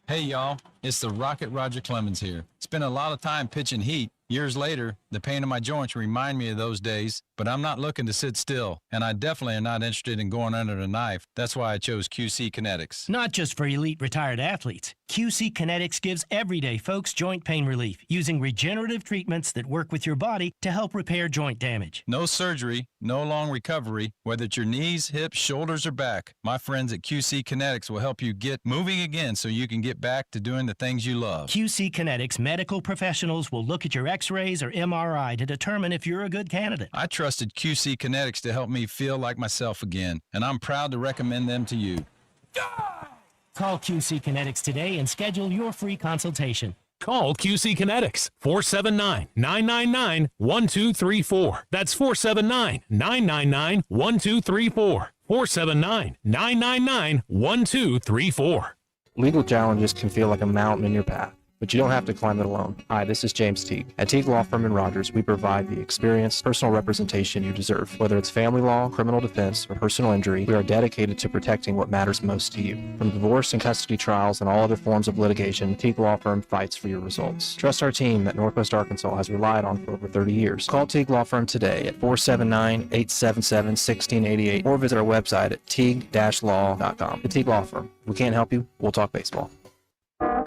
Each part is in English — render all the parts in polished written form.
Hey, y'all. It's the Rocket Roger Clemens here. Spent a lot of time pitching heat. Years later, the pain in my joints remind me of those days, but I'm not looking to sit still, and I definitely am not interested in going under the knife. That's why I chose QC Kinetics. Not just for elite retired athletes. QC Kinetics gives everyday folks joint pain relief using regenerative treatments that work with your body to help repair joint damage. No surgery, no long recovery, whether it's your knees, hips, shoulders, or back. My friends at QC Kinetics will help you get moving again so you can get back to doing the things you love. QC Kinetics medical professionals will look at your x-rays or MRI to determine if you're a good candidate. I trusted QC Kinetics to help me feel like myself again, and I'm proud to recommend them to you. Call QC Kinetics today and schedule your free consultation. Call QC Kinetics, 479-999-1234. That's 479-999-1234. 479-999-1234. Legal challenges can feel like a mountain in your path, but you don't have to climb it alone. Hi, this is James Teague. At Teague Law Firm in Rogers, we provide the experience, personal representation you deserve. Whether it's family law, criminal defense, or personal injury, we are dedicated to protecting what matters most to you. From divorce and custody trials and all other forms of litigation, Teague Law Firm fights for your results. Trust our team that Northwest Arkansas has relied on for over 30 years. Call Teague Law Firm today at 479-877-1688 or visit our website at teague-law.com. The Teague Law Firm. If we can't help you, we'll talk baseball. When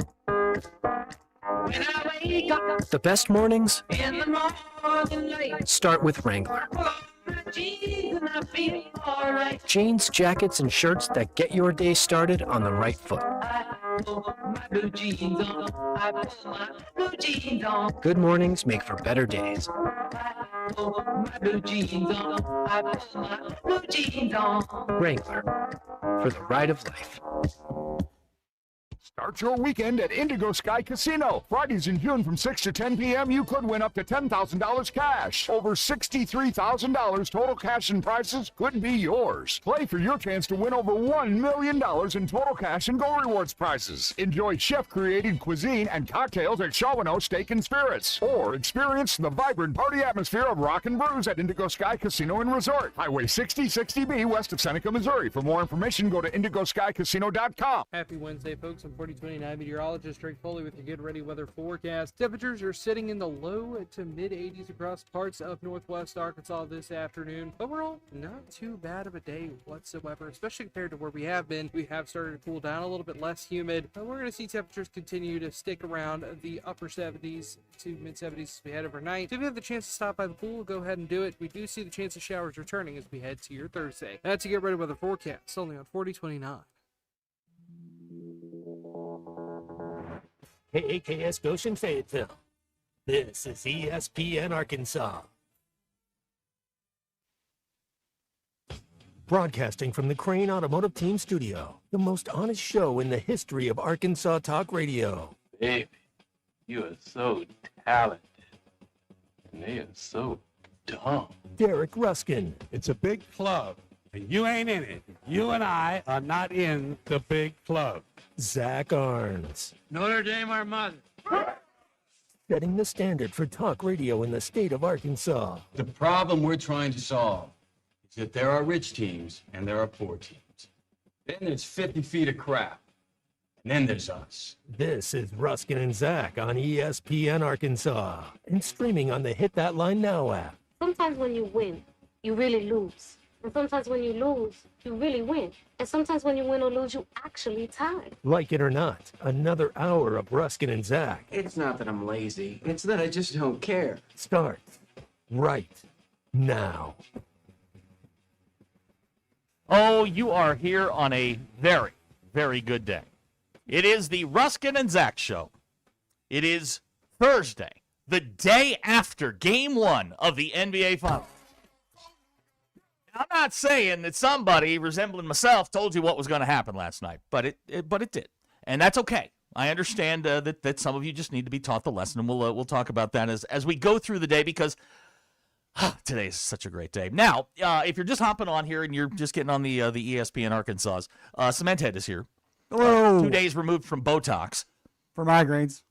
I wake up The best mornings in the morning light, start with Wrangler. pull on my jeans and I feel alright. Jeans, jackets, and shirts that get your day started on the right foot. I pull my blue jeans on. I pull my blue jeans on. Good mornings make for better days. I pull my blue jeans on. I pull my blue jeans on. Wrangler, for the ride of life. Start your weekend at Indigo Sky Casino. Fridays in June from 6 to 10 p.m., you could win up to $10,000 cash. Over $63,000 total cash and prizes could be yours. Play for your chance to win over $1 million in total cash and Go Rewards prizes. Enjoy chef-created cuisine and cocktails at Shawano Steak and Spirits. Or experience the vibrant party atmosphere of Rock and Brews at Indigo Sky Casino and Resort. Highway 6060B west of Seneca, Missouri. For more information, go to indigoskycasino.com. Happy Wednesday, folks. I'm 4029 meteorologist Drake Foley with your Get Ready weather forecast. Temperatures are sitting in the low to mid 80s across parts of northwest Arkansas this afternoon. Overall, not too bad of a day whatsoever, especially compared to where we have been. We have started to cool down a little bit less humid. We're going to see temperatures continue to stick around the upper 70s to mid 70s as we head overnight. So if you have the chance to stop by the pool, go ahead and do it. We do see the chance of showers returning as we head to your Thursday. That's your Get Ready weather forecast, only on 4029. KAKS Goshen Fayetteville. This is ESPN Arkansas. Broadcasting from the Crane Automotive Team Studio, the most honest show in the history of Arkansas Talk Radio. Baby, you are so talented, and they are so dumb. Derek Ruskin. It's a big club, and you ain't in it. You and I are not in the big club. Zach Arns. Notre Dame, our mother. Setting the standard for talk radio in the state of Arkansas. The problem we're trying to solve is that there are rich teams and there are poor teams. Then there's 50 feet of crap. And then there's us. This is Ruskin and Zach on ESPN Arkansas and streaming on the Hit That Line Now app. Sometimes when you win, you really lose. And sometimes when you lose, you really win. And sometimes when you win or lose, you actually tie. Like it or not, another hour of Ruskin and Zach. It's not that I'm lazy. It's that I just don't care. Starts right now. Oh, you are here on a very, very good day. It is the Ruskin and Zach Show. It is Thursday, the day after Game 1 of the NBA Finals. I'm not saying that somebody resembling myself told you what was going to happen last night, but it did, and that's okay. I understand that some of you just need to be taught the lesson, and we'll talk about that as we go through the day because today is such a great day. Now, if you're just hopping on here and you're just getting on the ESPN Arkansas, Cementhead is here. Hello. 2 days removed from Botox. For migraines.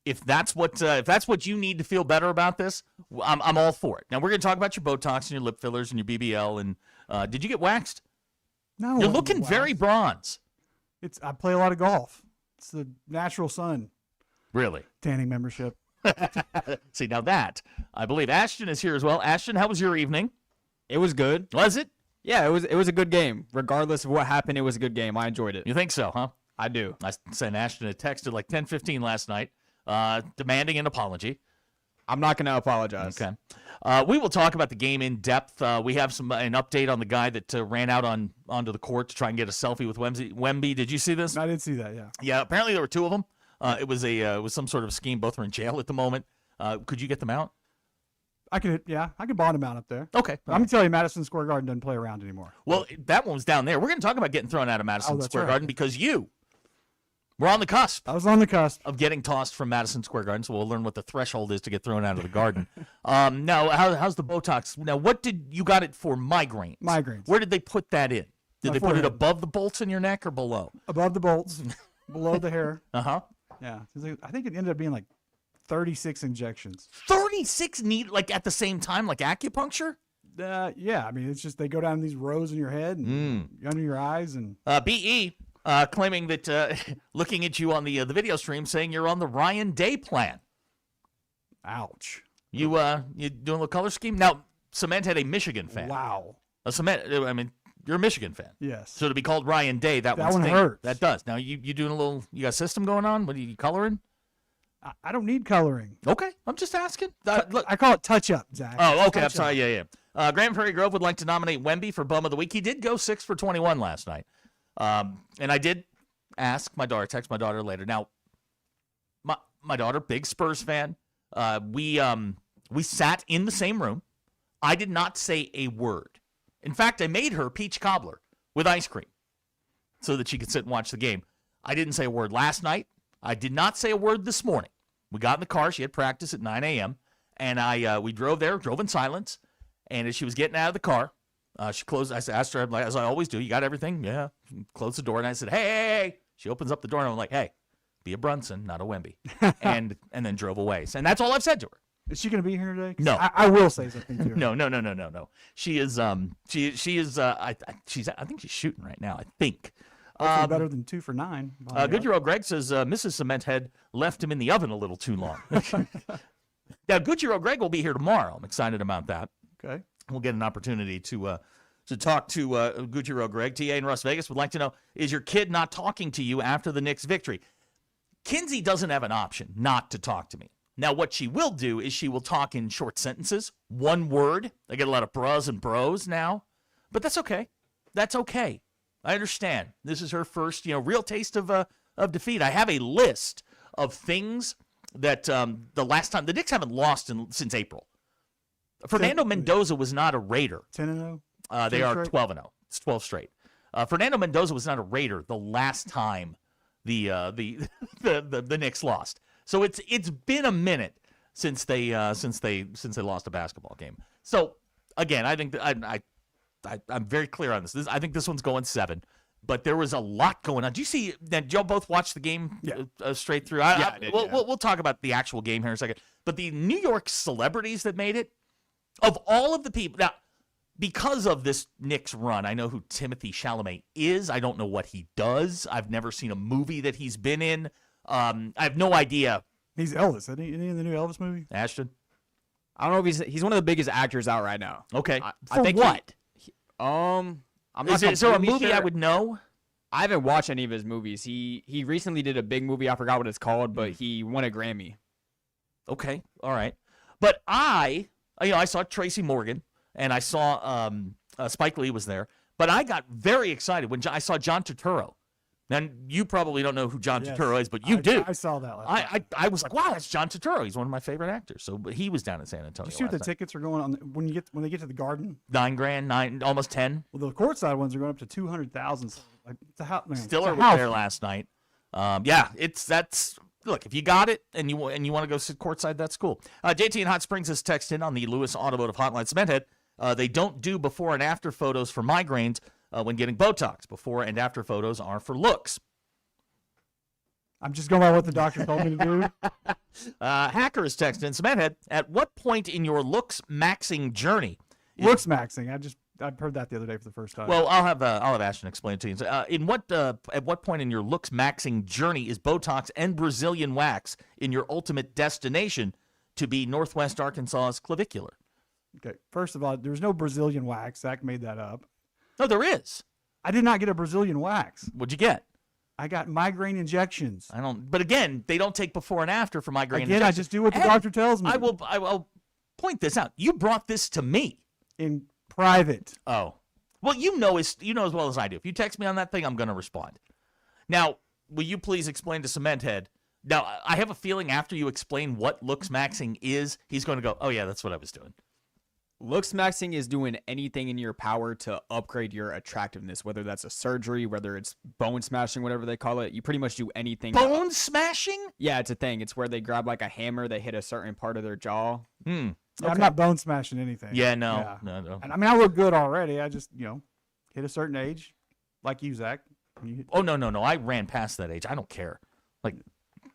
If that's what you need to feel better about this, I'm all for it. Now we're going to talk about your Botox and your lip fillers and your BBL. And did you get waxed? No, you're looking very bronze. I play a lot of golf. It's the natural sun Really? tanning membership. See, now that, I believe Ashton is here as well. Ashton, how was your evening? It was good. Was it? Yeah, it was a good game. Regardless of what happened, it was a good game. I enjoyed it. You think so, huh? I do. I sent Ashton a text at like 10:15 last night demanding an apology. I'm not going to apologize. Okay. We will talk about the game in depth. We have an update on the guy that ran out onto the court to try and get a selfie with Wemby. Did you see this? I did see that, yeah. Yeah, apparently there were two of them. It was some sort of scheme. Both are in jail at the moment. Could you get them out? I could bond him out up there. Okay. I'm going to tell you, Madison Square Garden doesn't play around anymore. Well, that one was down there. We're going to talk about getting thrown out of Madison Square right. Garden because we're on the cusp. I was on the cusp of getting tossed from Madison Square Garden, so we'll learn what the threshold is to get thrown out of the garden. Now, how's the Botox? Now, what did you got it for? Migraines. Migraines. Where did they put that in? Did My they put forehead. it above the bolts in your neck or below? Above the bolts, below the hair. Uh-huh. Yeah. I think it ended up being like 36 injections. 36 like at the same time, like acupuncture? Yeah. I mean, it's just they go down these rows in your head and under your eyes. And BE claiming that, looking at you on the video stream, saying you're on the Ryan Day plan. Ouch. You doing a little color scheme? Now, Cement had a Michigan fan. Wow. You're a Michigan fan. Yes. So to be called Ryan Day, that one stinks. hurts. That does. Now, you doing a little, you got a system going on? What are you coloring? I don't need coloring. Okay. I'm just asking. Look, I call it touch-up, Zach. Oh, okay. I'm Touch-up. sorry. Yeah. Grand Prairie Grove would like to nominate Wemby for Bum of the Week. He did go 6 for 21 last night. And I did ask my daughter, text my daughter later. Now, my daughter, big Spurs fan. We sat in the same room. I did not say a word. In fact, I made her peach cobbler with ice cream so that she could sit and watch the game. I didn't say a word last night. I did not say a word this morning. We got in the car. She had practice at 9 a.m. And we drove in silence. And as she was getting out of the car, she closed. I asked her, as I always do, you got everything? Yeah. Closed the door. And I said, hey. She opens up the door and I'm like, hey, be a Brunson, not a Wemby. and then drove away. And that's all I've said to her. Is she going to be here today? 'Cause No. I will say something to her. No. She is she is I think she's shooting right now, I think. Hopefully better than 2 for 9. Goodyear Greg says Mrs. Cementhead left him in the oven a little too long. Now, Goodyear Greg will be here tomorrow. I'm excited about that. Okay. We'll get an opportunity to talk to Goodyear Greg. TA in Las Vegas would like to know, is your kid not talking to you after the Knicks victory? Kinsey doesn't have an option not to talk to me. Now, what she will do is she will talk in short sentences, one word. I get a lot of bras and bros now, but that's okay. That's okay. I understand. This is her first, real taste of defeat. I have a list of things that the last time the Knicks haven't lost since April. Fernando Mendoza was not a Raider. 10-0. They are 12-0. It's 12 straight. Fernando Mendoza was not a Raider the last time the Knicks lost. So it's been a minute since they lost a basketball game. So again, I think that I'm very clear on this. I think this one's going 7, but there was a lot going on. Do you see? Did y'all both watch the game straight through? I did, We'll talk about the actual game here in a second. But the New York celebrities that made it, of all of the people now, because of this Knicks run, I know who Timothy Chalamet is. I don't know what he does. I've never seen a movie that he's been in. I have no idea. He's Elvis, isn't he? Isn't he in the new Elvis movie? Ashton? I don't know if he's one of the biggest actors out right now. Okay. I think what? I'm not Is there a completely movie I sure. would know? I haven't watched any of his movies. He recently did a big movie. I forgot what it's called, but he won a Grammy. Okay. All right. But I saw Tracy Morgan and I saw Spike Lee was there. But I got very excited when I saw John Turturro. Now, you probably don't know who John Turturro is, but you do. I saw that last night. I was like, wow, that's John Turturro. He's one of my favorite actors. So he was down in San Antonio. Did you see what the last night. tickets are going on when they get to the Garden? $9,000, almost 10. Well, the courtside ones are going up to 200,000. Like, Stiller was there last night. Look, if you got it and you want to go sit courtside, that's cool. JT in Hot Springs has texted in on the Lewis Automotive Hotline. Cementhead, they don't do before and after photos for migraines when getting Botox. Before and after photos are for looks. I'm just going by what the doctor told me to do. Hacker is texting in. Cementhead, at what point in your looks maxing journey? Looks maxing. I've heard that the other day for the first time. Well, I'll have Ashton explain it to you. At what point in your looks maxing journey is Botox and Brazilian wax in your ultimate destination to be Northwest Arkansas's clavicular? Okay, first of all, there's no Brazilian wax. Zach made that up. No, there is. I did not get a Brazilian wax. What'd you get? I got migraine injections. But again, they don't take before and after for migraine Again, injections. I just do what the doctor tells me. I will point this out. You brought this to me. In private. Oh. Well, you know as well as I do. If you text me on that thing, I'm going to respond. Now, will you please explain to Cementhead? Now, I have a feeling after you explain what looks maxing is, he's going to go, oh, yeah, that's what I was doing. Looks maxing is doing anything in your power to upgrade your attractiveness, whether that's a surgery, whether it's bone smashing, whatever they call it. You pretty much do anything. Bone smashing? Yeah, it's a thing. It's where they grab like a hammer, they hit a certain part of their jaw. Yeah, I'm not bone smashing anything. Yeah, no. Yeah. No. And I mean, I look good already. I just, hit a certain age, like you, Zach. Oh, no. I ran past that age. I don't care. Like,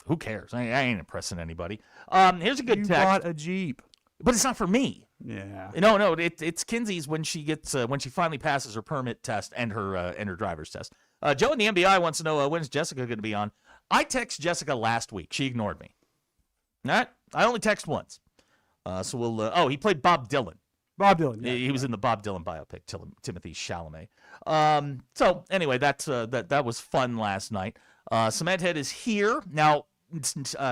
who cares? I ain't impressing anybody. Here's a good text. You bought a Jeep. But it's not for me. Yeah. No, it's Kinsey's when she gets when she finally passes her permit test and her driver's test. Joe in the MBI wants to know when's Jessica going to be on. I texted Jessica last week. She ignored me. All right, I only text once. So we'll. He played Bob Dylan. Bob Dylan. Yeah. He was in the Bob Dylan biopic. Timothy Chalamet. So anyway, that was fun last night. Cementhead is here now.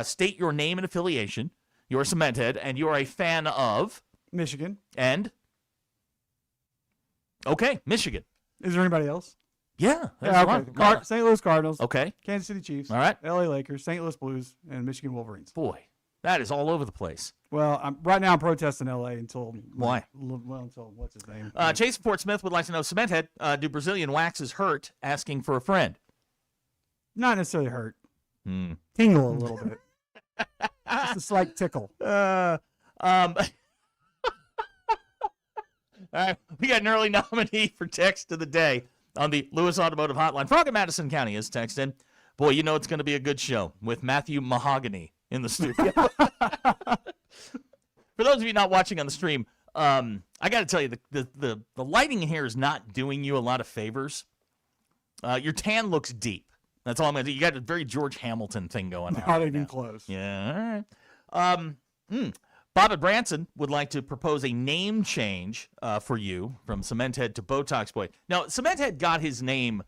State your name and affiliation. You're Cementhead, and you're a fan of Michigan. And okay, Michigan. Is there anybody else? Yeah. Okay. St. Louis Cardinals. Okay. Kansas City Chiefs. All right. LA Lakers, St. Louis Blues, and Michigan Wolverines. Boy, that is all over the place. Well, right now I'm protesting LA until why? Until what's his name? Chase Fort Smith would like to know, Cementhead, do Brazilian waxes hurt? Asking for a friend. Not necessarily hurt. Tingle a little bit. Just a slight tickle. All right, we got an early nominee for text of the day on the Lewis Automotive Hotline. Frog in Madison County is texting. Boy, you know it's going to be a good show with Matthew Mahogany in the studio. For those of you not watching on the stream, I got to tell you, the lighting in here is not doing you a lot of favors. Your tan looks deep. That's all I'm going to do. You got a very George Hamilton thing going on. Not even close. Yeah, all right. Bob at Branson would like to propose a name change for you from Cementhead to Botox Boy. Now, Cementhead got his name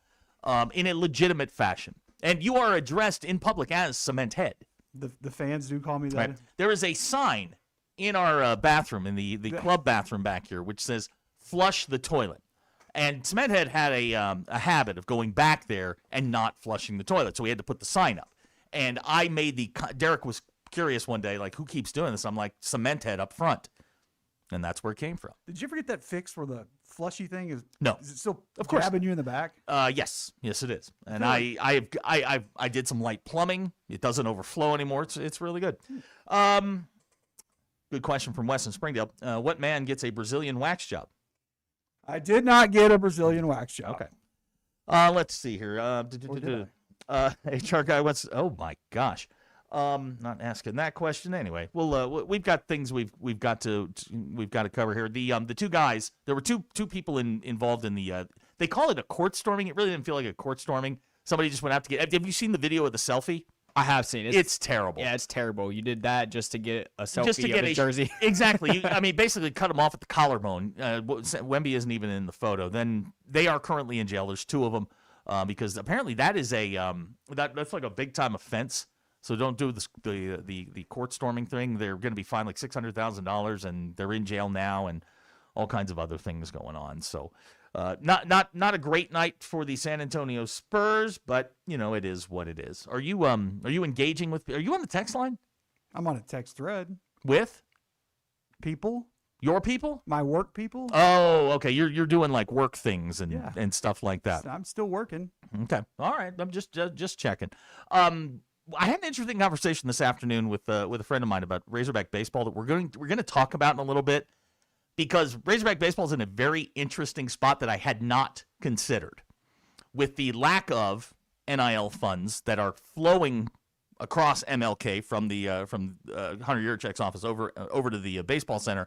in a legitimate fashion, and you are addressed in public as Cementhead. The fans do call me that. Right. There is a sign in our bathroom, in the club bathroom back here, which says, flush the toilet. And Cementhead had a habit of going back there and not flushing the toilet, so we had to put the sign up. And I made Derek was curious one day, like, who keeps doing this? I'm like, Cementhead up front. And that's where it came from. Did you ever get that fixed where the flushy thing is? No. Is it still of course jabbing you in the back? Yes, it is. And I did some light plumbing. It doesn't overflow anymore. It's really good. Good question from Wes in Springdale. What man gets a Brazilian wax job? I did not get a Brazilian wax job. Okay. Let's see here. HR guy wants. Oh my gosh. Not asking that question anyway. Well, we've got things we've got to cover here. The two guys. There were two people involved in the. They call it a court storming. It really didn't feel like a court storming. Somebody just went out to get. Have you seen the video of the selfie? I have seen it. It's terrible. Yeah, it's terrible. You did that just to get a selfie just to get of a jersey. Exactly. Basically cut him off at the collarbone. Wemby isn't even in the photo. Then they are currently in jail. There's two of them because apparently that is that's like a big time offense. So don't do the court storming thing. They're going to be fined like $600,000, and they're in jail now, and all kinds of other things going on. So not a great night for the San Antonio Spurs, but it is what it is. Are you engaging with? Are you on the text line? I'm on a text thread with people. Your people? My work people. Oh, okay. You're doing like work things and stuff like that. I'm still working. Okay. All right. I'm just checking. I had an interesting conversation this afternoon with a friend of mine about Razorback baseball that we're going to talk about in a little bit, because Razorback baseball is in a very interesting spot that I had not considered, with the lack of NIL funds that are flowing across MLK from the Hunter Yurchek's office over to the baseball center.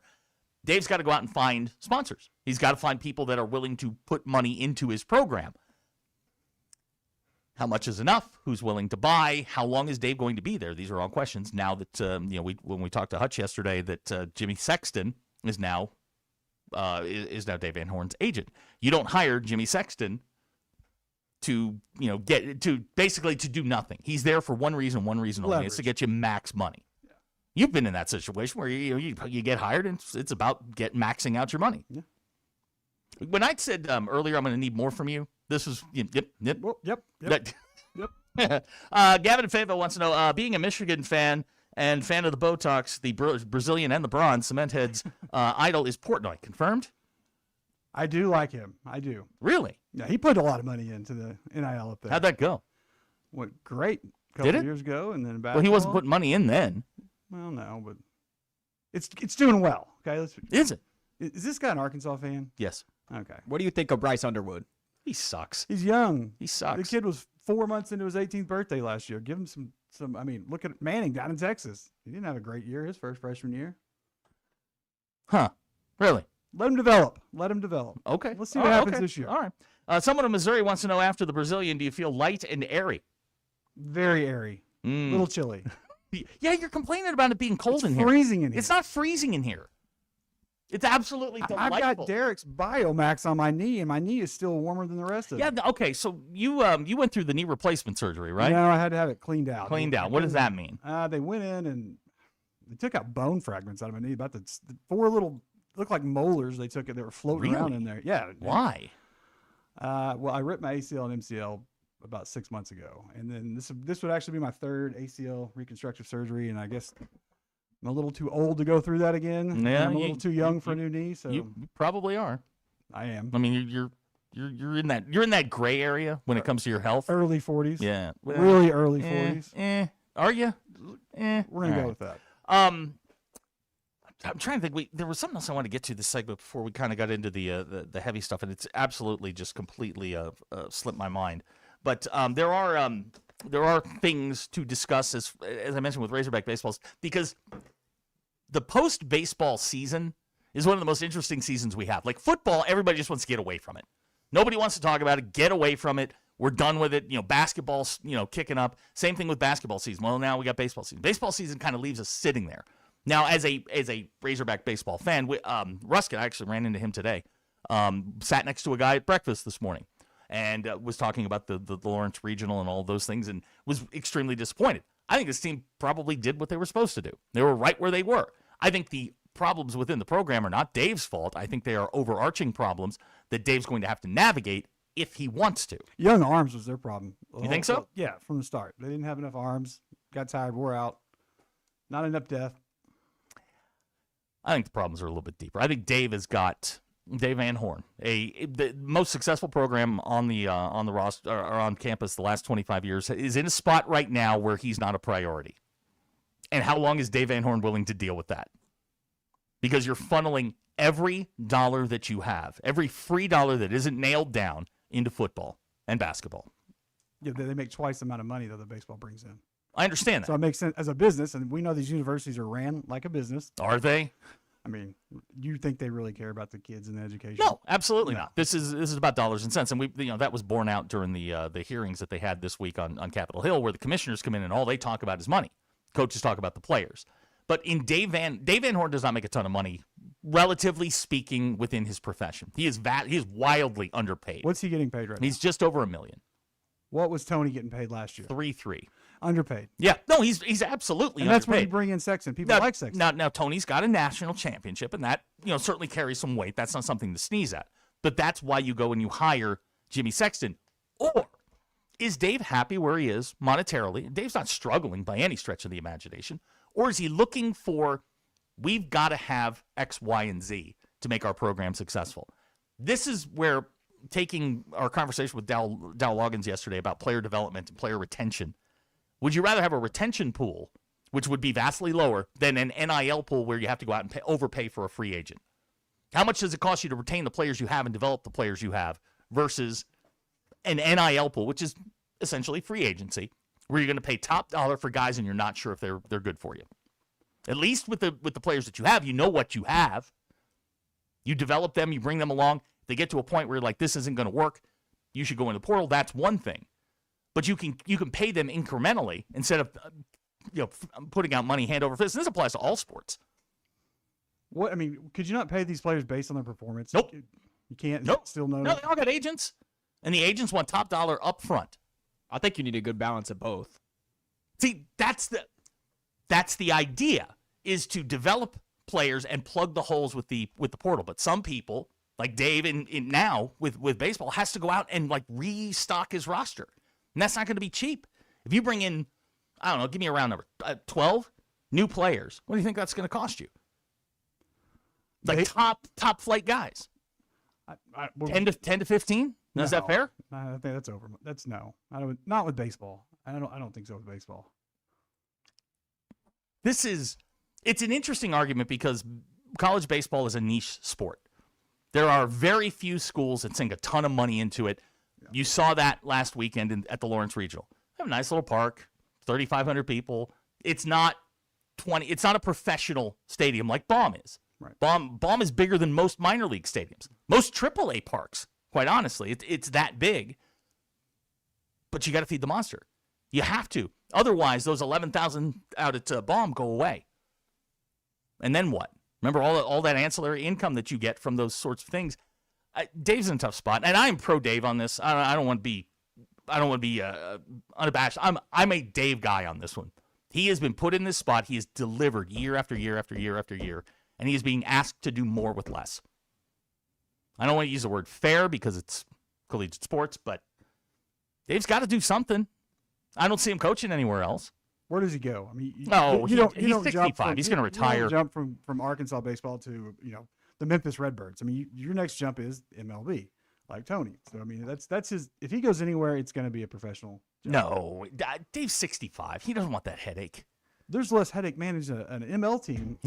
Dave's got to go out and find sponsors. He's got to find people that are willing to put money into his program. How much is enough? Who's willing to buy? How long is Dave going to be there? These are all questions. Now that when we talked to Hutch yesterday, that Jimmy Sexton is now Dave Van Horn's agent. You don't hire Jimmy Sexton to basically to do nothing. He's there for one reason only. It's to get you max money. Yeah. You've been in that situation where you get hired and it's about maxing out your money. Yeah. When I said earlier I'm going to need more from you, this is yep. Gavin Favo wants to know, being a Michigan fan and fan of the Botox, the Brazilian and the Bronze Cement Heads idol is Portnoy. Confirmed? I do like him. I do. Really? Yeah, he put a lot of money into the NIL up there. How'd that go? Went great a couple of years ago, and then basketball. Well, he wasn't putting money in then. Well, no, but it's doing well. Okay, Is it? Is this guy an Arkansas fan? Yes. Okay. What do you think of Bryce Underwood? He sucks. He's young. He sucks. The kid was 4 months into his 18th birthday last year. Give him some. I mean, look at Manning down in Texas. He didn't have a great year his first freshman year. Huh? Really? Let him develop. Okay. Let's see what happens this year. All right. Someone in Missouri wants to know, after the Brazilian, do you feel light and airy? Very airy. A little chilly. Yeah, you're complaining about it being cold in here. Freezing in here. It's not freezing in here. It's absolutely delightful. I've got Derek's Biomax on my knee, and my knee is still warmer than the rest of it. Yeah, okay, so you went through the knee replacement surgery, right? No, I had to have it cleaned out. What does that mean? They went in and they took out bone fragments out of my knee. About the 4 little, looked like molars. They took it. They were floating around in there. Yeah. Why? Well, I ripped my ACL and MCL about 6 months ago, and then this would actually be my 3rd ACL reconstructive surgery, and I guess I'm a little too old to go through that again. Yeah, I'm a little too young for a new knee. So you probably are. I am. I mean, you're in that gray area when it comes to your health. Early 40s. Yeah, really early 40s. Are you? We're gonna go with that. I'm trying to think. There was something else I wanted to get to this segment before we kind of got into the heavy stuff, and it's absolutely just completely slipped my mind. But there are things to discuss as I mentioned with Razorback baseballs, because the post baseball season is one of the most interesting seasons we have. Like football, everybody just wants to get away from it. Nobody wants to talk about it. Get away from it. We're done with it. Basketball's kicking up. Same thing with basketball season. Well, now we got baseball season. Baseball season kind of leaves us sitting there. Now, as a Razorback baseball fan, Ruscin, I actually ran into him today. Sat next to a guy at breakfast this morning, and was talking about the Lawrence Regional and all those things, and was extremely disappointed. I think this team probably did what they were supposed to do. They were right where they were. I think the problems within the program are not Dave's fault. I think they are overarching problems that Dave's going to have to navigate if he wants to. Young arms was their problem. You think so? Yeah, from the start. They didn't have enough arms, got tired, wore out, not enough depth. I think the problems are a little bit deeper. I think Dave has got Dave Van Horn, the most successful program on the roster or on campus the last 25 years, is in a spot right now where he's not a priority. And how long is Dave Van Horn willing to deal with that? Because you're funneling every dollar that you have, every free dollar that isn't nailed down, into football and basketball. Yeah, they make twice the amount of money that the baseball brings in. I understand that. So it makes sense as a business, and we know these universities are ran like a business. Are they? I mean, you think they really care about the kids and the education? No, absolutely not. This is about dollars and cents, and that was borne out during the hearings that they had this week on Capitol Hill, where the commissioners come in and all they talk about is money. Coaches talk about the players. But in Dave Van Horn does not make a ton of money, relatively speaking, within his profession. He is wildly underpaid. What's he getting paid right now? He's just over $1 million. What was Tony getting paid last year? 3.3. Underpaid. Yeah, no, he's absolutely and underpaid. that's when you bring in Sexton. People like Sexton. Now Tony's got a national championship, and that certainly carries some weight. That's not something to sneeze at. But that's why you go and you hire Jimmy Sexton. Or is Dave happy where he is monetarily? Dave's not struggling by any stretch of the imagination. Or is he looking for, we've got to have X, Y, and Z to make our program successful? This is where, taking our conversation with Dow Loggins yesterday about player development and player retention, would you rather have a retention pool, which would be vastly lower, than an NIL pool where you have to go out and overpay for a free agent? How much does it cost you to retain the players you have and develop the players you have versus an NIL pool, which is essentially free agency, where you're going to pay top dollar for guys and you're not sure if they're good for you? At least with the players that you have, you know what you have. You develop them, you bring them along. They get to a point where you're like, this isn't going to work. You should go in the portal. That's one thing. But you can pay them incrementally instead of putting out money hand over fist. This applies to all sports. What I mean, could you not pay these players based on their performance? Nope. You can't. Nope. Still know. No, they all got agents, and the agents want top dollar up front. I think you need a good balance of both. See, that's the idea, is to develop players and plug the holes with the portal. But some people, like Dave in now with baseball, has to go out and like restock his roster. And that's not going to be cheap. If you bring in, I don't know, give me a round number, 12 new players, what do you think that's going to cost you? Like top flight guys. 10 to 15? No, is that fair? I think that's over. That's no. Not with baseball. I don't think so with baseball. It's an interesting argument because college baseball is a niche sport. There are very few schools that sink a ton of money into it. Yeah. You saw that last weekend at the Lawrence Regional. They have a nice little park, 3,500 people. It's not a professional stadium like Baum is. Right. Baum is bigger than most minor league stadiums. Most AAA parks, quite honestly. It's that big. But you got to feed the monster. You have to. Otherwise, those 11,000 out at Baum go away. And then what? Remember all that ancillary income that you get from those sorts of things. Dave's in a tough spot, and I am pro Dave on this. I don't want to be unabashed. I'm a Dave guy on this one. He has been put in this spot. He has delivered year after year after year after year, and he is being asked to do more with less. I don't want to use the word fair because it's collegiate sports, but Dave's got to do something. I don't see him coaching anywhere else. Where does he go? I mean, he's 65. He's going to retire. You don't jump from Arkansas baseball to the Memphis Redbirds. I mean, your next jump is MLB, like Tony. So I mean, that's his. If he goes anywhere, it's going to be a professional jump. No, Dave's 65. He doesn't want that headache. There's less headache managing an ML team.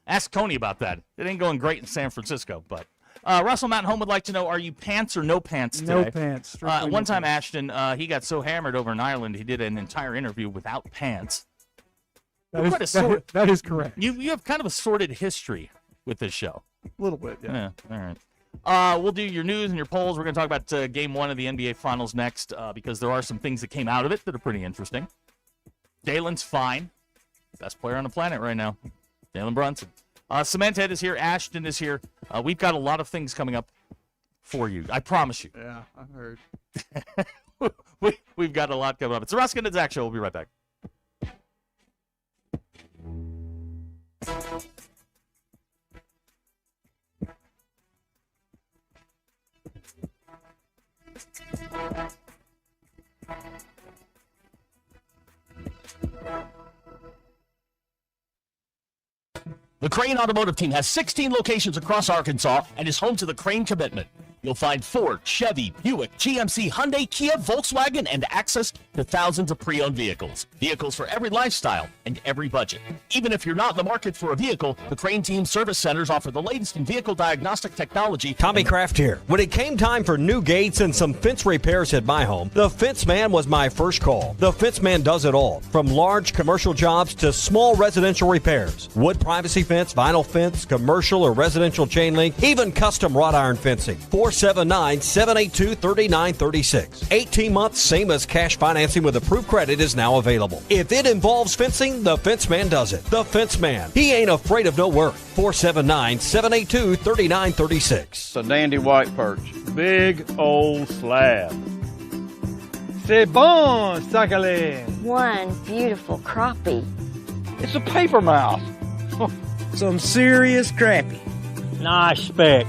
Ask Tony about that. It ain't going great in San Francisco, but. Russell Mountain Home would like to know, are you pants or no pants today? No pants. One time, Ashton, he got so hammered over in Ireland, he did an entire interview without pants. That is correct. You have kind of a sordid history with this show. A little bit, yeah. All right. We'll do your news and your polls. We're going to talk about Game 1 of the NBA Finals next because there are some things that came out of it that are pretty interesting. Dalen's fine. Best player on the planet right now. Jalen Brunson. Cementhead is here. Ashton is here. We've got a lot of things coming up for you. I promise you. Yeah, I've heard. We've got a lot coming up. It's the Ruscin and Zach Show. We'll be right back. The Crane Automotive Team has 16 locations across Arkansas and is home to the Crane Commitment. You'll find Ford, Chevy, Buick, GMC, Hyundai, Kia, Volkswagen, and access to thousands of pre-owned vehicles. Vehicles for every lifestyle and every budget. Even if you're not in the market for a vehicle, the Crane Team service centers offer the latest in vehicle diagnostic technology. Tommy Kraft here. When it came time for new gates and some fence repairs at my home, the Fence Man was my first call. The Fence Man does it all, from large commercial jobs to small residential repairs. Wood privacy fence, vinyl fence, commercial or residential chain link, even custom wrought iron fencing. 479-782-3936. 18 months, same as cash financing with approved credit is now available. If it involves fencing, the Fence Man does it. The Fence Man. He ain't afraid of no work. 479-782-3936. It's a dandy white perch. Big old slab. C'est bon, sacalé. One beautiful crappie. It's a paper mouth. Some serious crappie. Nice speck.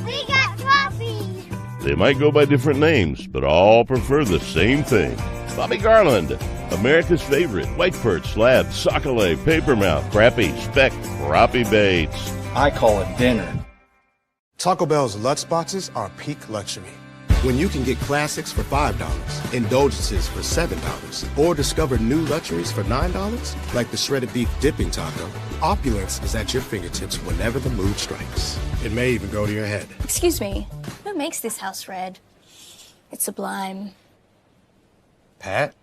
We got crappies. They might go by different names, but all prefer the same thing. Bobby Garland, America's favorite white perch, slab, sockeye, papermouth, crappie, speck, crappie baits. I call it dinner. Taco Bell's Lutz boxes are peak luxury. When you can get classics for $5, indulgences for $7, or discover new luxuries for $9, like the shredded beef dipping taco, opulence is at your fingertips whenever the mood strikes. It may even go to your head. Excuse me, who makes this house red? It's sublime. Pat?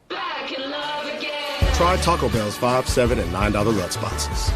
Back in love again. Try Taco Bell's $5, $7, and $9 Lutz boxes.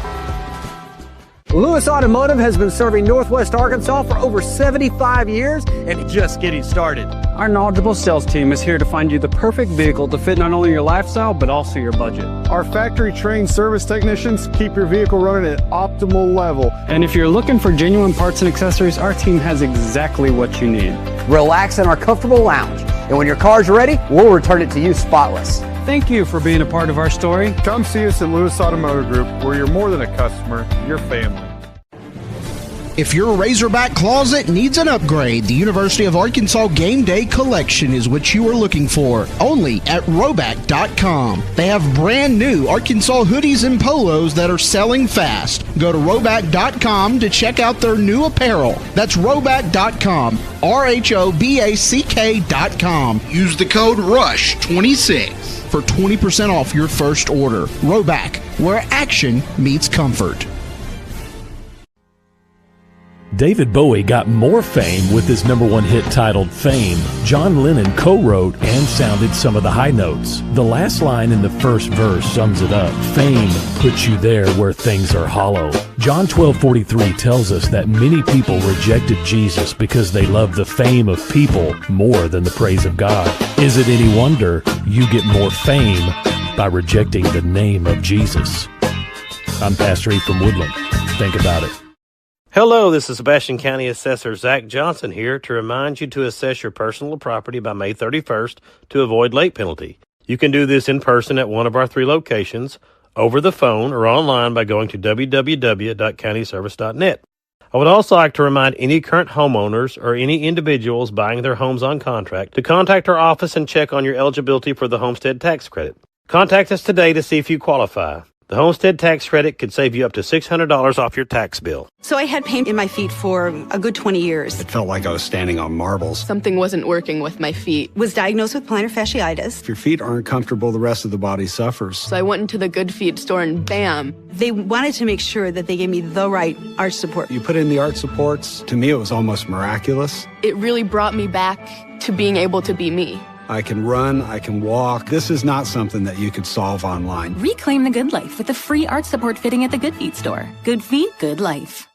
Lewis Automotive has been serving Northwest Arkansas for over 75 years and just getting started. Our knowledgeable sales team is here to find you the perfect vehicle to fit not only your lifestyle, but also your budget. Our factory-trained service technicians keep your vehicle running at optimal level. And if you're looking for genuine parts and accessories, our team has exactly what you need. Relax in our comfortable lounge, and when your car's ready, we'll return it to you spotless. Thank you for being a part of our story. Come see us at Lewis Automotive Group, where you're more than a customer, you're family. If your Razorback closet needs an upgrade, the University of Arkansas Game Day Collection is what you are looking for, only at Roback.com. They have brand new Arkansas hoodies and polos that are selling fast. Go to Roback.com to check out their new apparel. That's Roback.com, RHOBACK.com. Use the code RUSH26 for 20% off your first order. Roback, where action meets comfort. David Bowie got more fame with his #1 hit titled Fame. John Lennon co-wrote and sounded some of the high notes. The last line in the first verse sums it up. Fame puts you there where things are hollow. John 12:43 tells us that many people rejected Jesus because they love the fame of people more than the praise of God. Is it any wonder you get more fame by rejecting the name of Jesus? I'm Pastor E. from Woodland. Think about it. Hello, this is Sebastian County Assessor Zach Johnson here to remind you to assess your personal property by May 31st to avoid late penalty. You can do this in person at one of our 3 locations, over the phone, or online by going to www.countyservice.net. I would also like to remind any current homeowners or any individuals buying their homes on contract to contact our office and check on your eligibility for the homestead tax credit. Contact us today to see if you qualify. The homestead tax credit could save you up to $600 off your tax bill. So I had pain in my feet for a good 20 years. It felt like I was standing on marbles. Something wasn't working with my feet. Was diagnosed with plantar fasciitis. If your feet aren't comfortable, the rest of the body suffers. So I went into the Good Feet store and bam. They wanted to make sure that they gave me the right arch support. You put in the arch supports. To me, it was almost miraculous. It really brought me back to being able to be me. I can run, I can walk. This is not something that you could solve online. Reclaim the good life with a free arch support fitting at the Good Feet store. Good feet, good life.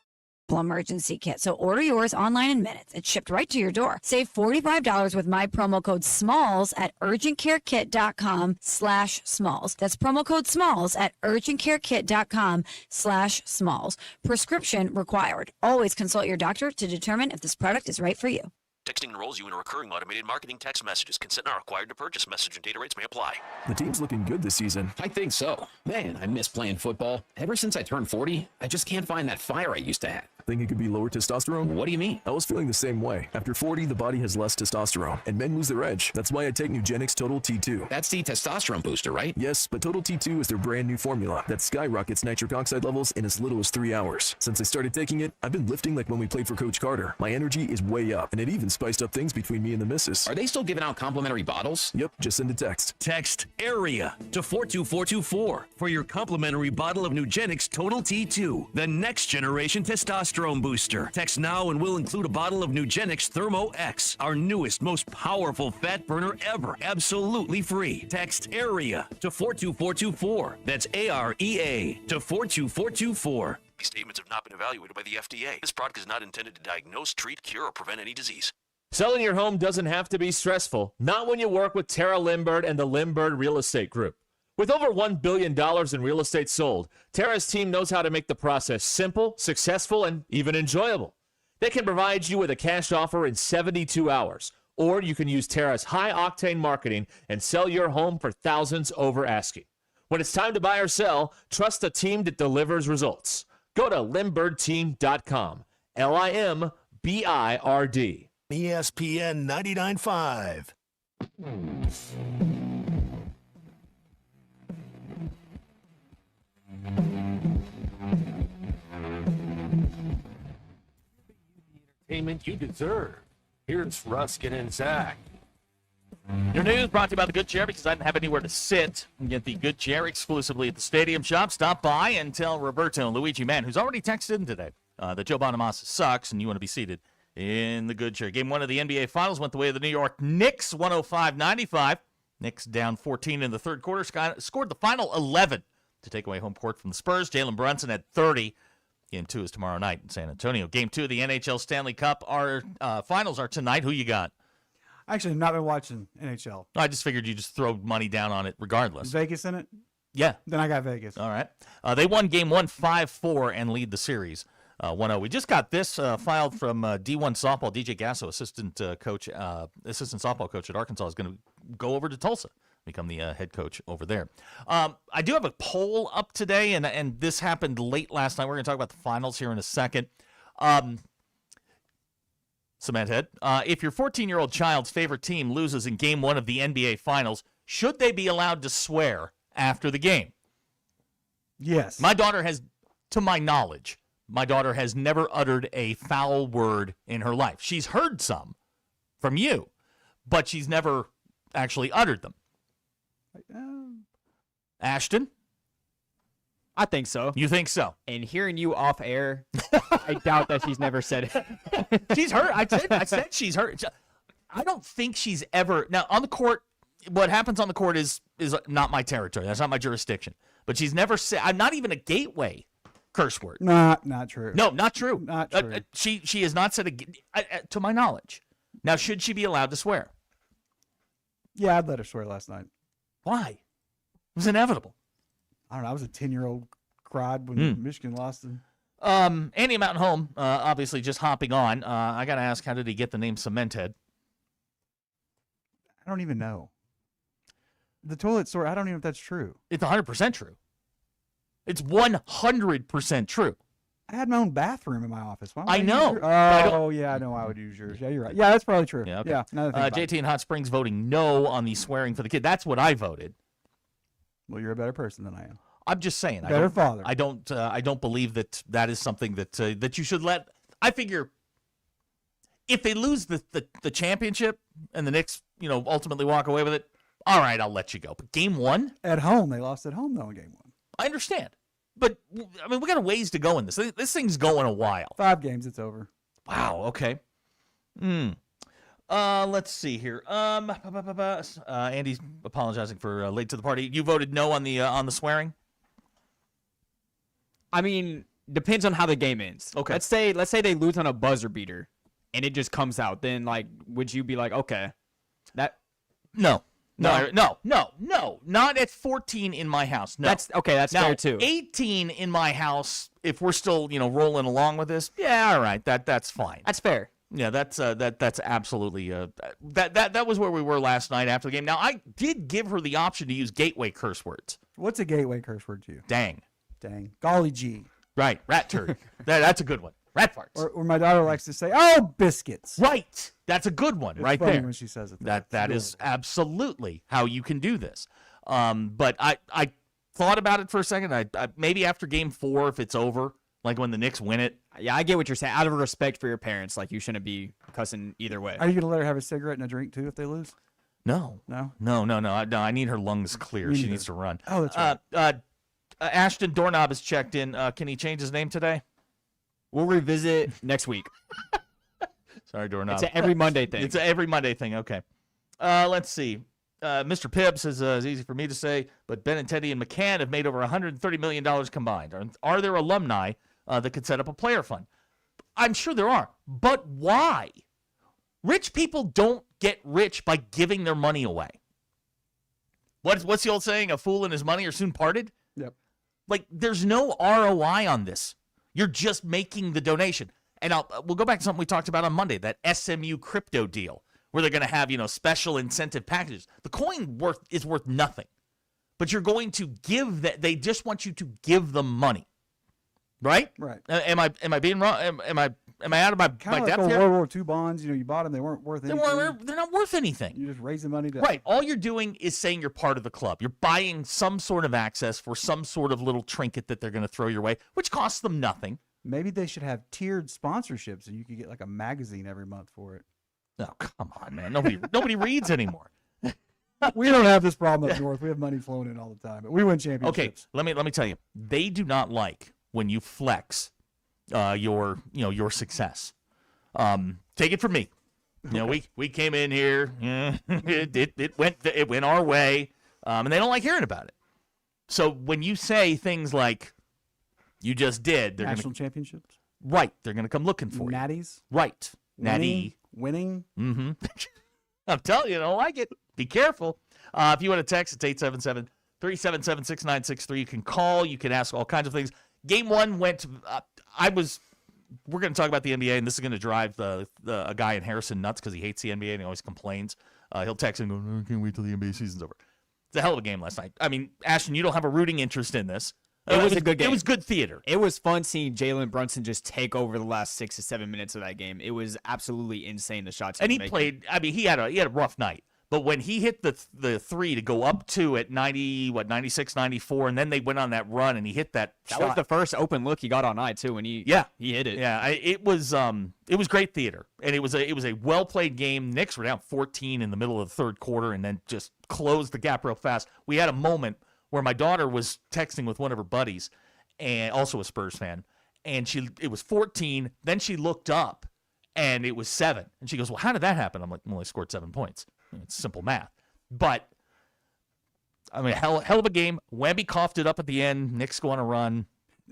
Emergency kit. So order yours online in minutes. It's shipped right to your door. Save $45 with my promo code SMALLS at urgentcarekit.com/smalls. That's promo code SMALLS at urgentcarekit.com/smalls. Prescription required. Always consult your doctor to determine if this product is right for you. Texting enrolls you in a recurring automated marketing text messages. Consent not required to purchase. Message and data rates may apply. The team's looking good this season. I think so. Man, I miss playing football. Ever since I turned 40, I just can't find that fire I used to have. Think it could be lower testosterone? What do you mean? I was feeling the same way. After 40, the body has less testosterone, and men lose their edge. That's why I take Nugenix Total T2. That's the testosterone booster, right? Yes, but Total T2 is their brand new formula that skyrockets nitric oxide levels in as little as 3 hours. Since I started taking it, I've been lifting like when we played for Coach Carter. My energy is way up, and it even spiced up things between me and the missus. Are they still giving out complimentary bottles? Yep, just send a text. Text AREA to 42424 for your complimentary bottle of Nugenix Total T2, the next generation testosterone booster. Text now and we'll include a bottle of Nugenix Thermo X, our newest, most powerful fat burner ever, absolutely free. Text AREA to 42424. That's AREA to 42424. These statements have not been evaluated by the FDA. This product is not intended to diagnose, treat, cure, or prevent any disease. Selling your home doesn't have to be stressful, not when you work with Tara Lindbergh and the Lindbergh Real Estate Group. With over $1 billion in real estate sold, Tara's team knows how to make the process simple, successful, and even enjoyable. They can provide you with a cash offer in 72 hours, or you can use Tara's high-octane marketing and sell your home for thousands over asking. When it's time to buy or sell, trust a team that delivers results. Go to LindberghTeam.com, LIMBIRD. ESPN 99.5. Entertainment you deserve. Here's Ruscin and Zach. Your news brought to you by the Good Chair because I didn't have anywhere to sit. You get the Good Chair exclusively at the Stadium Shop. Stop by and tell Roberto and Luigi Mann, who's already texted in today, that Joe Bonamassa sucks and you want to be seated in the Good Chair. Game 1 of the NBA Finals went the way of the New York Knicks, 105-95. Knicks down 14 in the third quarter, scored the final 11 to take away home court from the Spurs. Jalen Brunson had 30. Game 2 is tomorrow night in San Antonio. Game 2 of the NHL Stanley Cup. Our finals are tonight. Who you got? Actually, I've not been watching NHL. I just figured you just throw money down on it regardless. Is Vegas in it? Yeah. Then I got Vegas. All right. They won Game 1 5-4 and lead the series 1-0. We just got this filed from D1 softball. DJ Gasso, assistant softball coach at Arkansas, is going to go over to Tulsa, become the head coach over there. I do have a poll up today, and this happened late last night. We're going to talk about the finals here in a second. Cement Head, if your 14-year-old child's favorite team loses in Game 1 of the NBA Finals, should they be allowed to swear after the game? Yes. My daughter has, to my knowledge, never uttered a foul word in her life. She's heard some from you, but she's never actually uttered them. Ashton? I think so. You think so? And hearing you off air, I doubt that she's never said it. She's heard. I said she's heard. I don't think she's ever. Now, on the court, what happens on the court is not my territory. That's not my jurisdiction. But she's never said, I'm not even a gateway curse word. Not true. No, not true. Not true. She has not said, to my knowledge. Now, should she be allowed to swear? Yeah, I'd let her swear last night. Why? It was inevitable. I don't know. I was a 10-year-old, cried when Michigan lost. Andy Mountain Home, obviously just hopping on. I got to ask, how did he get the name Cement Head? I don't even know. The toilet story, I don't even know if that's true. It's 100% true. It's 100% true. I had my own bathroom in my office. Why would I know. Yeah, I know I would use yours. Yeah, you're right. Yeah, that's probably true. Yeah, okay. Yeah. JT in Hot Springs voting no on the swearing for the kid. That's what I voted. Well, you're a better person than I am. I'm just saying. Better father. I don't believe that is something that you should let. I figure if they lose the championship and the Knicks, ultimately walk away with it, all right, I'll let you go. But Game 1 at home, they lost at home though in Game 1. I understand, but I mean we got a ways to go in this. This thing's going a while. 5 games, it's over. Wow. Okay. Let's see here. Andy's apologizing for late to the party. You voted no on the swearing. I mean, depends on how the game ends. Okay. Let's say they lose on a buzzer beater, and it just comes out. Then would you be like, okay, that? No, not at 14 in my house. No. That's now, fair too. 18 in my house. If we're still rolling along with this, yeah, all right, that's fine. That's fair. Yeah, that's absolutely that was where we were last night after the game. Now I did give her the option to use gateway curse words. What's a gateway curse word to you? Dang. Golly gee. Right. Rat turd. That's a good one. Rat farts. Or my daughter likes to say, "Oh, biscuits." Right. That's a good one. It's right funny there. when she says it. That is absolutely how you can do this. But I thought about it for a second. I maybe after Game 4, if it's over, like when the Knicks win it. Yeah, I get what you're saying. Out of respect for your parents, you shouldn't be cussing either way. Are you gonna let her have a cigarette and a drink too if they lose? No. I need her lungs clear. She needs to run. Oh, that's right. Ashton Doorknob is checked in. Can he change his name today? We'll revisit next week. Sorry, Doorknob. It's an every Monday thing. It's an every Monday thing. Okay. Let's see. Mr. Pibb says it's easy for me to say, but Benintendi and McCann have made over $130 million combined. Are there alumni that could set up a player fund? I'm sure there are. But why? Rich people don't get rich by giving their money away. What's the old saying? A fool and his money are soon parted? Yep. There's no ROI on this. You're just making the donation. And we'll go back to something we talked about on Monday, that SMU crypto deal, where they're going to have, special incentive packages. The coin is worth nothing. But you're going to give that. They just want you to give them money. Right? Right. Am I being wrong? Am I out of my depth here? World War II bonds, you bought them, they weren't worth anything. They're not worth anything. You just raise the money to... Right. All you're doing is saying you're part of the club. You're buying some sort of access for some sort of little trinket that they're going to throw your way, which costs them nothing. Maybe they should have tiered sponsorships and you could get a magazine every month for it. Oh, come on, man. Nobody reads anymore. We don't have this problem up north. We have money flowing in all the time. But we win championships. Okay, let me tell you. They do not like when you flex your success. Take it from me. We came in here. It went our way, and they don't like hearing about it. So when you say things like, You just did. They're National championships. Right. They're going to come looking for you. Natties. Right. Natty. Winning. Mm-hmm. I'm telling you, I don't like it. Be careful. If you want to text, it's 877-377-6963. You can call. You can ask all kinds of things. Game 1 went. We're going to talk about the NBA, and this is going to drive a guy in Harrison nuts because he hates the NBA and he always complains. He'll text and go, I can't wait till the NBA season's over. It's a hell of a game last night. I mean, Ashton, you don't have a rooting interest in this. It was a good game. It was good theater. It was fun seeing Jalen Brunson just take over the last 6 to 7 minutes of that game. It was absolutely insane, the shots And he he was played. I mean, he had a rough night. But when he hit the three to go up 2 at 96, 94, and then they went on that run and he hit that shot. That was the first open look he got on night too, when he hit it. Yeah, it was great theater, and it was a well played game. Knicks were down 14 in the middle of the third quarter, and then just closed the gap real fast. We had a moment where my daughter was texting with one of her buddies, and also a Spurs fan, and it was 14. Then she looked up, and it was 7, and she goes, "Well, how did that happen?" I'm like, "Well, they scored 7 points." It's simple math. But, I mean, hell of a game. Wemby coughed it up at the end. Knicks go on a run.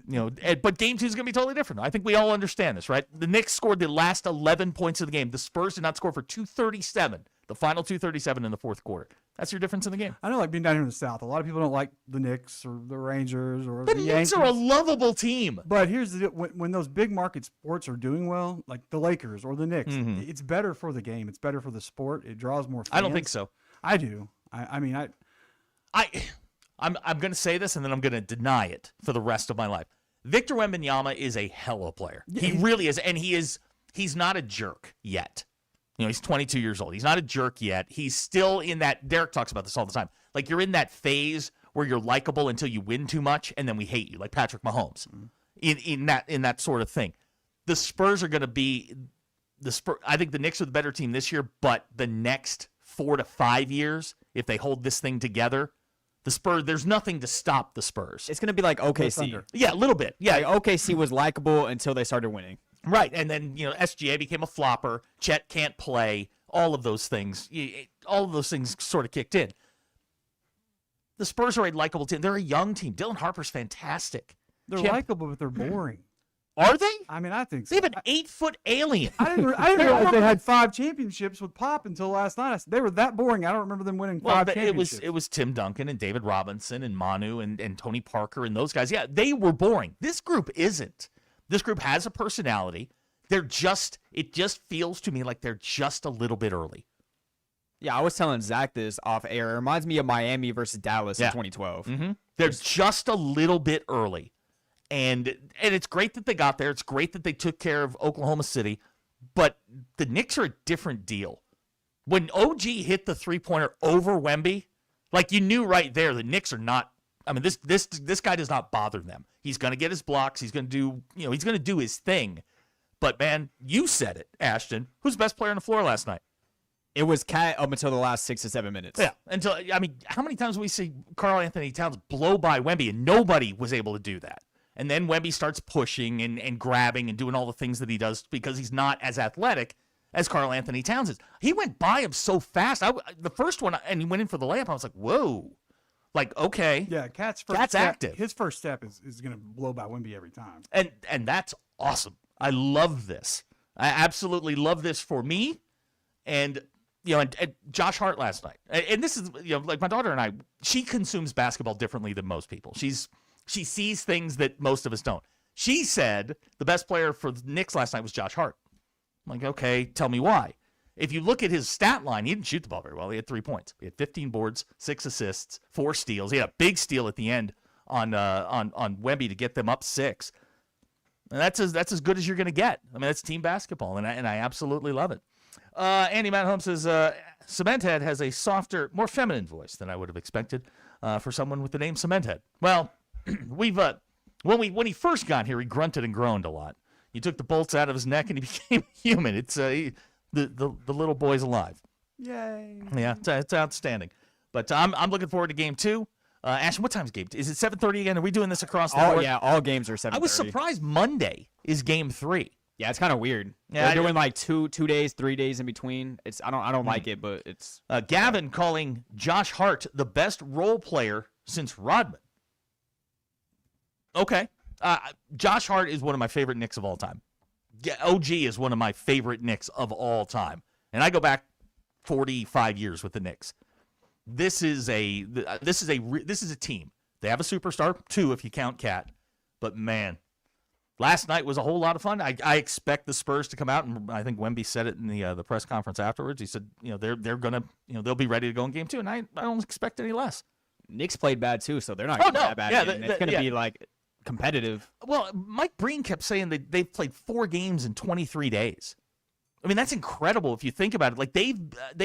But game 2 is going to be totally different. I think we all understand this, right? The Knicks scored the last 11 points of the game. The Spurs did not score for 237, the final 237 in the fourth quarter. That's your difference in the game. I know, like being down here in the South, a lot of people don't like the Knicks or the Rangers or the the Knicks Yankees. are a lovable team. But here's the deal. When those big market sports are doing well, like the Lakers or the Knicks, it's better for the game. It's better for the sport. It draws more fans. I don't think so. I do. I'm going to say this, and then I'm going to deny it for the rest of my life. Victor Wembanyama is a hell of a player. He really is, and he's not a jerk yet. He's 22 years old. He's not a jerk yet. He's still in that. Derek talks about this all the time. Like, you're in that phase where you're likable until you win too much, and then we hate you, like Patrick Mahomes. In that sort of thing. The Spurs are going to be the Spurs. I think the Knicks are the better team this year, but the next 4 to 5 years, if they hold this thing together, the Spurs, there's nothing to stop the Spurs. It's going to be like OKC. Yeah, a little bit. Yeah, like OKC was likable until they started winning. Right, and then SGA became a flopper. Chet can't play. All of those things sort of kicked in. The Spurs are a likable team. They're a young team. Dylan Harper's fantastic. They're likable, but they're boring. Are they? I mean, I think so. They have an 8-foot alien. I didn't realize they had 5 championships with Pop until last night. They were that boring. I don't remember them winning 5 championships. It was Tim Duncan and David Robinson and Manu and Tony Parker and those guys. Yeah, they were boring. This group isn't. This group has a personality. It just feels to me like they're just a little bit early. Yeah, I was telling Zach this off air. It reminds me of Miami versus Dallas in 2012. Mm-hmm. They're just a little bit early. And it's great that they got there. It's great that they took care of Oklahoma City. But the Knicks are a different deal. When OG hit the three-pointer over Wemby, like, you knew right there the Knicks are not. I mean, this guy does not bother them. He's going to get his blocks. He's going to do, he's going to do his thing. But man, you said it, Ashton. Who's the best player on the floor last night? It was Cat up until the last 6 to 7 minutes. Yeah, how many times do we see Karl Anthony Towns blow by Wemby, and nobody was able to do that? And then Wemby starts pushing and grabbing and doing all the things that he does because he's not as athletic as Karl Anthony Towns is. He went by him so fast. The first one, and he went in for the layup, I was like, whoa. Like, okay. Yeah, Cat's active. His first step is going to blow by Wemby every time. And that's awesome. I love this. I absolutely love this for me. And, and Josh Hart last night. And this is, like my daughter and I, she consumes basketball differently than most people. She sees things that most of us don't. She said the best player for the Knicks last night was Josh Hart. I'm like, okay, tell me why. If you look at his stat line, he didn't shoot the ball very well. He had 3 points. He had 15 boards, 6 assists, 4 steals. He had a big steal at the end on Wemby to get them up 6. And that's as good as you're going to get. I mean, that's team basketball, and I absolutely love it. Andy Matt Holmes says, Cementhead has a softer, more feminine voice than I would have expected for someone with the name Cementhead. Well, when he first got here, he grunted and groaned a lot. You took the bolts out of his neck, and he became human. It's the little boy's alive. Yay! Yeah, it's outstanding. But I'm looking forward to game 2. Ashton, what time's game? Is it 7:30 again? Are we doing this across the board? Yeah, all games are 7:30. I was surprised Monday is game 3. Yeah, it's kind of weird. Yeah, they're doing like 2 days, 3 days in between. I don't like it, but it's Gavin calling Josh Hart the best role player since Rodman. Okay. Josh Hart is one of my favorite Knicks of all time. OG is one of my favorite Knicks of all time. And I go back 45 years with the Knicks. This is a team. They have a superstar, 2 if you count Cat. But man, last night was a whole lot of fun. I expect the Spurs to come out, and I think Wemby said it in the press conference afterwards. He said, they're gonna, they'll be ready to go in game 2, and I don't expect any less. Knicks played bad too, so they're not going to be that bad. Yeah, it's going to be like competitive. Well, Mike Breen kept saying that they've played 4 games in 23 days. I mean, that's incredible if you think about it. Like they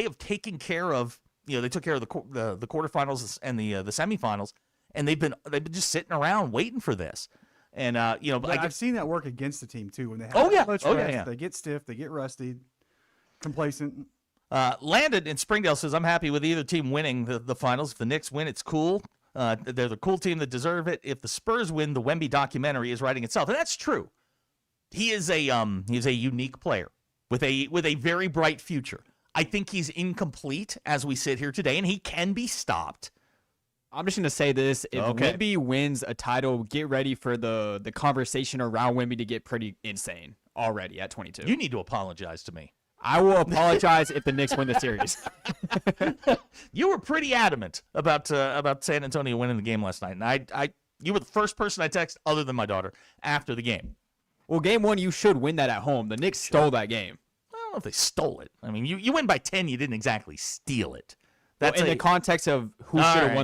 have taken care of, they took care of the quarterfinals and the semifinals, and they've been just sitting around waiting for this. And I've seen that work against the team too. When they have much rest, they get stiff, they get rusty, complacent. Landon in Springdale says, I'm happy with either team winning the finals. If the Knicks win, it's cool. They're the cool team that deserve it. If the Spurs win, the Wemby documentary is writing itself. And that's true. He is a unique player with a very bright future. I think he's incomplete as we sit here today, and he can be stopped. I'm just going to say this. If Wemby wins a title, get ready for the conversation around Wemby to get pretty insane already at 22. You need to apologize to me. I will apologize if the Knicks win the series. You were pretty adamant about San Antonio winning the game last night, and you were the first person I texted, other than my daughter, after the game. Well, game 1, you should win that at home. The Knicks stole that game. I don't know if they stole it. I mean, you win by 10, you didn't exactly steal it. That's in the context of who should have won.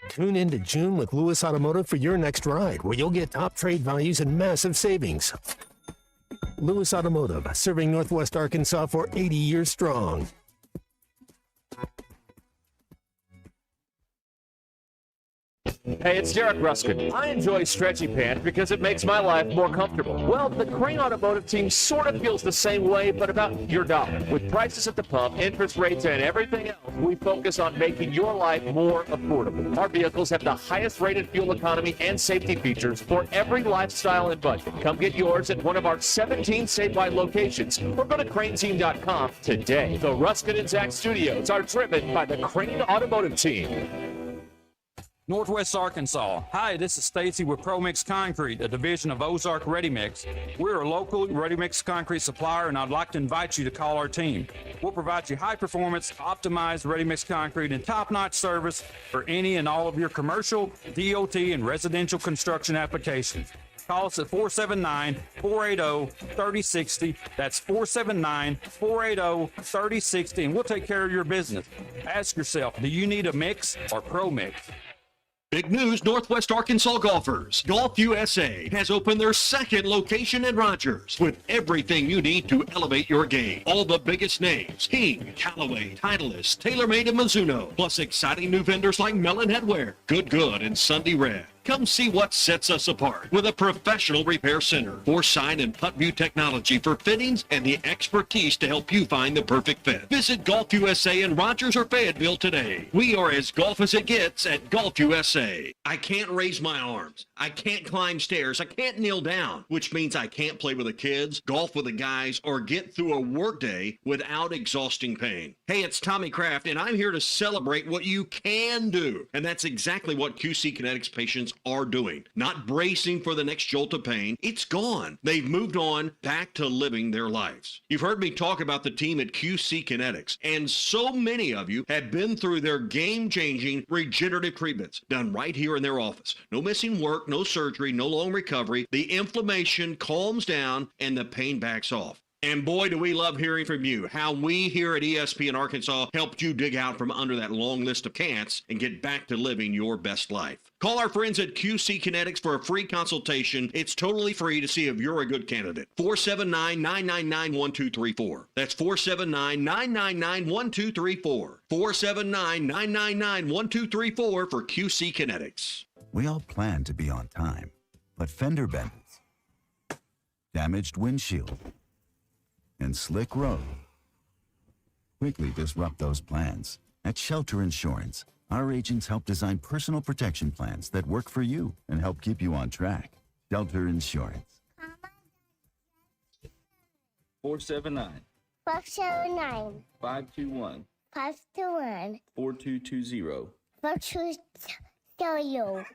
Tune into June with Lewis Automotive for your next ride, where you'll get top trade values and massive savings. Lewis Automotive, serving Northwest Arkansas for 80 years strong. Hey, it's Derek Ruscin. I enjoy stretchy pants because it makes my life more comfortable. Well, the Crane Automotive team sort of feels the same way, but about your dollar. With prices at the pump, interest rates, and everything else, we focus on making your life more affordable. Our vehicles have the highest rated fuel economy and safety features for every lifestyle and budget. Come get yours at one of our 17 statewide locations or go to craneteam.com today. The Ruscin and Zach studios are driven by the Crane Automotive team. Northwest Arkansas. Hi, this is Stacy with ProMix Concrete, a division of Ozark Ready Mix. We're a local ready mix concrete supplier, and I'd like to invite you to call our team. We'll provide you high performance, optimized ready mix concrete and top-notch service for any and all of your commercial, DOT, and residential construction applications. Call us at 479-480-3060. That's 479-480-3060, and we'll take care of your business. Ask yourself, do you need a mix or ProMix? Big news, Northwest Arkansas golfers. Golf USA has opened their second location in Rogers with everything you need to elevate your game. All the biggest names: King, Callaway, Titleist, TaylorMade, and Mizuno. Plus exciting new vendors like Melon Headwear, Good, and Sunday Red. Come see what sets us apart with a professional repair center, foresight and putt view technology for fittings, and the expertise to help you find the perfect fit. Visit Golf USA in Rogers or Fayetteville today. We are as golf as it gets at Golf USA. I can't raise my arms. I can't climb stairs. I can't kneel down, which means I can't play with the kids, golf with the guys, or get through a workday without exhausting pain. Hey, it's Tommy Kraft, and I'm here to celebrate what you can do. And that's exactly what QC Kinetics patients are doing. Not bracing for the next jolt of pain. It's gone. They've moved on back to living their lives. You've heard me talk about the team at QC Kinetics, and so many of you have been through their game-changing regenerative treatments done right here in their office. No missing work, no surgery, no long recovery. The inflammation calms down and the pain backs off. And boy, do we love hearing from you, how we here at ESP in Arkansas helped you dig out from under that long list of can'ts and get back to living your best life. Call our friends at QC Kinetics for a free consultation. It's totally free to see if you're a good candidate. 479-999-1234. That's 479-999-1234. 479-999-1234 for QC Kinetics. We all plan to be on time, but fender benders, damaged windshield, and slick road quickly disrupt those plans. At Shelter Insurance, our agents help design personal protection plans that work for you and help keep you on track. Shelter Insurance. 479 479 521 521 4220. 4220.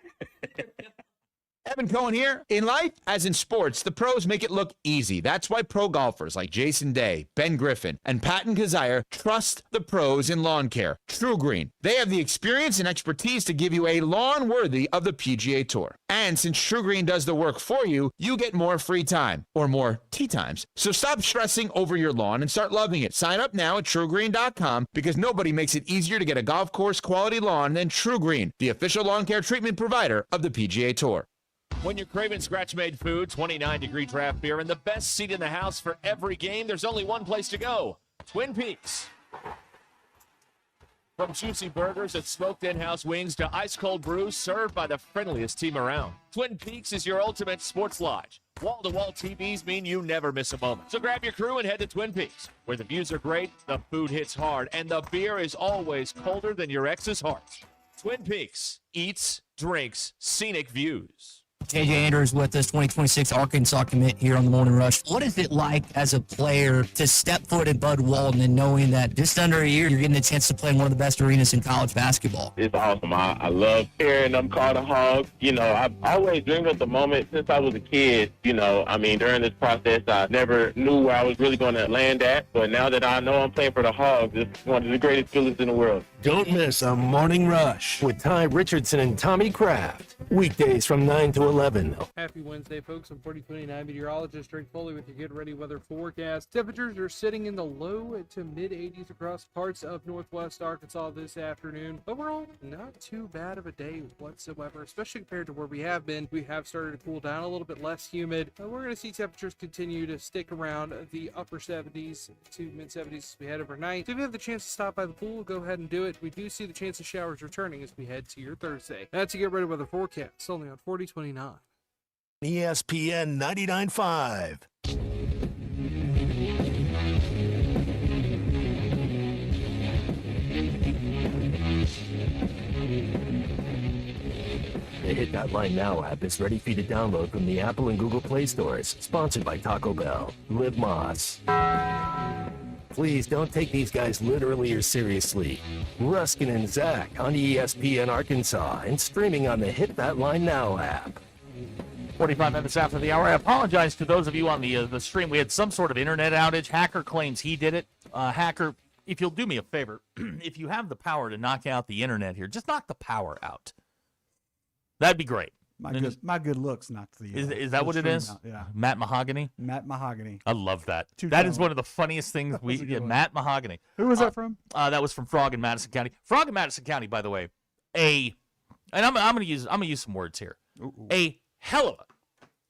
Evan Cohen here. In life, as in sports, the pros make it look easy. That's why pro golfers like Jason Day, Ben Griffin, and Patton Kazire trust the pros in lawn care. True Green. They have the experience and expertise to give you a lawn worthy of the PGA Tour. And since True Green does the work for you, you get more free time, or more tee times. So stop stressing over your lawn and start loving it. Sign up now at TrueGreen.com because nobody makes it easier to get a golf course quality lawn than True Green, the official lawn care treatment provider of the PGA Tour. When you're craving scratch-made food, 29-degree draft beer, and the best seat in the house for every game, there's only one place to go, Twin Peaks. From juicy burgers and smoked in-house wings to ice-cold brews served by the friendliest team around, Twin Peaks is your ultimate sports lodge. Wall-to-wall TVs mean you never miss a moment. So grab your crew and head to Twin Peaks, where the views are great, the food hits hard, and the beer is always colder than your ex's heart. Twin Peaks. Eats, drinks, scenic views. JJ Andrews with us, 2026 Arkansas commit here on the Morning Rush. What is it like as a player to step foot in Bud Walton and knowing that just under a year you're getting a chance to play in one of the best arenas in college basketball? It's awesome. I love hearing them call the Hogs. You know, I've always dreamed of the moment since I was a kid. You know, I mean, during this process, I never knew where I was really going to land at. But now that I know I'm playing for the Hogs, it's one of the greatest feelings in the world. Don't miss a Morning Rush with Ty Richardson and Tommy Kraft. Weekdays from 9 to 11. Happy Wednesday, folks. I'm 4029 meteorologist Drake Foley with your Get Ready weather forecast. Temperatures are sitting in the low to mid-80s across parts of northwest Arkansas this afternoon. Overall, not too bad of a day whatsoever, especially compared to where we have been. We have started to cool down, a little bit less humid. We're going to see temperatures continue to stick around the upper 70s to mid-70s as we head overnight. So if you have the chance to stop by the pool, go ahead and do it. We do see the chance of showers returning as we head to your Thursday. That's a Get Ready weather forecast, only on 4029. ESPN 99.5. The Hit That Line Now app is ready for you to download from the Apple and Google Play stores. Sponsored by Taco Bell. Live Moss. Please don't take these guys literally or seriously. Ruscin and Zach on ESPN Arkansas and streaming on the Hit That Line Now app. 45 minutes after the hour. I apologize to those of you on the stream. We had some sort of internet outage. Hacker claims he did it. Hacker, if you'll do me a favor, if you have the power to knock out the internet here, just knock the power out. That'd be great. My good looks knocked the. Is that what it is? Out. Yeah. Matt Mahogany. Matt Mahogany. I love that. That is one of the funniest things we did. Matt Mahogany. Who was that from? That was from Frog in Madison County. Frog in Madison County, by the way, and I'm gonna use some words here. Ooh. A hell of a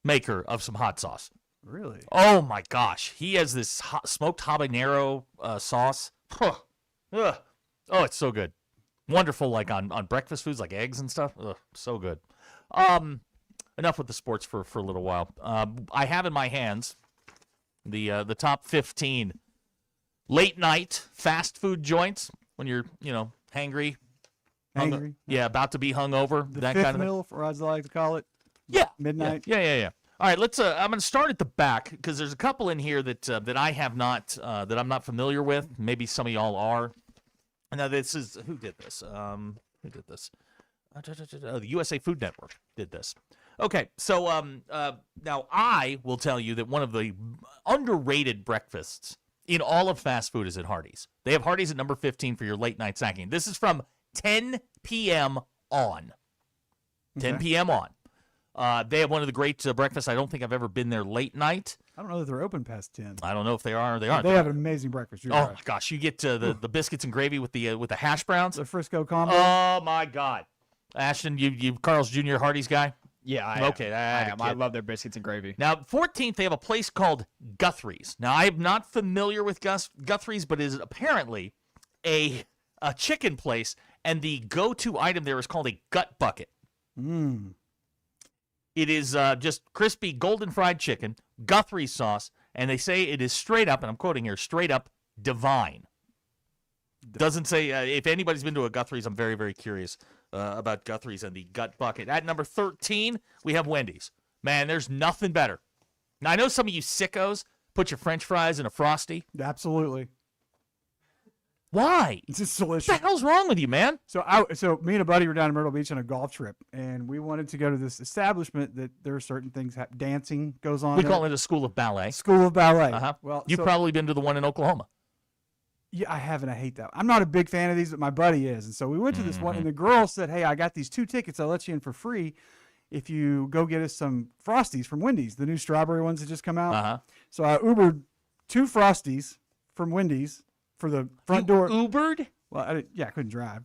maker of some hot sauce. Really? Oh my gosh, he has this smoked habanero sauce. Oh, it's so good. Wonderful, like on breakfast foods like eggs and stuff. Ugh, so good. Enough with the sports for a little while. I have in my hands the top 15 late night fast food joints when you're hangry. Hangry. Yeah, about to be hungover. The that fifth kind of meal, or as I like to call it. Yeah. Midnight. Yeah. All right, let's. I'm going to start at the back because there's a couple in here that I have not that I'm not familiar with. Maybe some of y'all are. Now this is who did this. Who did this? The USA Food Network did this. Okay, so now I will tell you that one of the underrated breakfasts in all of fast food is at Hardee's. They have Hardee's at number 15 for your late night snacking. This is from 10 p.m. on. 10 p.m. on. They have one of the great breakfasts. I don't think I've ever been there late night. I don't know that they're open past 10. I don't know if they are or they aren't. They have an amazing breakfast. You're Oh right. my gosh, you get the biscuits and gravy with the hash browns. The Frisco combo. Oh my God, Ashton, you Carl's Jr. Hardee's guy. Yeah, I am. I love their biscuits and gravy. Now, 14th, they have a place called Guthrie's. Now, I'm not familiar with Guthrie's, but it is apparently a chicken place, and the go-to item there is called a gut bucket. It is just crispy golden fried chicken, Guthrie sauce, and they say it is straight up, and I'm quoting here, straight up divine. Doesn't say, if anybody's been to a Guthrie's, I'm very, very curious about Guthrie's and the gut bucket. At number 13, we have Wendy's. Man, there's nothing better. Now, I know some of you sickos put your French fries in a Frosty. Absolutely. Why? It's just delicious. What the hell's wrong with you, man? So me and a buddy were down in Myrtle Beach on a golf trip, and we wanted to go to this establishment that there are certain things. Dancing goes on. We call it a school of ballet. School of ballet. Uh-huh. Well, You've probably been to the one in Oklahoma. Yeah, I haven't. I hate that. I'm not a big fan of these, but my buddy is. And so we went to this one, and the girl said, "Hey, I got these 2 tickets. I'll let you in for free if you go get us some Frosties from Wendy's, the new strawberry ones that just come out." Uh-huh. So I Ubered 2 Frosties from Wendy's for the front door. Ubered? Well, I couldn't drive.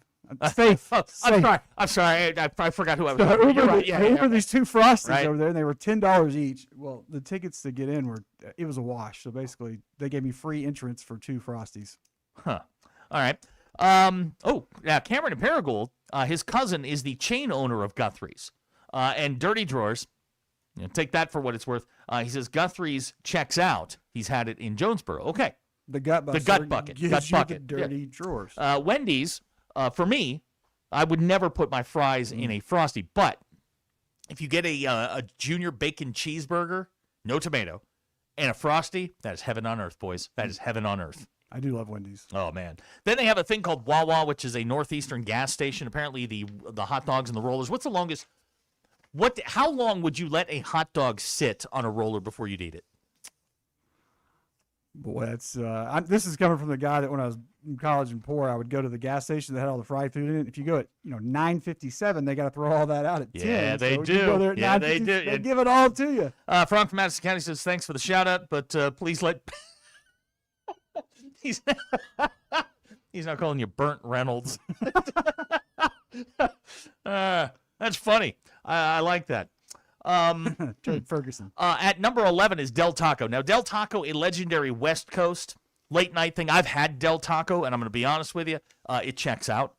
Safe. I'm sorry. I forgot who I was. So I You're Ubered, right. I Ubered these 2 Frosties Right. over there, and they were $10 each. Well, the tickets to get in it was a wash. So basically, they gave me free entrance for 2 Frosties. Huh. All right. Cameron in Paragould, his cousin is the chain owner of Guthrie's. And Dirty Drawers, take that for what it's worth. He says Guthrie's checks out. He's had it in Jonesboro. Okay. The gut bucket. Gut bucket. The dirty drawers. Wendy's, for me, I would never put my fries in a Frosty. But if you get a junior bacon cheeseburger, no tomato, and a Frosty, that is heaven on earth, boys. That is heaven on earth. I do love Wendy's. Oh, man. Then they have a thing called Wawa, which is a northeastern gas station. Apparently, the hot dogs and the rollers. What's the longest? How long would you let a hot dog sit on a roller before you'd eat it? Boy, that's this is coming from the guy that when I was in college and poor, I would go to the gas station that had all the fried food in it. If you go at 9:57, they got to throw all that out at 10. Yeah, they so do. You go there at Yeah, they 9:50, do. They give it all to you. Frank from Madison County says, thanks for the shout out, but please let. He's not calling you Burnt Reynolds. That's funny. I like that. Ferguson. At number 11 is Del Taco. Now, Del Taco, a legendary West Coast late night thing. I've had Del Taco, and I'm going to be honest with you, it checks out.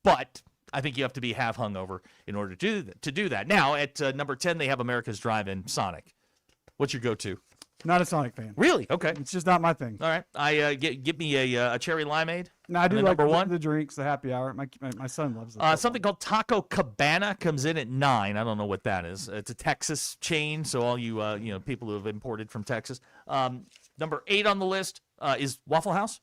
But I think you have to be half hungover in order to do that. Now, at number 10, they have America's Drive-In Sonic. What's your go-to? Not a Sonic fan. Really? Okay. It's just not my thing. All right. Give me a cherry limeade. No, I do like number 1. the drinks, the happy hour. My son loves it. Something called Taco Cabana comes in at 9. I don't know what that is. It's a Texas chain, so all you people who have imported from Texas. Number 8 on the list is Waffle House.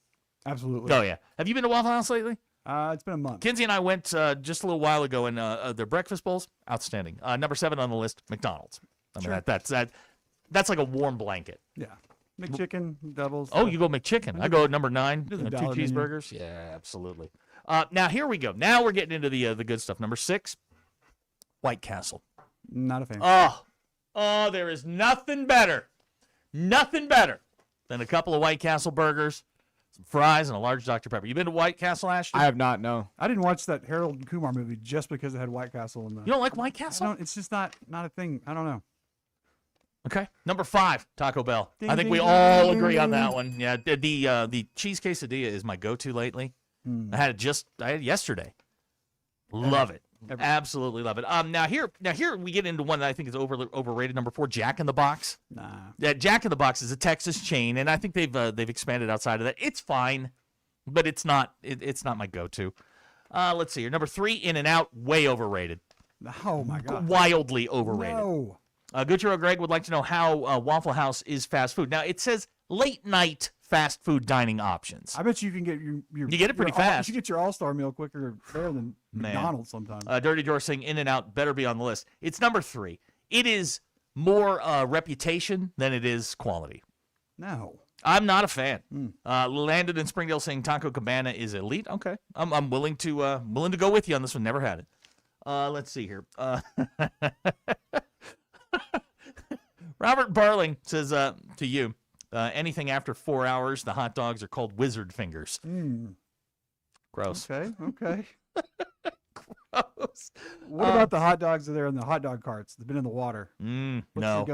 Absolutely. Oh yeah. Have you been to Waffle House lately? It's been a month. Kinsey and I went just a little while ago, and their breakfast bowls, outstanding. Number 7 on the list, McDonald's. I mean, Sure. that's like a warm blanket. Yeah. McChicken, doubles. Oh, you go McChicken. I go at number 9. Do the 2 dollar menu. cheeseburgers. Yeah, absolutely. Now, here we go. Now we're getting into the good stuff. Number 6, White Castle. Not a fan. Oh, there is nothing better than a couple of White Castle burgers, some fries, and a large Dr. Pepper. You been to White Castle, Ashton? I have not, no. I didn't watch that Harold and Kumar movie just because it had White Castle in the. You don't like White Castle? It's just not a thing. I don't know. Okay. Number 5, Taco Bell. Ding, I think ding, we all ding. agree on that one. Yeah, the cheese quesadilla is my go-to lately. I had it yesterday. Love it. Absolutely love it. Now here we get into one that I think is overrated. Number 4, Jack in the Box. Nah. Yeah, Jack in the Box is a Texas chain, and I think they've expanded outside of that. It's fine, but it's not my go-to. Let's see here. Number 3, In-N-Out, way overrated. Oh my God. Wildly overrated. No. Gutierrez Greg would like to know how Waffle House is fast food. Now it says late night fast food dining options. I bet you can get you get it pretty fast. You get your All-Star meal quicker there than McDonald's sometimes. Dirty George saying In-N-Out better be on the list. It's number 3. It is more reputation than it is quality. No. I'm not a fan. Landon in Springdale saying Taco Cabana is elite. Okay, I'm willing to go with you on this one. Never had it. Let's see here. Robert Barling says to you, anything after 4 hours, the hot dogs are called wizard fingers. Gross. Okay. Gross. What about the hot dogs that are in the hot dog carts? They've been in the water. No.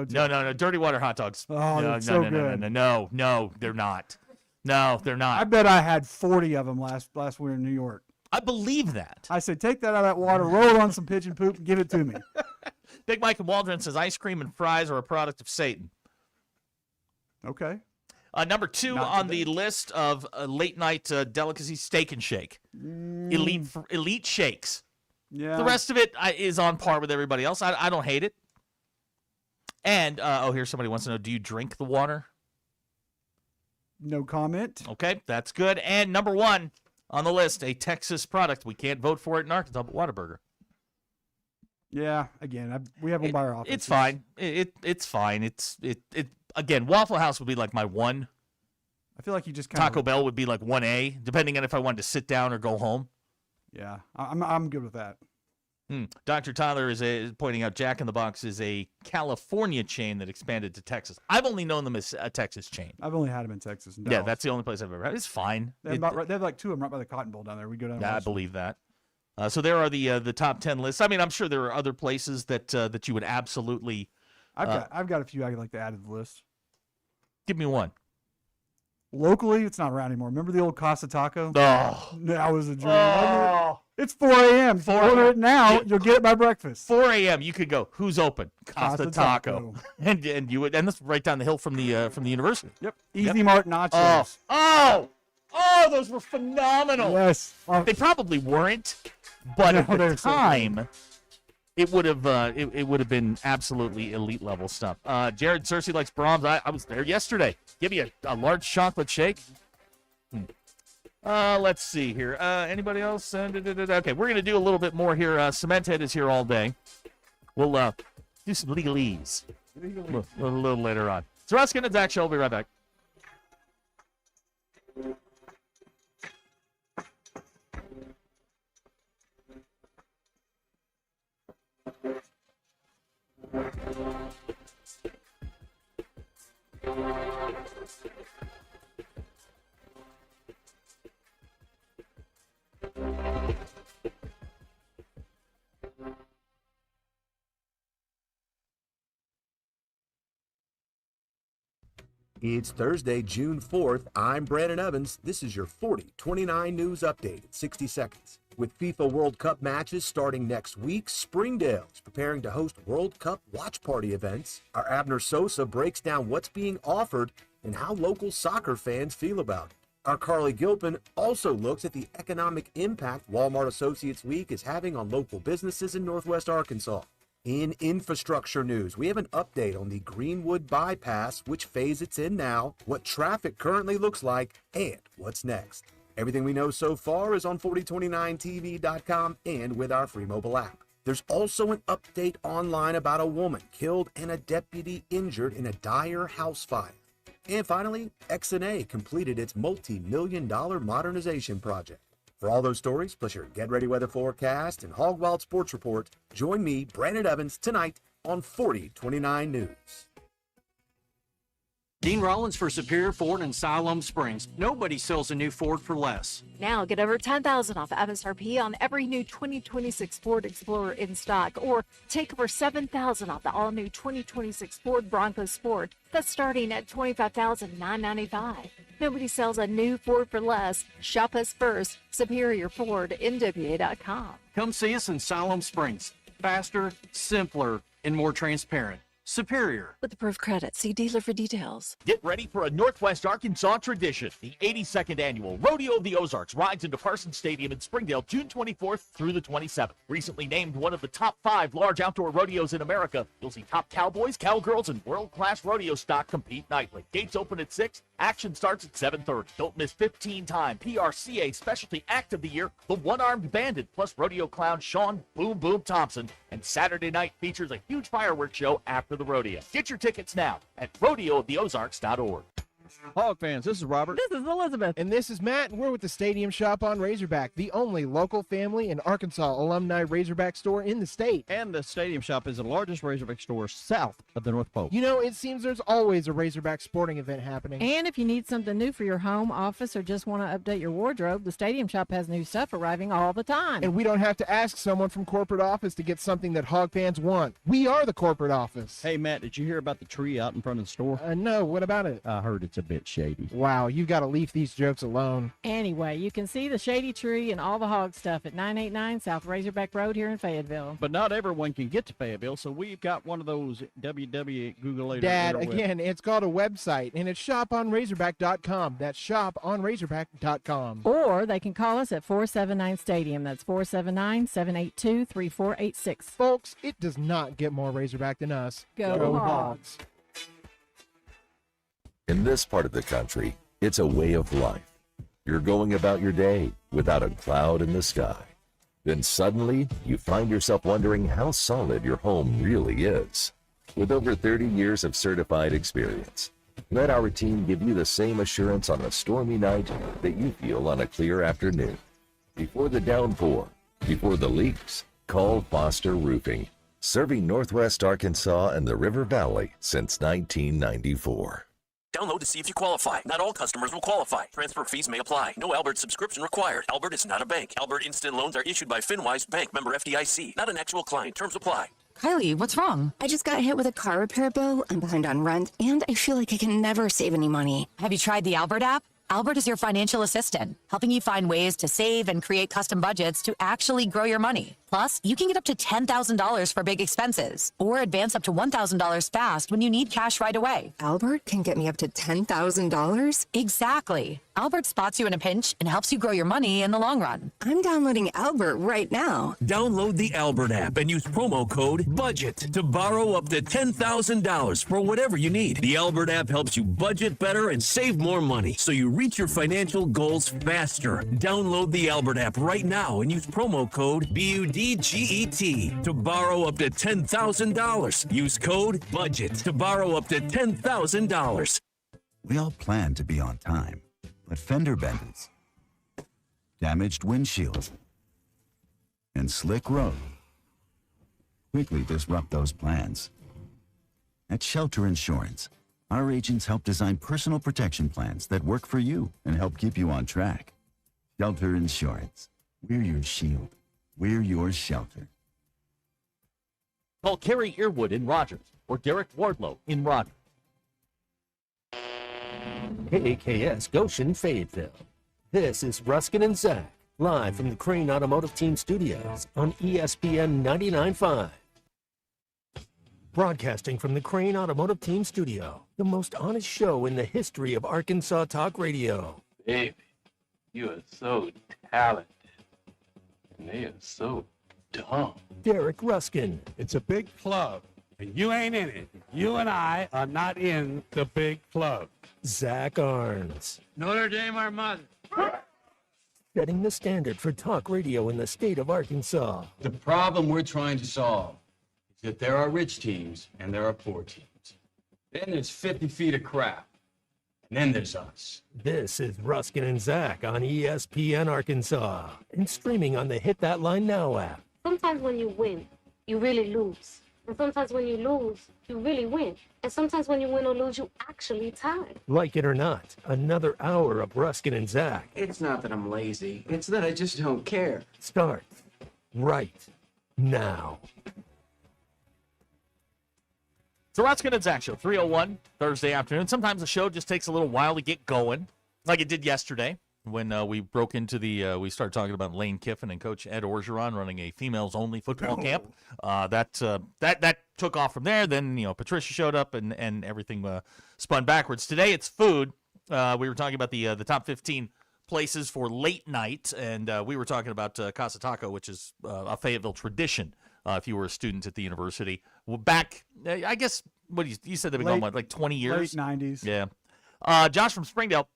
Dirty water hot dogs. Oh, no, that's so good. No, they're not. No, they're not. I bet I had 40 of them last winter in New York. I believe that. I said, take that out of that water, roll it on some pigeon poop, and give it to me. Big Mike in Waldron says ice cream and fries are a product of Satan. Okay. Number 2 on the list of late night delicacies, Steak and Shake. Elite shakes. Yeah. The rest of it is on par with everybody else. I don't hate it. And here's somebody wants to know: do you drink the water? No comment. Okay, that's good. And number 1 on the list, a Texas product. We can't vote for it in Arkansas, but Whataburger. Yeah, again, we have one by our office. It's fine. It's fine. It again, Waffle House would be like my 1. I feel like you just Taco Bell would be like 1A, depending on if I wanted to sit down or go home. Yeah, I'm good with that. Dr. Tyler is pointing out Jack in the Box is a California chain that expanded to Texas. I've only known them as a Texas chain. I've only had them in Texas. And yeah, that's the only place I've ever had. It's fine. They have like 2 of them right by the Cotton Bowl down there. We go down. Yeah, I believe that. So there are the top 10 lists. I mean, I'm sure there are other places that you would absolutely. I've got a few I'd like to add to the list. Give me one. Locally, it's not around anymore. Remember the old Casa Taco? Oh, that was a dream. Oh. It's 4 a.m. Order it now. You'll get it by breakfast. 4 a.m. You could go. Who's open? Casa Taco. Taco. and you would, and that's right down the hill from the university. Yep. Easy Mart nachos. Oh, those were phenomenal. Yes. They probably weren't, but at the time, it would have been absolutely elite level stuff. Jared Cersei likes Brahms. I was there yesterday. Give me a large chocolate shake. Let's see here. Anybody else? Okay, we're gonna do a little bit more here. Cementhead is here all day. We'll do some legalese a little later on. It's Ruscin and Zach Show. We'll be right back. It's Thursday, June 4th. I'm Brandon Evans. This is your 40-29 news update in 60 seconds. With FIFA World Cup matches starting next week, Springdale's preparing to host World Cup watch party events. Our Abner Sosa breaks down what's being offered and how local soccer fans feel about it. Our Carly Gilpin also looks at the economic impact Walmart Associates Week is having on local businesses in Northwest Arkansas. In infrastructure news, we have an update on the Greenwood Bypass, which phase it's in now, what traffic currently looks like, and what's next. Everything we know so far is on 4029tv.com and with our free mobile app. There's also an update online about a woman killed and a deputy injured in a Dyer house fire. And finally, X&A completed its multi-million-dollar modernization project. For all those stories, plus your Get Ready weather forecast and Hog Wild Sports Report, join me, Brandon Evans, tonight on 4029 News. Dean Rollins for Superior Ford in Siloam Springs. Nobody sells a new Ford for less. Now get over $10,000 off MSRP on every new 2026 Ford Explorer in stock, or take over $7,000 off the all-new 2026 Ford Bronco Sport. That's starting at $25,995. Nobody sells a new Ford for less. Shop us first. Superior Ford, NWA.com. Come see us in Siloam Springs. Faster, simpler, and more transparent. Superior. With approved credit, see dealer for details. Get ready for a Northwest Arkansas tradition. The 82nd annual Rodeo of the Ozarks rides into Parsons Stadium in Springdale June 24th through the 27th. Recently named one of the top 5 large outdoor rodeos in America, you'll see top cowboys, cowgirls, and world-class rodeo stock compete nightly. Gates open at 6. Action starts at 7:30. Don't miss 15-time PRCA Specialty Act of the Year, the One-Armed Bandit, plus rodeo clown Sean Boom Boom Thompson. And Saturday night features a huge fireworks show after the rodeo. Get your tickets now at rodeooftheozarks.org. Hog fans, this is Robert. This is Elizabeth. And this is Matt, and we're with the Stadium Shop on Razorback, the only local family and Arkansas alumni Razorback store in the state. And the Stadium Shop is the largest Razorback store south of the North Pole. You know, it seems there's always a Razorback sporting event happening. And if you need something new for your home, office, or just want to update your wardrobe, the Stadium Shop has new stuff arriving all the time. And we don't have to ask someone from corporate office to get something that Hog fans want. We are the corporate office. Hey, Matt, did you hear about the tree out in front of the store? No, what about it? I heard it's a bit shady. Wow, you've got to leave these jokes alone. Anyway, you can see the shady tree and all the hog stuff at 989 South Razorback Road here in Fayetteville. But not everyone can get to Fayetteville, so we've got one of those www. Dad, again, it's called a website, and it's shoponrazorback.com. That's shoponrazorback.com. Or they can call us at 479 Stadium. That's 479-782-3486. Folks, it does not get more Razorback than us. Go Hogs. In this part of the country, it's a way of life. You're going about your day without a cloud in the sky. Then suddenly, you find yourself wondering how solid your home really is. With over 30 years of certified experience, let our team give you the same assurance on a stormy night that you feel on a clear afternoon. Before the downpour, before the leaks, call Foster Roofing, serving Northwest Arkansas and the River Valley since 1994. Download to see if you qualify. Not all customers will qualify. Transfer fees may apply. No Albert subscription required. Albert is not a bank. Albert Instant Loans are issued by FinWise Bank, member FDIC. Not an actual client. Terms apply. Kylie, what's wrong? I just got hit with a car repair bill. I'm behind on rent, and I feel like I can never save any money. Have you tried the Albert app? Albert is your financial assistant, helping you find ways to save and create custom budgets to actually grow your money. Plus, you can get up to $10,000 for big expenses or advance up to $1,000 fast when you need cash right away. Albert can get me up to $10,000? Exactly. Albert spots you in a pinch and helps you grow your money in the long run. I'm downloading Albert right now. Download the Albert app and use promo code BUDGET to borrow up to $10,000 for whatever you need. The Albert app helps you budget better and save more money so you reach your financial goals faster. Download the Albert app right now and use promo code BUDGET to borrow up to $10,000. Use code BUDGET to borrow up to $10,000. We all plan to be on time, but fender benders, damaged windshields, and slick road quickly disrupt those plans. At Shelter Insurance, our agents help design personal protection plans that work for you and help keep you on track. Shelter Insurance. We're your shield. We're your shelter. Call Kerry Earwood in Rogers or Derek Wardlow in Rogers. KAKS Goshen, Fayetteville. This is Ruskin and Zach, live from the Crane Automotive Team Studios on ESPN 99.5. Broadcasting from the Crane Automotive Team Studio, the most honest show in the history of Arkansas Talk Radio. Baby, you are so talented, and they are so dumb. Derek Ruskin. It's a big club, and you ain't in it. You and I are not in the big club. Zach Arns. Notre Dame, our mother. Setting the standard for talk radio in the state of Arkansas. The problem we're trying to solve is that there are rich teams and there are poor teams. Then there's 50 feet of crap. And then there's us. This is Ruskin and Zach on ESPN Arkansas and streaming on the Hit That Line Now app. Sometimes when you win, you really lose. And sometimes when you lose, you really win. And sometimes when you win or lose, you actually tie. Like it or not, another hour of Ruskin and Zach. It's not that I'm lazy. It's that I just don't care. Start right now. So Ruskin and Zach Show, 3:01 Thursday afternoon. Sometimes the show just takes a little while to get going. like it did yesterday when we broke into we started talking about Lane Kiffin and Coach Ed Orgeron running a females-only football camp. That took off from there. Then, Patricia showed up and everything spun backwards. Today it's food. We were talking about the top 15 places for late night, and we were talking about Casa Taco, which is a Fayetteville tradition if you were a student at the university. Well, back, I guess, what you said they've been going, like 20 years? Late 90s. Yeah. Josh from Springdale,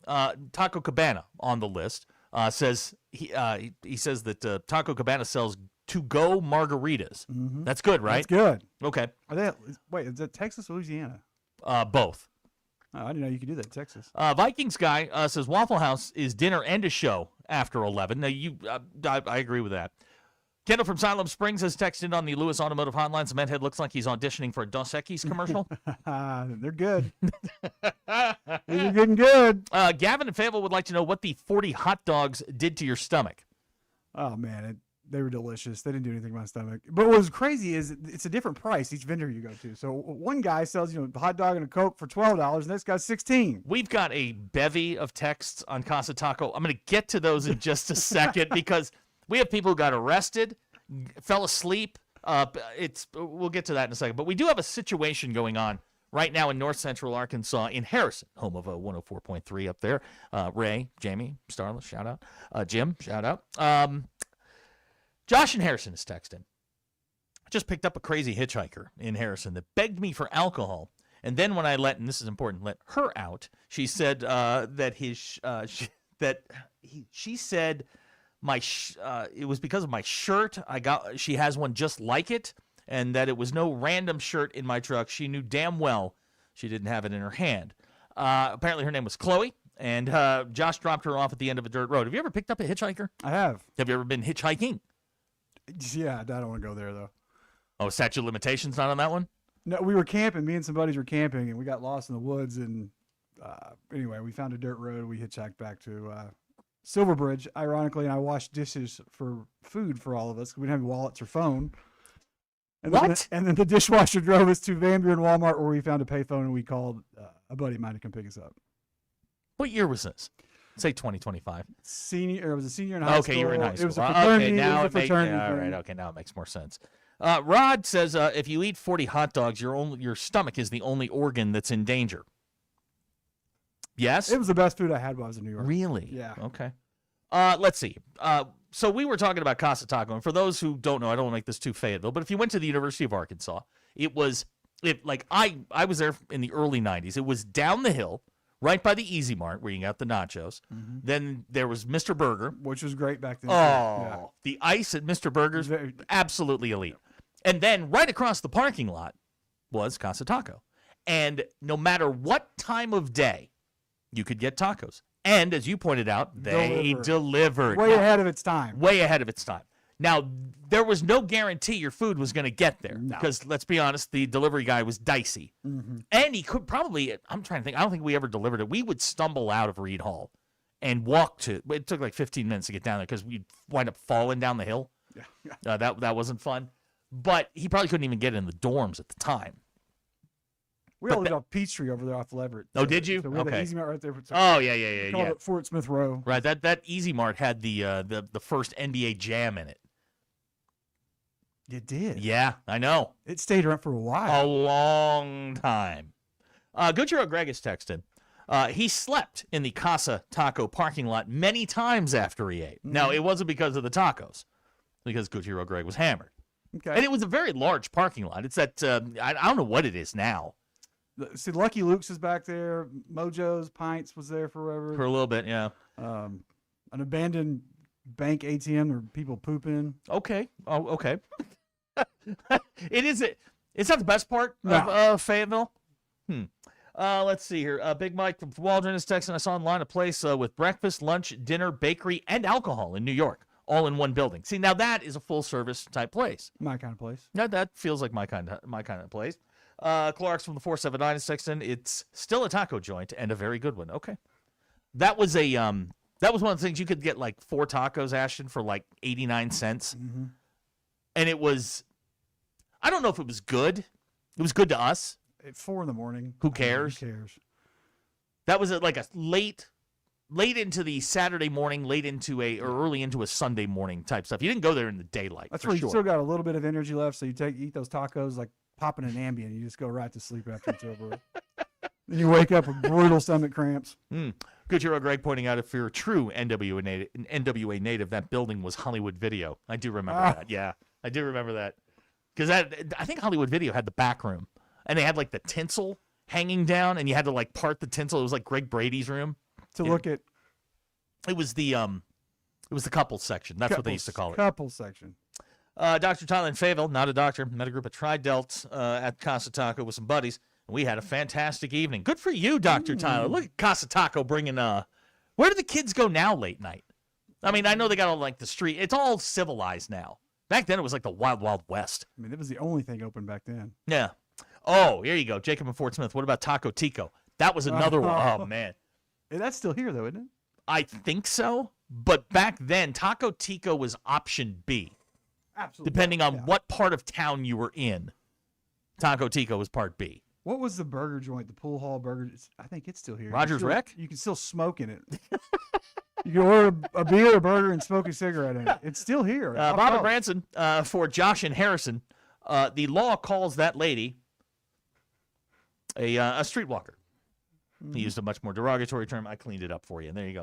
Taco Cabana on the list, says he says that Taco Cabana sells to-go margaritas. Mm-hmm. That's good, right? That's good. Okay. Wait, is that Texas or Louisiana? Both. Oh, I didn't know you could do that in Texas. Vikings guy says Waffle House is dinner and a show after 11. Now, I agree with that. Kendall from Siloam Springs has texted on the Lewis Automotive Hotline. Cementhead looks like he's auditioning for a Dos Equis commercial. They're good. They're getting good. Gavin and Fayetteville would like to know what the 40 hot dogs did to your stomach. Oh, man, they were delicious. They didn't do anything to my stomach. But what was crazy is it's a different price each vendor you go to. So one guy sells a hot dog and a Coke for $12, and this guy's $16. We've got a bevy of texts on Casa Taco. I'm going to get to those in just a second because we have people who got arrested, fell asleep. We'll get to that in a second. But we do have a situation going on right now in north central Arkansas in Harrison, home of 104.3 up there. Ray, Jamie, Starla, shout out. Jim, shout out. Josh in Harrison is texting. I just picked up a crazy hitchhiker in Harrison that begged me for alcohol. And then when I and this is important, let her out, she said she said it was because of my shirt. She has one just like it, and that it was no random shirt in my truck. She knew damn well she didn't have it in her hand. Apparently her name was Chloe, and Josh dropped her off at the end of a dirt road. Have you ever picked up a hitchhiker? I have. Have you ever been hitchhiking? Yeah, I don't want to go there, though. Oh, statute of limitations not on that one? No, we were camping. Me and some buddies were camping, and we got lost in the woods. And anyway, we found a dirt road. We hitchhiked back to Silverbridge, ironically, and I washed dishes for food for all of us because we didn't have wallets or phone. And then the dishwasher drove us to Van Buren Walmart, where we found a payphone, and we called a buddy of mine to come pick us up. What year was this? Say 2025. It was a senior in high school. Okay, you were in high school. It was a fraternity. Okay, now it was a fraternity. All right, okay, now it makes more sense. Rod says if you eat 40 hot dogs, your stomach is the only organ that's in danger. Yes? It was the best food I had while I was in New York. Really? Yeah. Okay. Let's see. So we were talking about Casa Taco, and for those who don't know, I don't want to make this too Fayetteville, but if you went to the University of Arkansas, I was there in the early 90s. It was down the hill, right by the Easy Mart, where you got the nachos. Mm-hmm. Then there was Mr. Burger. Which was great back then. Oh, yeah. The ice at Mr. Burger's, absolutely elite. And then right across the parking lot was Casa Taco. And no matter what time of day, you could get tacos. And as you pointed out, they delivered. Way ahead of its time. Way ahead of its time. Now, there was no guarantee your food was going to get there. Because, let's be honest, the delivery guy was dicey. Mm-hmm. And he could probably, I'm trying to think, I don't think we ever delivered it. We would stumble out of Reed Hall and walk it took like 15 minutes to get down there because we'd wind up falling down the hill. Yeah. That wasn't fun. But he probably couldn't even get in the dorms at the time. We all lived off Peachtree over there off Leverett. Oh, did you? So we had okay. the Easy Mart right there. Oh, yeah. Called it Fort Smith Row. Right. That Easy Mart had the first NBA Jam in it. It did. Yeah, I know. It stayed around for a while. A long time. Goodyear Greg is texting. He slept in the Casa Taco parking lot many times after he ate. Now, it wasn't because of the tacos, because Goodyear Greg was hammered. Okay. And it was a very large parking lot. It's that, I don't know what it is now. See, Lucky Luke's is back there. Mojo's, Pints was there forever. For a little bit, yeah. An abandoned bank ATM where people poop in. Okay. Oh, okay. It's not the best part No. of Fayetteville. Let's see here. Big Mike from Waldron is texting us online, a place with breakfast, lunch, dinner, bakery, and alcohol in New York, all in one building. See, now that is a full-service type place. My kind of place. Now, that feels like my kind of place. Clark's from the 479 is texting. It's still a taco joint and a very good one. Okay. That was one of the things you could get like 4 tacos, Ashton, for like 89 cents. Mm-hmm. And it was, I don't know if it was good. It was good to us. At 4 in the morning. Who cares? Who cares? That was like a late late into the Saturday morning, or early into a Sunday morning type stuff. You didn't go there in the daylight. That's for where sure. you still got a little bit of energy left, so you eat those tacos like popping an Ambien. You just go right to sleep after it's over with. Then you wake up with brutal stomach cramps. Good hero Greg pointing out, if you're a true NWA native, that building was Hollywood Video. I do remember that. Yeah, I do remember that. Because I think Hollywood Video had the back room, and they had like the tinsel hanging down, and you had to like part the tinsel. It was like Greg Brady's room. Look at. It was the couples section. That's what they used to call it. Couples section. Dr. Tyler in Fayetteville, not a doctor, met a group of Tri-Delt at Casa Taco with some buddies. We had a fantastic evening. Good for you, Dr. Tyler. Look at Casa Taco bringing where do the kids go now late night? I mean, I know they got all like the street. It's all civilized now. Back then, it was like the Wild Wild West. I mean, it was the only thing open back then. Yeah. Oh, here you go. Jacob and Fort Smith. What about Taco Tico? That was another one. Oh, man. That's still here, though, isn't it? I think so. But back then, Taco Tico was option B. Absolutely. Depending on what part of town you were in. Taco Tico was part B. What was the burger joint, the Pool Hall Burger? I think it's still here. Rogers Rec? You can still smoke in it. You can order a beer, a burger, and smoke a cigarette in it. It's still here. Bob and Branson, for Josh and Harrison, the law calls that lady a streetwalker. He used a much more derogatory term. I cleaned it up for you, and there you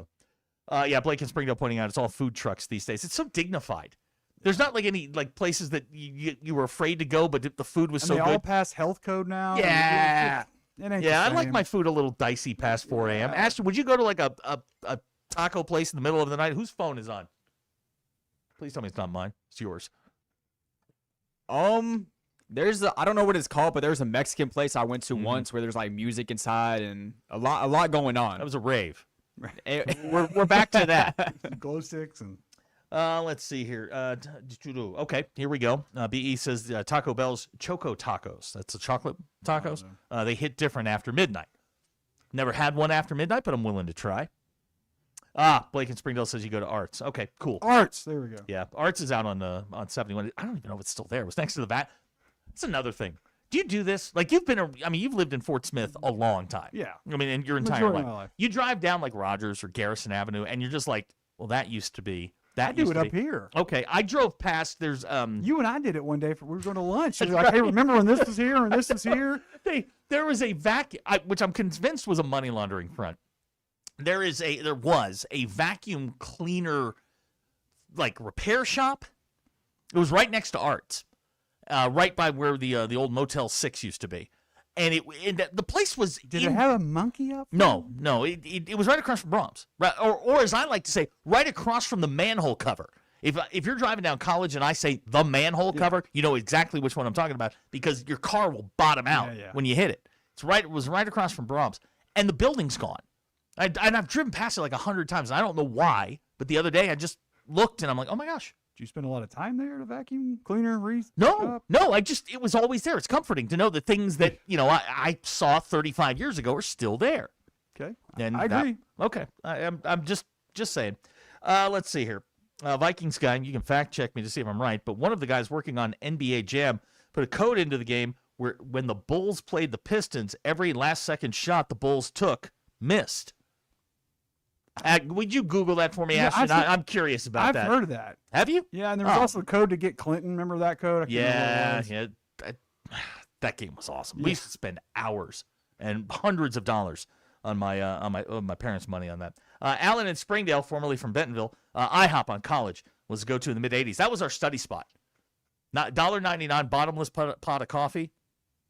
go. Yeah, Blake and Springdale pointing out it's all food trucks these days. It's so dignified. There's not like any like places that you were afraid to go, but the food was so they good. all pass health code now. Yeah, it ain't yeah. the I like same. my food a little dicey past 4 a.m. Ashton, would you go to like a taco place in the middle of the night? Whose phone is on? Please tell me it's not mine. It's yours. There's I don't know what it's called, but there's a Mexican place I went to once where there's like music inside and a lot going on. That was a rave. We're back to that. Glow sticks and. Let's see here. Okay, here we go. BE says Taco Bell's Choco Tacos. That's the chocolate tacos. They hit different after midnight. Never had one after midnight, but I'm willing to try. Blake in Springdale says you go to Arts. Okay, cool. Arts, there we go. Yeah, Arts is out on 71. I don't even know if it's still there. It was next to the VAT. That's another thing. Do you do this? Like you've lived in Fort Smith a long time. Yeah. I mean, in your entire Majority of my life. life. You drive down like Rogers or Garrison Avenue, and you're just like, well, that used to be. I do it up here. Okay, I drove past. There's You and I did it one day. We were going to lunch. You're like, hey, remember when this was here and this was here? There was a vacuum, which I'm convinced was a money laundering front. There was a vacuum cleaner, like repair shop. It was right next to Arts, right by where the old Motel 6 used to be, and the place was. Did it have a monkey up? No. It was right across from Brahms, right, or as I like to say, right across from the manhole cover. If you're driving down College and I say the manhole cover, you know exactly which one I'm talking about because your car will bottom out when you hit it. It was right across from Brahms, and the building's gone. And I've driven past it like 100 times. And I don't know why, but the other day I just looked and I'm like, oh my gosh. Did you spend a lot of time there at a vacuum cleaner? No. It was always there. It's comforting to know the things that, I saw 35 years ago are still there. Okay. And I agree. Okay. I'm just saying. Let's see here. Vikings guy, and you can fact check me to see if I'm right, but one of the guys working on NBA Jam put a code into the game where when the Bulls played the Pistons, every last second shot the Bulls took missed. Would you Google that for me, Ashton? I'm curious about that. I've heard of that. Have you? Yeah, and there was also a code to get Clinton. Remember that code? Yeah. That game was awesome. Yeah. We used to spend hours and hundreds of dollars on my parents' money on that. Alan in Springdale, formerly from Bentonville, IHOP on College was go to in the mid '80s. That was our study spot. Not $1.99 bottomless pot of coffee.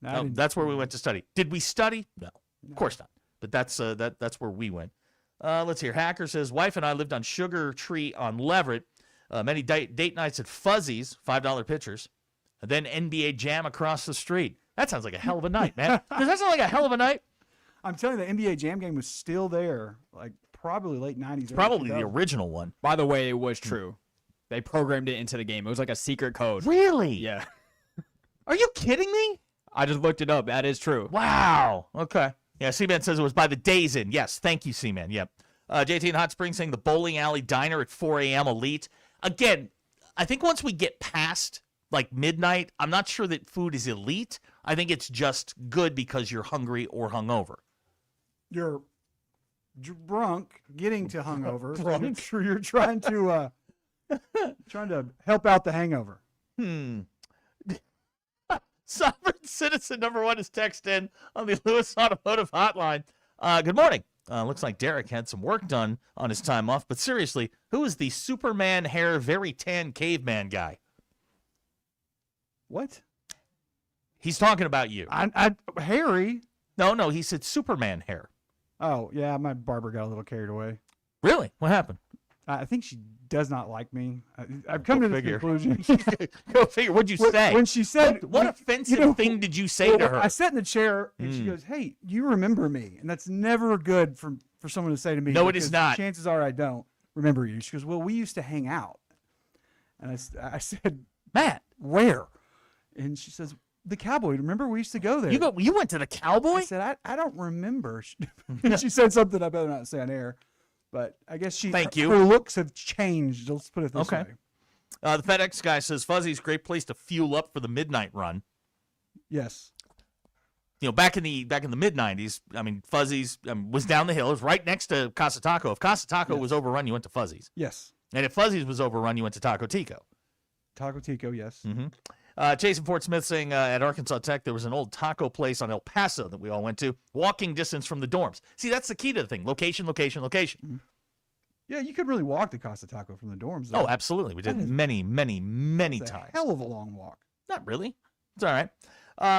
That's where we went to study. Did we study? No, of course not. But that's where we went. Let's hear. Hacker says, wife and I lived on Sugar Tree on Leverett. Many date nights at Fuzzy's, $5 pitchers. And then NBA Jam across the street. That sounds like a hell of a night, man. Does that sound like a hell of a night? I'm telling you, the NBA Jam game was still there, like probably late 90s. It's probably the original one. By the way, it was true. They programmed it into the game. It was like a secret code. Really? Yeah. Are you kidding me? I just looked it up. That is true. Wow. Okay. Yeah, C-Man says it was by the Days Inn. Yes, thank you, C-Man. Yep. JT in Hot Springs saying the bowling alley diner at 4 a.m. elite. Again, I think once we get past like midnight, I'm not sure that food is elite. I think it's just good because you're hungry or hungover. You're drunk, getting to hungover. So you're trying to help out the hangover. Sovereign Citizen number 1 is text in on the Lewis Automotive Hotline. Good morning. Looks like Derek had some work done on his time off, but seriously, who is the Superman hair, very tan caveman guy? What? He's talking about you. Harry? No, he said Superman hair. Oh, yeah, my barber got a little carried away. Really? What happened? I think she does not like me. I've come to this conclusion. Go figure. What'd you say? When she said... What offensive thing did you say to her? I sat in the chair, and she goes, hey, you remember me. And that's never good for someone to say to me. No, it is not. Chances are I don't remember you. She goes, well, we used to hang out. And I said, Matt, where? And she says, the Cowboy. Remember, we used to go there. You went to the Cowboy? I said, I don't remember. She said something I better not say on air. But I guess her looks have changed. Let's put it this way. The FedEx guy says Fuzzy's a great place to fuel up for the midnight run. Yes. Back in the mid '90s, I mean, Fuzzy's was down the hill. It was right next to Casa Taco. If Casa Taco was overrun, you went to Fuzzy's. Yes. And if Fuzzy's was overrun, you went to Taco Tico. Taco Tico, yes. Mm-hmm. Jason Fort Smith saying at Arkansas Tech there was an old taco place on El Paso that we all went to, walking distance from the dorms. See, that's the key to the thing: location, location, location. Mm-hmm. Yeah, you could really walk to Casa Taco from the dorms. Oh, absolutely. We did many times. Hell of a long walk. Not really. It's all right.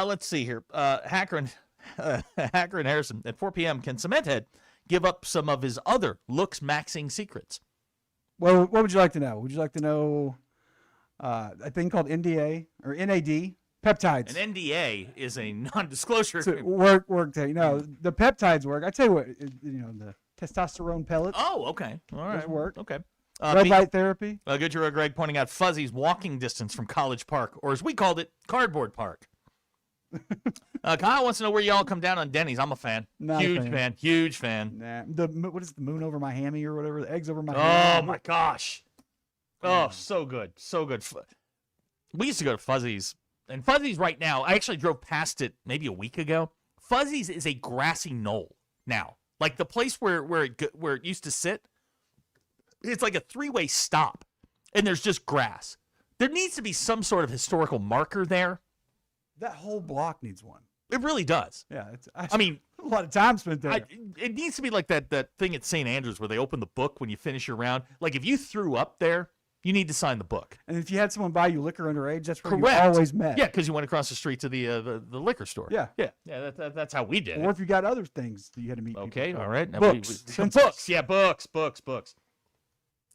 Let's see here. Hacker and Harrison at 4 p.m. Can Cementhead give up some of his other looks maxing secrets? Well, what would you like to know? Would you like to know a thing called NDA or NAD? Peptides. An NDA is a non-disclosure agreement. Work. The peptides work. I tell you what, the testosterone pellets. Oh, okay. All right. Those work. Okay. Red light therapy. Good Hero Greg pointing out Fuzzy's walking distance from College Park, or as we called it, Cardboard Park. Kyle wants to know where y'all come down on Denny's. I'm a fan. Huge fan. Nah. What is it, the moon over my hammy or whatever? The eggs over my hammy. Oh, my gosh. Oh, so good. So good. We used to go to Fuzzy's. And Fuzzy's right now, I actually drove past it maybe a week ago. Fuzzy's is a grassy knoll now. Like the place where it used to sit, it's like a three-way stop, and there's just grass. There needs to be some sort of historical marker there. That whole block needs one. It really does. Yeah. I mean, a lot of time spent there. It needs to be like that thing at St. Andrews where they open the book when you finish your round. Like if you threw up there, you need to sign the book. And if you had someone buy you liquor underage, that's where Correct. you always met. Yeah, because you went across the street to the liquor store. Yeah. That's how we did it. Or if you got other things that you had to meet. Okay, all right. Books. Books. Yeah, books.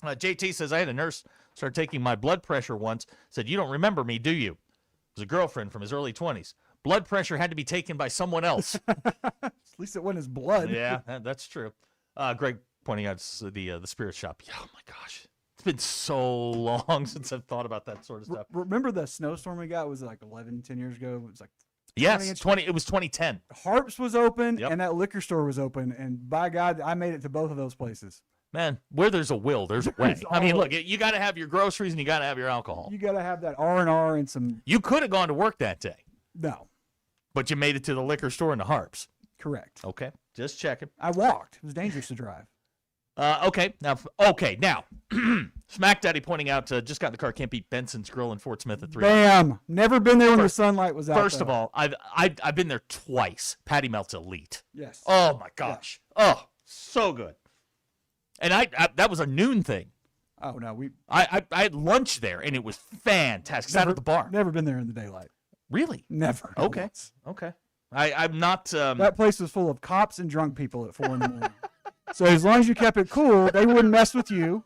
JT says, I had a nurse start taking my blood pressure once. Said, you don't remember me, do you? It was a girlfriend from his early 20s. Blood pressure had to be taken by someone else. At least it wasn't his blood. Yeah, that's true. Greg pointing out the spirit shop. Yeah, oh, my gosh. It's been so long since I've thought about that sort of stuff. Remember the snowstorm we got? Was it like 10 years ago? It was like Yes, 20. It was 2010. Harps was open, and that liquor store was open, and by God, I made it to both of those places. Man, where there's a will, there's a way. I mean, look, you got to have your groceries and you got to have your alcohol. You got to have that R&R and some. You could have gone to work that day. No. But you made it to the liquor store and the Harps. Correct. Okay, just checking. I walked. It was dangerous to drive. Okay, now, Smack Daddy pointing out, just got in the car, can't beat Benson's Grill in Fort Smith at 3. Bam! Never been there when the sunlight was out. First of all, I've been there twice. Patty Melt's elite. Yes. Oh my gosh. Yeah. Oh, so good. And I that was a noon thing. Oh no, I had lunch there and it was fantastic. Sat at the bar. Never been there in the daylight. Really? Never. Okay. Okay. I'm not. That place was full of cops and drunk people at 4 in the morning. So as long as you kept it cool, they wouldn't mess with you.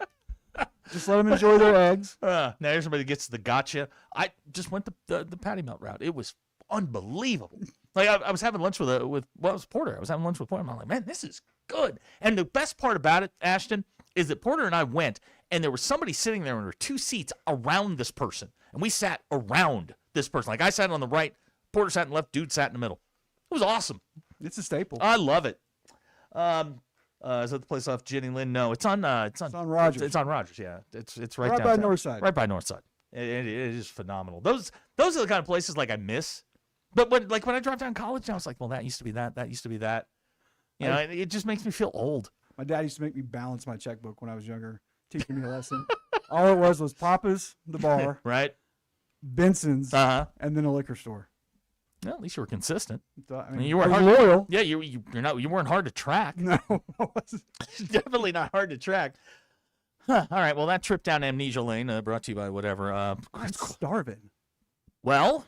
Just let them enjoy their eggs. Now here's somebody gets the gotcha. I just went the Patty Melt route. It was unbelievable. Like I was having lunch with Porter. I was having lunch with Porter. I'm like, man, this is good. And the best part about it, Ashton, is that Porter and I went, and there was somebody sitting there, and there were 2 seats around this person, and we sat around this person. Like I sat on the right, Porter sat on the left, dude sat in the middle. It was awesome. It's a staple. I love it. Is that the place off Jenny Lynn? No, it's on Rogers. It's on Rogers. Yeah, it's right by Northside. Right by Northside. It is phenomenal. Those are the kind of places like I miss. But when I drive down College now, it's like, well, that used to be that. That used to be that. You know, it just makes me feel old. My dad used to make me balance my checkbook when I was younger, teaching me a lesson. All it was Papa's, the bar, right? Benson's, and then a liquor store. Well, at least you were consistent. I mean, you weren't I was hard, loyal. Yeah, you weren't hard to track. No, I wasn't. Definitely not hard to track. Huh. All right. Well, that trip down Amnesia Lane, brought to you by whatever. I'm starving. Well,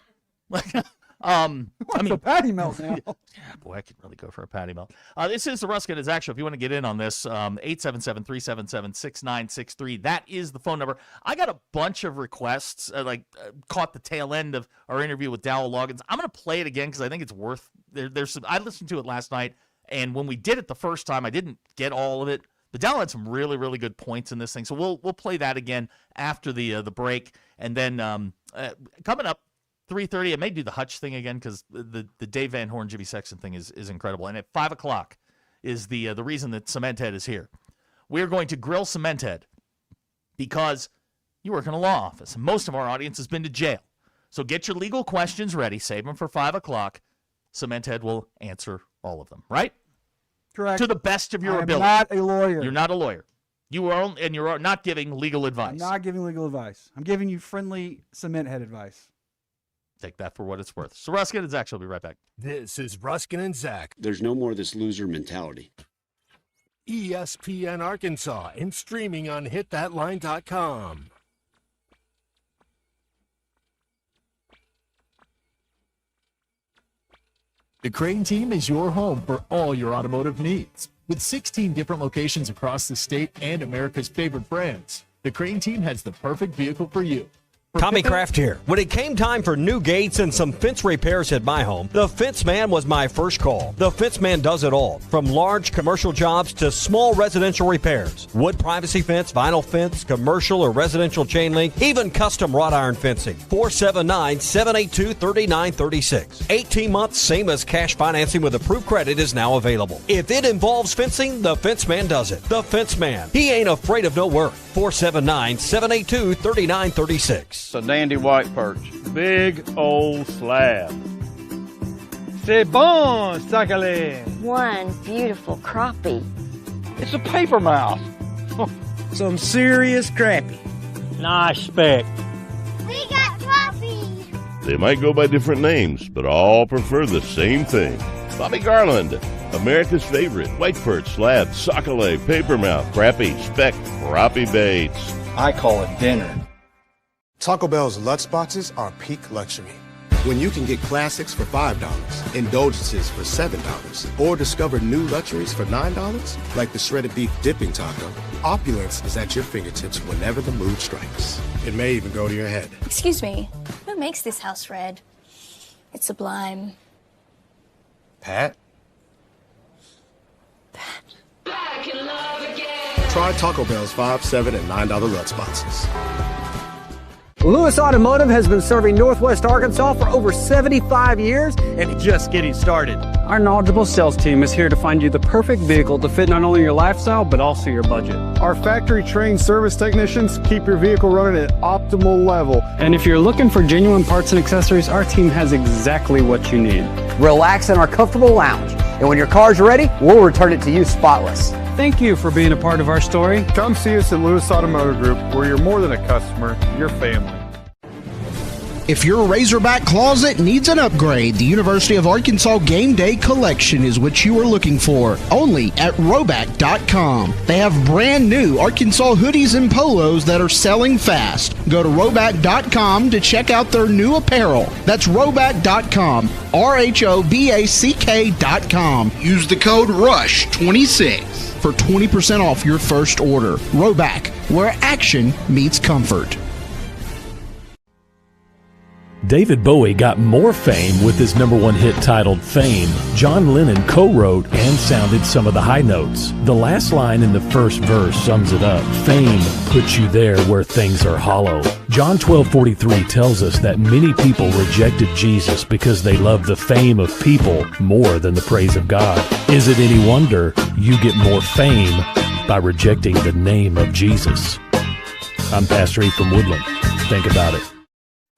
I mean, a patty melt now. Yeah, boy, I could really go for a patty melt. This is the Ruscin and Zach Show. If you want to get in on this, 877-377-6963. That is the phone number. I got a bunch of requests, caught the tail end of our interview with Dowell Loggins. I'm going to play it again because I think it's worth there's some. I listened to it last night, and when we did it the first time, I didn't get all of it. But Dowell had some really, really good points in this thing. So we'll play that again after the break. And then coming up, 3:30, I may do the Hutch thing again because the Dave Van Horn, Jimmy Sexton thing is incredible. And at 5 o'clock is the reason that Cement Head is here. We're going to grill Cement Head because you work in a law office. And most of our audience has been to jail. So get your legal questions ready. Save them for 5 o'clock. Cement Head will answer all of them, right? Correct. To the best of your I'm ability. not a lawyer. You're not a lawyer. You're not giving legal advice. I'm not giving legal advice. I'm giving you friendly Cement Head advice. Take that for what it's worth. So Ruscin and Zach will be right back. This is Ruscin and Zach. There's no more of this loser mentality. ESPN Arkansas and streaming on hitthatline.com. The Crane team is your home for all your automotive needs. With 16 different locations across the state and America's favorite brands, the Crane team has the perfect vehicle for you. Tommy Kraft here. When it came time for new gates and some fence repairs at my home, the Fence Man was my first call. The Fence Man does it all, from large commercial jobs to small residential repairs. Wood privacy fence, vinyl fence, commercial or residential chain link, even custom wrought iron fencing. 479-782-3936. 18 months, same as cash financing with approved credit is now available. If it involves fencing, the Fence Man does it. The Fence Man. He ain't afraid of no work. 479-782-3936. It's a dandy white perch. Big old slab. C'est bon, sacale. One beautiful crappie. It's a paper mouth. Some serious crappie. Nice speck. We got crappie. They might go by different names, but all prefer the same thing. Bobby Garland, America's favorite white perch, slab, sockeye, papermouth, crappie, speck, crappie baits. I call it dinner. Taco Bell's Lutz boxes are peak luxury. When you can get classics for $5, indulgences for $7, or discover new luxuries for $9, like the shredded beef dipping taco, opulence is at your fingertips whenever the mood strikes. It may even go to your head. Excuse me, who makes this house red? It's sublime. Pat? Try Taco Bell's $5, $7, and $9 Lutz boxes. Lewis Automotive has been serving Northwest Arkansas for over 75 years and just getting started. Our knowledgeable sales team is here to find you the perfect vehicle to fit not only your lifestyle, but also your budget. Our factory-trained service technicians keep your vehicle running at optimal level. And if you're looking for genuine parts and accessories, our team has exactly what you need. Relax in our comfortable lounge, and when your car's ready, we'll return it to you spotless. Thank you for being a part of our story. Come see us at Lewis Automotive Group, where you're more than a customer, you're family. If your Razorback closet needs an upgrade, the University of Arkansas Game Day Collection is what you are looking for, only at Roback.com. They have brand new Arkansas hoodies and polos that are selling fast. Go to Roback.com to check out their new apparel. That's Roback.com, RHOBACK.com. Use the code RUSH26 for 20% off your first order. Roback, where action meets comfort. David Bowie got more fame with his #1 hit titled Fame. John Lennon co-wrote and sounded some of the high notes. The last line in the first verse sums it up. Fame puts you there where things are hollow. John 12:43 tells us that many people rejected Jesus because they loved the fame of people more than the praise of God. Is it any wonder you get more fame by rejecting the name of Jesus? I'm Pastor E from Woodland. Think about it.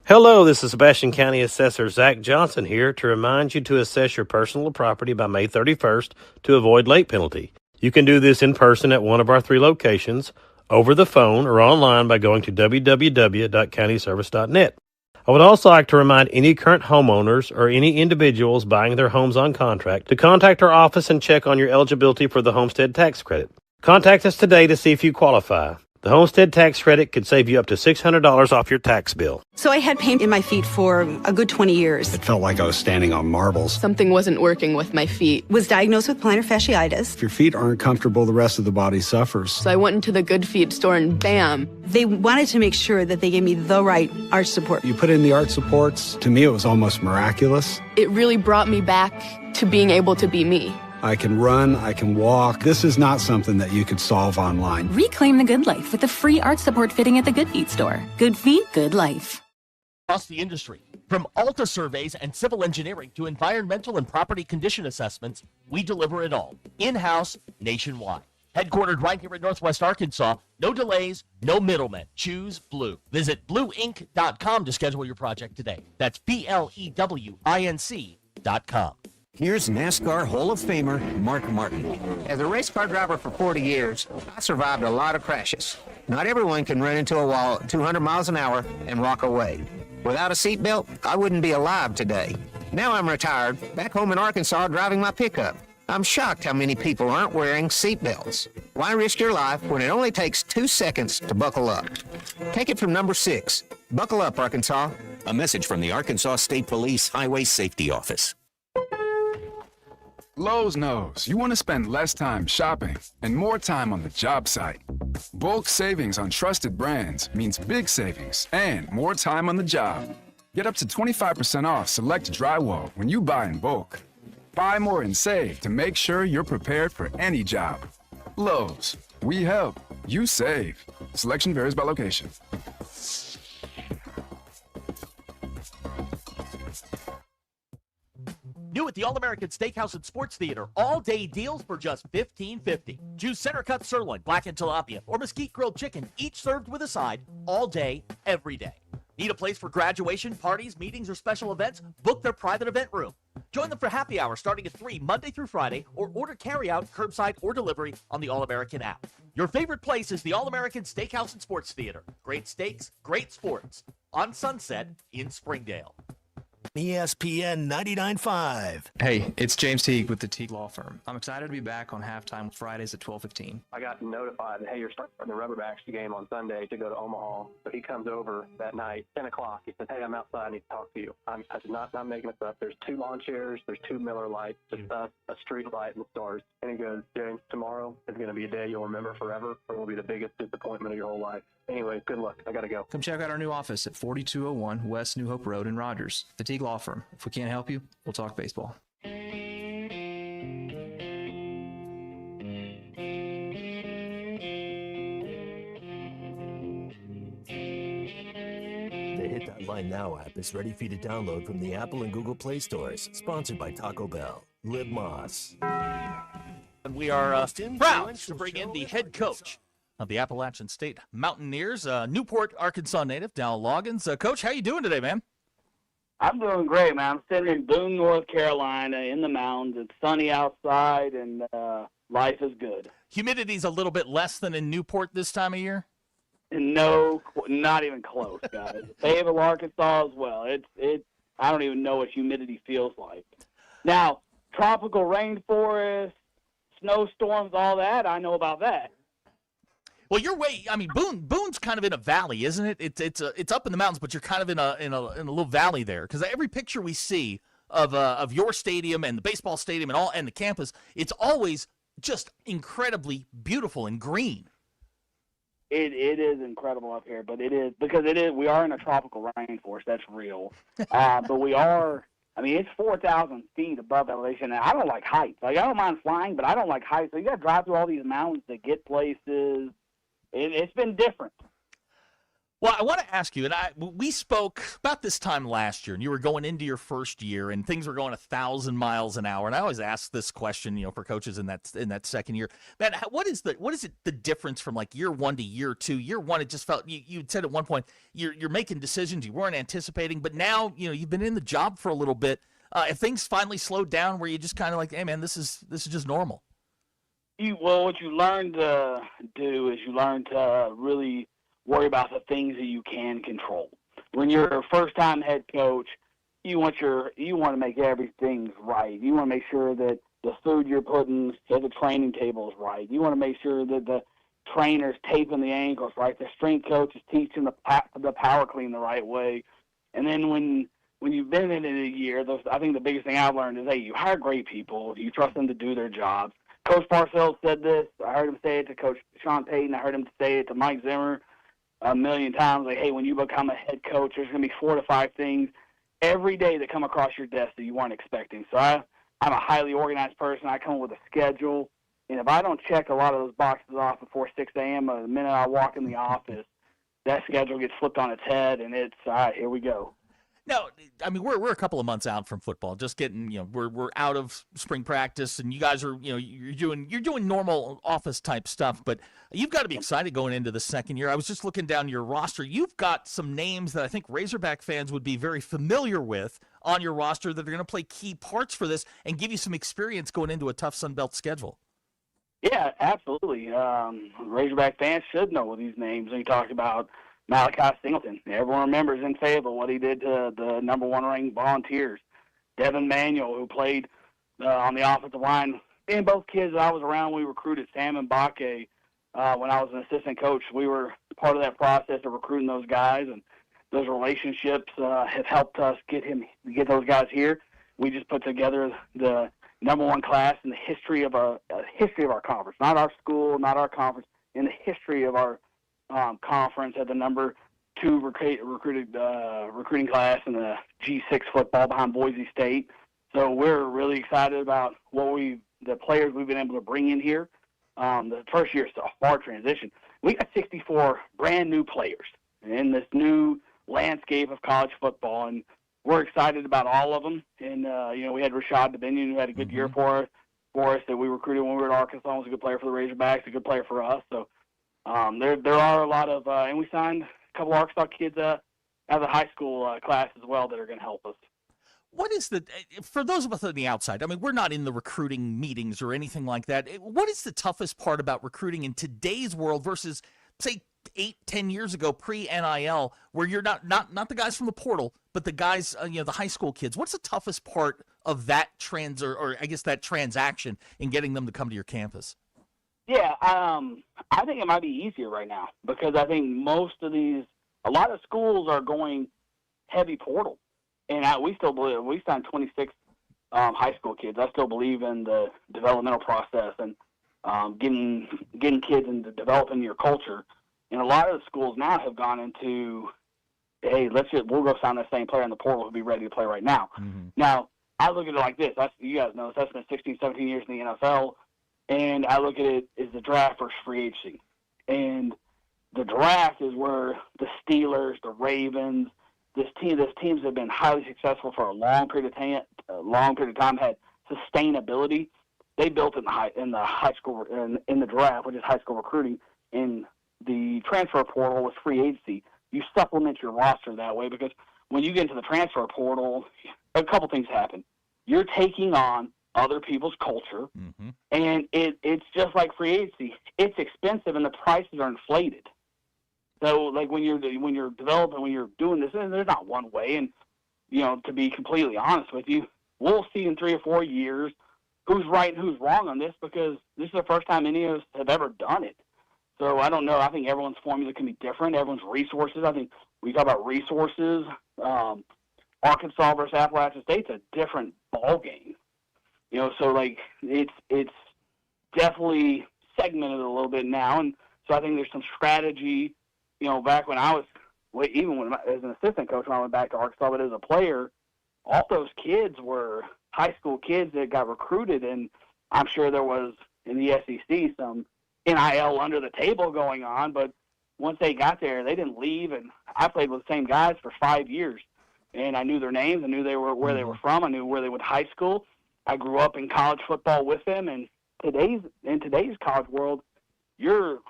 Hello, this is Sebastian County Assessor Zach Johnson here to remind you to assess your personal property by May 31st to avoid late penalty. You can do this in person at one of our 3 locations, over the phone, or online by going to www.countyservice.net. I would also like to remind any current homeowners or any individuals buying their homes on contract to contact our office and check on your eligibility for the homestead tax credit. Contact us today to see if you qualify. The homestead tax credit could save you up to $600 off your tax bill. So I had pain in my feet for a good 20 years. It felt like I was standing on marbles. Something wasn't working with my feet. Was diagnosed with plantar fasciitis. If your feet aren't comfortable, the rest of the body suffers. So I went into the Good Feet store and bam. They wanted to make sure that they gave me the right arch support. You put in the arch supports. To me, it was almost miraculous. It really brought me back to being able to be me. I can run, I can walk. This is not something that you could solve online. Reclaim the good life with the free arch support fitting at the Good Feet store. Good feet, good life. Across the industry, from Alta surveys and civil engineering to environmental and property condition assessments, we deliver it all, in-house, nationwide. Headquartered right here in Northwest Arkansas, no delays, no middlemen. Choose Blue. Visit blueinc.com to schedule your project today. That's BLEWINC.com. Here's NASCAR Hall of Famer Mark Martin. As a race car driver for 40 years, I survived a lot of crashes. Not everyone can run into a wall at 200 miles an hour and walk away. Without a seatbelt, I wouldn't be alive today. Now I'm retired, back home in Arkansas driving my pickup. I'm shocked how many people aren't wearing seatbelts. Why risk your life when it only takes 2 seconds to buckle up? Take it from number 6. Buckle up, Arkansas. A message from the Arkansas State Police Highway Safety Office. Lowe's knows you want to spend less time shopping and more time on the job site. Bulk savings on trusted brands means big savings and more time on the job. Get up to 25% off select drywall when you buy in bulk. Buy more and save to make sure you're prepared for any job. Lowe's, we help, you save. Selection varies by location. New at the All-American Steakhouse and Sports Theater. All-day deals for just $15.50. Choose center-cut sirloin, blackened tilapia, or mesquite grilled chicken, each served with a side, all day, every day. Need a place for graduation, parties, meetings, or special events? Book their private event room. Join them for happy hour starting at 3 Monday through Friday, or order carry-out, curbside, or delivery on the All-American app. Your favorite place is the All-American Steakhouse and Sports Theater. Great steaks, great sports. On Sunset in Springdale. ESPN 99.5. Hey, it's James Teague with the Teague Law Firm. I'm excited to be back on halftime Fridays at 12:15. I got notified that, hey, you're starting the Rubberbacks game on Sunday to go to Omaha. So he comes over that night, 10 o'clock. He said, hey, I'm outside. I need to talk to you. I did not making this up. There's 2 lawn chairs. There's 2 Miller lights, just us, a street light, and stars. And he goes, James, tomorrow is going to be a day you'll remember forever, or it will be the biggest disappointment of your whole life. Anyway, good luck. I got to go. Come check out our new office at 4201 West New Hope Road in Rogers. The Teague Law Firm. If we can't help you, we'll talk baseball. The Hit.Line Now app is ready for you to download from the Apple and Google Play stores. Sponsored by Taco Bell. Live Moss. And we are proud to bring in the head coach of the Appalachian State Mountaineers, Newport, Arkansas native, Dal Loggins. Coach, how you doing today, man? I'm doing great, man. I'm sitting in Boone, North Carolina in the mountains. It's sunny outside, and life is good. Humidity's a little bit less than in Newport this time of year? No, not even close, guys. Fayetteville, Arkansas as well. I don't even know what humidity feels like. Now, tropical rainforest, snowstorms, all that, I know about that. Well, Boone's kind of in a valley, isn't it? It's up in the mountains, but you're kind of in a little valley there. Because every picture we see of your stadium and the baseball stadium and the campus, it's always just incredibly beautiful and green. It is incredible up here, but it is because we are in a tropical rainforest. That's real, but we are. I mean, it's 4,000 feet above elevation, and I don't like heights. Like, I don't mind flying, but I don't like heights. So you got to drive through all these mountains to get places. It's been different. Well, I want to ask you, and we spoke about this time last year, and you were going into your first year, and things were going 1,000 miles an hour. And I always ask this question, for coaches in that second year, man, what is the difference from like year 1 to year 2? Year 1, it just felt you said at one point you're making decisions you weren't anticipating, but now you've been in the job for a little bit. If things finally slowed down, where you just kind of like, hey man, this is just normal. What you learn to do is you learn to really worry about the things that you can control. When you're a first-time head coach, you want to make everything right. You want to make sure that the food you're putting at the training table is right. You want to make sure that the trainer's taping the ankles right. The strength coach is teaching the power clean the right way. And then when you've been in it a year, I think the biggest thing I've learned is, hey, you hire great people. You trust them to do their jobs. Coach Parcells said this. I heard him say it to Coach Sean Payton. I heard him say it to Mike Zimmer a million times. Like, hey, when you become a head coach, there's going to be 4 to 5 things every day that come across your desk that you weren't expecting. So I'm a highly organized person. I come with a schedule. And if I don't check a lot of those boxes off before 6 a.m., the minute I walk in the office, that schedule gets flipped on its head, and it's, all right, here we go. No, I mean we're a couple of months out from football. Just getting, we're out of spring practice, and you guys are, you're doing normal office type stuff. But you've got to be excited going into the second year. I was just looking down your roster. You've got some names that I think Razorback fans would be very familiar with on your roster that are going to play key parts for this and give you some experience going into a tough Sun Belt schedule. Yeah, absolutely. Razorback fans should know these names. When you talk about Malachi Singleton, everyone remembers in Fayetteville what he did to the number 1 ranked Volunteers. Devin Manuel, who played on the offensive line. And both kids that I was around, we recruited Sam and Bakke when I was an assistant coach. We were part of that process of recruiting those guys, and those relationships have helped us get those guys here. We just put together the number 1 class in the history of our conference, not our school, not our conference, in the history of our conference, at the number 2 recruiting class in the G6 football behind Boise State. So we're really excited about the players we've been able to bring in here. The first year is a hard transition. We got 64 brand new players in this new landscape of college football, and we're excited about all of them. And we had Rashad Dominion, who had a good year for us that we recruited when we were at Arkansas. He was a good player for the Razorbacks, a good player for us. So there are a lot of and we signed a couple of Arkansas kids out of the high school class as well that are going to help us. What is for those of us on the outside, I mean, we're not in the recruiting meetings or anything like that. What is the toughest part about recruiting in today's world versus, say, 8-10 years ago, pre-NIL, where you're not the guys from the portal, but the guys, the high school kids? What's the toughest part of that that transaction in getting them to come to your campus? Yeah, I think it might be easier right now because I think a lot of schools are going heavy portal. And we still believe, we signed 26 high school kids. I still believe in the developmental process and getting kids into developing your culture. And a lot of the schools now have gone into, hey, we'll go sign that same player in the portal who'll be ready to play right now. Mm-hmm. Now, I look at it like this. You guys know this. I've spent 16, 17 years in the NFL, and I look at it as the draft versus free agency. And the draft is where the Steelers, the Ravens, this teams have been highly successful for a long period of time, had sustainability. They built in the high school in the draft, which is high school recruiting. In the transfer portal was free agency. You supplement your roster that way because when you get into the transfer portal, a couple things happen. You're taking on other people's culture, mm-hmm. and it's just like free agency. It's expensive, and the prices are inflated. So, like when you're developing, when you're doing this, there's not one way. And to be completely honest with you, we'll see in 3 or 4 years who's right and who's wrong on this because this is the first time any of us have ever done it. So I don't know. I think everyone's formula can be different. Everyone's resources. I think we talk about resources. Arkansas versus Appalachian State's a different ball game. So like it's definitely segmented a little bit now, and so I think there's some strategy. Back when I was, as an assistant coach, when I went back to Arkansas, but as a player, all those kids were high school kids that got recruited, and I'm sure there was in the SEC some NIL under the table going on, but once they got there, they didn't leave, and I played with the same guys for 5 years, and I knew their names, I knew where they were from, I knew where they went to high school. I grew up in college football with them, and in today's college world, your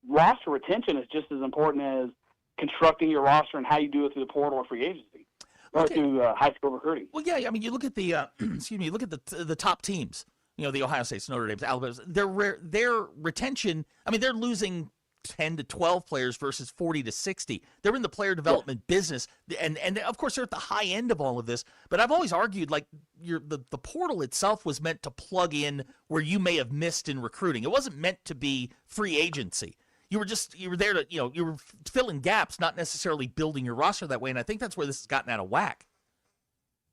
roster retention is just as important as constructing your roster and how you do it through the portal or free agency or through high school recruiting. Well, yeah. I mean, you look at the look at the top teams. the Ohio State's, Notre Dame's, Alabama's, their retention, they're losing 10 to 12 players versus 40 to 60. They're in the player development business, and of course they're at the high end of all of this. But I've always argued the portal itself was meant to plug in where you may have missed in recruiting. It wasn't meant to be free agency. You were there to, you were filling gaps, not necessarily building your roster that way. And I think that's where this has gotten out of whack.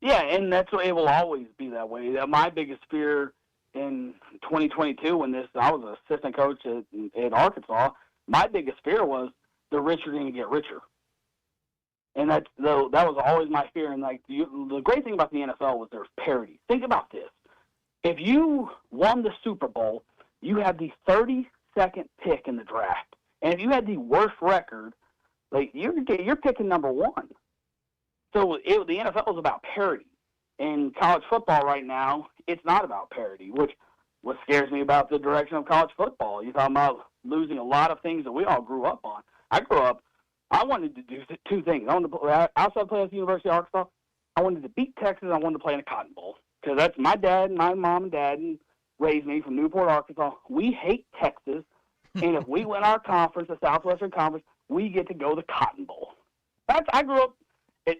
Yeah, and it will always be that way. My biggest fear in 2022, when I was an assistant coach at Arkansas, my biggest fear was the rich are going to get richer. And that was always my fear. And the great thing about the NFL was there's parity. Think about this. If you won the Super Bowl, you had the 32nd pick in the draft. And if you had the worst record, you're picking number one. So the NFL is about parity. In college football right now, it's not about parity, what scares me about the direction of college football. You're talking about losing a lot of things that we all grew up on. I wanted to do two things. I wanted to play, outside of playing at the University of Arkansas, I wanted to beat Texas. I wanted to play in a Cotton Bowl. Because that's my dad, my mom and dad raised me from Newport, Arkansas. We hate Texas. And if we win our conference, the Southwestern Conference, we get to go to the Cotton Bowl. I grew up at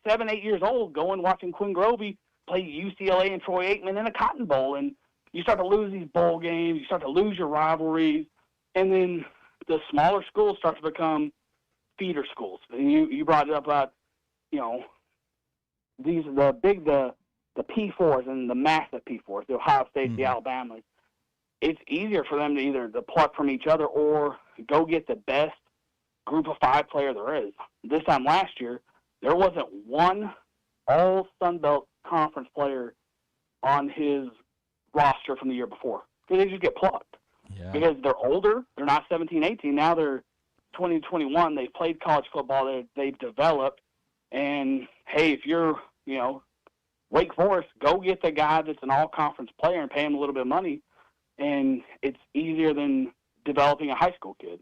7, 8 years old watching Quinn Grovey play UCLA and Troy Aikman in a Cotton Bowl. And you start to lose these bowl games. You start to lose your rivalries. And then the smaller schools start to become feeder schools. And you brought it up about, these are the P4s and the massive P4s, the Ohio State, the Alabamas. It's easier for them to either pluck from each other or go get the best group of 5 player there is. This time last year, there wasn't one all Sun Belt Conference player on his roster from the year before. They just get plucked. Yeah. Because they're older. They're not 17, 18. Now they're 20, 21. They've played college football. They've developed. And, hey, if you're, Wake Forest, go get the guy that's an all-conference player and pay him a little bit of money. And it's easier than developing a high school kid.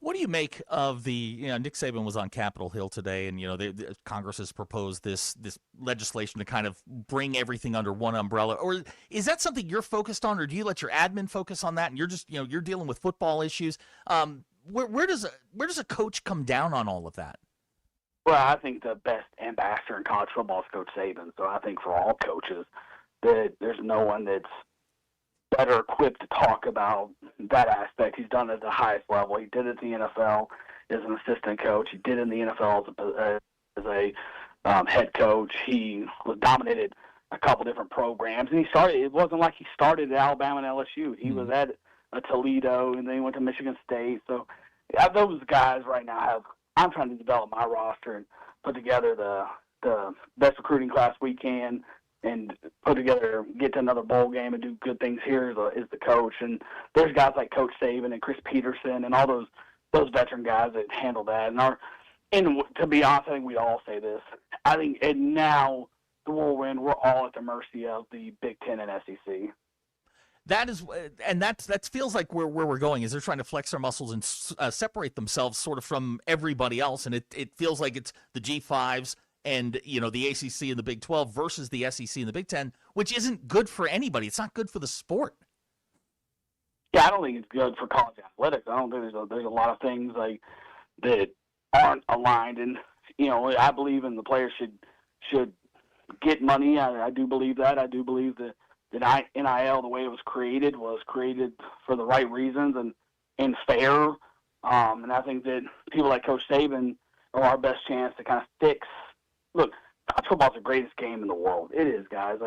What do you make of Nick Saban was on Capitol Hill today, and Congress has proposed this legislation to kind of bring everything under one umbrella. Or is that something you're focused on, or do you let your admin focus on that, and you're just you're dealing with football issues? Where does a coach come down on all of that? Well, I think the best ambassador in college football is Coach Saban. So I think for all coaches that there's no one that's better equipped to talk about that aspect. He's done it at the highest level. He did it at the NFL as an assistant coach. He did it in the NFL as a head coach. He was dominated a couple different programs, and it wasn't like he started at Alabama and LSU. He was at Toledo, and then he went to Michigan State. So those guys right now I'm trying to develop my roster and put together the best recruiting class we can, and get to another bowl game and do good things here as the coach. And there's guys like Coach Saban and Chris Peterson and all those veteran guys that handle that. And to be honest, I think we all say this. I think and now the whirlwind, we're all at the mercy of the Big Ten and SEC. That feels like where we're going is they're trying to flex their muscles and separate themselves sort of from everybody else. And it feels like it's the G5s and the ACC and the Big 12 versus the SEC and the Big 10, which isn't good for anybody. It's not good for the sport. Yeah, I don't think it's good for college athletics. I don't think there's a lot of things that aren't aligned, and I believe in the players should get money. I do believe that. I do believe that NIL, the way it was created for the right reasons and fair. And I think that people like Coach Saban are our best chance to kind of fix. Look, college football is the greatest game in the world. It is, guys.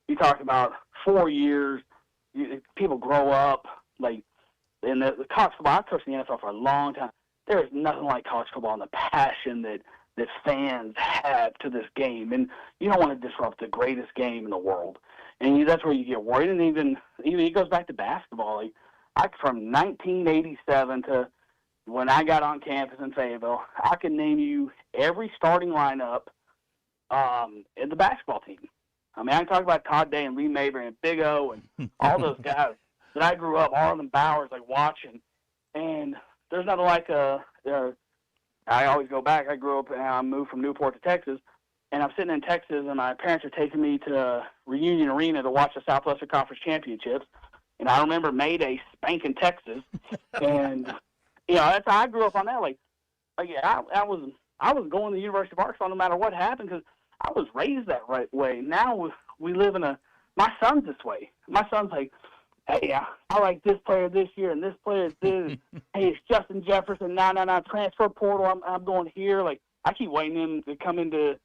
You talk about 4 years, people grow up. In the college football, I've coached in the NFL for a long time. There is nothing like college football and the passion that fans have to this game. And you don't want to disrupt the greatest game in the world. And that's where you get worried. And even it goes back to basketball. From 1987 to when I got on campus in Fayetteville, I can name you every starting lineup in the basketball team. I can talk about Todd Day and Lee Mabry and Big O and all those guys that I grew up, Arlen Bowers, watching. And there's nothing like I always go back. I grew up and I moved from Newport to Texas. and I'm sitting in Texas, and my parents are taking me to Reunion Arena to watch the Southwestern Conference Championships. And I remember May Day spanking Texas, and that's how I grew up on that. I was going to the University of Arkansas no matter what happened because I was raised that right way. Now we live in my son's this way. My son's like, hey, I like this player this year and this player this. Hey, it's Justin Jefferson. No, transfer portal. I'm going here. Like, I keep waiting him to come in to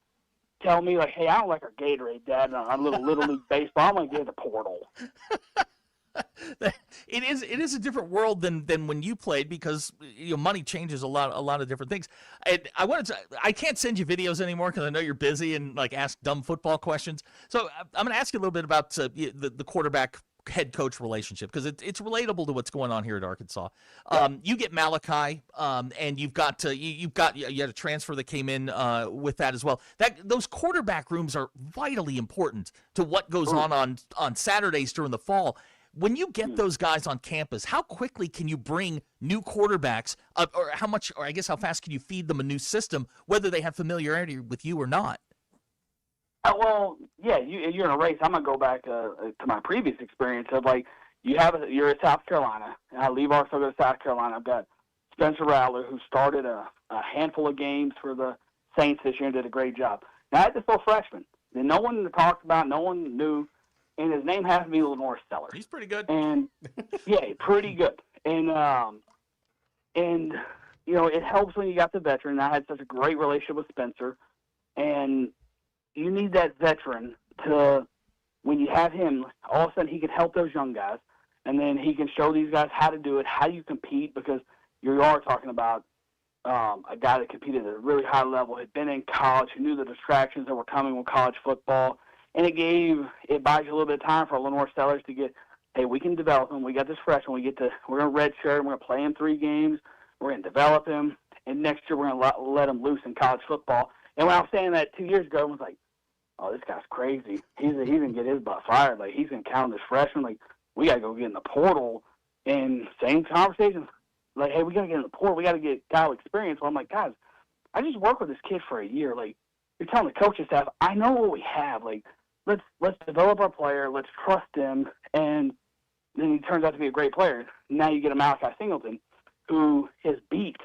tell me, like, hey, I don't like our Gatorade, Dad. And I'm a Little League Baseball. I'm going to get the portal. It is a different world than when you played because money changes a lot of different things. And I can't send you videos anymore because I know you're busy and like ask dumb football questions. So I'm going to ask you a little bit about the quarterback head coach relationship because it's relatable to what's going on here at Arkansas. You get Malachi, and you had a transfer that came in with that as well. Those quarterback rooms are vitally important to what goes on Saturdays during the fall. When you get those guys on campus, how quickly can you bring new quarterbacks, or I guess how fast can you feed them a new system, whether they have familiarity with you or not? Well, yeah, you're in a race. I'm gonna go back to my previous experience of like you're at South Carolina, and I leave Arkansas, go to South Carolina. I've got Spencer Rattler, who started a handful of games for the Saints this year and did a great job. Now I had this little freshman that no one talked about, no one knew. And his name has to be Lenore Sellers. He's pretty good. And yeah, pretty good. And it helps when you got the veteran. I had such a great relationship with Spencer, and you need that veteran to, when you have him, all of a sudden he can help those young guys, and then he can show these guys how to do it, how you compete, because you are talking about a guy that competed at a really high level, had been in college, who knew the distractions that were coming with college football. And it buys you a little bit of time for Lenore Sellers to get, hey, we can develop him. We got this freshman. We're going to redshirt him. We're going to play him 3 games. We're going to develop him. And next year we're going to let him loose in college football. And when I was saying that 2 years ago, I was like, oh, this guy's crazy. He's going to get his butt fired. Like, he's going to count this freshman. Like, we got to go get in the portal. And same conversations. Like, hey, we got to get in the portal. We got to get guy experience. Well, I'm like, guys, I just worked with this kid for a year. Like, you're telling the coaching staff, I know what we have. Like, let's develop our player. Let's trust him. And then he turns out to be a great player. Now you get a Malachi Singleton, who has beat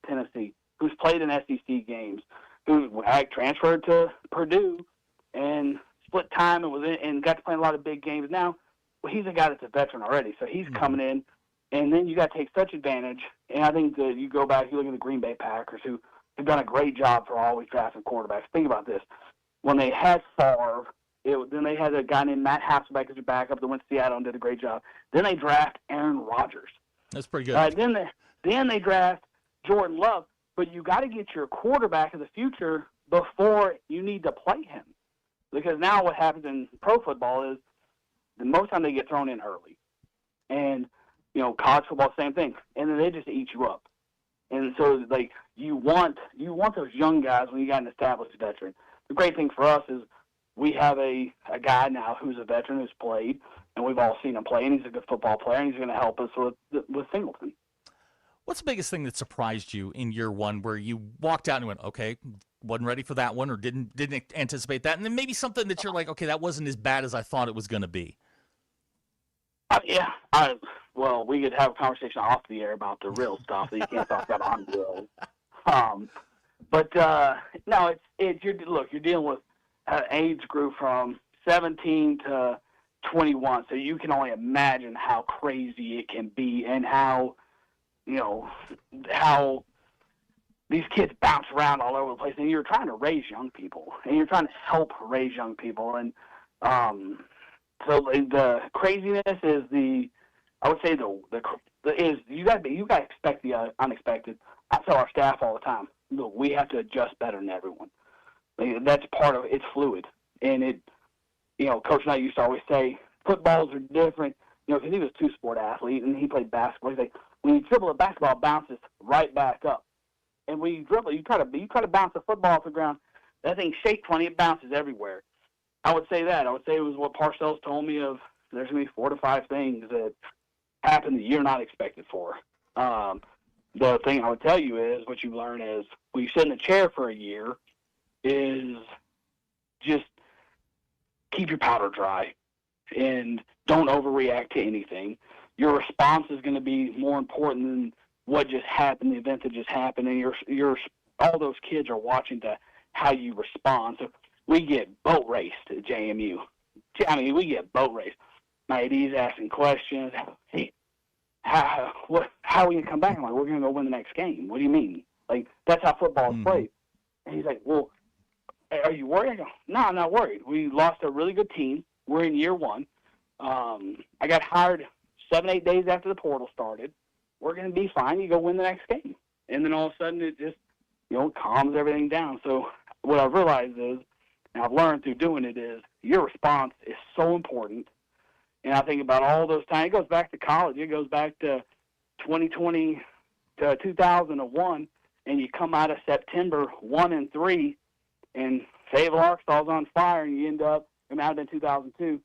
Tennessee, who's played in SEC games, who transferred to Purdue and split time and got to play in a lot of big games. Now, well, he's a guy that's a veteran already, so he's coming in. And then you got to take such advantage. And I think that you go back, you look at the Green Bay Packers, who have done a great job for always drafting quarterbacks. Think about this. When they had Favre, then they had a guy named Matt Hasselbeck as a backup that went to Seattle and did a great job. Then they draft Aaron Rodgers. That's pretty good. Then they draft Jordan Love. But you got to get your quarterback of the future before you need to play him. Because now what happens in pro football is the most time they get thrown in early. And, college football, same thing. And then they just eat you up. And so, like, you want those young guys when you got an established veteran. The great thing for us is we have a guy now who's a veteran who's played, and we've all seen him play, and he's a good football player, and he's going to help us with Singleton. What's the biggest thing that surprised you in year one where you walked out and went, okay, wasn't ready for that one or didn't anticipate that, and then maybe something that you're like, okay, that wasn't as bad as I thought it was going to be? Well, we could have a conversation off the air about the real stuff that you can't talk about on the air. But no, you're dealing with an age group from 17 to 21, so you can only imagine how crazy it can be and how these kids bounce around all over the place. And you're trying to raise young people, and you're trying to help raise young people. And so the craziness is I would say you got to expect the unexpected. I tell our staff all the time, look, we have to adjust better than everyone. That's part of it. It's fluid. And Coach Knight used to always say, footballs are different, because he was a two-sport athlete and he played basketball. He's like, when you dribble a basketball, it bounces right back up. And when you dribble, you try to bounce a football off the ground, that thing shakes funny, it bounces everywhere. I would say that. I would say it was what Parcells told me of there's going to be 4 to 5 things that happen that you're not expected for. The thing I would tell you is what you learn is when you sit in a chair for a year is just keep your powder dry and don't overreact to anything. Your response is going to be more important than what just happened, the event that just happened, and all those kids are watching to how you respond. So we get boat raced at JMU. I mean, we get boat raced. My AD's asking questions. Hey, how are we going to come back? I'm like, we're going to go win the next game. What do you mean? Like, that's how football is played. And he's like, well, are you worried? I go, no, I'm not worried. We lost a really good team. We're in year one. I got hired 7-8 days after the portal started. We're going to be fine. You go win the next game. And then all of a sudden it just, calms everything down. So what I've realized is, and I've learned through doing it, is your response is so important. And I think about all those times. It goes back to college. It goes back to 2020 to 2001, and you come out of September 1-3, and Fayetteville, Arkansas is on fire, and you end up, it might have been 2002,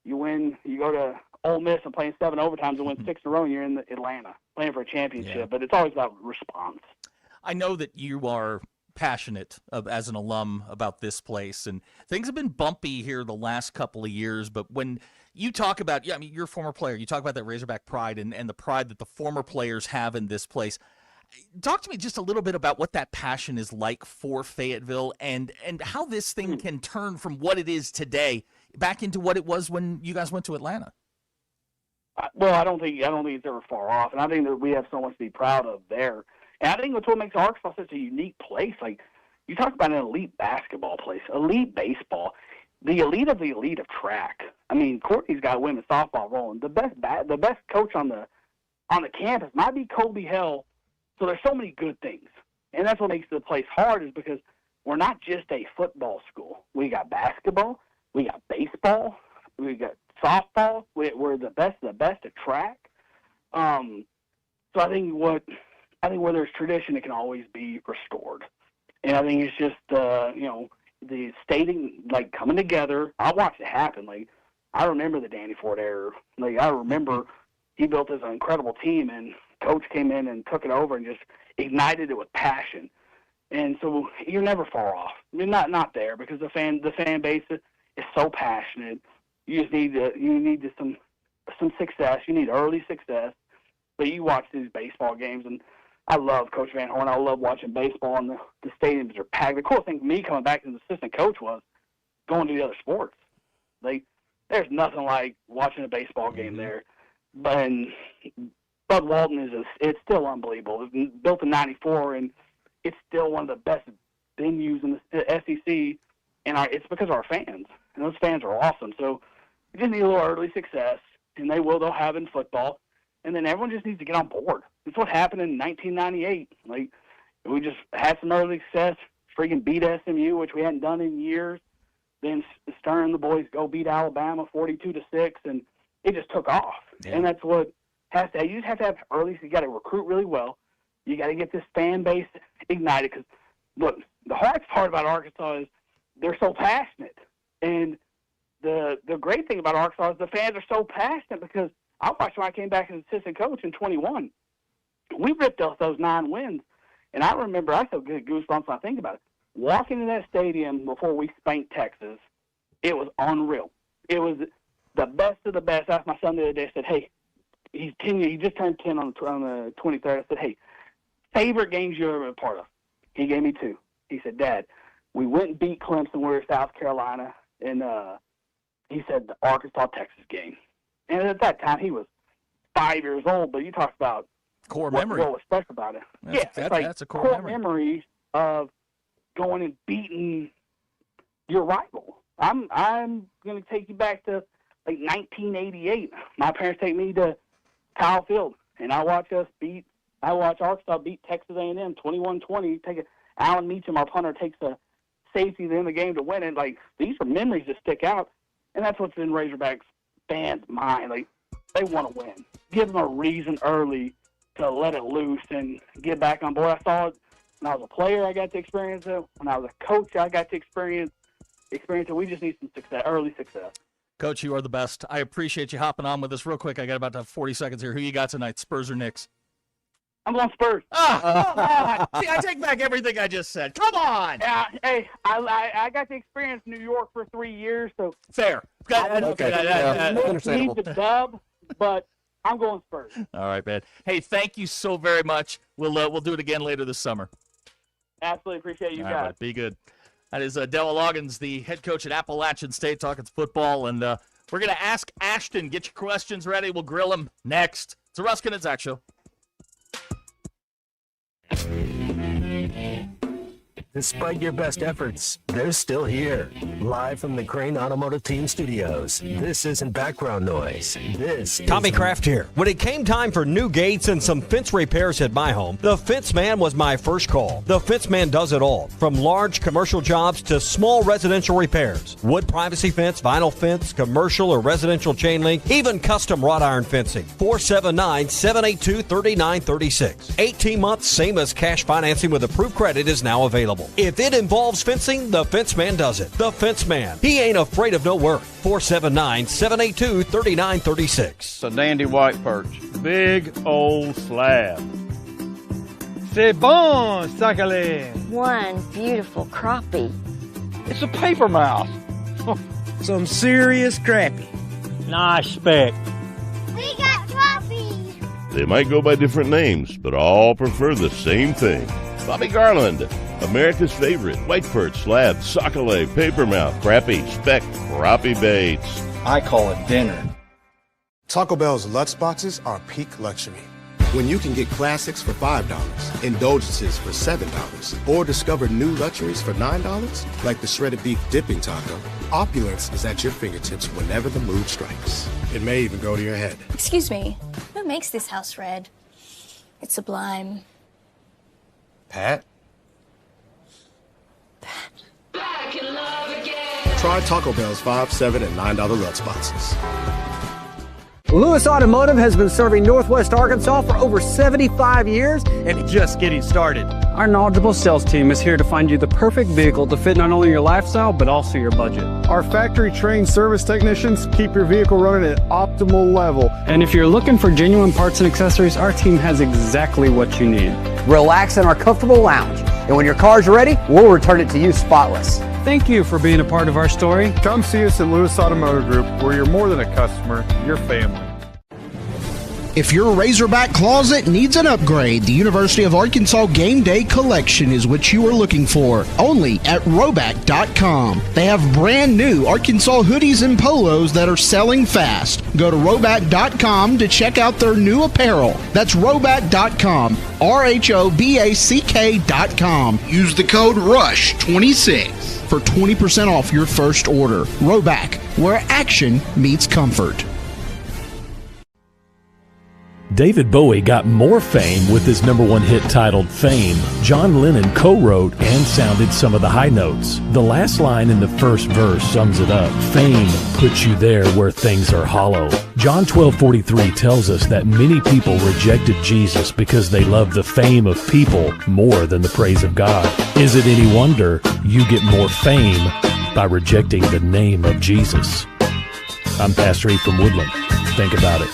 you win, you go to Ole Miss and playing 7 overtimes and win 6 in a row, and you're in Atlanta playing for a championship. Yeah. But it's always about response. I know that you are passionate as an alum about this place, and things have been bumpy here the last couple of years, but when you talk about, you're a former player, you talk about that Razorback pride and the pride that the former players have in this place. Talk to me just a little bit about what that passion is like for Fayetteville and how this thing can turn from what it is today back into what it was when you guys went to Atlanta. Well, I don't think it's ever far off, and I think that we have so much to be proud of there. And I think that's what makes Arkansas such a unique place. Like, you talk about an elite basketball place, elite baseball, the elite of track. I mean, Courtney's got women's softball rolling. The best coach on the campus might be Kobe Hell. So there's so many good things, and that's what makes the place hard, is because we're not just a football school. We got basketball, we got baseball, we got softball. We're the best of the best at track. So I think where there's tradition, it can always be restored. And I think it's just the stating, like, coming together. I watched it happen. Like, I remember the Danny Ford era. Like, I remember he built this incredible team, and Coach came in and took it over and just ignited it with passion. And so you're never far off. You're not there, because the fan base is so passionate. You just need some success. You need early success. But you watch these baseball games, and I love Coach Van Horn. I love watching baseball, and the stadiums are packed. The cool thing for me coming back as an assistant coach was going to the other sports. Like, there's nothing like watching a baseball game there. But Bud Walton it's still unbelievable. It was built in '94, and it's still one of the best venues in the SEC. And it's because of our fans, and those fans are awesome. So we just need a little early success, and they'll have in football. And then everyone just needs to get on board. It's what happened in 1998. Like, we just had some early success, freaking beat SMU, which we hadn't done in years. Then Stern and the boys go beat Alabama 42-6, and it just took off. Yeah. And that's what you just have to have early. You got to recruit really well. You got to get this fan base ignited. Because look, the hardest part about Arkansas is they're so passionate, and the great thing about Arkansas is the fans are so passionate, because I watched when I came back as assistant coach in 21. We ripped off those 9 wins, and I remember, I still get goosebumps when I think about it. Walking in that stadium before we spanked Texas, it was unreal. It was the best of the best. I asked my son the other day, I said, hey, he's 10 years, he just turned 10 on the 23rd. I said, hey, favorite games you ever been a part of? He gave me 2. He said, Dad, we went and beat Clemson. We were in South Carolina, and he said the Arkansas-Texas game. And at that time, he was 5 years old, but you talk about core memory. What was special about it. That's a core memory of going and beating your rival. I'm going to take you back to, like, 1988. My parents take me to Kyle Field, and I watch Arkansas beat Texas A&M 21-20. Alan Meacham, our punter, takes a safety in the game to win it. Like, these are memories that stick out, and that's what's in Razorbacks fans' mind. Like, they want to win. Give them a reason early to let it loose and get back on board. I saw it when I was a player. I got to experience it. When I was a coach, I got to experience it. We just need some success, early success. Coach, you are the best. I appreciate you hopping on with us real quick. I got about 40 seconds here. Who you got tonight, Spurs or Knicks? I'm going Spurs. See, I take back everything I just said. Come on. Yeah, hey, I got to experience New York for 3 years, so fair. Need the dub, but I'm going Spurs. All right, man. Hey, thank you so very much. We'll do it again later this summer. Absolutely appreciate you All guys. right, be good. That is Della Loggins, the head coach at Appalachian State, talking football, and we're going to ask Ashton. Get your questions ready. We'll grill him next. It's a Ruscin and Zach Show. Despite your best efforts, they're still here. Live from the Crane Automotive Team Studios. This isn't background noise. This is Tommy Kraft here. When it came time for new gates and some fence repairs at my home, the Fence Man was my first call. The Fence Man does it all, from large commercial jobs to small residential repairs. Wood privacy fence, vinyl fence, commercial or residential chain link, even custom wrought iron fencing. 479-782-3936. 18 months, same as cash financing with approved credit is now available. If it involves fencing, the Fence Man does it. The Fence Man. He ain't afraid of no work. 479-782-3936. It's a dandy white perch. Big old slab. C'est bon, sacalé. One beautiful crappie. It's a paper mouth. Some serious crappie. Nice speck. We got crappie. They might go by different names, but all prefer the same thing. Bobby Garland, America's favorite white perch, slab, sockeye, papermouth, crappie, speck, crappie baits. I call it dinner. Taco Bell's Lutz boxes are peak luxury. When you can get classics for $5, indulgences for $7, or discover new luxuries for $9, like the shredded beef dipping taco, opulence is at your fingertips whenever the mood strikes. It may even go to your head. Excuse me, who makes this house red? It's sublime. Pat? Try Taco Bell's $5, $7, and $9 Lutz boxes. Lewis Automotive has been serving Northwest Arkansas for over 75 years and just getting started. Our knowledgeable sales team is here to find you the perfect vehicle to fit not only your lifestyle, but also your budget. Our factory-trained service technicians keep your vehicle running at optimal level. And if you're looking for genuine parts and accessories, our team has exactly what you need. Relax in our comfortable lounge, and when your car's ready, we'll return it to you spotless. Thank you for being a part of our story. Come see us at Lewis Automotive Group, where you're more than a customer, you're family. If your Razorback closet needs an upgrade, the University of Arkansas Game Day Collection is what you are looking for, only at Roback.com. They have brand new Arkansas hoodies and polos that are selling fast. Go to Roback.com to check out their new apparel. That's Roback.com, RHOBACK.com. Use the code RUSH26 for 20% off your first order. Roback, where action meets comfort. David Bowie got more fame with his #1 hit titled Fame. John Lennon co-wrote and sounded some of the high notes. The last line in the first verse sums it up. Fame puts you there where things are hollow. John 12:43 tells us that many people rejected Jesus because they loved the fame of people more than the praise of God. Is it any wonder you get more fame by rejecting the name of Jesus? I'm Pastor E from Woodland. Think about it.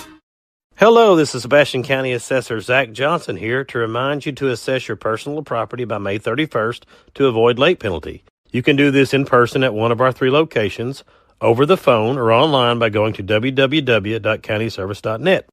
Hello, this is Sebastian County Assessor Zach Johnson here to remind you to assess your personal property by May 31st to avoid late penalty. You can do this in person at one of our 3 locations, over the phone, or online by going to www.countyservice.net.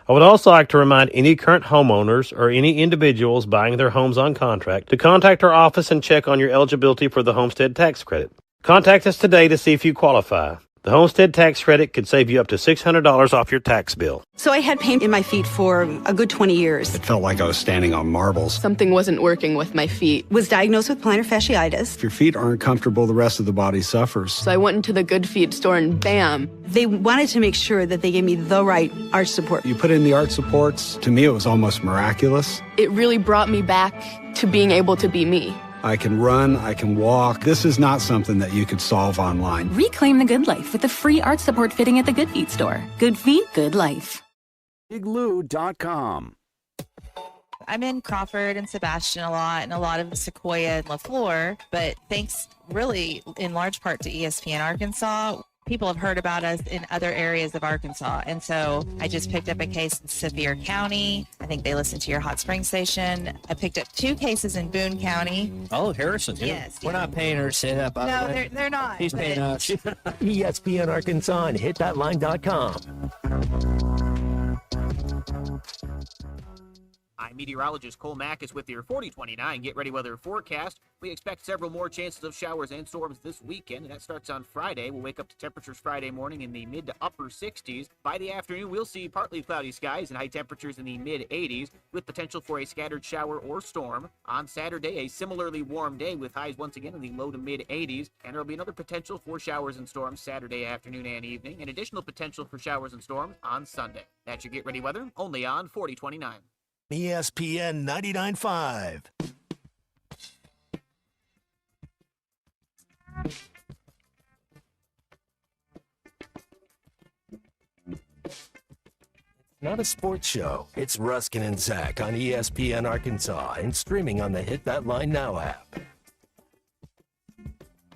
I would also like to remind any current homeowners or any individuals buying their homes on contract to contact our office and check on your eligibility for the homestead tax credit. Contact us today to see if you qualify. The homestead tax credit could save you up to $600 off your tax bill. So I had pain in my feet for a good 20 years. It felt like I was standing on marbles. Something wasn't working with my feet. Was diagnosed with plantar fasciitis. If your feet aren't comfortable, the rest of the body suffers. So I went into the Good Feet store and bam. They wanted to make sure that they gave me the right arch support. You put in the arch supports. To me, it was almost miraculous. It really brought me back to being able to be me. I can run, I can walk. This is not something that you could solve online. Reclaim the good life with the free arch support fitting at the Good Feet store. Good feet, good life. Igloo.com. I'm in Crawford and Sebastian a lot, and a lot of Sequoia and LaFleur, but thanks really in large part to ESPN Arkansas, people have heard about us in other areas of Arkansas. And so I just picked up a case in Sevier County. I think they listen to your hot spring station. I picked up 2 cases in Boone County. Oh, Harrison. Yes. We're not paying her to say that, by the No, way. they're not. He's paying us. ESPN Arkansas and hitthatline.com. I'm meteorologist Cole Mackus with your 4029 Get Ready Weather forecast. We expect several more chances of showers and storms this weekend, and that starts on Friday. We'll wake up to temperatures Friday morning in the mid to upper 60s. By the afternoon, we'll see partly cloudy skies and high temperatures in the mid 80s with potential for a scattered shower or storm. On Saturday, a similarly warm day with highs once again in the low to mid 80s, and there will be another potential for showers and storms Saturday afternoon and evening, and additional potential for showers and storms on Sunday. That's your Get Ready Weather, only on 4029. ESPN 99.5. Not a sports show. It's Ruskin and Zach on ESPN Arkansas and streaming on the Hit That Line Now app.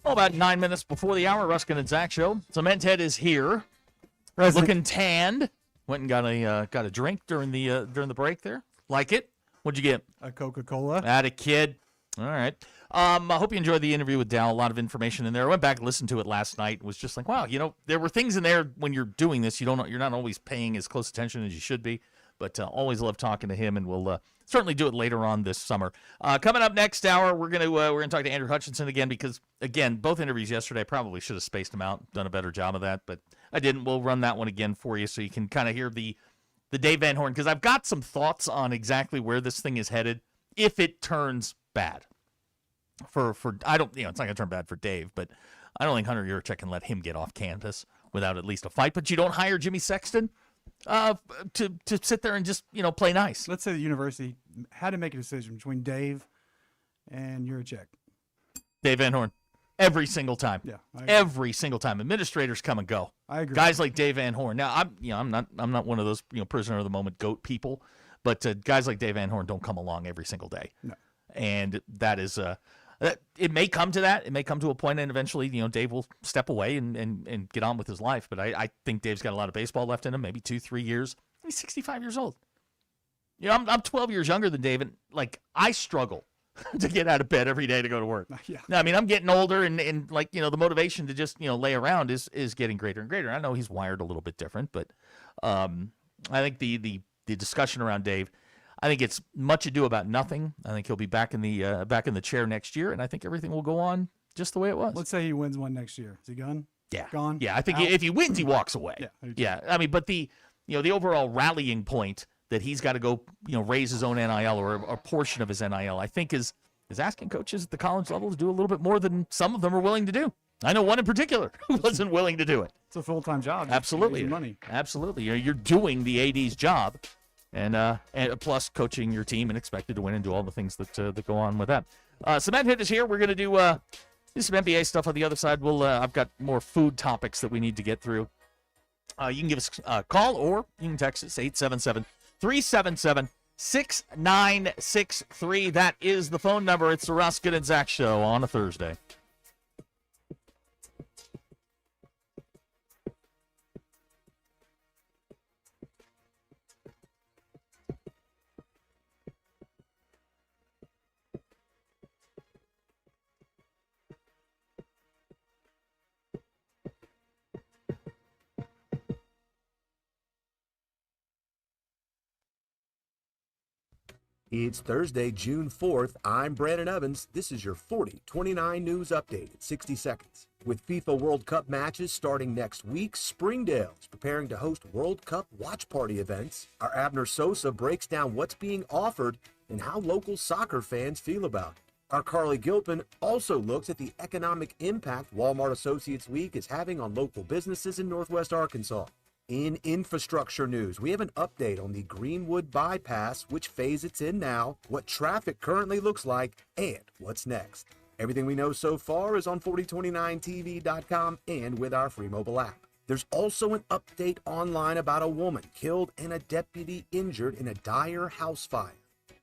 Oh, about 9 minutes before the hour, Ruskin and Zach show. Cement Head is here, looking tanned. Went and got a drink during the break there. Like it? What'd you get? A Coca-Cola. Had a kid. All right. I hope you enjoyed the interview with Dal. A lot of information in there. I went back and listened to it last night. It was just like, wow, there were things in there when you're doing this. You're not always paying as close attention as you should be. But always love talking to him, and we'll certainly do it later on this summer. Coming up next hour, we're gonna talk to Andrew Hutchinson again because again, both interviews yesterday I probably should have spaced them out, done a better job of that, but I didn't. We'll run that one again for you so you can kind of hear the Dave Van Horn, because I've got some thoughts on exactly where this thing is headed if it turns bad. For I don't, it's not going to turn bad for Dave, but I don't think Hunter Yurchek can let him get off campus without at least a fight. But you don't hire Jimmy Sexton to sit there and just play nice. Let's say the university had to make a decision between Dave and Yurchek. Dave Van Horn. Every single time. Yeah. Every single time. Administrators come and go. I agree. Guys like Dave Van Horn. Now, I'm not one of those prisoner of the moment GOAT people, but guys like Dave Van Horn don't come along every single day. No. And that is it may come to that. It may come to a point, and eventually, Dave will step away and get on with his life. But I think Dave's got a lot of baseball left in him. Maybe 2-3 years. He's 65 years old. I'm 12 years younger than Dave, and I struggle to get out of bed every day to go to work. Yeah. No, I mean, I'm getting older, and the motivation to just lay around is getting greater and greater. I know he's wired a little bit different, but I think the discussion around Dave, I think it's much ado about nothing. I think he'll be back in the chair next year, and I think everything will go on just the way it was. Let's say he wins one next year. Is he gone? Yeah, gone. Yeah, I think Out? if he wins, he walks away. Yeah. I mean, but the overall rallying point that he's got to go raise his own NIL or a portion of his NIL, I think is asking coaches at the college level to do a little bit more than some of them are willing to do. I know one in particular who wasn't willing to do it. It's a full-time job. Absolutely. Money. Absolutely. You're doing the AD's job, and plus coaching your team and expected to win and do all the things that go on with that. Cement Hit is here. We're going to do some NBA stuff on the other side. I've got more food topics that we need to get through. You can give us a call or you can text us 877-377-6963. That is the phone number. It's the Ruskin and Zach Show on a Thursday. It's Thursday, June 4th. I'm Brandon Evans. This is your 40-29 news update in 60 seconds. With FIFA World Cup matches starting next week, Springdale is preparing to host World Cup watch party events. Our Abner Sosa breaks down what's being offered and how local soccer fans feel about it. Our Carly Gilpin also looks at the economic impact Walmart Associates Week is having on local businesses in Northwest Arkansas. In infrastructure news, we have an update on the Greenwood Bypass, which phase it's in now, what traffic currently looks like, and what's next. Everything we know so far is on 4029tv.com and with our free mobile app. There's also an update online about a woman killed and a deputy injured in a Dyer house fire.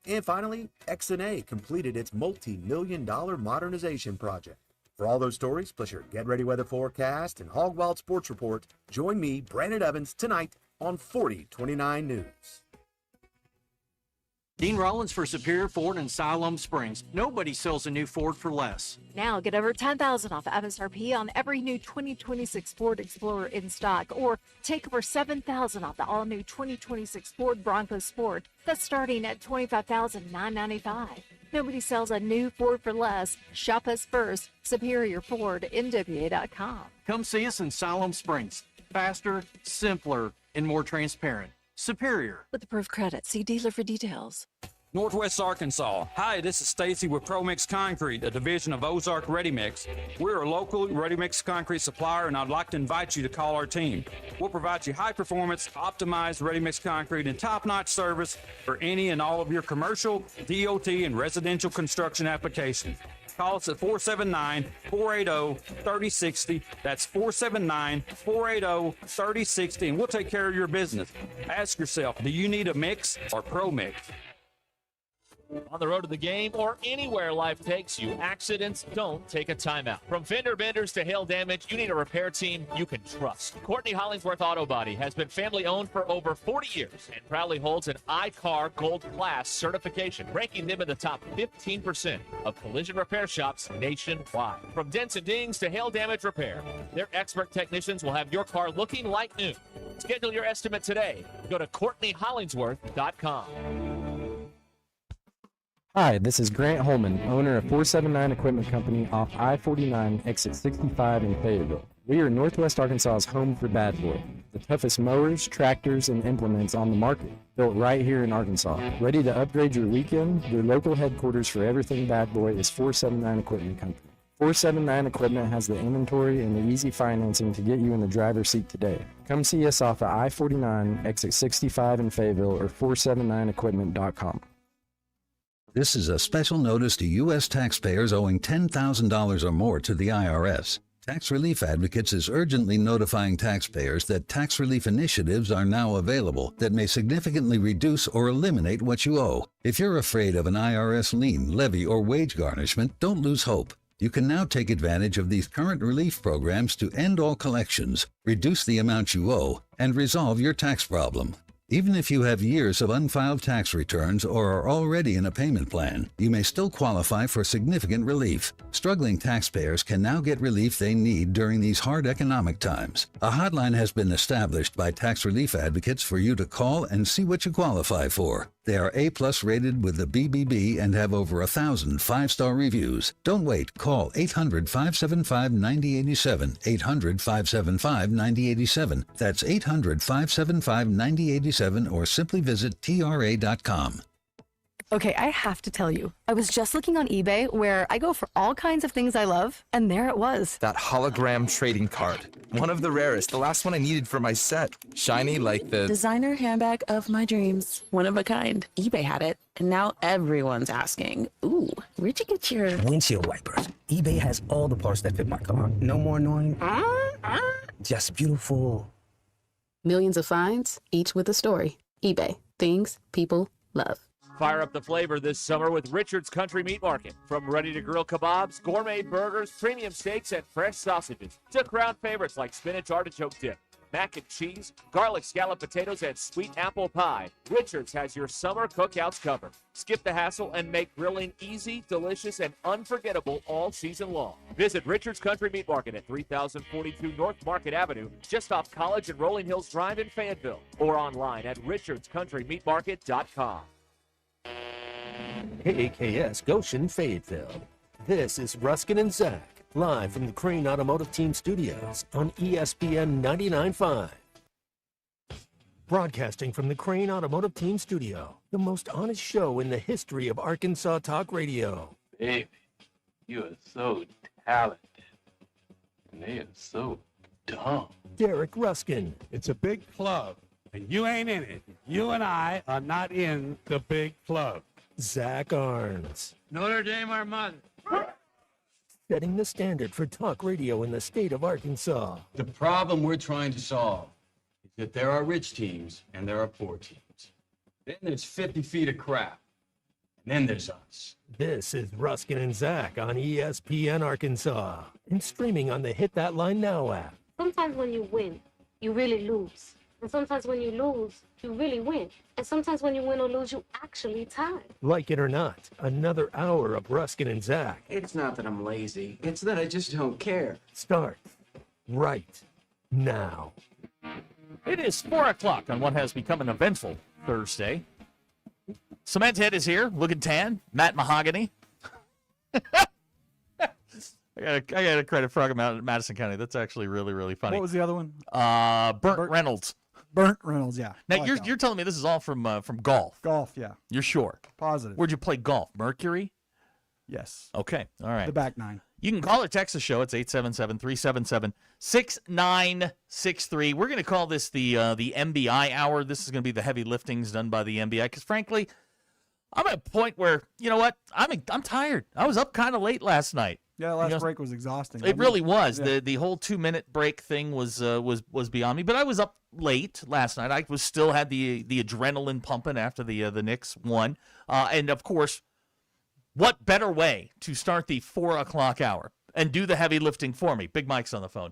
And finally, X&A completed its multi-million-dollar modernization project. For all those stories, plus your Get Ready Weather forecast and Hog Wild Sports Report, join me, Brandon Evans, tonight on 4029 News. Dean Rollins for Superior Ford in Siloam Springs. Nobody sells a new Ford for less. Now get over $10,000 off MSRP on every new 2026 Ford Explorer in stock, or take over $7,000 off the all-new 2026 Ford Bronco Sport. That's starting at $25,995. Nobody sells a new Ford for less. Shop us first. SuperiorFordNWA.com. Come see us in Siloam Springs. Faster, simpler, and more transparent. Superior. With approved credit, see dealer for details. Northwest Arkansas. Hi, this is Stacy with ProMix Concrete, a division of Ozark Ready Mix. We're a local ready mix concrete supplier, and I'd like to invite you to call our team. We'll provide you high performance, optimized ready mix concrete and top-notch service for any and all of your commercial, DOT, and residential construction applications. Call us at 479-480-3060. That's 479-480-3060, and we'll take care of your business. Ask yourself, do you need a mix or ProMix? On the road to the game or anywhere life takes you, accidents don't take a timeout. From fender benders to hail damage, you need a repair team you can trust. Courtney Hollingsworth Auto Body has been family owned for over 40 years and proudly holds an iCar Gold Class certification, ranking them in the top 15% of collision repair shops nationwide. From dents and dings to hail damage repair, their expert technicians will have your car looking like new. Schedule your estimate today. Go to CourtneyHollingsworth.com. Hi, this is Grant Holman, owner of 479 Equipment Company off I-49, exit 65 in Fayetteville. We are Northwest Arkansas's home for Bad Boy, the toughest mowers, tractors, and implements on the market, built right here in Arkansas. Ready to upgrade your weekend? Your local headquarters for everything Bad Boy is 479 Equipment Company. 479 Equipment has the inventory and the easy financing to get you in the driver's seat today. Come see us off of I-49, exit 65 in Fayetteville, or 479equipment.com. This is a special notice to U.S. taxpayers owing $10,000 or more to the IRS. Tax Relief Advocates is urgently notifying taxpayers that tax relief initiatives are now available that may significantly reduce or eliminate what you owe. If you're afraid of an IRS lien, levy, or wage garnishment, don't lose hope. You can now take advantage of these current relief programs to end all collections, reduce the amount you owe, and resolve your tax problem. Even if you have years of unfiled tax returns or are already in a payment plan, you may still qualify for significant relief. Struggling taxpayers can now get relief they need during these hard economic times. A hotline has been established by Tax Relief Advocates for you to call and see what you qualify for. They are A+ rated with the BBB and have over 1,000 five-star reviews. Don't wait. Call 800-575-9087, 800-575-9087. That's 800-575-9087, or simply visit TRA.com. Okay, I have to tell you, I was just looking on eBay where I go for all kinds of things I love, and there it was. That hologram trading card. One of the rarest, the last one I needed for my set. Shiny like the designer handbag of my dreams. One of a kind. eBay had it, and now everyone's asking, ooh, where'd you get your windshield wipers? eBay has all the parts that fit my car. No more annoying. Just beautiful. Millions of finds, each with a story. eBay. Things people love. Fire up the flavor this summer with Richard's Country Meat Market. From ready-to-grill kebabs, gourmet burgers, premium steaks, and fresh sausages, to crowd favorites like spinach artichoke dip, mac and cheese, garlic scallop potatoes, and sweet apple pie. Richard's has your summer cookouts covered. Skip the hassle and make grilling easy, delicious, and unforgettable all season long. Visit Richard's Country Meat Market at 3042 North Market Avenue, just off College and Rolling Hills Drive in Fayetteville, or online at richardscountrymeatmarket.com. KAKS Goshen, Fayetteville. This is Ruskin and Zach, live from the Crane Automotive Team Studios on ESPN 99.5. Broadcasting from the Crane Automotive Team Studio, the most honest show in the history of Arkansas Talk Radio. Baby, you are so talented, and they are so dumb. Derek Ruskin. It's a big club, and you ain't in it. You and I are not in the big club. Zach Arns. Notre Dame Armada. Setting the standard for talk radio in the state of Arkansas. The problem we're trying to solve is that there are rich teams and there are poor teams. Then there's 50 feet of crap. And then there's us. This is Ruskin and Zach on ESPN Arkansas and streaming on the Hit That Line Now app. Sometimes when you win, you really lose. And sometimes when you lose, you really win. And sometimes when you win or lose, you actually tie. Like it or not, another hour of Ruskin and Zach. It's not that I'm lazy. It's that I just don't care. Start right now. It is 4 o'clock on what has become an eventful Thursday. Cement Head is here, looking tan. Matt Mahogany. I got a credit for talking about Madison County. That's actually really, really funny. What was the other one? Burnt Reynolds. Burnt Reynolds, yeah. Now you're telling me this is all from golf. Golf, yeah. You're sure? Positive. Where'd you play golf? Mercury? Yes. Okay. All right. The back nine. You can call or text the show. It's 877-377-6963. We're going to call this the MBI hour. This is going to be the heavy liftings done by the MBI because, frankly, I'm at a point where, you know what? I'm tired. I was up kind of late last night. Yeah, last break was exhausting. It really was. Yeah. The whole 2-minute break thing was beyond me. But I was up late last night. I was still had the adrenaline pumping after the Knicks won. And of course, what better way to start the 4 o'clock hour and do the heavy lifting for me? Big Mike's on the phone.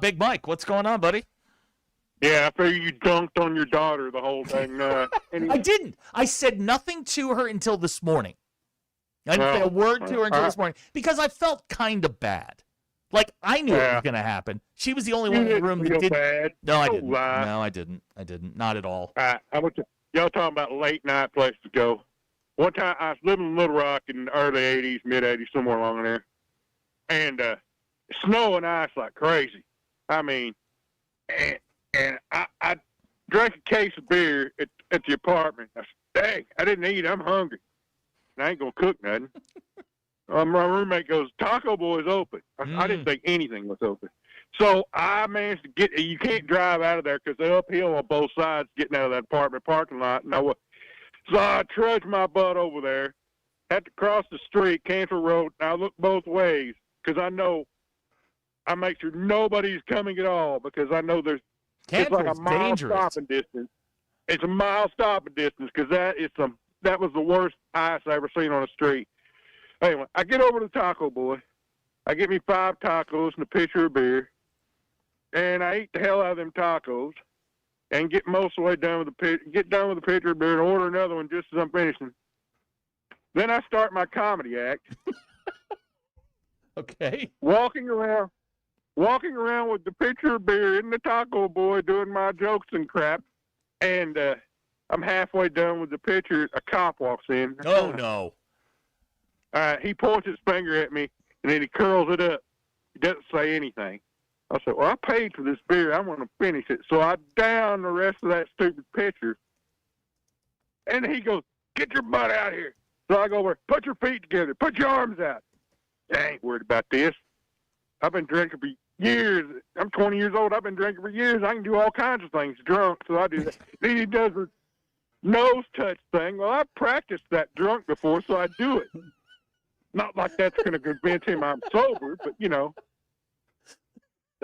Big Mike, what's going on, buddy? Yeah, I figured you dunked on your daughter the whole thing. I didn't. I said nothing to her until this morning. I didn't say a word to her until this morning because I felt kind of bad. Like, I knew it was going to happen. She was the only one in the room that didn't. Bad. No, I Don't didn't. lie. No, I didn't. Not at all. Y'all talking about late night places to go. One time I was living in Little Rock in the early 80s, mid 80s, somewhere along there. And snow and ice like crazy. I mean, and I drank a case of beer at the apartment. I said, dang, I didn't eat. I'm hungry. And I ain't going to cook nothing. My roommate goes, Taco Boy's open. I didn't think anything was open. So I managed to get, you can't drive out of there because they're uphill on both sides getting out of that apartment parking lot. So I trudged my butt over there, had to cross the street, Cantor Road, and I look both ways because I make sure nobody's coming at all because I know it's like a mile stopping distance. It's a mile stopping distance because that was the worst ice I ever seen on the street. Anyway, I get over to Taco Boy. I get me 5 tacos and a pitcher of beer, and I eat the hell out of them tacos. And get most of the way done with the pitcher of beer and order another one just as I'm finishing. Then I start my comedy act. Okay. Walking around with the pitcher of beer and the Taco Boy doing my jokes and crap. And I'm halfway done with the pitcher. A cop walks in. Oh, no. He points his finger at me, and then he curls it up. He doesn't say anything. I said, well, I paid for this beer. I want to finish it. So I down the rest of that stupid pitcher. And he goes, get your butt out here. So I go over, put your feet together. Put your arms out. I ain't worried about this. I've been drinking for years. I'm 20 years old. I've been drinking for years. I can do all kinds of things drunk. So I do that. Then he does the nose touch thing. Well, I've practiced that drunk before, so I do it. Not like that's going to convince him I'm sober, but, you know.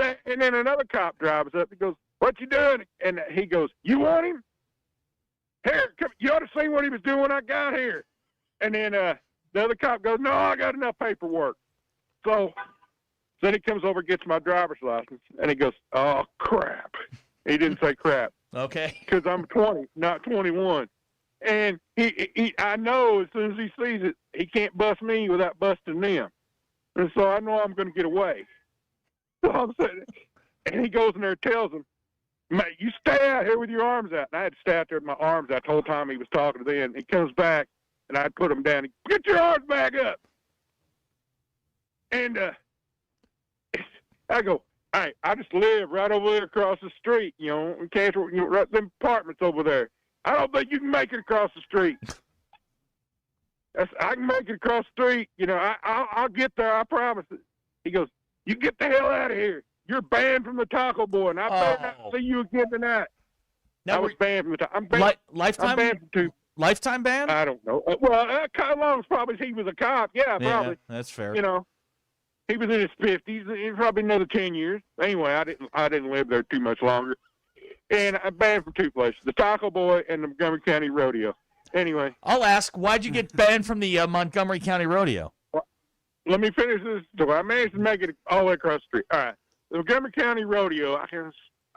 And then another cop drives up. He goes, what you doing? And he goes, you want him? Here, come, you ought to see what he was doing when I got here. And then the other cop goes, no, I got enough paperwork. So then he comes over, gets my driver's license, and he goes, oh, crap. He didn't say crap. Okay. Because I'm 20, not 21. And I know as soon as he sees it, he can't bust me without busting them. And so I know I'm going to get away. So I'm saying, and he goes in there and tells him, mate, you stay out here with your arms out. And I had to stay out there with my arms out the whole time he was talking to them. He comes back, and I'd put him down. Get your arms back up. And I go, hey, I just live right over there across the street, you know, in Cantor, you know, right them apartments over there. I don't think you can make it across the street. I can make it across the street. You know, I'll get there. I promise it. He goes, you get the hell out of here. You're banned from the Taco Boy, and I better not see you again tonight. I was banned from the Taco. I'm banned. Lifetime? I'm banned from 2. Lifetime ban? I don't know. Well, how long as probably he was a cop? Yeah, probably. Yeah, that's fair. You know, he was in his 50s. Probably another 10 years. Anyway, I didn't live there too much longer. And I'm banned from 2 places: the Taco Boy and the Montgomery County Rodeo. Anyway. I'll ask, why'd you get banned from the Montgomery County Rodeo? Let me finish this story. I managed to make it all the way across the street. All right. The Montgomery County Rodeo, I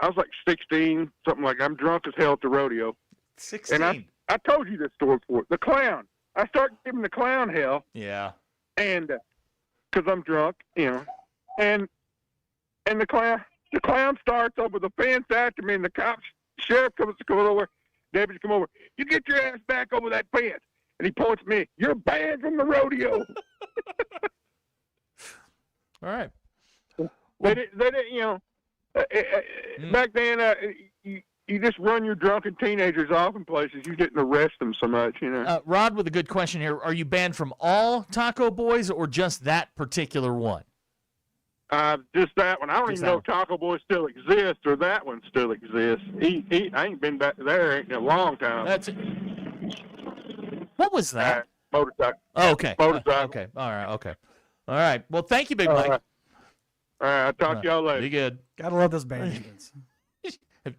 was like 16, something like that. I'm drunk as hell at the rodeo. 16? And I told you this story before. The clown. I start giving the clown hell. Yeah. And because I'm drunk, and the clown starts over the fence after me, and the sheriff comes over, deputies come over. You get your ass back over that fence. And he points at me. You're banned from the rodeo. All right. They didn't, back then, you just run your drunken teenagers off in places. You didn't arrest them so much, Rod, with a good question here. Are you banned from all Taco Boys or just that particular one? Just that one. I don't even know if Taco Boy still exists or that one still exists. I ain't been back there in a long time. That's it. What was that? Motorcycle. Oh, okay. Motorcycle. Okay. All right. Okay. All right. Well, thank you, Big Mike. All right. I'll talk to y'all later. Be good. Gotta love those bans.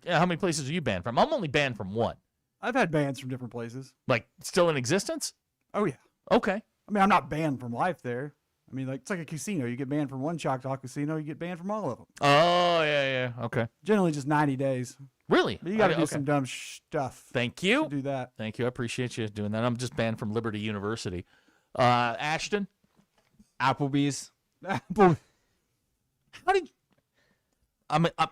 How many places are you banned from? I'm only banned from one. I've had bans from different places. Like, still in existence? Oh, yeah. Okay. I mean, I'm not banned from life there. I mean, like it's like a casino. You get banned from one Choctaw casino, you get banned from all of them. Oh, yeah. Okay. Generally just 90 days. Really? But you got to do some dumb stuff. Thank you. To do that. Thank you. I appreciate you doing that. I'm just banned from Liberty University. Ashton? Applebee's. Apple. How did...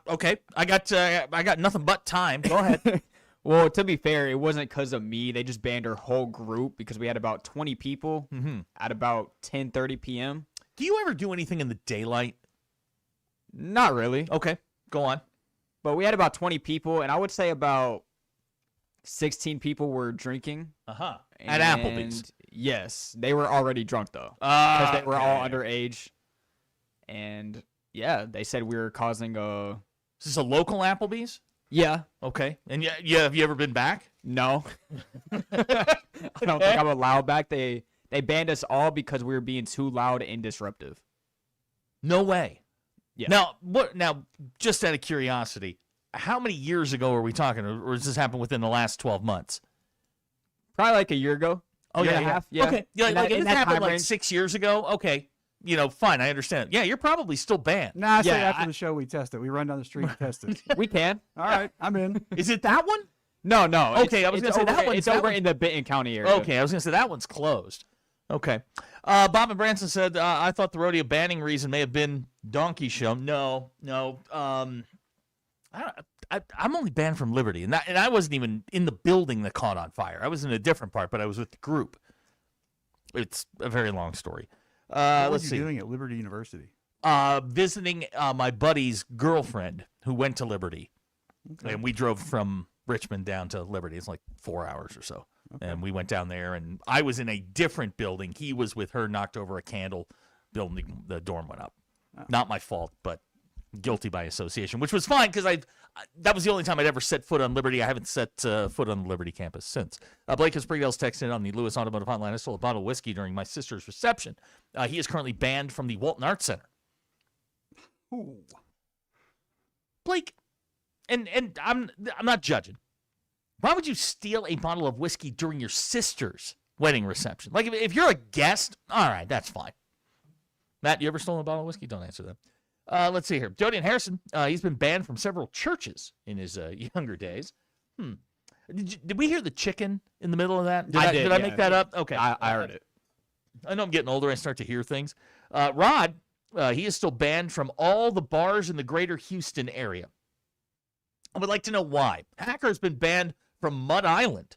okay. I got nothing but time. Go ahead. Well, to be fair, it wasn't because of me. They just banned our whole group because we had about 20 people at about 10:30 p.m. Do you ever do anything in the daylight? Not really. Okay, go on. But we had about 20 people, and I would say about 16 people were drinking. Uh-huh. At Applebee's. Yes. They were already drunk, though. Because they were all underage. And, yeah, they said we were causing a... Is this a local Applebee's? Yeah. Okay. And yeah, have you ever been back? No. I don't think I'm allowed back. They banned us all because we were being too loud and disruptive. No way. Yeah. Now, just out of curiosity, how many years ago are we talking, or does this happen within the last 12 months? Probably like a year ago. Oh, year yeah, and a half. Yeah. Okay. Yeah, In like that- it in that happened time like range. 6 years ago. Okay. Fine. I understand. Yeah, you're probably still banned. Nah, I say after the show we test it. We run down the street and test it. We can. All right, I'm in. Is it that one? No. Okay, I was going to say that one's It's over in the Benton County area. Okay, I was going to say that one's closed. Okay. Bob and Branson said, I thought the rodeo banning reason may have been Donkey Show. No. I'm only banned from Liberty, and I wasn't even in the building that caught on fire. I was in a different part, but I was with the group. It's a very long story. What Let's were see. you doing at Liberty University? Visiting my buddy's girlfriend who went to Liberty. Okay. And we drove from Richmond down to Liberty. It's like 4 hours or so. Okay. And we went down there, and I was in a different building. He was with her, knocked over a candle. The dorm went up. Oh. Not my fault, but guilty by association, which was fine because that was the only time I'd ever set foot on Liberty. I haven't set foot on the Liberty campus since. Blake of Springdale's texted on the Lewis Automotive Hotline. I stole a bottle of whiskey during my sister's reception. He is currently banned from the Walton Arts Center. Ooh. Blake, and I'm not judging. Why would you steal a bottle of whiskey during your sister's wedding reception? Like, if you're a guest, all right, that's fine. Matt, you ever stolen a bottle of whiskey? Don't answer that. Let's see here. Jody and Harrison, he's been banned from several churches in his younger days. Did we hear the chicken in the middle of that? Did I make that up? Okay. I heard it. I know I'm getting older. I start to hear things. Rod, he is still banned from all the bars in the greater Houston area. I would like to know why. Hacker has been banned from Mud Island.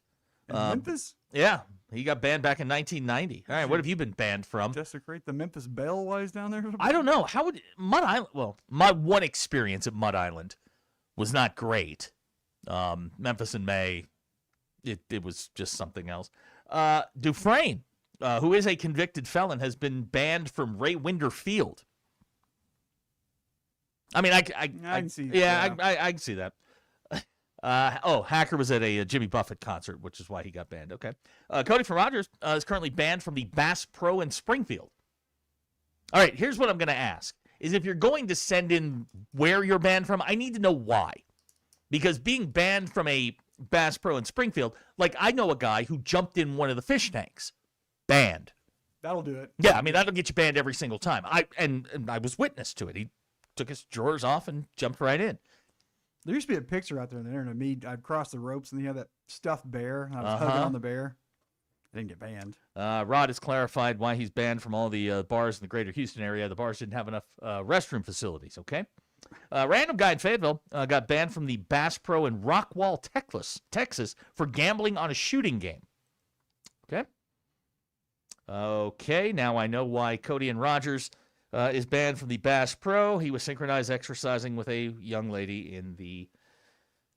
Memphis? Yeah. He got banned back in 1990. All right, what have you been banned from? Desecrate the Memphis Belle while he's down there? I don't know. How would Mud Island? Well, my one experience at Mud Island was not great. Memphis in May, it was just something else. Dufresne, who is a convicted felon, has been banned from Ray Winder Field. I mean, I can see. Yeah, I can see that. Hacker was at a Jimmy Buffett concert, which is why he got banned. Okay. Cody from Rogers is currently banned from the Bass Pro in Springfield. All right, here's what I'm going to ask. Is if you're going to send in where you're banned from, I need to know why. Because being banned from a Bass Pro in Springfield, like I know a guy who jumped in one of the fish tanks. Banned. That'll do it. Yeah, I mean, that'll get you banned every single time. And I was witness to it. He took his drawers off and jumped right in. There used to be a picture out there on the internet of me. I'd cross the ropes and you had that stuffed bear. And I was hugging on the bear. I didn't get banned. Rod has clarified why he's banned from all the bars in the greater Houston area. The bars didn't have enough restroom facilities, okay? Random guy in Fayetteville got banned from the Bass Pro in Rockwall, Texas for gambling on a shooting game. Okay? Okay, now I know why Cody and Rogers is banned from the Bass Pro. He was synchronized exercising with a young lady in the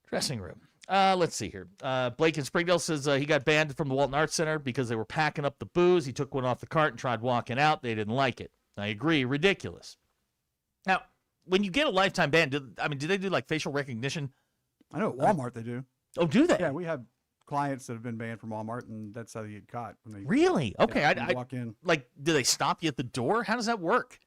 dressing room. Let's see here. Blake in Springdale says he got banned from the Walton Arts Center because they were packing up the booze. He took one off the cart and tried walking out. They didn't like it. I agree. Ridiculous. Now, when you get a lifetime ban, do they do like facial recognition? I know at Walmart they do. Oh, do they? Yeah, we have clients that have been banned from Walmart, and that's how they get caught. When they Really? Okay. I walk in. Like, do they stop you at the door? How does that work?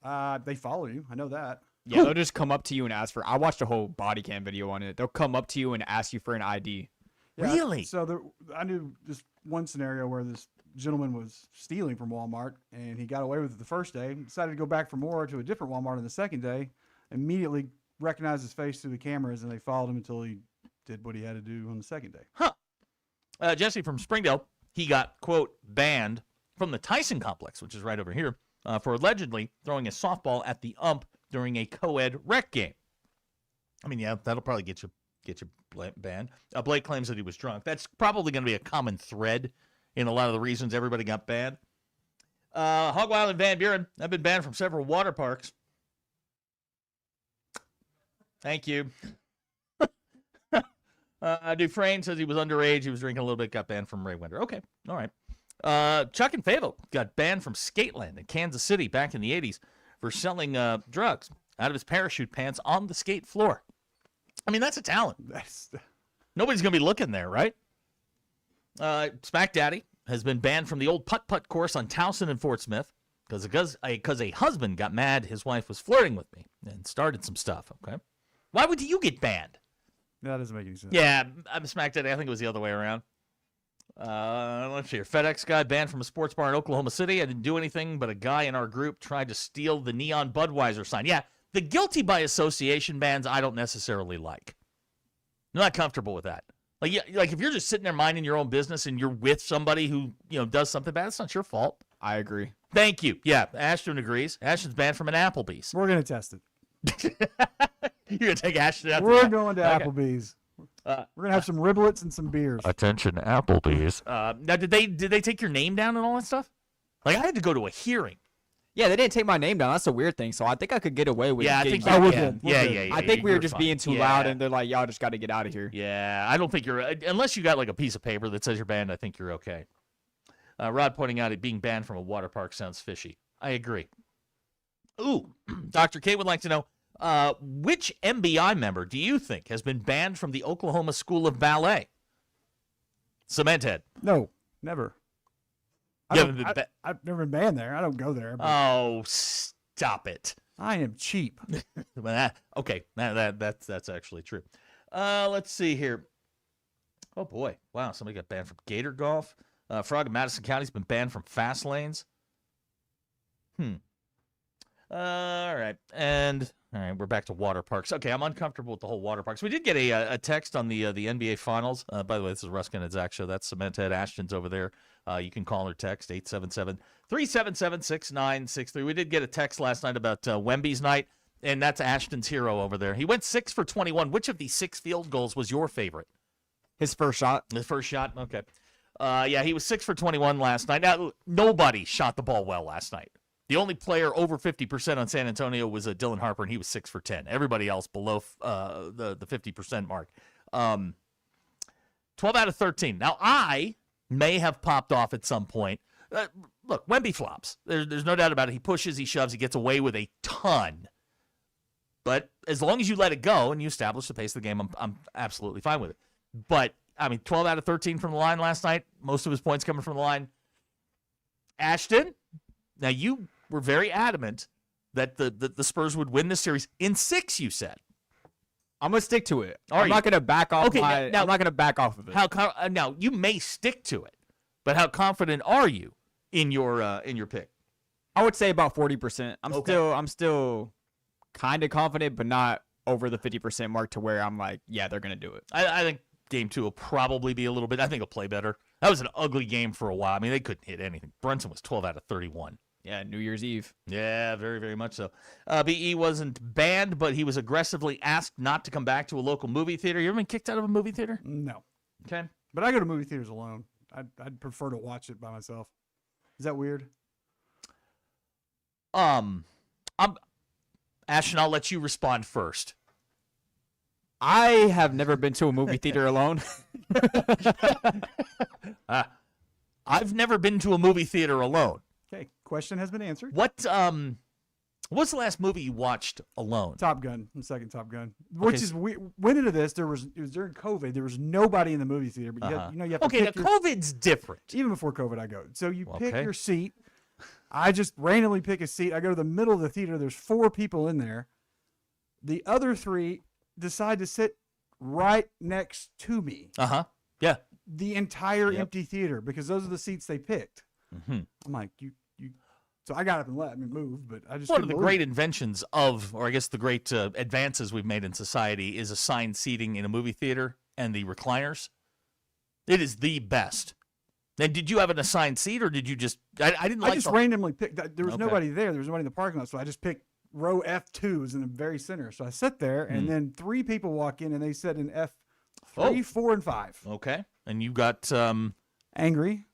They follow you. I know that. Yeah, they'll just come up to you and ask for. I watched a whole body cam video on it. They'll come up to you and ask you for an ID. Yeah, Really? So I knew this one scenario where this gentleman was stealing from Walmart, and he got away with it the first day. Decided to go back for more to a different Walmart on the second day. Immediately recognized his face through the cameras, and they followed him until he did what he had to do on the second day. Huh. Jesse from Springdale, he got, quote, banned from the Tyson complex, which is right over here, for allegedly throwing a softball at the ump during a co-ed rec game. I mean, yeah, that'll probably get you banned. Blake claims that he was drunk. That's probably going to be a common thread in a lot of the reasons everybody got banned. Hog Wild and Van Buren, I've been banned from several water parks. Thank you. Dufresne says he was underage. He was drinking a little bit, got banned from Ray Winder. Okay, all right. Chuck and Fayetteville got banned from Skateland in Kansas City back in the 80s for selling drugs out of his parachute pants on the skate floor. I mean, that's a talent. Nobody's going to be looking there, right? Smack Daddy has been banned from the old putt-putt course on Towson and Fort Smith because a husband got mad his wife was flirting with me and started some stuff, okay? Why would you get banned? That doesn't make any sense. Yeah, I'm Smack Daddy. I think it was the other way around. Let's see here. FedEx guy banned from a sports bar in Oklahoma City. I didn't do anything, but a guy in our group tried to steal the neon Budweiser sign. Yeah, the guilty by association bans I don't necessarily like. I'm not comfortable with that. Like if you're just sitting there minding your own business and you're with somebody who does something bad, it's not your fault. I agree. Thank you. Yeah, Ashton agrees. Ashton's banned from an Applebee's. We're going to test it. You're going to take Ashton out. We're going to Applebee's. We're going to have some riblets and some beers. Attention, Applebee's. Now, did they take your name down and all that stuff? Like, I had to go to a hearing. Yeah, they didn't take my name down. That's a weird thing. So I think I could get away with I getting think back you in. can. Yeah. I think we were just fine. being too loud, and they're like, y'all just got to get out of here. Yeah, I don't think you're, unless you got like a piece of paper that says you're banned, I think you're okay. Rod pointing out it being banned from a water park sounds fishy. I agree. Ooh, Dr. K would like to know, which MBI member do you think has been banned from the Oklahoma School of Ballet? Cementhead. No, never. I've never been banned there. I don't go there. Oh, stop it. I am cheap. Okay, that's actually true. Let's see here. Oh, boy. Wow, somebody got banned from Gator Golf. Frog in Madison County's been banned from fast lanes. All right. And all right, we're back to water parks. Okay, I'm uncomfortable with the whole water parks. We did get a text on the NBA Finals. By the way, this is Ruscin and Zach show. That's Cementhead. Ashton's over there. You can call or text 877-377-6963. We did get a text last night about Wemby's night, and that's Ashton's hero over there. He went 6 for 21. Which of these 6 field goals was your favorite? His first shot. His first shot? Okay. Yeah, he was 6 for 21 last night. Now, nobody shot the ball well last night. The only player over 50% on San Antonio was Dylan Harper, and he was 6 for 10. Everybody else below the 50% mark. 12 out of 13. Now, I may have popped off at some point. Look, Wemby flops. There's no doubt about it. He pushes, he shoves, he gets away with a ton. But as long as you let it go and you establish the pace of the game, I'm absolutely fine with it. But, I mean, 12 out of 13 from the line last night. Most of his points coming from the line. Ashton, now you were very adamant that the Spurs would win this series in 6, you said. I'm gonna stick to it. Are I'm you? not gonna back off. Okay, now- I'm not gonna back off of it. Now you may stick to it, but how confident are you in your pick? I would say about 40%. Okay. I'm still kind of confident, but not over the 50% mark to where I'm like, yeah, they're gonna do it. I think game 2 will probably be a little bit. I think it'll play better. That was an ugly game for a while. I mean, they couldn't hit anything. Brunson was 12 out of 31. Yeah, New Year's Eve. Yeah, very, very much so. BE wasn't banned, but he was aggressively asked not to come back to a local movie theater. You ever been kicked out of a movie theater? No. Okay. But I go to movie theaters alone. I'd prefer to watch it by myself. Is that weird? Ashton, I'll let you respond first. I have never been to a movie theater alone. I've never been to a movie theater alone. Okay, question has been answered. What's the last movie you watched alone? Top Gun, the second Top Gun. Which is we went into this. It was during COVID. There was nobody in the movie theater, but you have to okay, pick now COVID's different. Even before COVID, I go. So you pick Okay. your seat. I just randomly pick a seat. I go to the middle of the theater. There's 4 people in there. The other 3 decide to sit right next to me. Yeah. The entire empty theater, because those are the seats they picked. Mm-hmm. I'm like, you. So I got up and let me move, but I just One of the couldn't great believe inventions of, or I guess the great advances we've made in society is assigned seating in a movie theater and the recliners. It is the best. Then, did you have an assigned seat, or did you just? I didn't. I just randomly picked. There was Okay. nobody there. There was nobody in the parking lot, so I just picked row F2 is in the very center. So I sat there, and then 3 people walk in, and they sat in F3, 4, and 5. Okay, and you got angry,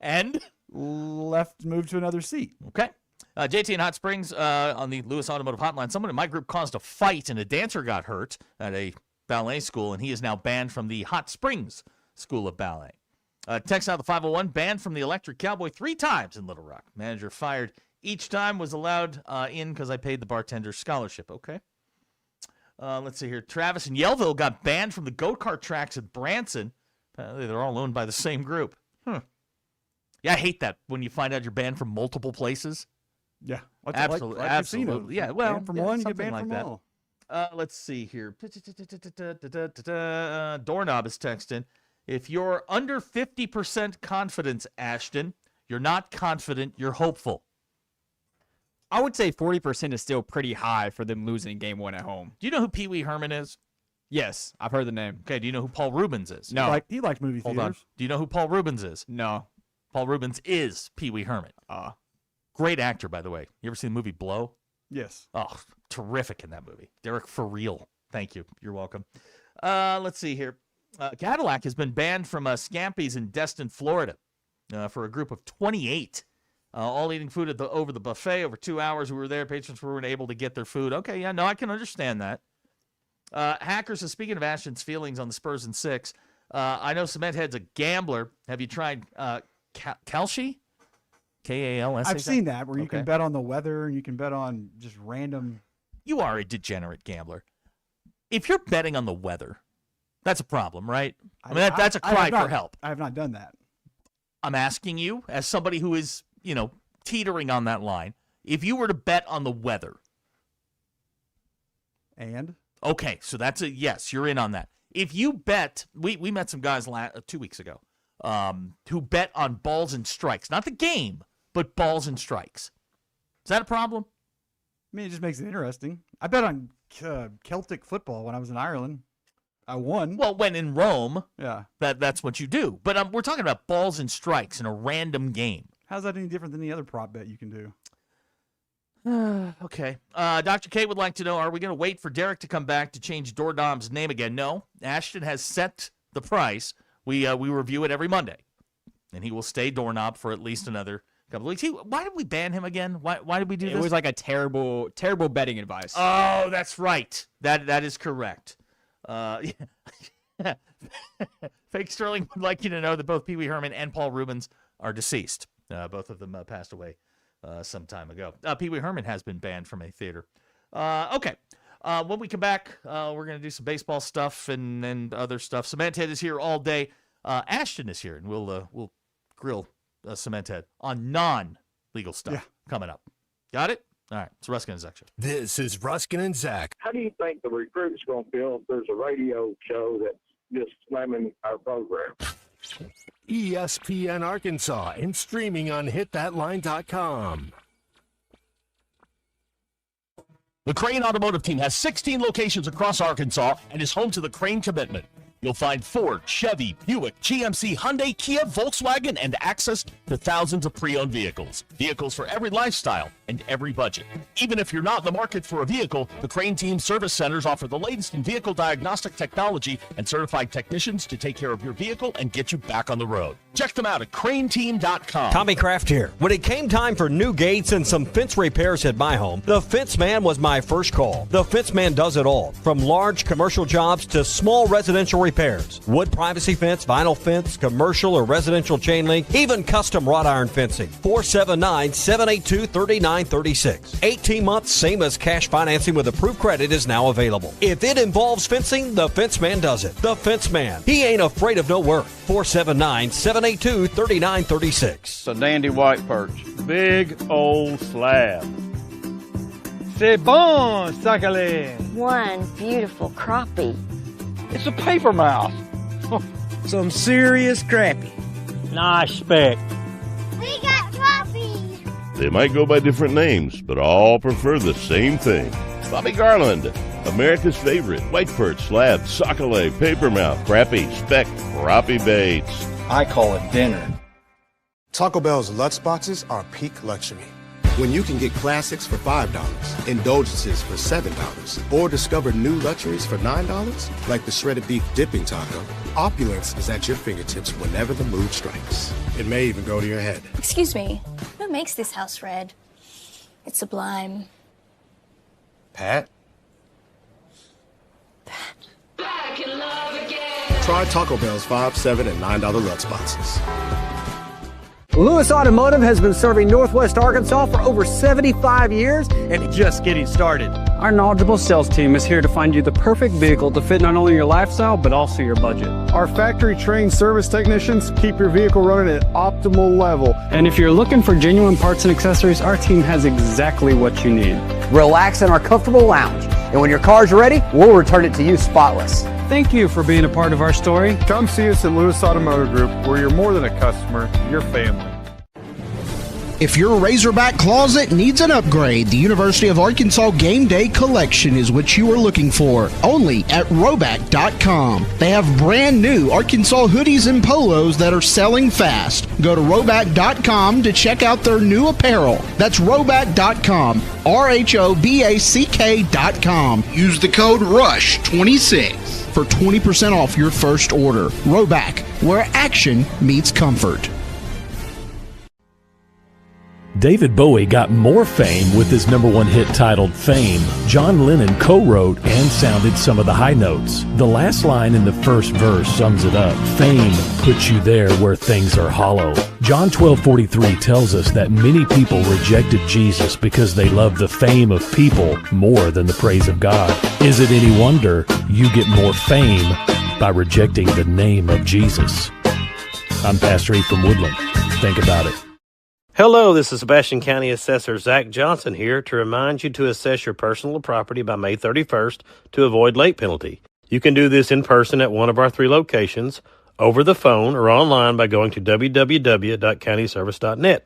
and moved to another seat. Okay. JT in Hot Springs on the Lewis Automotive Hotline. Someone in my group caused a fight, and a dancer got hurt at a ballet school, and he is now banned from the Hot Springs School of Ballet. Text out the 501, banned from the Electric Cowboy 3 times in Little Rock. Manager fired each time, was allowed in because I paid the bartender scholarship. Okay. Let's see here. Travis in Yellville got banned from the go-kart tracks at Branson. They're all owned by the same group. Yeah, I hate that when you find out you're banned from multiple places. Yeah, absolutely, like absolutely. casinos. Yeah, Banned well, from yeah, one, you get something banned like from that. all. Let's see here. Doorknob is texting. If you're under 50% confidence, Ashton, you're not confident, you're hopeful. I would say 40% is still pretty high for them losing game 1 at home. Do you know who Pee Wee Herman is? Yes, I've heard the name. Okay, do you know who Paul Rubens is? No. He liked movie Hold theaters. on. Do you know who Paul Rubens is? No. Paul Rubens is Pee Wee Herman. Great actor, by the way. You ever seen the movie Blow? Yes. Oh, terrific in that movie. Derek, for real. Thank you. You're welcome. Let's see here. Cadillac has been banned from Scampi's in Destin, Florida, for a group of 28. All eating food over the buffet over 2 hours. We were there. Patrons weren't able to get their food. Okay, yeah, no, I can understand that. Hackers is speaking of Ashton's feelings on the Spurs in 6. I know Cementhead's a gambler. Have you tried Kalshi? Kalshi? I've seen that where you can Okay. bet on the weather and you can bet on just random. You are a degenerate gambler. If you're betting on the weather, that's a problem, right? I mean, that's a I have cry not- for help. I have not done that. I'm asking you, as somebody who is, teetering on that line, if you were to bet on the weather. And? Okay, so that's a yes, you're in on that. If you bet, we met some guys 2 weeks ago who bet on balls and strikes. Not the game, but balls and strikes. Is that a problem? I mean, it just makes it interesting. I bet on Celtic football when I was in Ireland. I won. Well, when in Rome, yeah, that's what you do. But we're talking about balls and strikes in a random game. How's that any different than the other prop bet you can do? Okay. Dr. K would like to know, are we going to wait for Derek to come back to change Doorknob's name again? No. Ashton has set the price. We review it every Monday. And he will stay Doorknob for at least another couple of weeks. Why did we ban him again? Why did we do this? It was like a terrible betting advice. Oh, that's right. That is correct. Fake Sterling would like you to know that both Pee Wee Herman and Paul Rubens are deceased. Both of them passed away some time ago. Pee Wee Herman has been banned from a theater. Okay. When we come back, we're going to do some baseball stuff and other stuff. Cementhead is here all day. Ashton is here, and we'll grill Cementhead on non-legal stuff coming up. Got it? All right, it's Ruscin and Zach Show. This is Ruscin and Zach. How do you think the recruits going to feel if there's a radio show that's just slamming our program? ESPN Arkansas and streaming on hitthatline.com. The Crane Automotive Team has 16 locations across Arkansas and is home to the Crane Commitment. You'll find Ford, Chevy, Buick, GMC, Hyundai, Kia, Volkswagen, and access to thousands of pre-owned vehicles. Vehicles for every lifestyle and every budget. Even if you're not in the market for a vehicle, the Crane Team Service Centers offer the latest in vehicle diagnostic technology and certified technicians to take care of your vehicle and get you back on the road. Check them out at craneteam.com. Tommy Kraft here. When it came time for new gates and some fence repairs at my home, the Fence Man was my first call. The Fence Man does it all, from large commercial jobs to small residential repairs. Wood privacy fence, vinyl fence, commercial or residential chain link, even custom wrought iron fencing. 479-782-3936. 18 months, same as cash financing with approved credit is now available. If it involves fencing, the Fence Man does it. The Fence Man. He ain't afraid of no work. 479-782-3936. It's a dandy white perch. Big old slab. C'est bon, sacale. One beautiful crappie. It's a paper mouth. Some serious crappie. Nice speck. We got crappie. They might go by different names, but all prefer the same thing. Bobby Garland, America's favorite white perch, slab, sockeye, papermouth, crappie, speck, crappie baits. I call it dinner. Taco Bell's Lutz boxes are peak luxury. When you can get classics for $5, indulgences for $7, or discover new luxuries for $9, like the shredded beef dipping taco, opulence is at your fingertips whenever the mood strikes. It may even go to your head. Excuse me, who makes this house red? It's sublime. Pat? Try Taco Bell's $5, $7, and $9 Lutz boxes. Lewis Automotive has been serving Northwest Arkansas for over 75 years and just getting started. Our knowledgeable sales team is here to find you the perfect vehicle to fit not only your lifestyle, but also your budget. Our factory-trained service technicians keep your vehicle running at optimal level. And if you're looking for genuine parts and accessories, our team has exactly what you need. Relax in our comfortable lounge, and when your car's ready, we'll return it to you spotless. Thank you for being a part of our story. Come see us at Lewis Automotive Group, where you're more than a customer, you're family. If your Razorback closet needs an upgrade, the University of Arkansas Game Day Collection is what you are looking for, only at Roback.com. They have brand new Arkansas hoodies and polos that are selling fast. Go to Roback.com to check out their new apparel. That's Roback.com, RHOBACK.com. Use the code RUSH26 for 20% off your first order. Roback, where action meets comfort. David Bowie got more fame with his #1 hit titled Fame. John Lennon co-wrote and sounded some of the high notes. The last line in the first verse sums it up. Fame puts you there where things are hollow. John 12:43 tells us that many people rejected Jesus because they loved the fame of people more than the praise of God. Is it any wonder you get more fame by rejecting the name of Jesus? I'm Pastor E from Woodland. Think about it. Hello, this is Sebastian County Assessor Zach Johnson here to remind you to assess your personal property by May 31st to avoid late penalty. You can do this in person at one of our 3 locations, over the phone, or online by going to www.countyservice.net.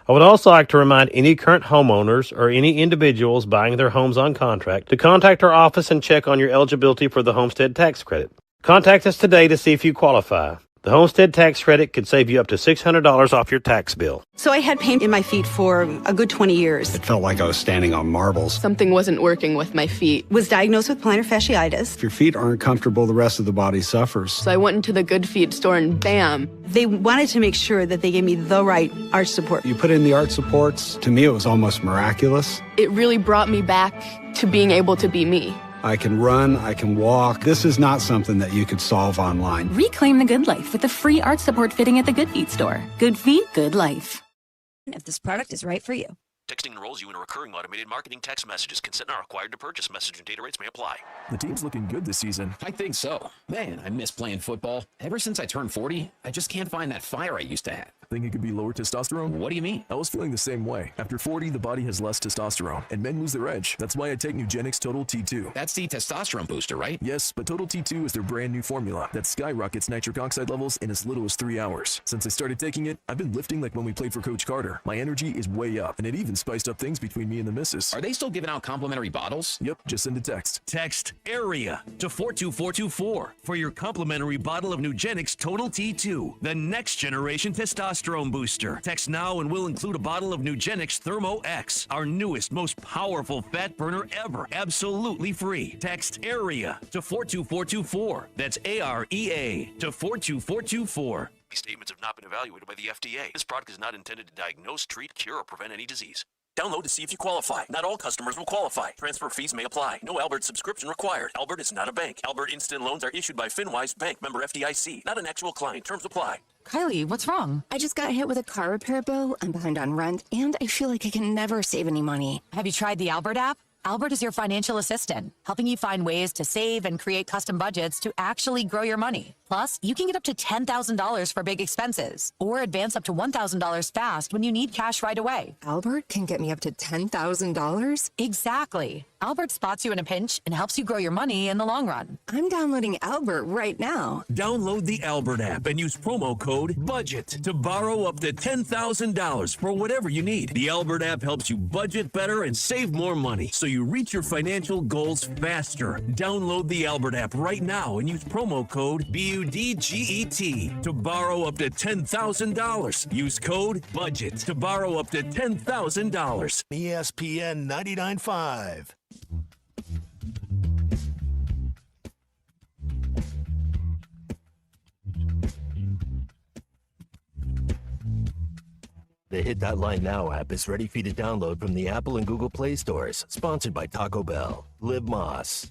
I would also like to remind any current homeowners or any individuals buying their homes on contract to contact our office and check on your eligibility for the homestead tax credit. Contact us today to see if you qualify. The homestead tax credit could save you up to $600 off your tax bill. So I had pain in my feet for a good 20 years. It felt like I was standing on marbles. Something wasn't working with my feet. Was diagnosed with plantar fasciitis. If your feet aren't comfortable, the rest of the body suffers. So I went into the Good Feet store and bam. They wanted to make sure that they gave me the right arch support. You put in the arch supports. To me, it was almost miraculous. It really brought me back to being able to be me. I can run, I can walk. This is not something that you could solve online. Reclaim the good life with the free arch support fitting at the Good Feet store. Good feet, good life. If this product is right for you. Texting enrolls you in a recurring automated marketing text messages. Consent not required to purchase. Message and data rates may apply. The team's looking good this season. I think so. Man, I miss playing football. Ever since I turned 40, I just can't find that fire I used to have. Think it could be lower testosterone? What do you mean? I was feeling the same way. After 40, the body has less testosterone, and men lose their edge. That's why I take Nugenix Total T2. That's the testosterone booster, right? Yes, but Total T2 is their brand new formula that skyrockets nitric oxide levels in as little as 3 hours. Since I started taking it, I've been lifting like when we played for Coach Carter. My energy is way up, and it even spiced up things between me and the missus. Are they still giving out complimentary bottles? Yep, just send a text. Text AREA to 42424 for your complimentary bottle of Nugenix Total T2, the next generation testosterone booster. Text now and we'll include a bottle of Nugenix Thermo X, our newest, most powerful fat burner ever, absolutely free. Text AREA to 42424. That's AREA to 42424. These statements have not been evaluated by the FDA. This product is not intended to diagnose, treat, cure, or prevent any disease. Download to see if you qualify. Not all customers will qualify. Transfer fees may apply. No Albert subscription required. Albert is not a bank. Albert Instant Loans are issued by FinWise Bank, member FDIC. Not an actual client. Terms apply. Kylie, what's wrong? I just got hit with a car repair bill. I'm behind on rent, and I feel like I can never save any money. Have you tried the Albert app? Albert is your financial assistant, helping you find ways to save and create custom budgets to actually grow your money. Plus, you can get up to $10,000 for big expenses or advance up to $1,000 fast when you need cash right away. Albert can get me up to $10,000? Exactly. Albert spots you in a pinch and helps you grow your money in the long run. I'm downloading Albert right now. Download the Albert app and use promo code BUDGET to borrow up to $10,000 for whatever you need. The Albert app helps you budget better and save more money so you reach your financial goals faster. Download the Albert app right now and use promo code BUDGET to borrow up to $10,000. Use code BUDGET to borrow up to $10,000. ESPN 99.5. The Hit That Line Now app is ready for you to download from the Apple and Google Play stores. Sponsored by Taco Bell. Liv Moss.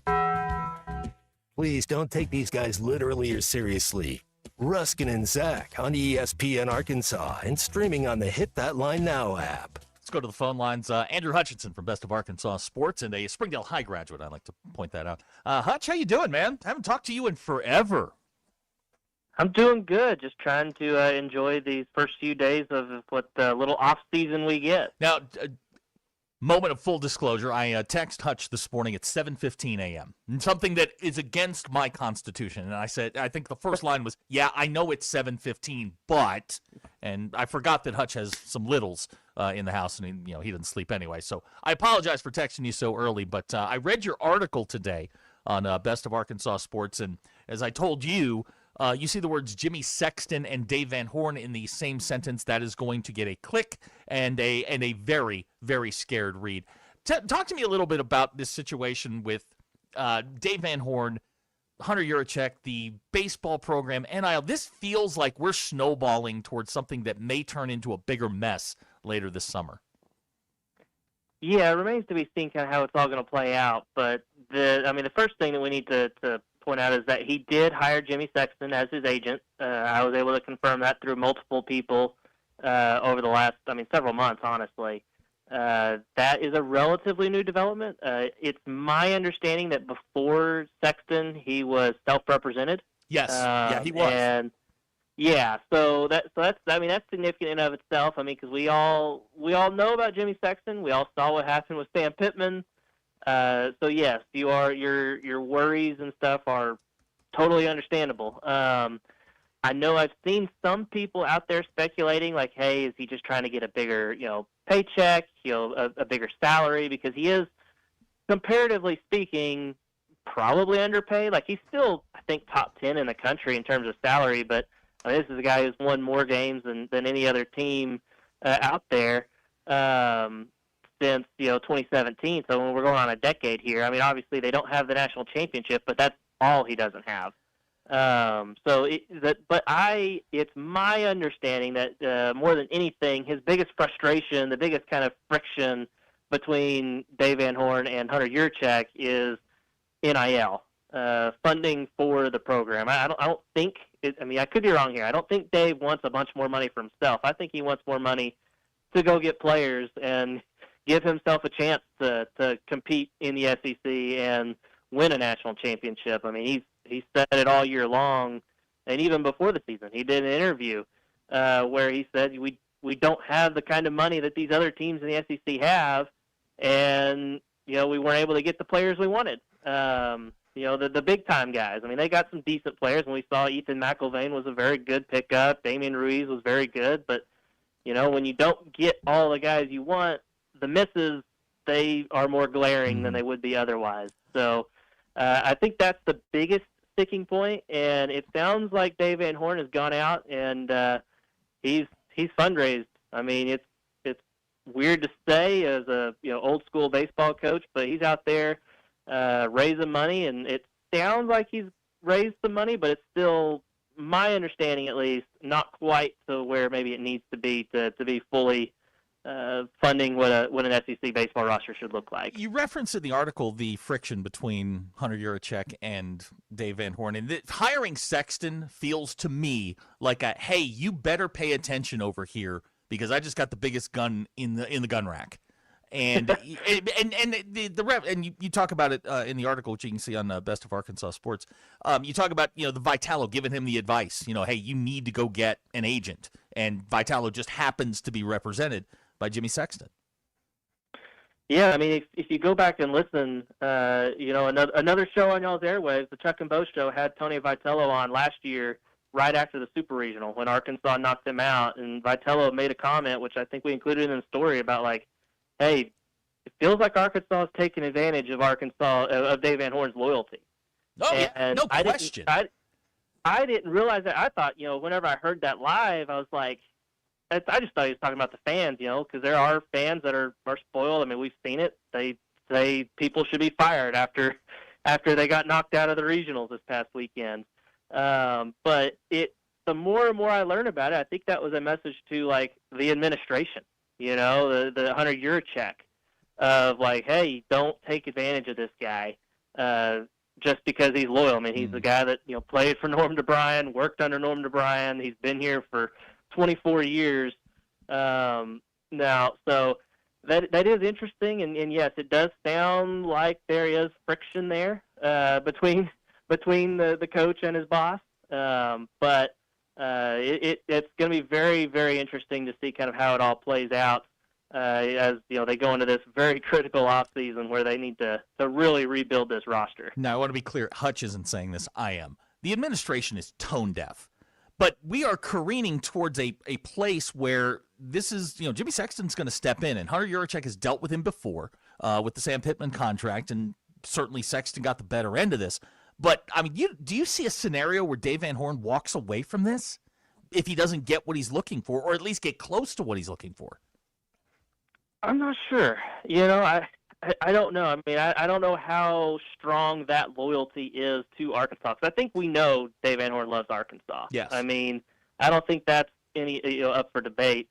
Please don't take these guys literally or seriously. Ruscin and Zach on ESPN Arkansas and streaming on the Hit That Line Now app. Let's go to the phone lines. Andrew Hutchinson from Best of Arkansas Sports and a Springdale High graduate. I'd like to point that out. Hutch, how you doing, man? I haven't talked to you in forever. I'm doing good. Just trying to enjoy these first few days of what little off season we get. Now, moment of full disclosure, I text Hutch this morning at 7:15 a.m. Something that is against my constitution. And I said, I think the first line was, yeah, I know it's 7:15, but, and I forgot that Hutch has some littles in the house, and he doesn't sleep anyway. So I apologize for texting you so early, but I read your article today on Best of Arkansas Sports, and as I told you, you see the words Jimmy Sexton and Dave Van Horn in the same sentence. That is going to get a click and a very, very scared read. Talk to me a little bit about this situation with Dave Van Horn, Hunter Yurachek, the baseball program, NIL. This feels like we're snowballing towards something that may turn into a bigger mess later this summer. Yeah, it remains to be seen kind of how it's all going to play out. But the first thing that we need to point out is that he did hire Jimmy Sexton as his agent. I was able to confirm that through multiple people over the last, several months, honestly. That is a relatively new development. It's my understanding that before Sexton, he was self-represented. Yes, yeah, he was. And yeah, so that's significant in and of itself. Because we all know about Jimmy Sexton. We all saw what happened with Sam Pittman. So yes, your worries and stuff are totally understandable. I know I've seen some people out there speculating like, hey, is he just trying to get a bigger, paycheck, a bigger salary, because he is, comparatively speaking, probably underpaid. Like, he's still, I think, top 10 in the country in terms of salary, but this is a guy who's won more games than any other team out there. Since 2017, so when we're going on a decade here, obviously they don't have the national championship, but that's all he doesn't have. It's my understanding that more than anything, his biggest frustration, the biggest kind of friction between Dave Van Horn and Hunter Yurachek is NIL funding for the program. I don't think. I could be wrong here. I don't think Dave wants a bunch more money for himself. I think he wants more money to go get players and give himself a chance to compete in the SEC and win a national championship. He said it all year long, and even before the season. He did an interview where he said we don't have the kind of money that these other teams in the SEC have, and we weren't able to get the players we wanted. The big time guys. I mean, they got some decent players, and we saw Ethan McIlvain was a very good pickup. Damian Ruiz was very good, but when you don't get all the guys you want, the misses, they are more glaring than they would be otherwise. So I think that's the biggest sticking point, and it sounds like Dave Van Horn has gone out and he's fundraised. I mean, it's weird to say as a old school baseball coach, but he's out there raising money, and it sounds like he's raised some money, but it's still, my understanding at least, not quite to where maybe it needs to be fully funding what an SEC baseball roster should look like. You referenced in the article the friction between Hunter Yurachek and Dave Van Horn, and hiring Sexton feels to me like a, hey, you better pay attention over here because I just got the biggest gun in the gun rack. And the rep, and you talk about it in the article, which you can see on Best of Arkansas Sports. You talk about the Vitello giving him the advice. Hey, you need to go get an agent, and Vitello just happens to be represented by Jimmy Sexton. Yeah, I mean, if you go back and listen, another show on y'all's airwaves, the Chuck and Bo Show, had Tony Vitello on last year, right after the Super Regional when Arkansas knocked them out, and Vitello made a comment, which I think we included in the story, about like, hey, it feels like Arkansas is taking advantage of of Dave Van Horn's loyalty. Oh, yeah, no question. I didn't realize that. I thought, whenever I heard that live, I was like, I just thought he was talking about the fans, because there are fans that are spoiled. I mean, we've seen it. They say people should be fired after they got knocked out of the regionals this past weekend. But the more and more I learn about it, I think that was a message to like the administration. The Hunter Yurachek of like, hey, don't take advantage of this guy just because he's loyal. I mean, he's the guy that played for Norm DeBryan, worked under Norm DeBryan. He's been here for 24 years now. So that is interesting, and yes, it does sound like there is friction there between the coach and his boss. But it's going to be very, very interesting to see kind of how it all plays out as they go into this very critical offseason where they need to really rebuild this roster. Now, I want to be clear. Hutch isn't saying this. I am. The administration is tone deaf. But we are careening towards a place where this is, Jimmy Sexton's going to step in, and Hunter Yurachek has dealt with him before with the Sam Pittman contract, and certainly Sexton got the better end of this. But, I mean, do you see a scenario where Dave Van Horn walks away from this if he doesn't get what he's looking for, or at least get close to what he's looking for? I'm not sure. I don't know. I mean, I don't know how strong that loyalty is to Arkansas. 'Cause I think we know Dave Van Horn loves Arkansas. Yes. I mean, I don't think that's any up for debate.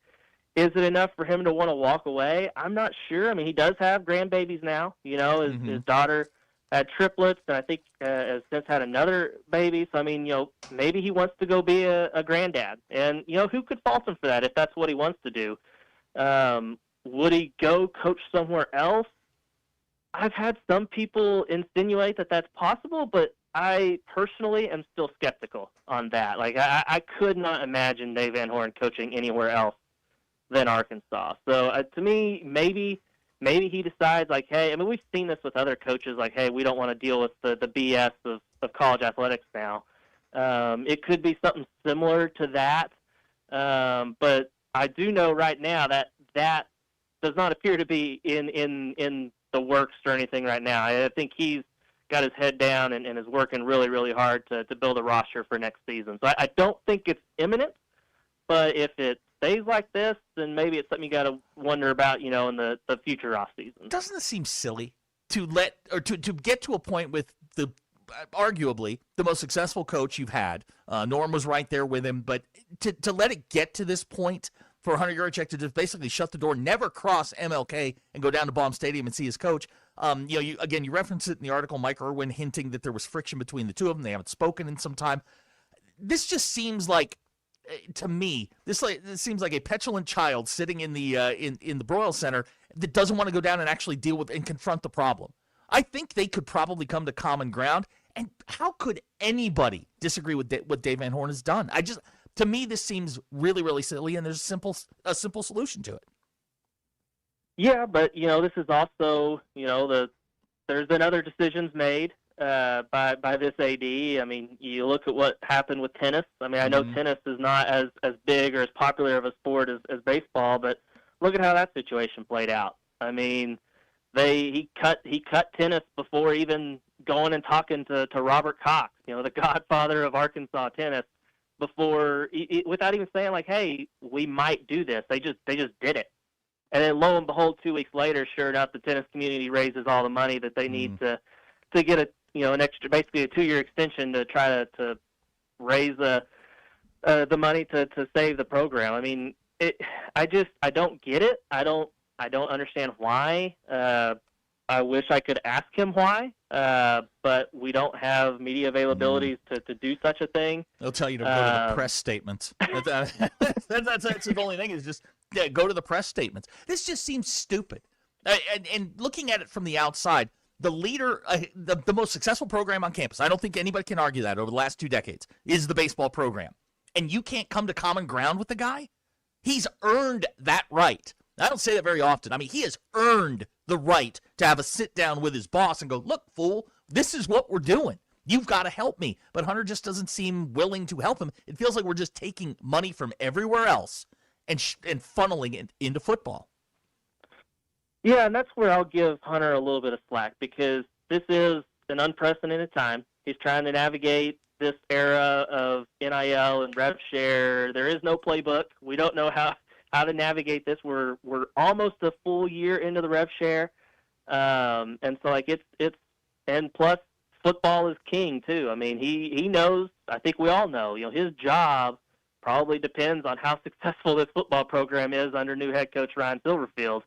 Is it enough for him to want to walk away? I'm not sure. I mean, he does have grandbabies now. His daughter had triplets, and I think has since had another baby. So, I mean, maybe he wants to go be a granddad. And, who could fault him for that if that's what he wants to do? Would he go coach somewhere else? I've had some people insinuate that that's possible, but I personally am still skeptical on that. Like, I could not imagine Dave Van Horn coaching anywhere else than Arkansas. So, to me, maybe he decides, like, hey, I mean, we've seen this with other coaches, like, hey, we don't want to deal with the BS of college athletics now. It could be something similar to that, but I do know right now that does not appear to be in the works or anything right now. I think he's got his head down and is working really, really hard to build a roster for next season. So I don't think it's imminent, but if it stays like this, then maybe it's something you got to wonder about, in the future off season. Doesn't it seem silly to get to a point with the arguably the most successful coach you've had? Norm was right there with him, but to let it get to this point for Hunter Yurachek to just basically shut the door, never cross MLK and go down to Baum Stadium and see his coach. You referenced it in the article, Mike Irwin hinting that there was friction between the two of them. They haven't spoken in some time. This just seems like, to me, this seems like a petulant child sitting in the Broyle Center that doesn't want to go down and actually deal with and confront the problem. I think they could probably come to common ground. And how could anybody disagree with what Dave Van Horn has done? To me, this seems really, really silly, and there's a simple solution to it. Yeah, but this is also there's been other decisions made by this AD. I mean, you look at what happened with tennis. I mean, I know tennis is not as big or as popular of a sport as baseball, but look at how that situation played out. I mean, he cut tennis before even going and talking to Robert Cox, the godfather of Arkansas tennis, before without even saying like, hey, we might do this. They just did it. And then lo and behold, 2 weeks later, sure enough, the tennis community raises all the money that they need to get an extra, basically a 2-year extension to try to raise the money to save the program. I mean, I don't get it. I don't understand why. I wish I could ask him why, but we don't have media availabilities to do such a thing. They'll tell you to go to the press statements. That's the only thing is just go to the press statements. This just seems stupid. And looking at it from the outside, the leader, the most successful program on campus, I don't think anybody can argue that over the last 2 decades, is the baseball program. And you can't come to common ground with the guy? He's earned that right. I don't say that very often. I mean, he has earned the right to have a sit down with his boss and go, look, fool, this is what we're doing. You've got to help me. But Hunter just doesn't seem willing to help him. It feels like we're just taking money from everywhere else and funneling it into football. Yeah, and that's where I'll give Hunter a little bit of slack, because this is an unprecedented time. He's trying to navigate this era of NIL and rev share. There is no playbook. We don't know how to navigate this. We're almost a full year into the rev share, and so like it's and plus football is king too. I mean, he knows. I think we all know. His job probably depends on how successful this football program is under new head coach Ryan Silverfield,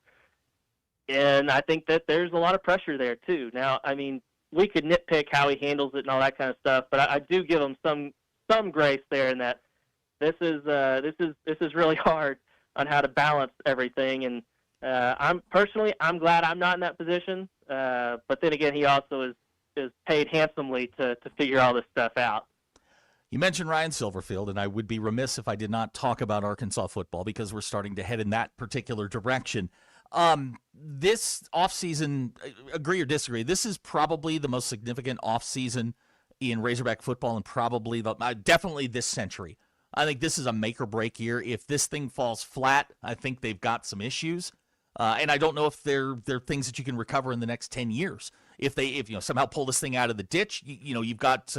and I think that there's a lot of pressure there too. Now, I mean, we could nitpick how he handles it and all that kind of stuff, but I do give him some grace there in that this is really hard on how to balance everything, and I'm glad I'm not in that position. But then again, he also is paid handsomely to figure all this stuff out. You mentioned Ryan Silverfield, and I would be remiss if I did not talk about Arkansas football because we're starting to head in that particular direction. This offseason, agree or disagree, this is probably the most significant offseason in Razorback football, and probably definitely this century. I think this is a make-or-break year. If this thing falls flat, I think they've got some issues. And I don't know if they're things that you can recover in the next 10 years. If somehow pull this thing out of the ditch, you've got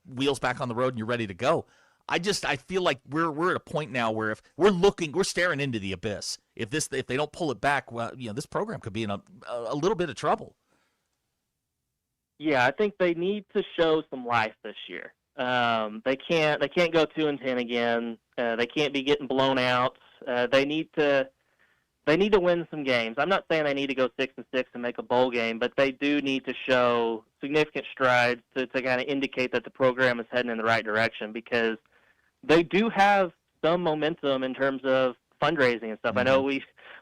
wheels back on the road and you're ready to go. I feel like we're at a point now where if we're staring into the abyss. If they don't pull it back, well, this program could be in a little bit of trouble. Yeah, I think they need to show some life this year. They can't go 2-10 again. They can't be getting blown out. They need to win some games. I'm not saying they need to go 6-6 and make a bowl game, but they do need to show significant strides to kind of indicate that the program is heading in the right direction, because they do have some momentum in terms of fundraising and stuff. Mm-hmm. I know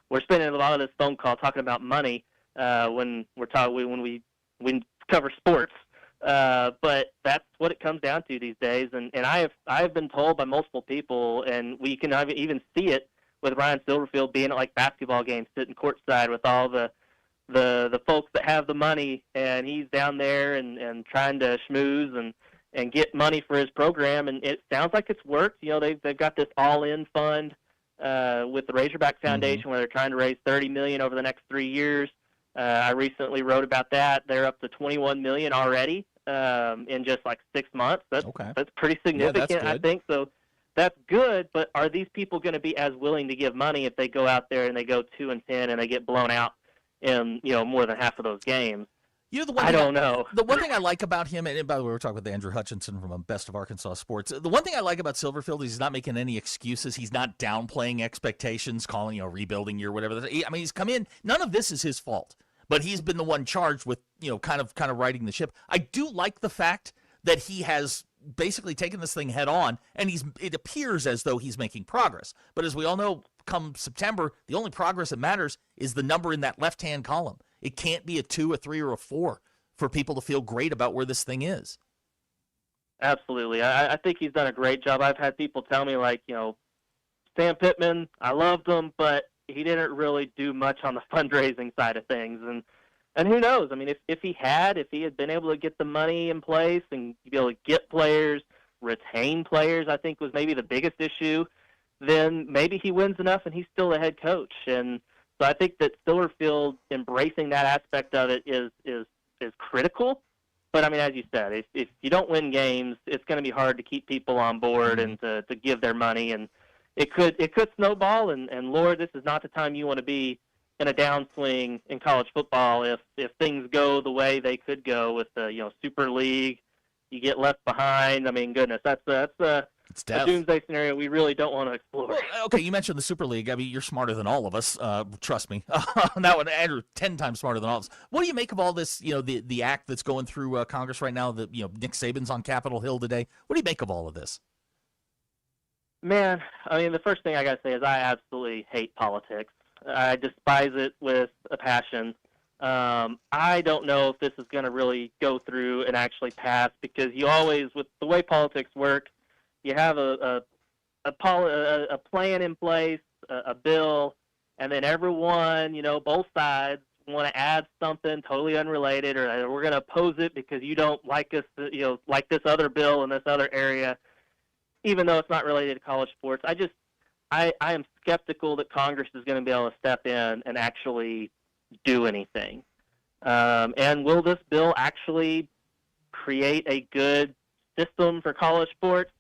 we're spending a lot of this phone call talking about money when we cover sports. But that's what it comes down to these days, and I have been told by multiple people, and we can even see it with Ryan Silverfield being at like basketball games, sitting courtside with all the folks that have the money, and he's down there and trying to schmooze and get money for his program, and it sounds like it's worked. They've got this all-in fund with the Razorback Foundation, mm-hmm. where they're trying to raise $30 million over the next 3 years. I recently wrote about that. They're up to $21 million already in just like 6 months. That's pretty significant, that's I think. So that's good. But are these people going to be as willing to give money if they go out there and they go 2-10 and they get blown out in more than half of those games? I don't know. The one thing I like about him, and by the way, we're talking about Andrew Hutchinson from Best of Arkansas Sports. The one thing I like about Silverfield is he's not making any excuses. He's not downplaying expectations, calling rebuilding year, whatever. I mean, he's come in. None of this is his fault, but he's been the one charged with kind of righting the ship. I do like the fact that he has basically taken this thing head on, and it appears as though he's making progress. But as we all know, come September, the only progress that matters is the number in that left-hand column. It can't be a 2, a 3, or a 4 for people to feel great about where this thing is. Absolutely. I think he's done a great job. I've had people tell me, like, Sam Pittman, I loved him, but he didn't really do much on the fundraising side of things. And who knows? I mean, if he had been able to get the money in place and be able to get players, retain players, I think was maybe the biggest issue, then maybe he wins enough and he's still the head coach. And so I think that Silverfield embracing that aspect of it is critical. But, I mean, as you said, if you don't win games, it's going to be hard to keep people on board and to give their money. And it could snowball. And Lord, this is not the time you want to be in a downswing in college football if things go the way they could go with the Super League. You get left behind. I mean, goodness, that's a doomsday scenario we really don't want to explore. Well, okay, you mentioned the Super League. I mean, you're smarter than all of us. Trust me. That one, Andrew, 10 times smarter than all of us. What do you make of all this? The act that's going through Congress right now. That Nick Saban's on Capitol Hill today. What do you make of all of this? Man, I mean, the first thing I got to say is I absolutely hate politics. I despise it with a passion. I don't know if this is going to really go through and actually pass, because you always, with the way politics work, you have a plan in place, a bill, and then everyone, both sides want to add something totally unrelated, or we're going to oppose it because you don't like us, like this other bill in this other area, even though it's not related to college sports. I am skeptical that Congress is going to be able to step in and actually do anything. And will this bill actually create a good system for college sports?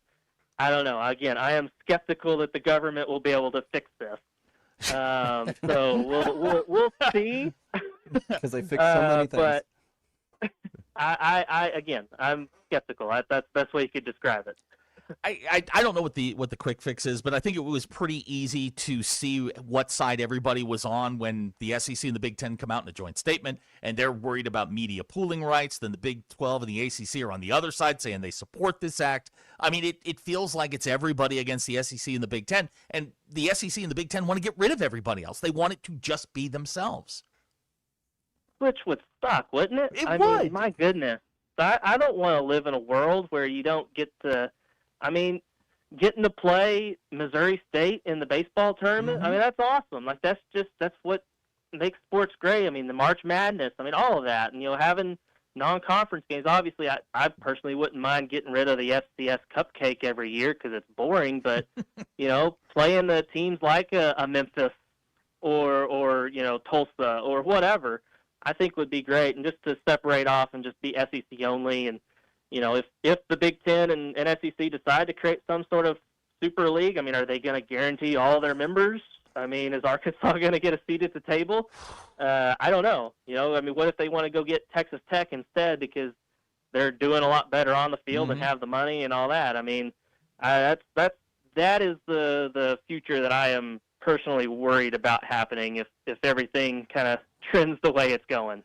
I don't know. Again, I am skeptical that the government will be able to fix this. So we'll see. Because they fix so many things. But I'm skeptical. That's the best way you could describe it. I don't know what the quick fix is, but I think it was pretty easy to see what side everybody was on when the SEC and the Big Ten come out in a joint statement, and they're worried about media pooling rights. Then the Big 12 and the ACC are on the other side saying they support this act. I mean, it feels like it's everybody against the SEC and the Big Ten, and the SEC and the Big Ten want to get rid of everybody else. They want it to just be themselves. Which would suck, wouldn't it? It would. Mean, my goodness. I don't want to live in a world where you don't get to... I mean, getting to play Missouri State in the baseball tournament, I mean, that's awesome. Like, that's what makes sports great. I mean, the March Madness, I mean, all of that. And, having non-conference games, obviously, I personally wouldn't mind getting rid of the FCS cupcake every year because it's boring. But, playing the teams like a Memphis or Tulsa or whatever, I think would be great. And just to separate off and just be SEC only. And, if the Big Ten and SEC decide to create some sort of super league, I mean, are they going to guarantee all their members? I mean, is Arkansas going to get a seat at the table? I don't know. I mean, what if they want to go get Texas Tech instead because they're doing a lot better on the field and have the money and all that? I mean, that is the future that I am personally worried about happening if everything kind of trends the way it's going.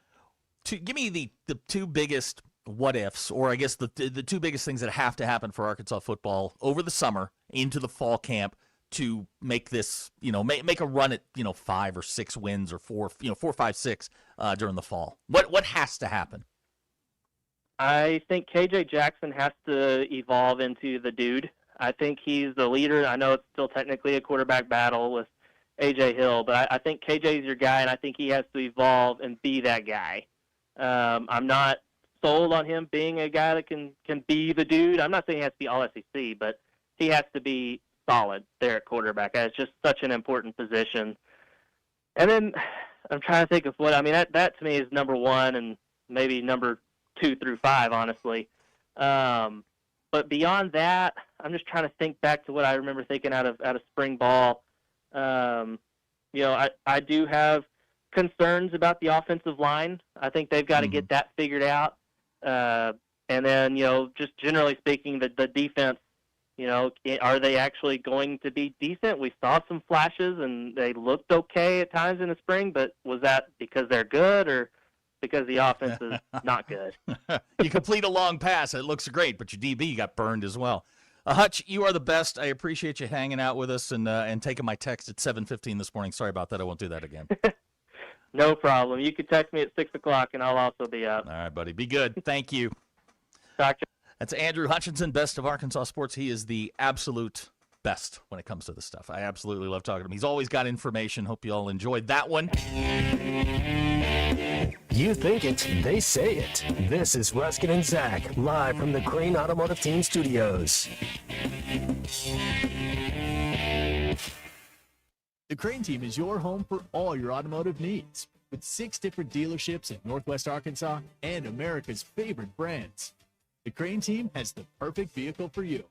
Give me the two biggest what ifs, or I guess the two biggest things that have to happen for Arkansas football over the summer into the fall camp to make this, make a run at 5 or 6 wins or 4, 5, 6 during the fall. What has to happen? I think KJ Jackson has to evolve into the dude. I think he's the leader. I know it's still technically a quarterback battle with AJ Hill, but I think KJ is your guy, and I think he has to evolve and be that guy. I'm not sold on him being a guy that can be the dude. I'm not saying he has to be all SEC, but he has to be solid there at quarterback. It's just such an important position. And then I'm trying to think of that to me is number 1 and maybe number 2 through 5, honestly. But beyond that, I'm just trying to think back to what I remember thinking out of spring ball. I do have concerns about the offensive line. I think they've got to get that figured out. And then, just generally speaking, the defense, are they actually going to be decent? We saw some flashes, and they looked okay at times in the spring, but was that because they're good or because the offense is not good? You complete a long pass, it looks great, but your DB got burned as well. Hutch, you are the best. I appreciate you hanging out with us and taking my text at 7:15 this morning. Sorry about that. I won't do that again. No problem. You can text me at 6 o'clock, and I'll also be up. All right, buddy. Be good. Thank you. Talk to you. That's Andrew Hutchinson, best of Arkansas sports. He is the absolute best when it comes to this stuff. I absolutely love talking to him. He's always got information. Hope you all enjoyed that one. You think it, they say it. This is Ruscin and Zach, live from the Crane Automotive Team Studios. The Crane Team is your home for all your automotive needs, with 6 different dealerships in Northwest Arkansas and America's favorite brands. The Crane Team has the perfect vehicle for you,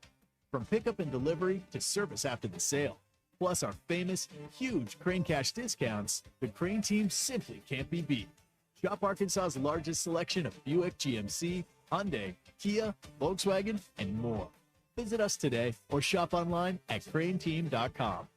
from pickup and delivery to service after the sale. Plus our famous, huge Crane Cash discounts, the Crane Team simply can't be beat. Shop Arkansas's largest selection of Buick, GMC, Hyundai, Kia, Volkswagen, and more. Visit us today or shop online at craneteam.com.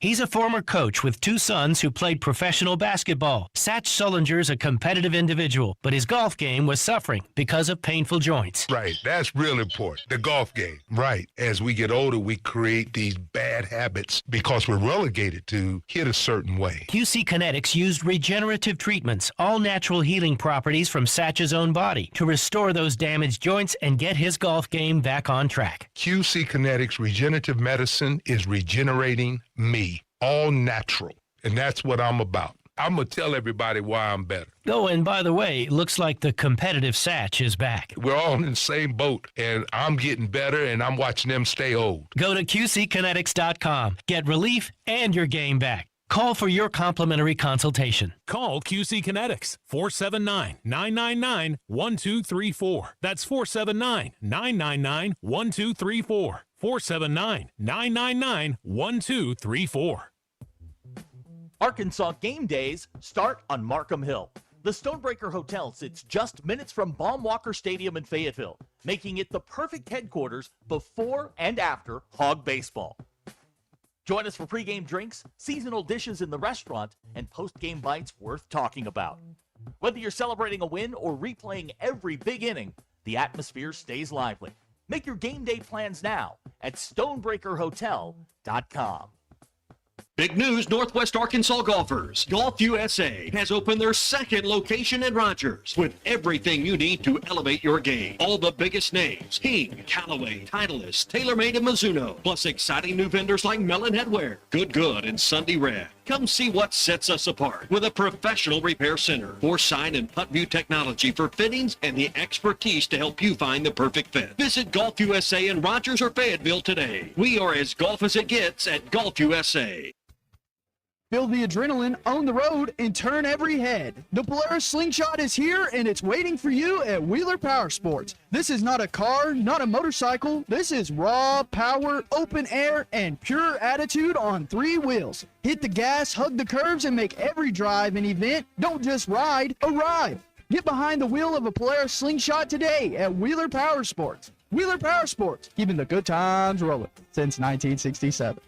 He's a former coach with 2 sons who played professional basketball. Satch Sullinger's a competitive individual, but his golf game was suffering because of painful joints. Right, that's real important, the golf game. Right, as we get older, we create these bad habits because we're relegated to hit a certain way. QC Kinetics used regenerative treatments, all natural healing properties from Satch's own body, to restore those damaged joints and get his golf game back on track. QC Kinetics Regenerative Medicine is regenerating me. All natural. And that's what I'm about. I'm going to tell everybody why I'm better. Oh, and by the way, looks like the competitive Satch is back. We're all in the same boat, and I'm getting better, and I'm watching them stay old. Go to QCkinetics.com. Get relief and your game back. Call for your complimentary consultation. Call QC Kinetics, 479-999-1234. That's 479-999-1234. 479-999-1234. Arkansas game days start on Markham Hill. The Stonebreaker Hotel sits just minutes from Baum-Walker Stadium in Fayetteville, making it the perfect headquarters before and after Hog Baseball. Join us for pregame drinks, seasonal dishes in the restaurant, and postgame bites worth talking about. Whether you're celebrating a win or replaying every big inning, the atmosphere stays lively. Make your game day plans now at StonebreakerHotel.com. Big news, Northwest Arkansas golfers. Golf USA has opened their 2nd location in Rogers with everything you need to elevate your game. All the biggest names: King, Callaway, Titleist, TaylorMade, and Mizuno. Plus exciting new vendors like Mellon Headwear, Good, and Sunday Red. Come see what sets us apart with a professional repair center, Foresight and Putt View technology for fittings, and the expertise to help you find the perfect fit. Visit Golf USA in Rogers or Fayetteville today. We are as golf as it gets at Golf USA. Feel the adrenaline, own the road, and turn every head. The Polaris Slingshot is here, and it's waiting for you at Wheeler Power Sports. This is not a car, not a motorcycle. This is raw power, open air, and pure attitude on 3 wheels. Hit the gas, hug the curves, and make every drive an event. Don't just ride, arrive. Get behind the wheel of a Polaris Slingshot today at Wheeler Power Sports. Wheeler Power Sports, keeping the good times rolling since 1967.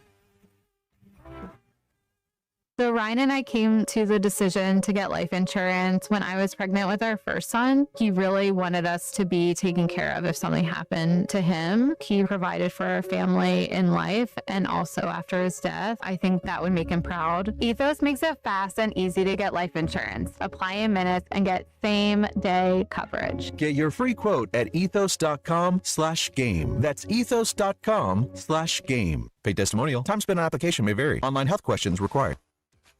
So Ryan and I came to the decision to get life insurance when I was pregnant with our first son. He really wanted us to be taken care of if something happened to him. He provided for our family in life and also after his death. I think that would make him proud. Ethos makes it fast and easy to get life insurance. Apply in minutes and get same-day coverage. Get your free quote at ethos.com/game. That's ethos.com/game. Paid testimonial. Time spent on application may vary. Online health questions required.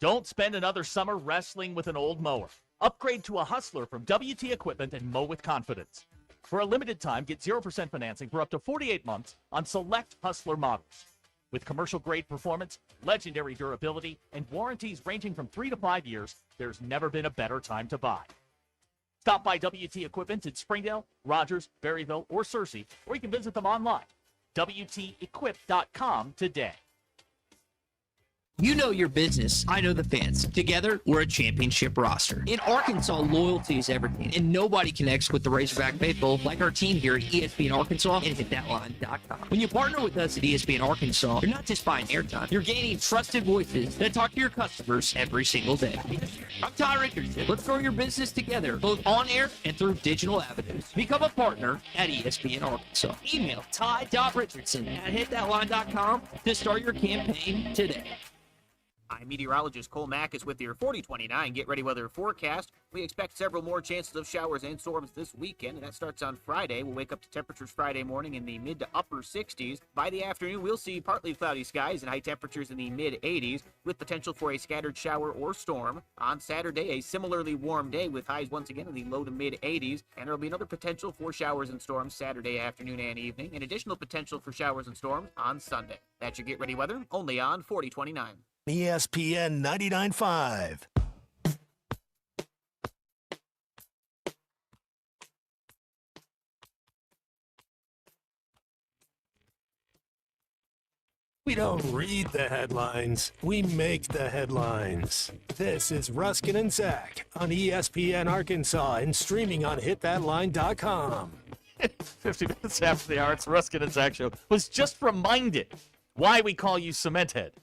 Don't spend another summer wrestling with an old mower. Upgrade to a Hustler from WT Equipment and mow with confidence. For a limited time, get 0% financing for up to 48 months on select Hustler models. With commercial-grade performance, legendary durability, and warranties ranging from 3 to 5 years, there's never been a better time to buy. Stop by WT Equipment in Springdale, Rogers, Berryville, or Searcy, or you can visit them online. WTEquip.com today. You know your business. I know the fans. Together, we're a championship roster. In Arkansas, loyalty is everything, and nobody connects with the Razorback faithful like our team here at ESPN Arkansas and hitthatline.com. When you partner with us at ESPN Arkansas, you're not just buying airtime. You're gaining trusted voices that talk to your customers every single day. I'm Ty Richardson. Let's grow your business together, both on air and through digital avenues. Become a partner at ESPN Arkansas. Email ty.richardson@hitthatline.com to start your campaign today. I'm meteorologist Cole Mackus with your 4029 Get Ready Weather forecast. We expect several more chances of showers and storms this weekend, and that starts on Friday. We'll wake up to temperatures Friday morning in the mid to upper 60s. By the afternoon, we'll see partly cloudy skies and high temperatures in the mid 80s with potential for a scattered shower or storm. On Saturday, a similarly warm day with highs once again in the low to mid 80s, and there will be another potential for showers and storms Saturday afternoon and evening, and additional potential for showers and storms on Sunday. That's your Get Ready Weather, only on 4029. ESPN 99.5. We don't read the headlines, we make the headlines. This is Ruskin and Zach on ESPN Arkansas and streaming on hitthatline.com. 50 minutes after the hour, it's Ruskin and Zach show. Was just reminded why we call you Cement Head.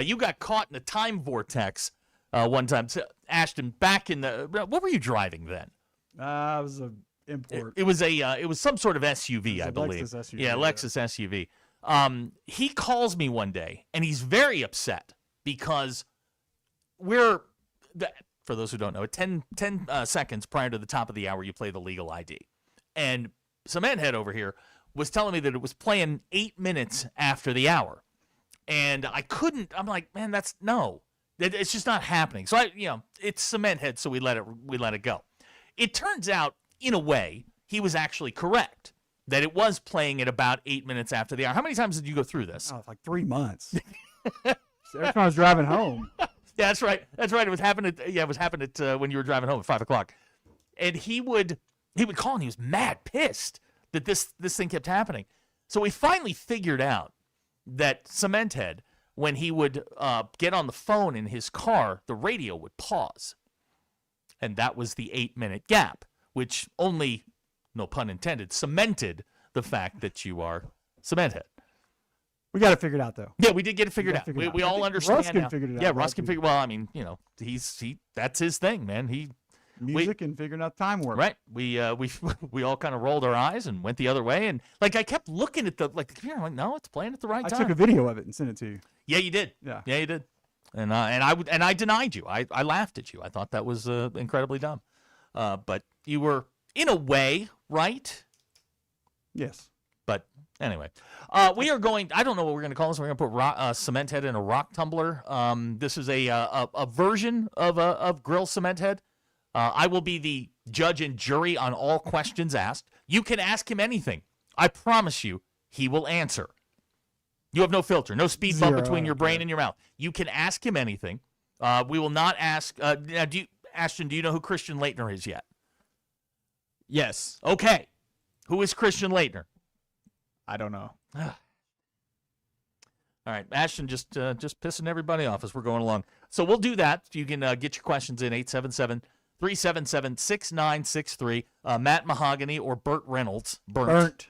You got caught in a time vortex one time. So, Ashton, back in the, what were you driving then? It was an import. It was some sort of SUV, I believe. Lexus SUV. Yeah, Lexus SUV. He calls me one day, and he's very upset because for those who don't know, 10 seconds prior to the top of the hour, you play the legal ID. And Cement Head over here was telling me that it was playing 8 minutes after the hour. And I'm like, man, it's just not happening. So it's Cement Head, so we let it go. It turns out, in a way, he was actually correct, that it was playing at about 8 minutes after the hour. How many times did you go through this? Oh, like 3 months. Every time I was driving home. Yeah, that's right. It was happening when you were driving home at 5 o'clock. And he would call, and he was mad pissed that this thing kept happening. So we finally figured out that Cement Head, when he would get on the phone in his car, the radio would pause. And that was the 8-minute gap, which only, no pun intended, cemented the fact that you are Cement Head. We got it figured out, though. Yeah, we did get it figured out. We all understand Ruskin now. figured it out. Yeah, Ruskin figured. Well, I mean, that's his thing, man. Music and figuring out time warp. Right. We all kind of rolled our eyes and went the other way, and I kept looking at the computer. I'm like, no, it's playing at the right time. I took a video of it and sent it to you. Yeah, you did. Yeah, you did. And I denied you. I laughed at you. I thought that was incredibly dumb. But you were in a way right. Yes. But anyway, we are going. I don't know what we're going to call this. We're going to put Cement Head in a rock tumbler. This is a version of Grill Cement Head. I will be the judge and jury on all questions asked. You can ask him anything. I promise you, he will answer. You have no filter, no speed bump between your brain and your mouth. You can ask him anything. We will not ask. Ashton, do you know who Christian Laettner is yet? Yes. Okay. Who is Christian Laettner? I don't know. All right, Ashton, just pissing everybody off as we're going along. So we'll do that. You can get your questions in 877-377-6963. Matt Mahogany or Burt Reynolds. Burnt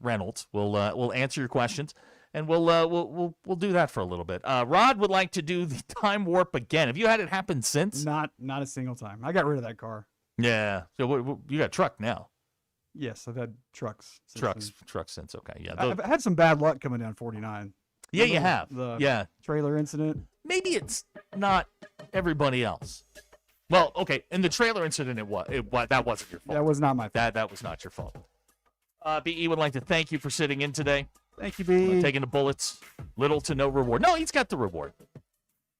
Reynolds will answer your questions, and we'll do that for a little bit. Rod would like to do the time warp again. Have you had it happen since? Not a single time. I got rid of that car. Yeah. So you got a truck now. Yes, I've had trucks. Trucks since. Okay. Yeah. I've had some bad luck coming down 49. Yeah, you have. The trailer incident. Maybe it's not everybody else. Well, okay. In the trailer incident, that wasn't your fault. That was not my fault. That was not your fault. BE would like to thank you for sitting in today. Thank you, B. Taking the bullets. Little to no reward. No, he's got the reward.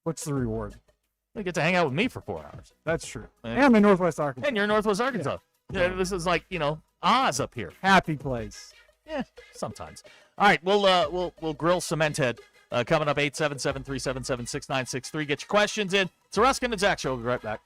What's the reward? You get to hang out with me for 4 hours. That's true. And I'm in Northwest Arkansas. And you're in Northwest Arkansas. Yeah, this is like, Oz up here. Happy place. Yeah, sometimes. All right, we'll grill Cement Head coming up 877-377-6963. Get your questions in. It's a Ruskin and Zach show. We'll be right back.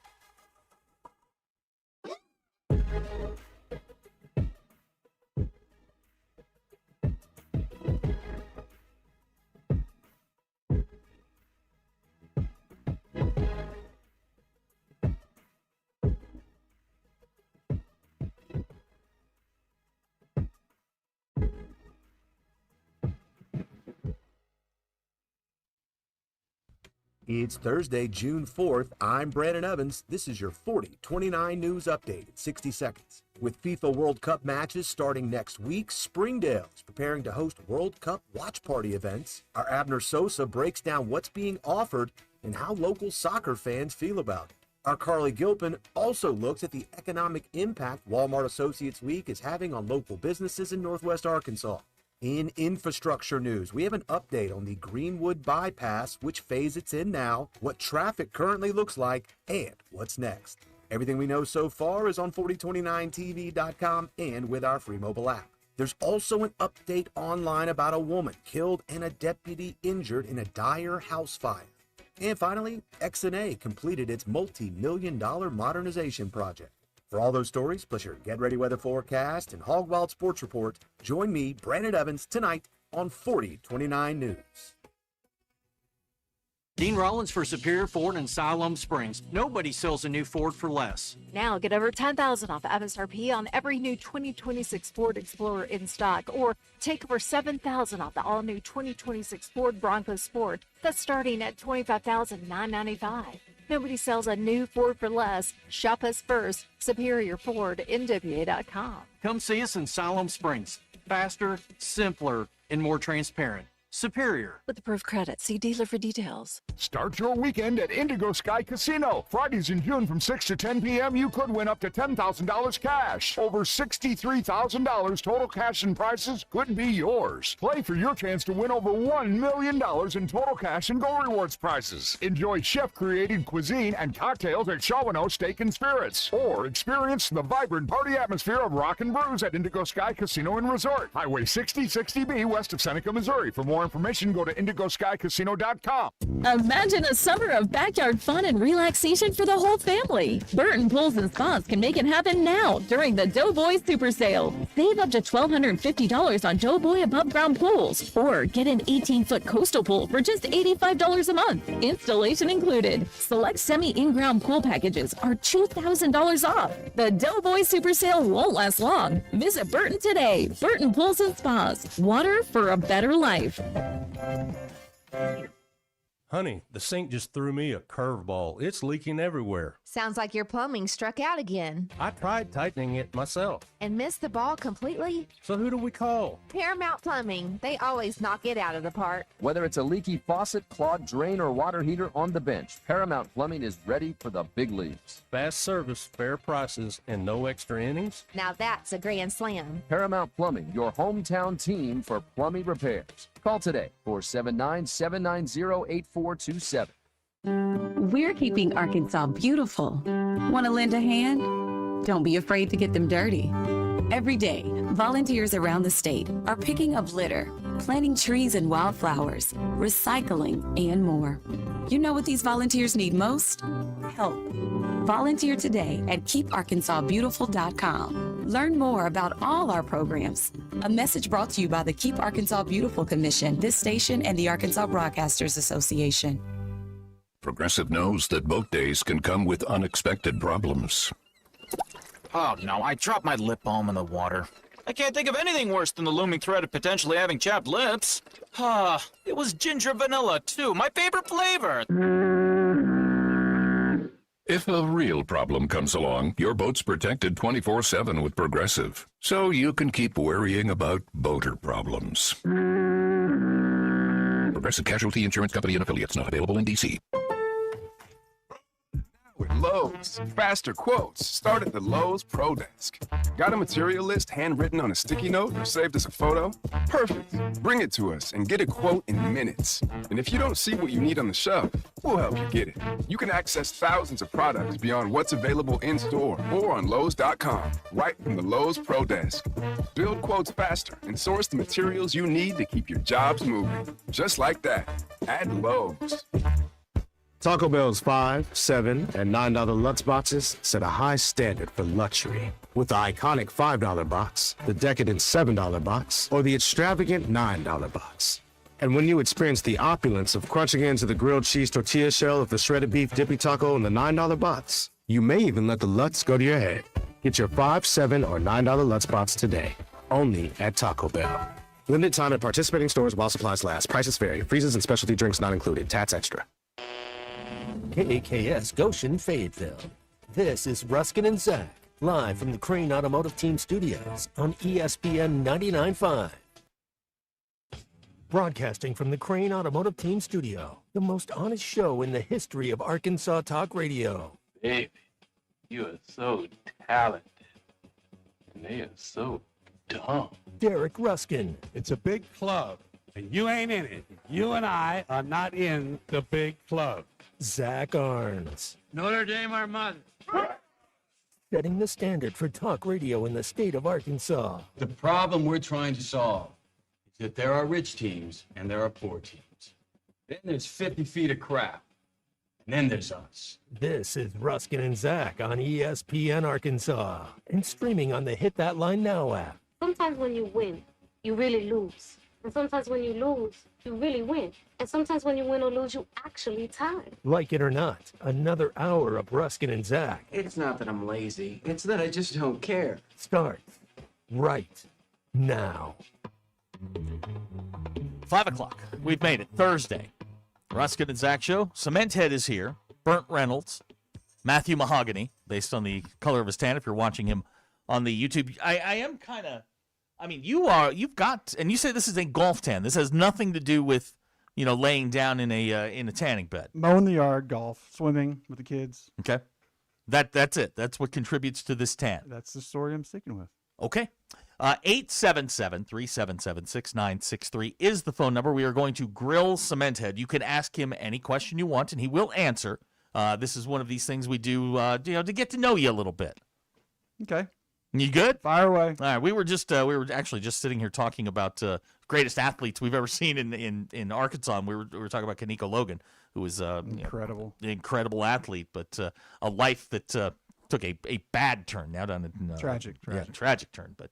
It's Thursday, June 4th. I'm Brandon Evans. This is your 40-29 news update in 60 seconds. With FIFA World Cup matches starting next week, Springdale is preparing to host World Cup watch party events. Our Abner Sosa breaks down what's being offered and how local soccer fans feel about it. Our Carly Gilpin also looks at the economic impact Walmart Associates Week is having on local businesses in Northwest Arkansas. In infrastructure news, we have an update on the Greenwood Bypass, which phase it's in now, what traffic currently looks like, and what's next. Everything we know so far is on 4029tv.com and with our free mobile app. There's also an update online about a woman killed and a deputy injured in a dire house fire. And finally, XNA completed its multi-million-dollar modernization project. For all those stories, plus your Get Ready Weather Forecast and Hog Wild Sports Report, join me, Brandon Evans, tonight on 4029 News. Dean Rollins for Superior Ford in Siloam Springs. Nobody sells a new Ford for less. Now get over $10,000 off MSRP on every new 2026 Ford Explorer in stock, or take over $7,000 off the all-new 2026 Ford Bronco Sport. That's starting at $25,995. Nobody sells a new Ford for less. Shop us first. SuperiorFordNWA.com. Come see us in Siloam Springs. Faster, simpler, and more transparent. Superior. With approved credit, see dealer for details. Start your weekend at Indigo Sky Casino. Fridays in June from 6 to 10 p.m. you could win up to $10,000 cash. Over $63,000 total cash and prizes could be yours. Play for your chance to win over $1 million in total cash and Go Rewards prizes. Enjoy chef-created cuisine and cocktails at Shawano Steak and Spirits. Or experience the vibrant party atmosphere of Rock and Brews at Indigo Sky Casino and Resort. Highway 6060B west of Seneca, Missouri. For more information, go to IndigoSkyCasino.com. Imagine a summer of backyard fun and relaxation for the whole family. Burton Pools and Spas can make it happen now during the Doughboy Super Sale. Save up to $1,250 on Doughboy above ground pools, or get an 18-foot coastal pool for just $85 a month. Installation included. Select semi-in-ground pool packages are $2,000 off. The Doughboy Super Sale won't last long. Visit Burton today. Burton Pools and Spas. Water for a better life. Honey, the sink just threw me a curveball. It's leaking everywhere. Sounds like your plumbing struck out again. I tried tightening it myself. And missed the ball completely? So who do we call? Paramount Plumbing. They always knock it out of the park. Whether it's a leaky faucet, clogged drain, or water heater on the bench, Paramount Plumbing is ready for the big leagues. Fast service, fair prices, and no extra innings? Now that's a grand slam. Paramount Plumbing, your hometown team for plumbing repairs. Call today, 479-790-8427. We're keeping Arkansas beautiful. Want to lend a hand? Don't be afraid to get them dirty. Every day, volunteers around the state are picking up litter, planting trees and wildflowers, recycling, and more. You know what these volunteers need most? Help. Volunteer today at KeepArkansasBeautiful.com. Learn more about all our programs. A message brought to you by the Keep Arkansas Beautiful Commission, this station, and the Arkansas Broadcasters Association. Progressive knows that boat days can come with unexpected problems. Oh no, I dropped my lip balm in the water. I can't think of anything worse than the looming threat of potentially having chapped lips. It was ginger vanilla too, my favorite flavor. If a real problem comes along, your boat's protected 24/7 with Progressive, so you can keep worrying about boater problems. Progressive Casualty Insurance Company and Affiliates, not available in D.C. With Lowe's, faster quotes start at the Lowe's Pro Desk. Got a material list handwritten on a sticky note or saved as a photo? Perfect. Bring it to us and get a quote in minutes. And if you don't see what you need on the shelf, we'll help you get it. You can access thousands of products beyond what's available in store or on Lowe's.com, right from the Lowe's Pro Desk. Build quotes faster and source the materials you need to keep your jobs moving. Just like that, at Lowe's. Taco Bell's $5, $7, and $9 Lutz boxes set a high standard for luxury. With the iconic $5 box, the decadent $7 box, or the extravagant $9 box. And when you experience the opulence of crunching into the grilled cheese tortilla shell of the shredded beef dippy taco in the $9 box, you may even let the Lutz go to your head. Get your $5, $7, or $9 Lutz box today, only at Taco Bell. Limited time at participating stores while supplies last. Prices vary. Freezes and specialty drinks not included. Tats extra. KAKS Goshen Fayetteville. This is Ruscin and Zach, live from the Crane Automotive Team Studios on ESPN 99.5. Broadcasting from the Crane Automotive Team Studio, the most honest show in the history of Arkansas Talk Radio. Baby, you are so talented. And they are so dumb. Derek Ruskin. It's a big club, and you ain't in it. You and I are not in the big club. Zach Arns. Notre Dame, our mother. Setting the standard for talk radio in the state of Arkansas. The problem we're trying to solve is that there are rich teams and there are poor teams. Then there's 50 feet of crap. And then there's us. This is Ruskin and Zach on ESPN Arkansas and streaming on the Hit That Line Now app. Sometimes when you win, you really lose. And sometimes when you lose, you really win. And sometimes when you win or lose, you actually tie. Like it or not, another hour of Ruskin and Zach It's not that I'm lazy. It's that I just don't care. starts right now. 5 o'clock. We've made it. Thursday. Ruskin and Zach show. Cement Head is here. Burnt Reynolds. Matthew Mahogany, based on the color of his tan, if you're watching him on the YouTube. I am kind of, I mean, you've got, and you say this is a golf tan. This has nothing to do with, laying down in a tanning bed. Mowing the yard, golf, swimming with the kids. Okay. That's it. That's what contributes to this tan. That's the story I'm sticking with. Okay. 877-377-6963 is the phone number. We are going to grill Cement Head. You can ask him any question you want, and he will answer. This is one of these things we do, to get to know you a little bit. Okay. You good? Fire away. All right. We were actually just sitting here talking about greatest athletes we've ever seen in Arkansas. And we were talking about Kaneko Logan, who was incredible, incredible athlete, but a life that took a bad turn. Now done in tragic turn. But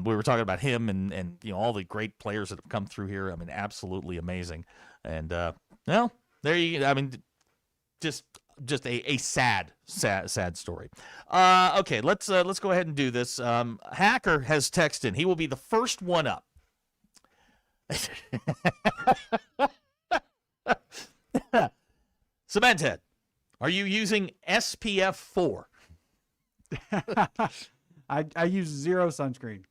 we were talking about him and all the great players that have come through here. I mean, absolutely amazing. And there you. I mean, just a sad story. Okay, let's go ahead and do this. Hacker has texted in. He will be the first one up. Cement Head, are you using SPF 4? I use zero sunscreen.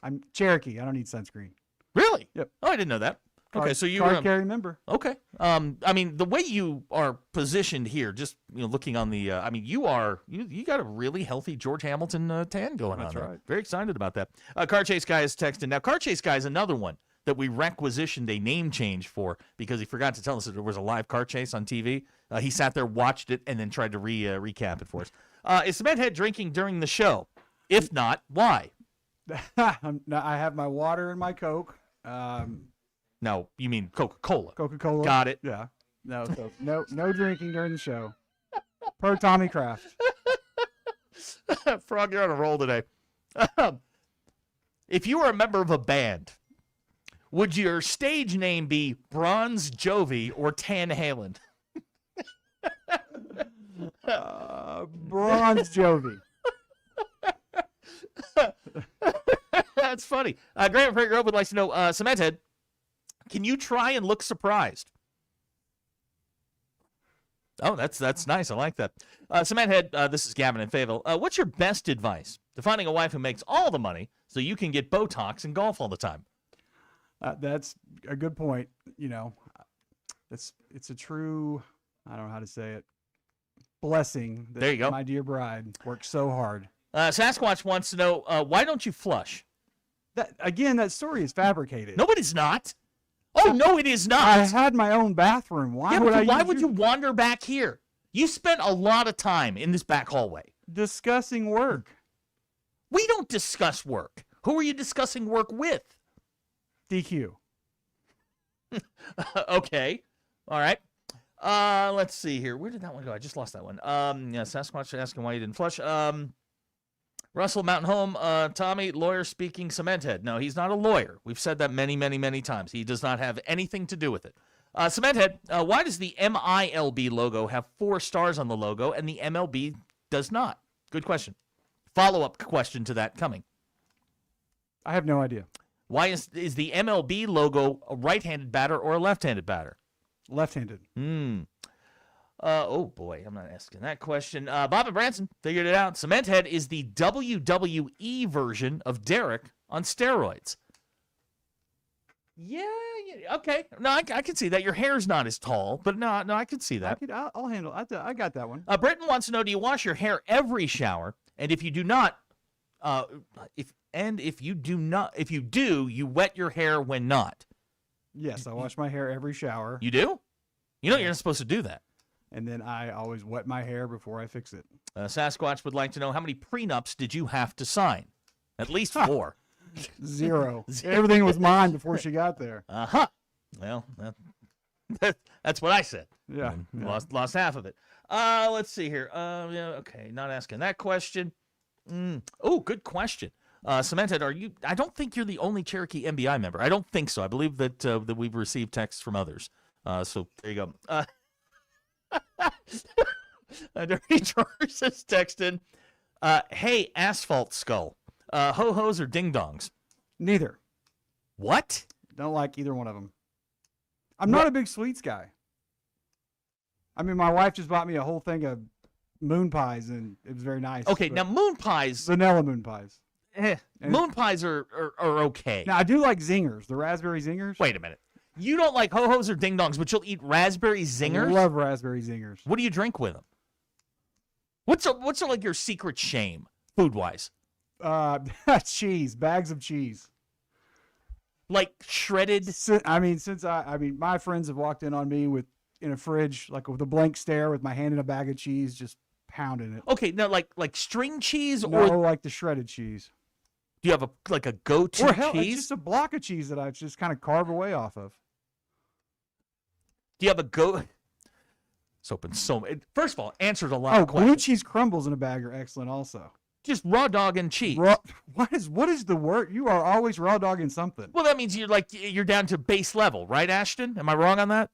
I'm Cherokee. I don't need sunscreen. Really? Yep. Oh, I didn't know that. Okay, so you card carry member. Okay. I mean, the way you are positioned here, just looking on the, you got a really healthy George Hamilton tan going on. That's there. right. Very excited about that. Car Chase Guy is texting. Now, Car Chase Guy is another one that we requisitioned a name change for because he forgot to tell us that there was a live car chase on TV. He sat there, watched it, and then tried to recap it for us. Is Cement Head drinking during the show? If not, why? I have my water and my Coke. No, you mean Coca-Cola. Coca-Cola. Got it. Yeah. No drinking during the show. Per Tommy Kraft. Frog, you're on a roll today. If you were a member of a band, would your stage name be Bronze Jovi or Tan Halen? Bronze Jovi. That's funny. Grant Prager would like to know, Cement Head, can you try and look surprised? Oh, that's nice. I like that. Cement Head, this is Gavin and Fayetteville. What's your best advice to finding a wife who makes all the money so you can get Botox and golf all the time? That's a good point. It's a true, I don't know how to say it, blessing that there you go. My dear bride worked so hard. Sasquatch wants to know, why don't you flush? That story is fabricated. No, it is not. Oh, no, it is not. I had my own bathroom. Why would you wander back here? You spent a lot of time in this back hallway. Discussing work. We don't discuss work. Who are you discussing work with? DQ. Okay. All right. Let's see here. Where did that one go? I just lost that one. Sasquatch asking why you didn't flush. Russell Mountain Home, Tommy, lawyer speaking, Cement Head. No, he's not a lawyer. We've said that many, many, many times. He does not have anything to do with it. Cement Head, why does the MILB logo have 4 stars on the logo and the MLB does not? Good question. Follow-up question to that coming. I have no idea. Why is the MLB logo a right-handed batter or a left-handed batter? Left-handed. Oh, boy, I'm not asking that question. Bob and Branson figured it out. Cement Head is the WWE version of Derek on steroids. Yeah, okay. No, I can see that. Your hair's not as tall, but no, I can see that. I'll handle it. I got that one. Britton wants to know, do you wash your hair every shower? And if you do not, if you do, you wet your hair when not. Yes, I wash my hair every shower. You do? You know you're not supposed to do that. And then I always wet my hair before I fix it. Sasquatch would like to know, how many prenups did you have to sign? At least 4. Zero. Everything was mine before she got there. Uh-huh. Well, that's what I said. Yeah. Lost half of it. Let's see here. Yeah, okay, not asking that question. Oh, good question. Cemented, I don't think you're the only Cherokee MBI member. I don't think so. I believe that that we've received texts from others. So there you go. Dirty George has texted, hey, asphalt skull. Ho-hos or ding-dongs? Neither. What? Don't like either one of them. I'm not a big sweets guy. I mean, my wife just bought me a whole thing of moon pies, and it was very nice. Okay, now moon pies. Vanilla moon pies. Moon pies are okay. Now, I do like zingers, the raspberry zingers. Wait a minute. You don't like ho-hos or ding-dongs, but you'll eat raspberry zingers? I love raspberry zingers. What do you drink with them? What's like your secret shame, food-wise? Cheese, bags of cheese. Like shredded? My friends have walked in on me in a fridge, like with a blank stare with my hand in a bag of cheese, just pounding it. Okay, now like string cheese or like the shredded cheese. Do you have a go-to cheese? It's just a block of cheese that I just kind of carve away off of. Do you have a go? It's open first of all, answered a lot of questions. Blue cheese crumbles in a bag are excellent also. Just raw dog and cheese. What is the word? You are always raw dogging something. Well, that means you're down to base level, right, Ashton? Am I wrong on that?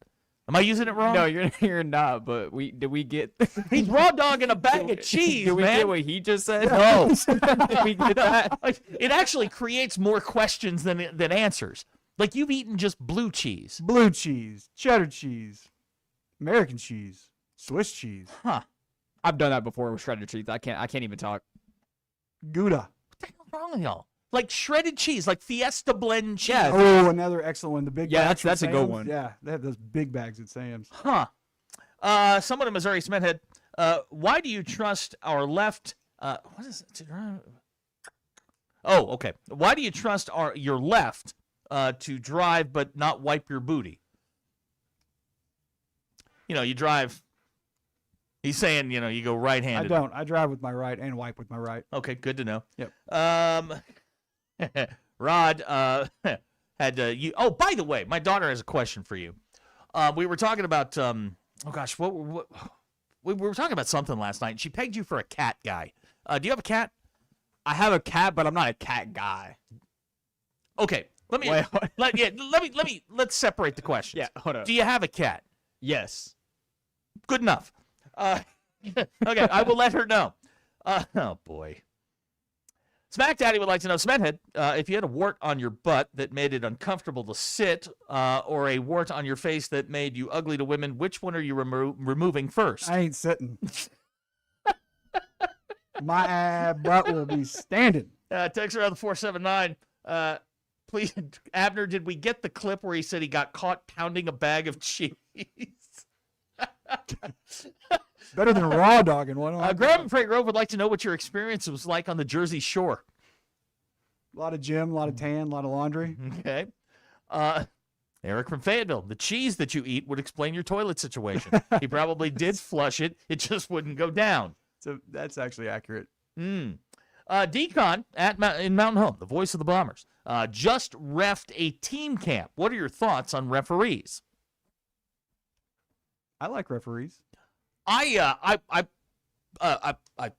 Am I using it wrong? No, you're not. But did we get? He's raw dogging a bag of cheese. Did we man. get what he just said? No. Did we get that? It actually creates more questions than answers. Like you've eaten just blue cheese, cheddar cheese, American cheese, Swiss cheese. Huh? I've done that before with shredded cheese. I can't even talk. Gouda. What the hell wrong with y'all? Like shredded cheese, like Fiesta blend cheese. Yeah. Oh, another excellent one. The big bags. That's a good one. Yeah, they have those big bags at Sam's. Huh. Someone in Missouri Cementhead. Why do you trust our left? What is it? Oh, okay. Why do you trust your left to drive but not wipe your booty? You drive. He's saying, you go right-handed. I don't. I drive with my right and wipe with my right. Okay, good to know. Yep. Rod had you. Oh, by the way, my daughter has a question for you. We were talking about what we were talking about something last night. And she pegged you for a cat guy. Do you have a cat? I have a cat, but I'm not a cat guy. Okay, let's separate the questions. Yeah, hold on. Do you have a cat? Yes. Good enough. Okay, I will let her know. Oh boy. Smack Daddy would like to know, Cementhead, if you had a wart on your butt that made it uncomfortable to sit, or a wart on your face that made you ugly to women, which one are you removing first? I ain't sitting. My butt will be standing. Text around the 479. Please, Abner, did we get the clip where he said he got caught pounding a bag of cheese? Better than raw dogging one. Graham Prairie Grove would like to know what your experience was like on the Jersey Shore. A lot of gym, a lot of tan, a lot of laundry. Okay. Eric from Fayetteville. The cheese that you eat would explain your toilet situation. He probably did flush it. It just wouldn't go down. So that's actually accurate. Decon in Mountain Home, the voice of the Bombers, just reffed a team camp. What are your thoughts on referees? I like referees. I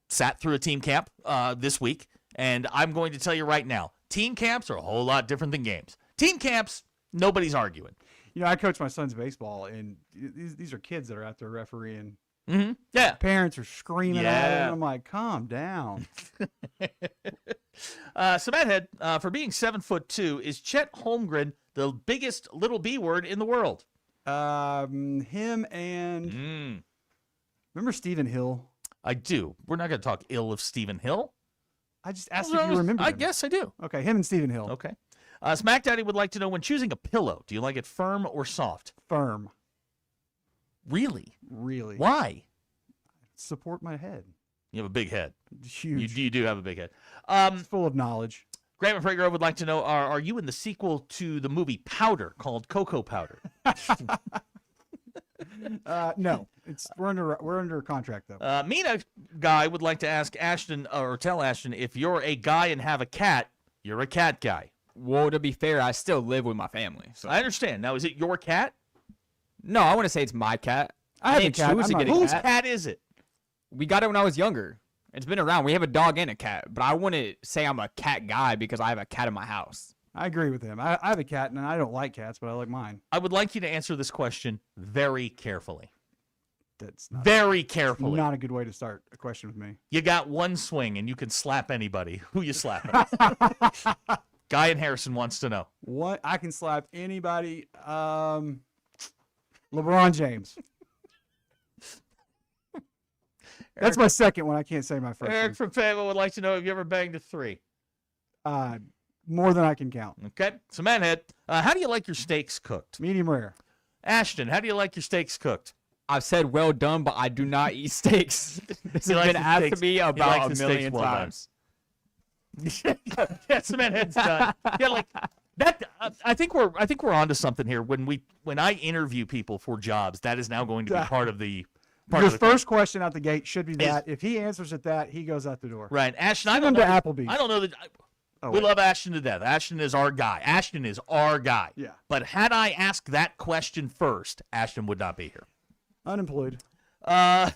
sat through a team camp this week, and I'm going to tell you right now, team camps are a whole lot different than games. Team camps, nobody's arguing. I coach my son's baseball, and these are kids that are out there refereeing. Mm-hmm. Yeah. Parents are screaming at it, and I'm like, calm down. Cementhead, for being 7'2", is Chet Holmgren the biggest little B word in the world? Him and remember Stephen Hill? I do. We're not going to talk ill of Stephen Hill. I just asked if you remember him. I guess I do. Okay, him and Stephen Hill. Okay. Smack Daddy would like to know, when choosing a pillow, do you like it firm or soft? Firm. Really? Really. Why? Support my head. You have a big head. Huge. You do have a big head. It's full of knowledge. Graham and Prager would like to know, are you in the sequel to the movie Powder called Cocoa Powder? No. We're under contract though. Mina Guy would like to ask Ashton, or tell Ashton, if you're a guy and have a cat, you're a cat guy. Well, to be fair, I still live with my family. So. I understand. Now, is it your cat? No, I want to say it's my cat. I have a didn't cat. choose to get a Whose cat. cat is it? We got it when I was younger. It's been around. We have a dog and a cat, but I wouldn't say I'm a cat guy because I have a cat in my house. I agree with him. I have a cat, and I don't like cats, but I like mine. I would like you to answer this question very carefully. That's not very carefully. Not a good way to start a question with me. You got one swing, and you can slap anybody. Who you slapping? Guy in Harrison wants to know. What? I can slap anybody. LeBron James. That's my second one. I can't say my first Eric one. from Fayetteville would like to know, have you ever banged a 3? More than I can count. Okay. So, Manhead, how do you like your steaks cooked? Medium rare. Ashton, how do you like your steaks cooked? I've said well done, but I do not eat steaks. This has been asked to me about a million times. Yes, the Manhead's done. Yeah, like that. I think we're onto something here. When I interview people for jobs, that is now going to be part of the. Your first question out the gate should be that. If he answers it that, he goes out the door. Right, Ashton. I Send don't him know. to Applebee's. I don't know that. We love Ashton to death. Ashton is our guy. Ashton is our guy. Yeah. But had I asked that question first, Ashton would not be here. Unemployed. Car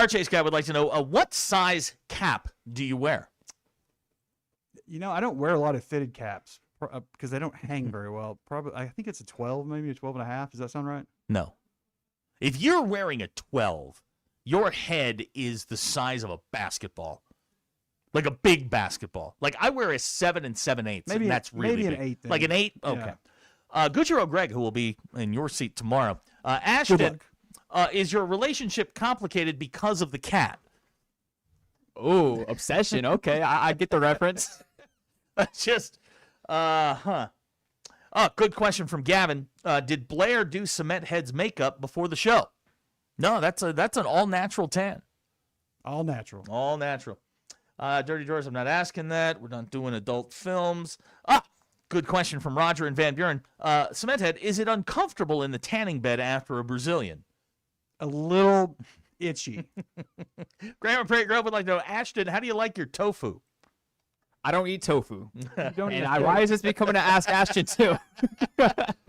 Chase guy would like to know, what size cap do you wear? You know, I don't wear a lot of fitted caps because they don't hang very well. Probably, I think it's a 12, maybe a 12 and a half. Does that sound right? No. If you're wearing a 12, your head is the size of a basketball. Like a big basketball. Like I wear a 7 7/8, and that's really maybe big. an 8. Then. Like an 8? Okay. Yeah. Gucciaro Greg, who will be in your seat tomorrow. Ashton, is your relationship complicated because of the cat? Oh, obsession. Okay, I get the reference. Just, Oh, good question from Gavin. Did Blair do Cement Head's makeup before the show? No, that's an all-natural tan. All natural. All natural. Dirty Drawers, I'm not asking that. We're not doing adult films. Good question from Roger and Van Buren. Cement Head, is it uncomfortable in the tanning bed after a Brazilian? A little itchy. Grandma Prairie Grove would like to know, Ashton, how do you like your tofu? I don't eat tofu. Why is this becoming to ask Ashton too?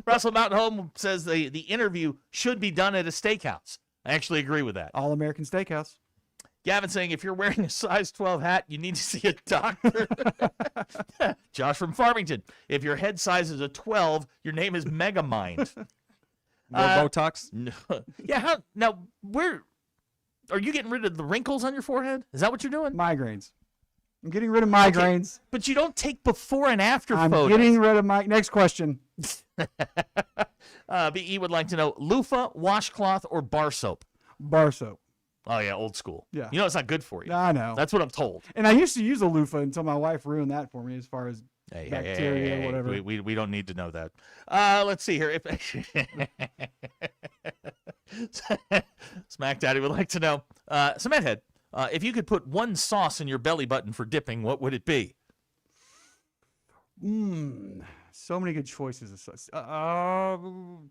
Russell Mountain Home says the interview should be done at a steakhouse. I actually agree with that. All American Steakhouse. Gavin saying, if you're wearing a size 12 hat, you need to see a doctor. Josh from Farmington, if your head size is a 12, your name is Megamind. More Botox? No. Yeah, where are you getting rid of the wrinkles on your forehead? Is that what you're doing? Migraines. I'm getting rid of migraines. Okay, but you don't take before and after I'm photos. getting rid of my next question. BE would like to know, loofah, washcloth, or bar soap? Bar soap. Oh, yeah, old school. Yeah. You know it's not good for you. I know. That's what I'm told. And I used to use a loofah until my wife ruined that for me as far as bacteria or whatever. We don't need to know that. Let's see here. Smack Daddy would like to know, Cement Head, if you could put one sauce in your belly button for dipping, what would it be? So many good choices of sauce.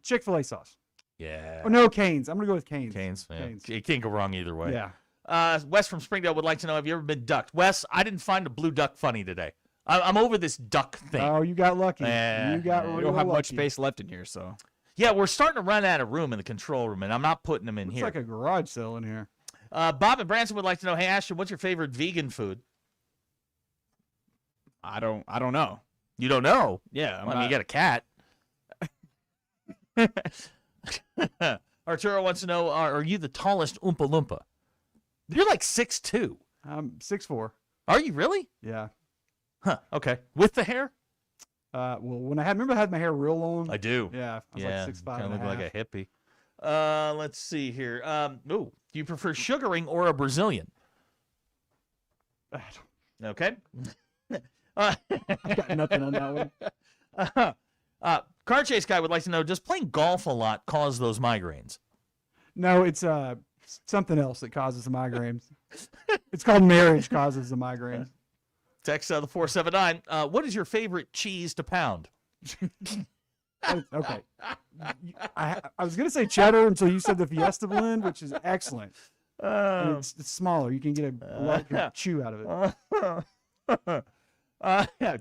Chick-fil-A sauce. Yeah. Oh, no, Cane's. I'm going to go with Cane's. Cane's. Yeah. Cane's. You can't go wrong either way. Yeah. Wes from Springdale would like to know, have you ever been ducked? Wes, I didn't find a blue duck funny today. I'm over this duck thing. Oh, you got lucky. You got We real don't have much lucky. space left in here, so. Yeah, we're starting to run out of room in the control room, and I'm not putting them in It's here. like a garage sale in here. Bob and Branson would like to know, hey, Ashton, what's your favorite vegan food? I don't know. You don't know? Yeah. Well, you got a cat. Arturo wants to know, are you the tallest Oompa Loompa? You're like 6'2". I'm 6'4". Are you really? Yeah. Huh, okay. With the hair? Well, when I had my hair real long. I do. Yeah. I was like 6'5". Kind of look like a hippie. Let's see here. Do you prefer sugaring or a Brazilian? Okay. I got nothing on that one. Car chase guy would like to know, does playing golf a lot cause those migraines? No, it's something else that causes the migraines. It's called marriage causes the migraines. Text the 479. What is your favorite cheese to pound? Okay. I was going to say cheddar until you said the Fiesta blend, which is excellent. And it's smaller. You can get a larger chew out of it.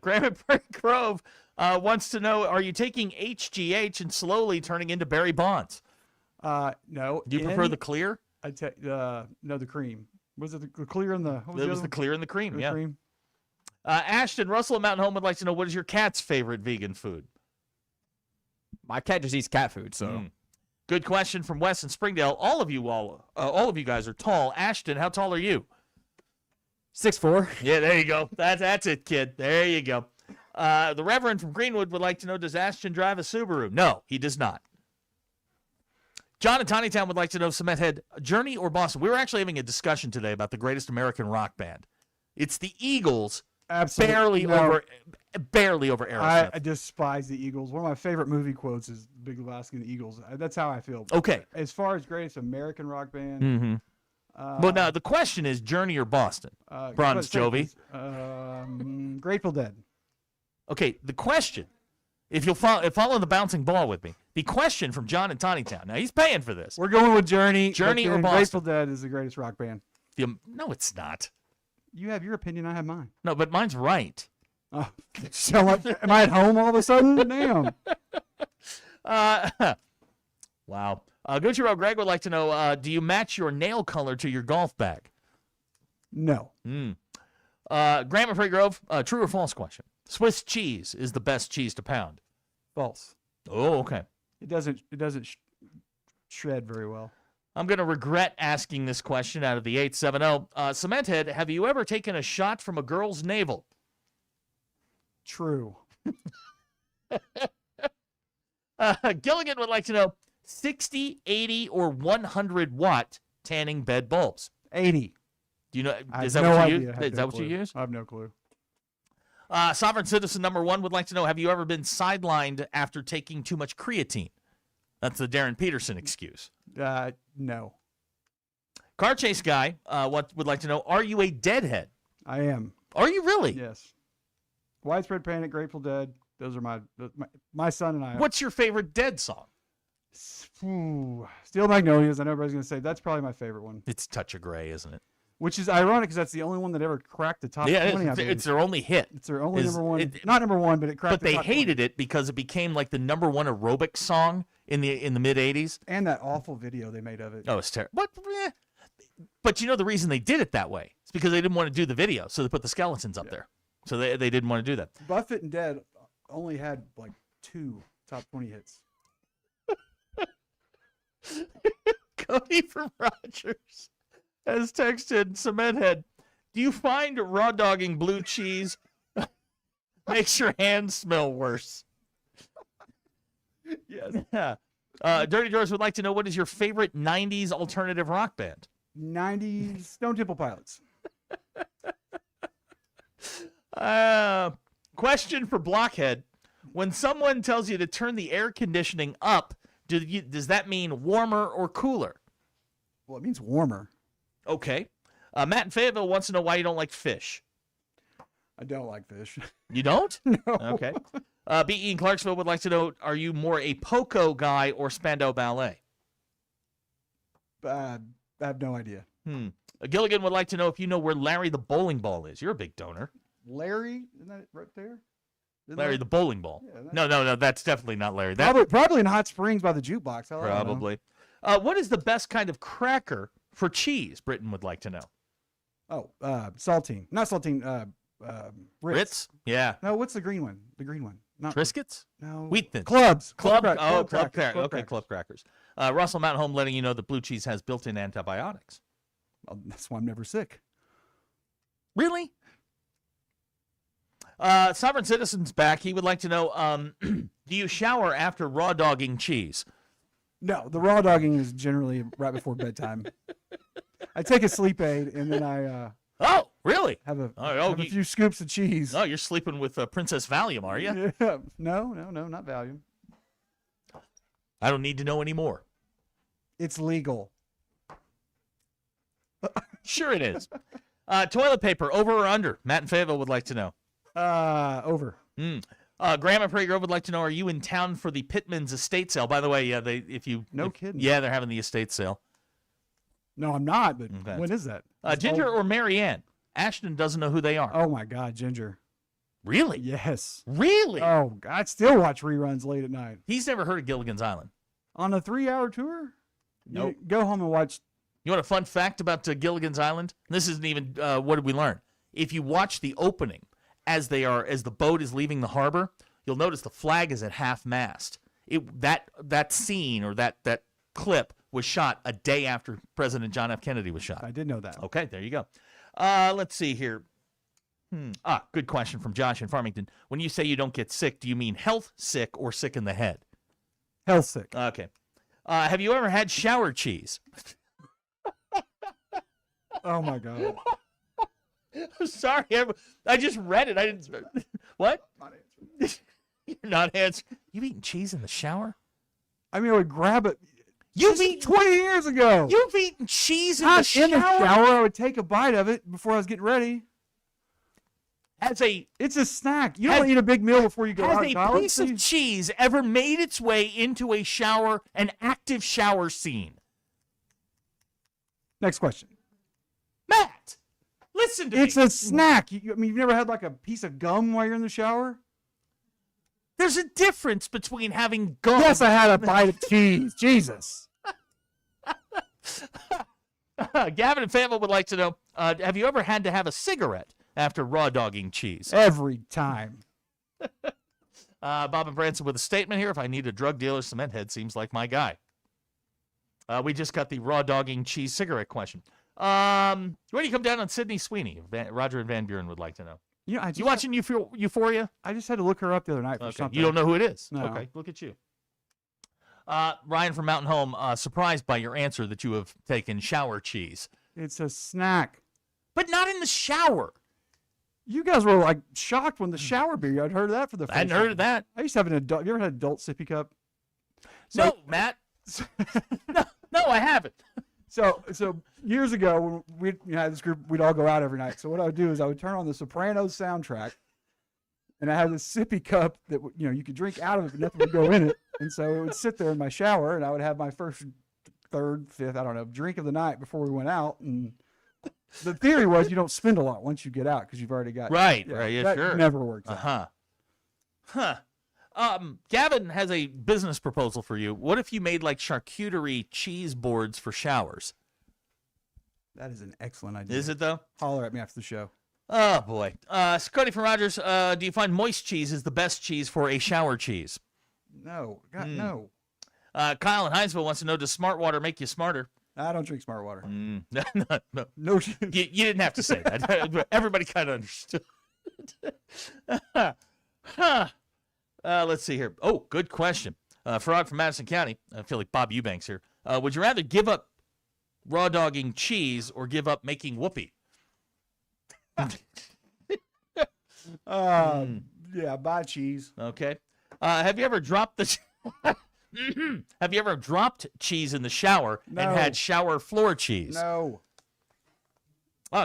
Graham at Prairie Grove wants to know, are you taking HGH and slowly turning into Barry Bonds? No. Do you prefer the clear? I take no, the cream. Was it the clear and the? It was the clear and the cream. Yeah. Cream. Ashton Russell at Mountain Home would like to know, what is your cat's favorite vegan food? My cat just eats cat food, so. Good question from Wes in Springdale. All of you guys are tall. Ashton, how tall are you? 6'4". Yeah, there you go. That's it, kid. There you go. The Reverend from Greenwood would like to know, does Ashton drive a Subaru? No, he does not. John in Tinytown would like to know, Cement Head, Journey or Boston? We were actually having a discussion today about the greatest American rock band. It's the Eagles. Absolutely. Barely over Aerosmith. I despise the Eagles. One of my favorite movie quotes is Big Lebowski and the Eagles. That's how I feel. Okay. As far as greatest American rock band. Mm-hmm. Well, now the question is Journey or Boston? Bronze Jovi. Grateful Dead. Okay, the question, if you'll follow the bouncing ball with me, the question from John in Tinytown. Now, he's paying for this. We're going with Journey. Journey or Boston? Grateful Dead is the greatest rock band. No, it's not. You have your opinion. I have mine. No, but mine's right. Oh, so am I at home all of a sudden? Damn. Wow. Gucci Row Greg would like to know, do you match your nail color to your golf bag? No. Graham at Prairie Grove, true or false question. Swiss cheese is the best cheese to pound. False. Oh, okay. It doesn't shred very well. I'm going to regret asking this question out of the 870. Cement Head, have you ever taken a shot from a girl's navel? True. Gilligan would like to know, 60, 80, or 100 watt tanning bed bulbs? 80. Do you know? I Is have that no what you idea. use? I have Is no that what you clue. use? I have no clue. Sovereign Citizen number 1 would like to know, have you ever been sidelined after taking too much creatine? That's the Darren Peterson excuse. No. Car Chase Guy would like to know, are you a deadhead? I am. Are you really? Yes. Widespread Panic, Grateful Dead. Those are my son and I. What's your favorite Dead song? Ooh, Steel Magnolias. I know everybody's going to say that's probably my favorite one. It's Touch of Grey, isn't it? Which is ironic because that's the only one that ever cracked the top 20. I believe. It's their only hit. It's their only number one. Not number one, but it cracked. But the they top hated it because it became like the number one aerobic song in the mid '80s. And that awful video they made of it. Oh, it's terrible. But you know the reason they did it that way? It's because they didn't want to do the video, so they put the skeletons up there. So they didn't want to do that. Buffett and Dead only had like 2 top 20 hits. Cody from Rogers has texted Cement Head, do you find raw dogging blue cheese makes your hands smell worse? Yes. Dirty George would like to know, what is your favorite 90s alternative rock band? 90s Stone Temple Pilots. Question for Blockhead. When someone tells you to turn the air conditioning up, does that mean warmer or cooler? Well, it means warmer. Okay. Matt in Fayetteville wants to know why you don't like fish. I don't like fish. You don't? No. Okay. B.E. in Clarksville would like to know, are you more a Poco guy or Spandau Ballet? I have no idea. Gilligan would like to know if you know where Larry the bowling ball is. You're a big donor. Larry? Isn't that right there? Larry the bowling ball. Yeah, no, that's definitely not Larry. Probably in Hot Springs by the jukebox. Probably. What is the best kind of cracker for cheese? Britain would like to know. Oh, saltine. Not saltine. Ritz? Yeah. No, what's the green one? The green one. Not Triscuits? No. Wheat Thins. Club Club crackers. Okay, club crackers. Russell Mountain Home letting you know that blue cheese has built-in antibiotics. Well, that's why I'm never sick. Really? Sovereign Citizen's back. He would like to know, do you shower after raw dogging cheese? No, the raw dogging is generally right before bedtime. I take a sleep aid and then I Really? Have a Oh, have a few scoops of cheese. Oh, you're sleeping with Princess Valium, are you? Yeah. No, not Valium. I don't need to know anymore. It's legal. Sure it is. Toilet paper, over or under? Matt and Fayetteville would like to know. Over. Grandma Prager would like to know, are you in town for the Pittman's estate sale? By the way, No kidding. Yeah, they're having the estate sale. No, I'm not, but Okay. when is that? Ginger or Marianne? Ashton doesn't know who they are. Oh my God, Ginger. Really? Yes. Really? Oh, I still watch reruns late at night. He's never heard of Gilligan's Island. On a 3-hour tour? Nope. You go home and watch. You want a fun fact about Gilligan's Island? This isn't even what did we learn. If you watch the opening as the boat is leaving the harbor, you'll notice the flag is at half mast. That scene or that clip was shot a day after President John F. Kennedy was shot. I did know that. Okay, there you go. Let's see here. Good question from Josh in Farmington. When you say you don't get sick, do you mean health sick or sick in the head? Health sick. Okay. Have you ever had shower cheese? Oh my God. I'm sorry. I just read it. I didn't. What? Not answering. You're not answering. You've eaten cheese in the shower? I mean, I would grab it. You've eaten 20 years ago. You've eaten cheese in Not the shower? in the shower. I would take a bite of it before I was getting ready. It's a snack. You don't eat a big meal before you go out. Has a piece of cheese ever made its way into a shower, an active shower scene? Next question. Matt, listen to me. It's a snack. I mean, you've never had like a piece of gum while you're in the shower? There's a difference between having gum. Yes, I had a bite of cheese. Jesus. Gavin and Fayetteville would like to know, have you ever had to have a cigarette after raw dogging cheese? Every time. Bob and Branson with a statement here. If I need a drug dealer, cement head seems like my guy. We just got the raw dogging cheese cigarette question. When do you come down on Sydney Sweeney? Roger and Van Buren would like to know. You know, You watching Euphoria? I just had to look her up the other night for Okay. something. You don't know who it is? No. Okay, look at you. Ryan from Mountain Home, surprised by your answer that you have taken shower cheese. It's a snack. But not in the shower. You guys were like shocked when the shower beer. I'd heard of that for the first I hadn't heard of that. I used to have an adult. Have you ever had an adult sippy cup? No, Matt. No, I haven't. So years ago, when we had this group, we'd all go out every night. So what I would do is I would turn on the Sopranos soundtrack, and I had this sippy cup that you could drink out of it, but nothing would go in it. And so it would sit there in my shower, and I would have my first, third, fifth, I don't know, drink of the night before we went out. And the theory was you don't spend a lot once you get out because you've already got Right, that sure. never works out. Huh. Gavin has a business proposal for you. What if you made like charcuterie cheese boards for showers? That is an excellent idea. Is it though? Holler at me after the show. Oh boy. Scotty from Rogers, do you find moist cheese is the best cheese for a shower cheese? No. God, no. Kyle in Hinesville wants to know, does smart water make you smarter? I don't drink smart water. No. You didn't have to say that. Everybody kind of understood. Let's see here. Oh, good question. Frog from Madison County. I feel like Bob Eubanks here. Would you rather give up raw dogging cheese or give up making whoopee? Yeah, buy cheese. Okay. Have you ever dropped the Have you ever dropped cheese in the shower and had shower floor cheese? No.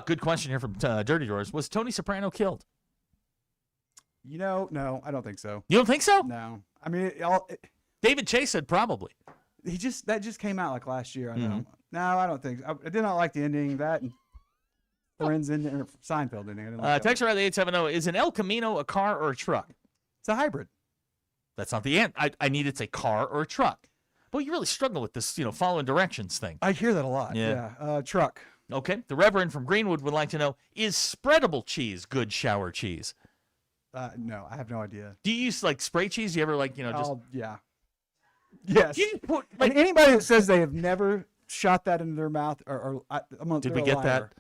Good question here from Dirty Doors. Was Tony Soprano killed? No, I don't think so. You don't think so? No. I mean, David Chase said probably. That just came out like last year. I know. No, I don't think so. I did not like the ending. That and Friends ending, or Seinfeld ending. I didn't like that Texter at the 870, is an El Camino a car or a truck? It's a hybrid. That's not the end. I need it's a car or a truck. Well, you really struggle with this, following directions thing. I hear that a lot. Yeah. Truck. Okay. The Reverend from Greenwood would like to know, is spreadable cheese good shower cheese? No, I have no idea. Do you use like spray cheese? Do you ever just? Yeah. Yes. Do you put, and anybody that says they have never shot that into their mouth, did we get that?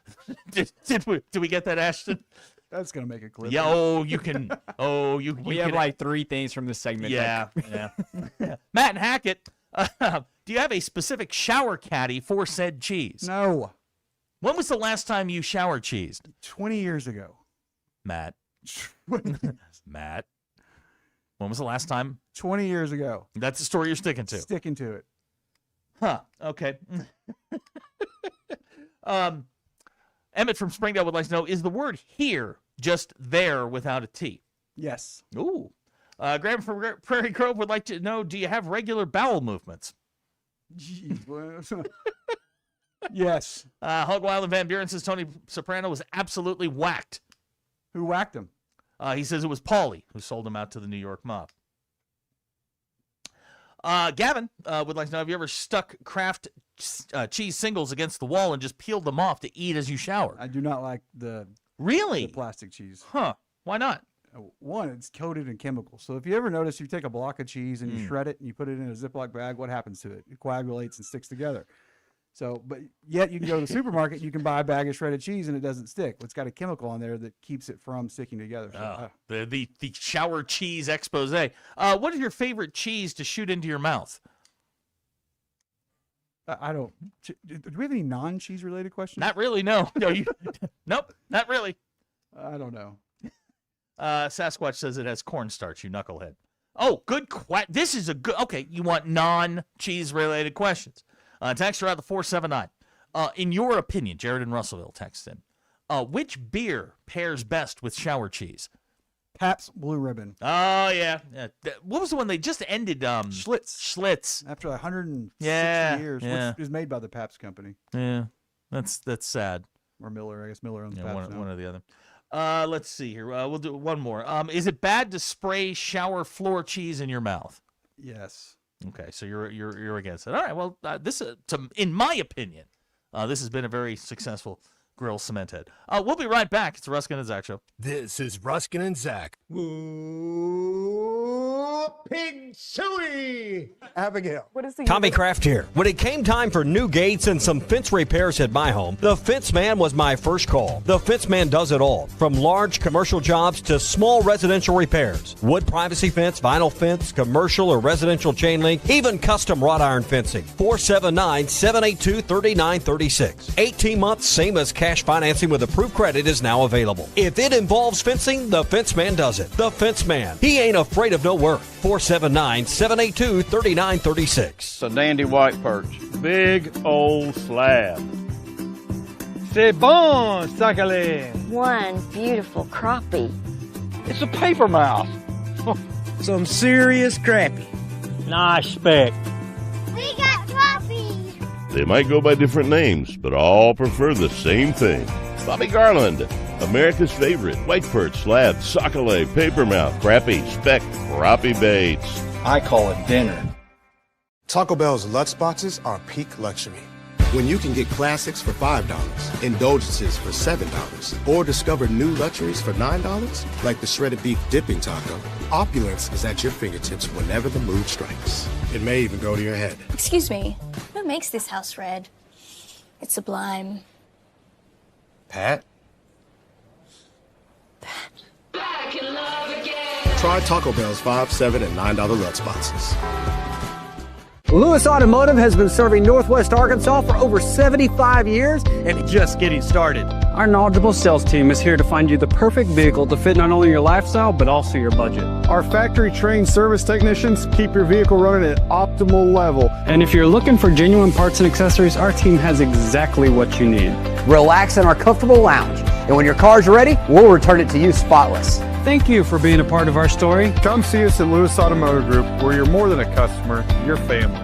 Did we get that, Ashton? That's gonna make a clip. Yeah. You can. We have like 3 things from this segment. Yeah. Matt and Hackett, do you have a specific shower caddy for said cheese? No. When was the last time you shower cheesed? 20 years ago. Matt. Matt. When was the last time? 20 years ago. That's the story you're sticking to. Sticking to it. Huh. Okay. Emmett from Springdale would like to know, is the word here just there without a T? Yes. Ooh. Graham from Prairie Grove would like to know, do you have regular bowel movements? Jeez. Well, yes. Hog Wild and Van Buren says Tony Soprano was absolutely whacked. Who whacked him? He says it was Paulie who sold him out to the New York mob. Gavin would like to know, have you ever stuck Kraft cheese singles against the wall and just peeled them off to eat as you shower? I do not like the plastic cheese. Huh. Why not? One, it's coated in chemicals. So if you ever notice, you take a block of cheese and you shred it and you put it in a Ziploc bag, what happens to it? It coagulates and sticks together. So, but yet you can go to the supermarket and you can buy a bag of shredded cheese and it doesn't stick. It's got a chemical on there that keeps it from sticking together. So, The shower cheese expose. What is your favorite cheese to shoot into your mouth? I don't. Do we have any non-cheese related questions? Not really. No. Nope. Not really. I don't know. Sasquatch says it has cornstarch. You knucklehead. Oh, good question. This is a good. Okay, you want non-cheese related questions? Text around the 479. In your opinion, Jared in Russellville text in. Which beer pairs best with shower cheese? Pabst Blue Ribbon. Oh, yeah. What was the one they just ended? Schlitz. After 160 years, yeah. which is made by the Pabst company. Yeah, that's sad. Or Miller. I guess Miller owns Pabst now. One or the other. Let's see here. We'll do one more. Is it bad to spray shower floor cheese in your mouth? Yes. Okay, so you're against it. All right. Well, this in my opinion, this has been a very successful grill cement head. We'll be right back. It's the Ruscin and Zach Show. This is Ruscin and Zach. Pig suey! Abigail. What is Tommy Kraft here. When it came time for new gates and some fence repairs at my home, the Fence Man was my first call. The Fence Man does it all, from large commercial jobs to small residential repairs. Wood privacy fence, vinyl fence, commercial or residential chain link, even custom wrought iron fencing. 479-782-3936. 18 months, same as cash financing with approved credit is now available. If it involves fencing, the Fence Man does it. The Fence Man. He ain't afraid of no work. 479-782-3936. It's a dandy white perch. Big old slab. C'est bon, sacalé. One beautiful crappie. It's a paper mouth. Some serious crappie. Nice speck. We got crappie. They might go by different names, but all prefer the same thing. Bobby Garland, America's favorite white perch, slab, sockeye, papermouth, crappie, speck, crappie baits. I call it dinner. Taco Bell's Lutz boxes are peak luxury. When you can get classics for $5, indulgences for $7, or discover new luxuries for $9, like the shredded beef dipping taco, opulence is at your fingertips whenever the mood strikes. It may even go to your head. Excuse me, who makes this house red? It's sublime. Pat? Try Taco Bell's $5, $7, and $9 Lutz boxes. Lewis Automotive has been serving Northwest Arkansas for over 75 years and just getting started. Our knowledgeable sales team is here to find you the perfect vehicle to fit not only your lifestyle, but also your budget. Our factory-trained service technicians keep your vehicle running at optimal level. And if you're looking for genuine parts and accessories, our team has exactly what you need. Relax in our comfortable lounge, and when your car's ready, we'll return it to you spotless. Thank you for being a part of our story. Come see us at Lewis Automotive Group, where you're more than a customer, you're family.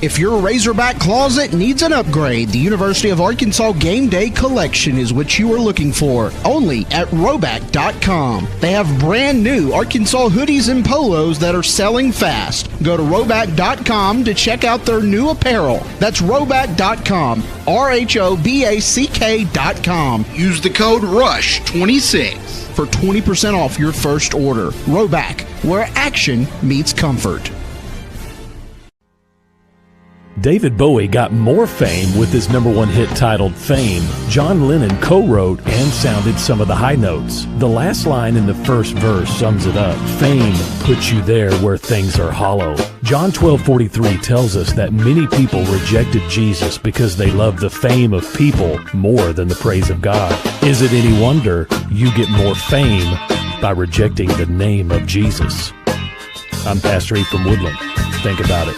If your Razorback closet needs an upgrade, the University of Arkansas Game Day Collection is what you are looking for, only at Roback.com. They have brand new Arkansas hoodies and polos that are selling fast. Go to Roback.com to check out their new apparel. That's Roback.com, RHOBACK.com. Use the code RUSH26 for 20% off your first order. Roback, where action meets comfort. David Bowie got more fame with his #1 hit titled Fame. John Lennon co-wrote and sounded some of the high notes. The last line in the first verse sums it up. Fame puts you there where things are hollow. John 12:43 tells us that many people rejected Jesus because they loved the fame of people more than the praise of God. Is it any wonder you get more fame by rejecting the name of Jesus? I'm Pastor Eve from Woodland. Think about it.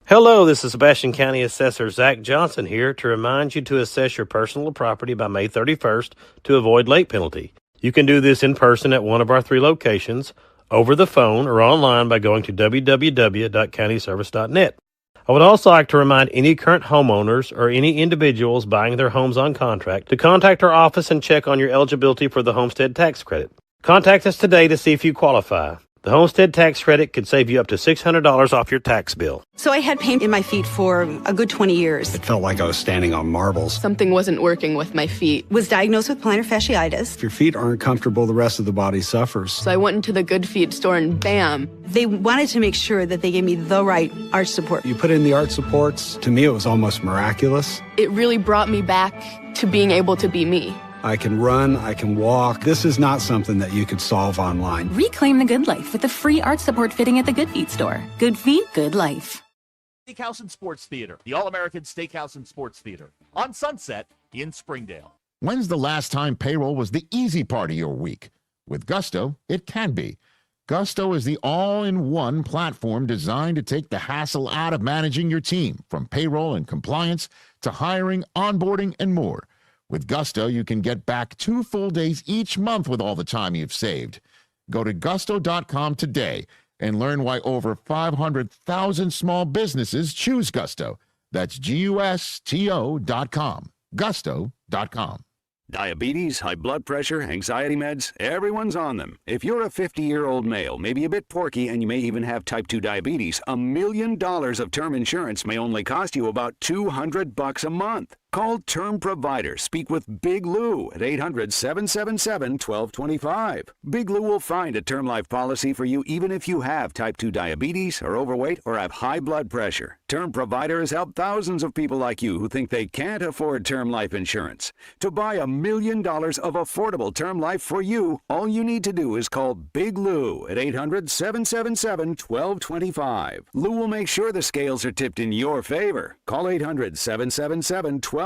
Hello, this is Sebastian County Assessor Zach Johnson here to remind you to assess your personal property by May 31st to avoid late penalty. You can do this in person at one of our 3 locations, over the phone, or online by going to www.countyservice.net. I would also like to remind any current homeowners or any individuals buying their homes on contract to contact our office and check on your eligibility for the homestead tax credit. Contact us today to see if you qualify. The homestead tax credit could save you up to $600 off your tax bill. So I had pain in my feet for a good 20 years. It felt like I was standing on marbles. Something wasn't working with my feet. Was diagnosed with plantar fasciitis. If your feet aren't comfortable, the rest of the body suffers. So I went into the Good Feet store and bam. They wanted to make sure that they gave me the right arch support. You put in the arch supports. To me, it was almost miraculous. It really brought me back to being able to be me. I can run, I can walk. This is not something that you could solve online. Reclaim the good life with the free arch support fitting at the Good Feet store. Good feet, good life. Steakhouse and Sports Theater, the All-American Steakhouse and Sports Theater, on Sunset in Springdale. When's the last time payroll was the easy part of your week? With Gusto, it can be. Gusto is the all-in-one platform designed to take the hassle out of managing your team, from payroll and compliance to hiring, onboarding, and more. With Gusto, you can get back 2 full days each month with all the time you've saved. Go to gusto.com today and learn why over 500,000 small businesses choose Gusto. That's GUSTO.com. Gusto.com. Diabetes, high blood pressure, anxiety meds, everyone's on them. If you're a 50-year-old male, maybe a bit porky, and you may even have type 2 diabetes, $1 million of term insurance may only cost you about $200 a month. Call Term Provider. Speak with Big Lou at 800-777-1225. Big Lou will find a term life policy for you even if you have type 2 diabetes, are overweight, or have high blood pressure. Term Provider has helped thousands of people like you who think they can't afford term life insurance. To buy $1 million of affordable term life for you, all you need to do is call Big Lou at 800-777-1225. Lou will make sure the scales are tipped in your favor. Call 800-777-1225.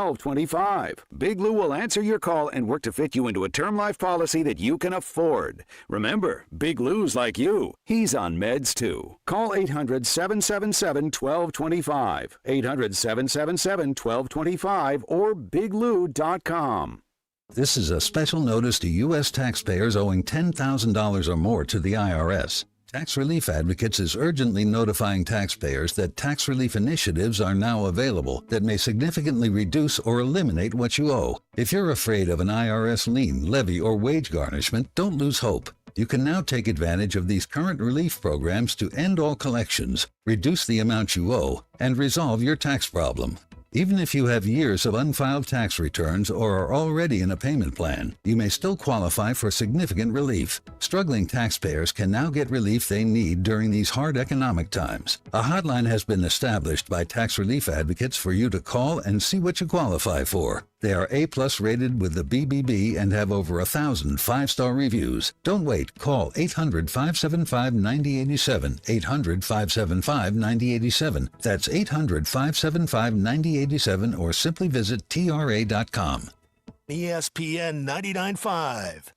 Big Lou will answer your call and work to fit you into a term life policy that you can afford. Remember, Big Lou's like you. He's on meds too. Call 800-777-1225. 800-777-1225 or biglou.com. This is a special notice to U.S. taxpayers owing $10,000 or more to the IRS. Tax Relief Advocates is urgently notifying taxpayers that tax relief initiatives are now available that may significantly reduce or eliminate what you owe. If you're afraid of an IRS lien, levy, or wage garnishment, don't lose hope. You can now take advantage of these current relief programs to end all collections, reduce the amount you owe, and resolve your tax problem. Even if you have years of unfiled tax returns or are already in a payment plan, you may still qualify for significant relief. Struggling taxpayers can now get relief they need during these hard economic times. A hotline has been established by Tax Relief Advocates for you to call and see what you qualify for. They are A+ rated with the BBB and have over 1,000 5-star reviews. Don't wait. Call 800-575-9087. 800-575-9087. That's 800-575-9087 or simply visit TRA.com. ESPN 99.5.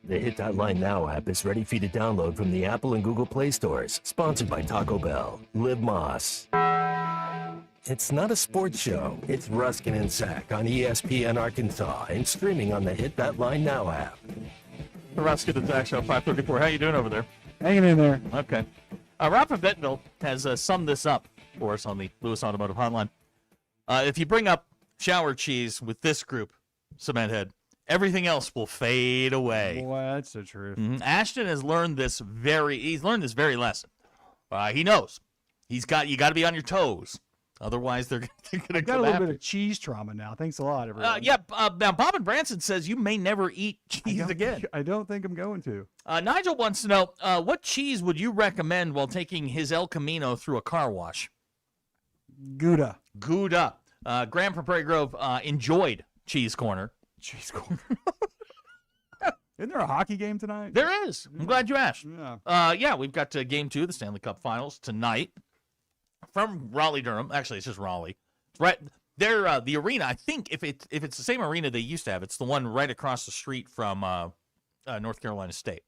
The Hit That Line Now app is ready for you to download from the Apple and Google Play stores. Sponsored by Taco Bell. Liv Moss. It's not a sports show. It's Ruscin and Zach on ESPN Arkansas and streaming on the Hit That Line Now app. The Ruscin and Zach Show, 534. How you doing over there? Hanging in there. Okay. Rob from Bentonville has summed this up for us on the Lewis Automotive Hotline. If you bring up shower cheese with this group, Cement Head, everything else will fade away. Boy, that's the truth. Mm-hmm. Ashton has learned this very lesson. He knows. You got to be on your toes. Otherwise, they're going to Got a come little after bit of cheese trauma now. Thanks a lot, everyone. now Bob and Branson says you may never eat cheese again. I don't think I'm going to. Nigel wants to know, what cheese would you recommend while taking his El Camino through a car wash? Gouda. Graham from Prairie Grove enjoyed Cheese Corner. Cheese Corner. Isn't there a hockey game tonight? There is. I'm glad you asked. Yeah. We've got Game 2 of the Stanley Cup Finals tonight from Raleigh-Durham. Actually, it's just Raleigh. Right there, the arena. I think if it's the same arena they used to have, it's the one right across the street from North Carolina State,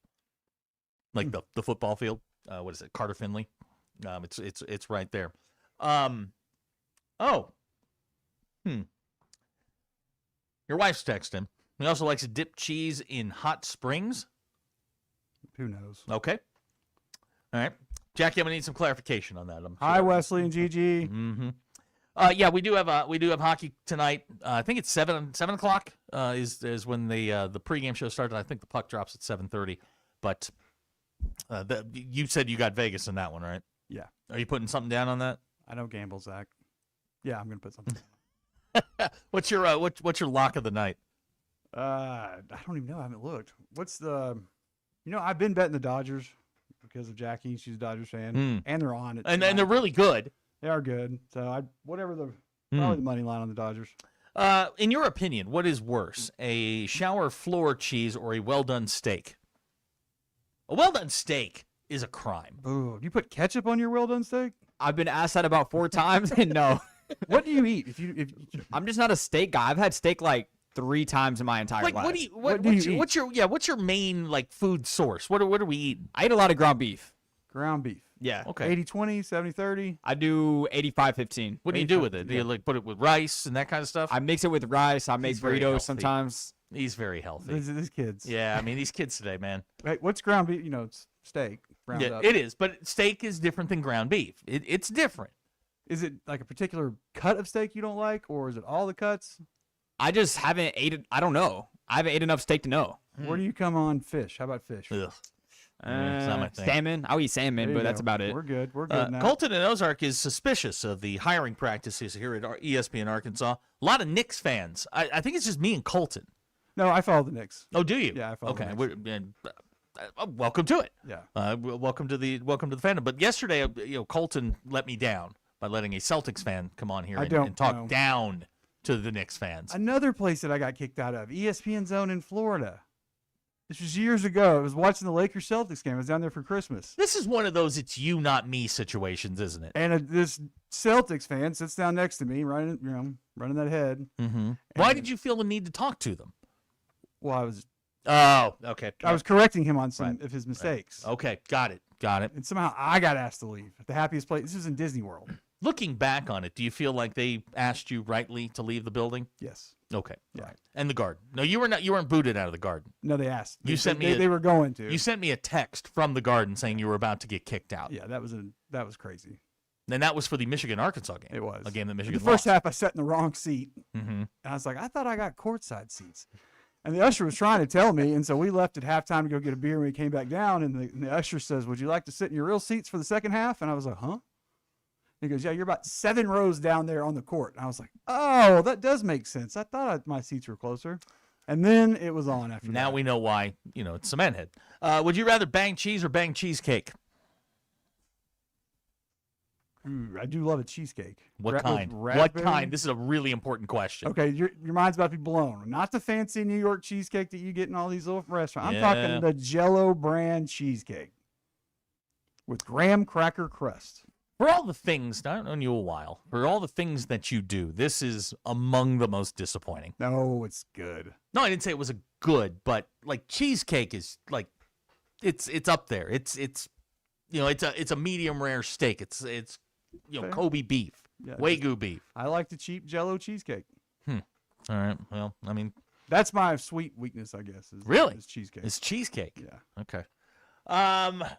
like the football field. What is it, Carter Finley? It's right there. Your wife's texting. He also likes to dip cheese in hot springs. Who knows? Okay. All right. Jackie, I'm gonna need some clarification on that. Hi, Wesley and Gigi. Mm-hmm. We do have hockey tonight. I think it's 7 o'clock is when the pregame show starts. I think the puck drops at 7:30. But you said you got Vegas in that one, right? Yeah. Are you putting something down on that? I don't gamble, Zach. Yeah, I'm gonna put something down. What's your lock of the night? I don't even know. I haven't looked. What's the? I've been betting the Dodgers because of Jackie. She's a Dodgers fan, and they're on it. And they're really good. They are good. So probably the money line on the Dodgers. In your opinion, what is worse, a shower floor cheese or a well done steak? A well done steak is a crime. Ooh, do you put ketchup on your well done steak? I've been asked that about 4 times, and no. What do you eat? If I'm just not a steak guy. I've had steak like 3 times in my entire life. What's your main food source? What are we eating? I eat a lot of ground beef. Ground beef. Yeah. Okay. 80-20, 70-30. I do 85-15. What do you do with it? Do you put it with rice and that kind of stuff? I mix it with rice. I make burritos sometimes. He's very healthy. These kids. Yeah, I mean these kids today, man. Wait, what's ground beef? It's steak. Ground up. It is, but steak is different than ground beef. It's different. Is it like a particular cut of steak you don't like, or is it all the cuts? I just haven't ate. I don't know. I haven't ate enough steak to know. Where do you come on fish? How about fish? Ugh. It's not my thing. Salmon. I'll eat salmon, but that's about it. We're good. We're Uh, good now. Colton in Ozark is suspicious of the hiring practices here at ESPN Arkansas. A lot of Knicks fans. I think it's just me and Colton. No, I follow the Knicks. Oh, do you? Yeah, I follow the Knicks. Welcome to it. Yeah. Welcome to the fandom. But yesterday, Colton let me down by letting a Celtics fan come on here and talk down to the Knicks fans. Another place that I got kicked out of, ESPN Zone in Florida. This was years ago. I was watching the Lakers-Celtics game. I was down there for Christmas. This is one of those it's you, not me situations, isn't it? And this Celtics fan sits down next to me, running that head. Mm-hmm. Why did you feel the need to talk to them? Well, I was... Oh, okay. I was correcting him on some of his mistakes. Right. Okay, got it. And somehow I got asked to leave. The happiest place. This was in Disney World. Looking back on it, do you feel like they asked you rightly to leave the building? Yes. Okay. Yeah. Right. And the garden. No, you were not. You weren't booted out of the garden. No, they asked. They were going to. You sent me a text from the garden saying you were about to get kicked out. Yeah, that was crazy. And that was for the Michigan-Arkansas game. It was a game that Michigan The first lost. half, I sat in the wrong seat, and I was like, I thought I got courtside seats. And the usher was trying to tell me, and so we left at halftime to go get a beer, and we came back down, and the usher says, would you like to sit in your real seats for the second half? And I was like, huh? He goes, yeah, you're about 7 rows down there on the court. And I was like, oh, that does make sense. I thought my seats were closer. And then it was on after Now that. we know why, it's cement head. Would you rather bang cheese or bang cheesecake? I do love a cheesecake. What kind? What kind? This is a really important question. Okay, your mind's about to be blown. Not the fancy New York cheesecake that you get in all these little restaurants. Yeah. I'm talking the Jell-O brand cheesecake with graham cracker crust. For all the things, I've known you a while, for all the things that you do, this is among the most disappointing. No, it's good. No, I didn't say it was a good, but cheesecake is it's up there. It's a medium rare steak. It's Fair. Kobe beef, Yeah, Wagyu beef. I like the cheap Jell-O cheesecake. All right. Well, I mean, that's my sweet weakness, I guess. Really? Is cheesecake. It's cheesecake. Yeah. Okay.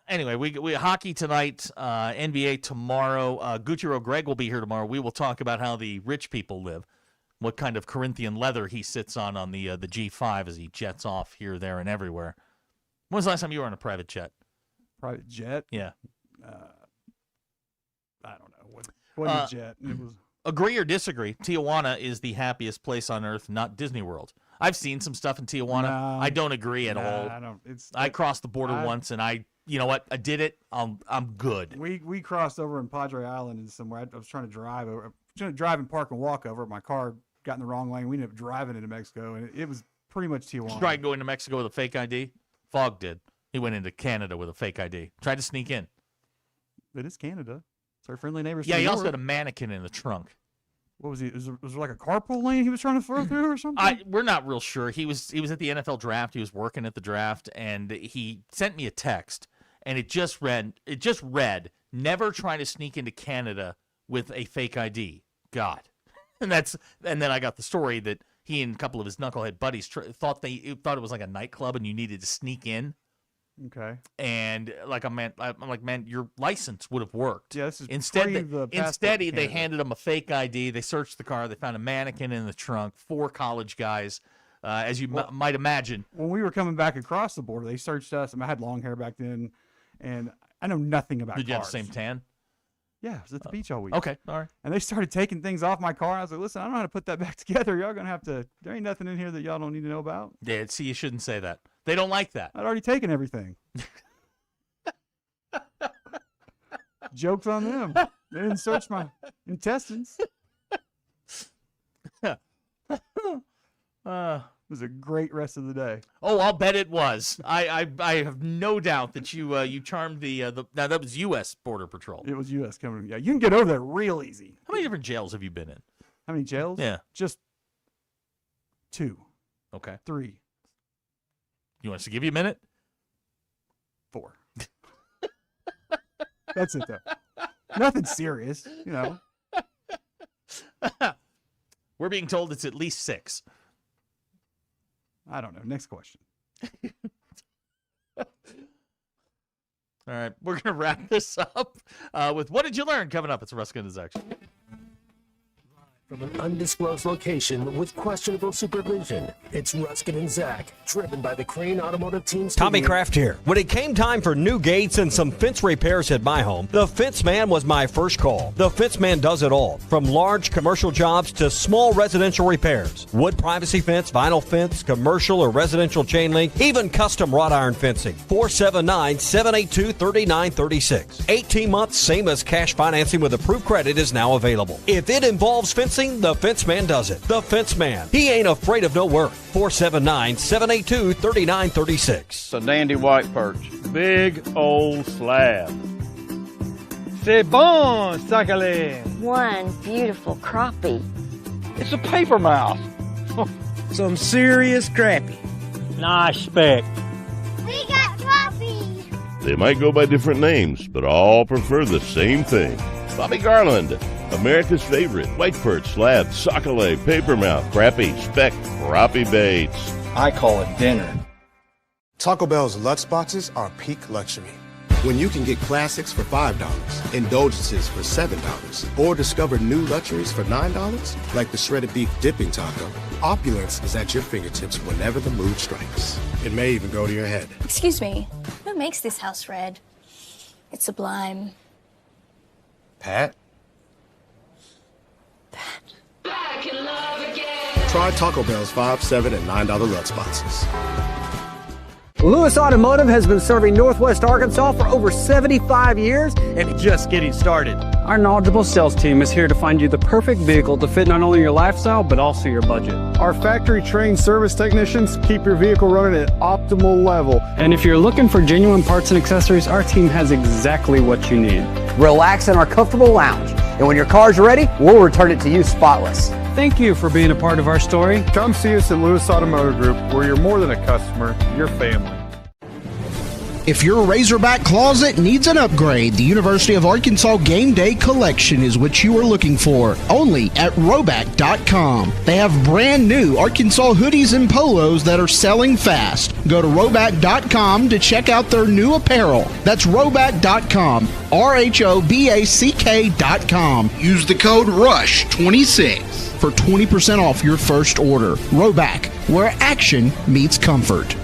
Anyway, we hockey tonight, NBA tomorrow. Gutierrez Greg will be here tomorrow. We will talk about how the rich people live, what kind of Corinthian leather he sits on the G5 as he jets off here, there, and everywhere. When was the last time you were on a private jet? Private jet? Yeah. I don't know. Wasn't a jet. It was. Agree or disagree, Tijuana is the happiest place on earth, not Disney World. I've seen some stuff in Tijuana. No, I don't agree at all. I don't. I crossed the border once, and you know what? I did it. I'm good. We crossed over in Padre Island and somewhere. I was trying to drive over. Trying to drive and park and walk over. My car got in the wrong lane. We ended up driving into Mexico, and it was pretty much Tijuana. Tried going to Mexico with a fake ID. Fogg did. He went into Canada with a fake ID. Tried to sneak in. It is Canada. It's our friendly neighbors. Yeah, he also had a mannequin in the trunk. What was he? Was there like a carpool lane he was trying to throw through or something? We're not real sure. He was at the NFL draft. He was working at the draft, and he sent me a text, and it just read, "Never try to sneak into Canada with a fake ID." God, and then I got the story that he and a couple of his knucklehead buddies thought it was like a nightclub, and you needed to sneak in. Okay. And I'm like, man, your license would have worked. Yeah, this is instead they they handed him a fake ID. They searched the car. They found a mannequin in the trunk. 4 college guys, as you might imagine. When we were coming back across the border, they searched us. I had long hair back then, and I know nothing about cars. Did you have the same tan? Yeah, I was at the beach all week. Okay, all right. And they started taking things off my car. I was like, listen, I don't know how to put that back together. Y'all going to have to, there ain't nothing in here that y'all don't need to know about. Yeah, see, you shouldn't say that. They don't like that. I'd already taken everything. Joke's on them. They didn't search my intestines. It was a great rest of the day. Oh, I'll bet it was. I have no doubt that you charmed the now that was U.S. Border Patrol. It was U.S. coming. Yeah, you can get over there real easy. How many different jails have you been in? How many jails? Yeah, just 2. Okay. 3. You want us to give you a minute? 4. That's it, though. Nothing serious, you know. We're being told it's at least 6. I don't know. Next question. All right, we're going to wrap this up with What Did You Learn? Coming up. It's Ruscin and Zach. From an undisclosed location with questionable supervision, it's Ruscin and Zach, driven by the Crane Automotive Team. Tommy Kraft here. When it came time for new gates and some fence repairs at my home, the Fence Man was my first call. The Fence Man does it all, from large commercial jobs to small residential repairs. Wood privacy fence, vinyl fence, commercial or residential chain link, even custom wrought iron fencing. 479-782-3936. 18 months, same as cash financing with approved credit is now available. If it involves fencing, the Fence Man does it. The Fence Man. He ain't afraid of no work. 479-782-3936. It's a dandy white perch. Big old slab. C'est bon, sacale. One beautiful crappie. It's a paper mouse. Some serious crappie. Nice speck. We got trophies. They might go by different names, but all prefer the same thing. Bobby Garland, America's favorite white perch, slab, sockeye, papermouth, crappie, speck, crappie baits. I call it dinner. Taco Bell's Lutz boxes are peak luxury. When you can get classics for $5, indulgences for $7, or discover new luxuries for $9, like the shredded beef dipping taco, opulence is at your fingertips whenever the mood strikes. It may even go to your head. Excuse me, who makes this house red? It's sublime. Pat? Try Taco Bell's $5, $7, and $9 Lutz boxes. Lewis Automotive has been serving Northwest Arkansas for over 75 years and just getting started. Our knowledgeable sales team is here to find you the perfect vehicle to fit not only your lifestyle, but also your budget. Our factory-trained service technicians keep your vehicle running at optimal level. And if you're looking for genuine parts and accessories, our team has exactly what you need. Relax in our comfortable lounge, and when your car's ready, we'll return it to you spotless. Thank you for being a part of our story. Come see us at Lewis Automotive Group, where you're more than a customer, you're family. If your Razorback closet needs an upgrade, the University of Arkansas Game Day Collection is what you are looking for. Only at Roback.com. They have brand new Arkansas hoodies and polos that are selling fast. Go to Roback.com to check out their new apparel. That's Roback.com. RHOBACK.com. Use the code RUSH26 for 20% off your first order. Roback, where action meets comfort.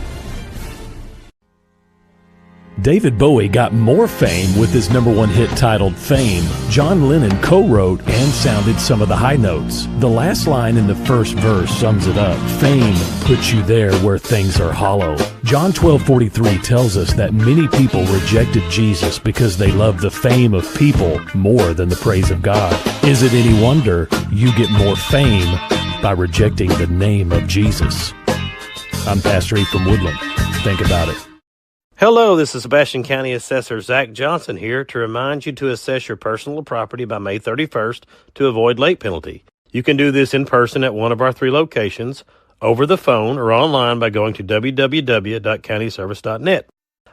David Bowie got more fame with his #1 hit titled Fame. John Lennon co-wrote and sounded some of the high notes. The last line in the first verse sums it up. Fame puts you there where things are hollow. John 12:43 tells us that many people rejected Jesus because they loved the fame of people more than the praise of God. Is it any wonder you get more fame by rejecting the name of Jesus? I'm Pastor E from Woodland. Think about it. Hello, this is Sebastian County Assessor Zach Johnson here to remind you to assess your personal property by May 31st to avoid late penalty. You can do this in person at one of our 3 locations, over the phone, or online by going to www.countyservice.net.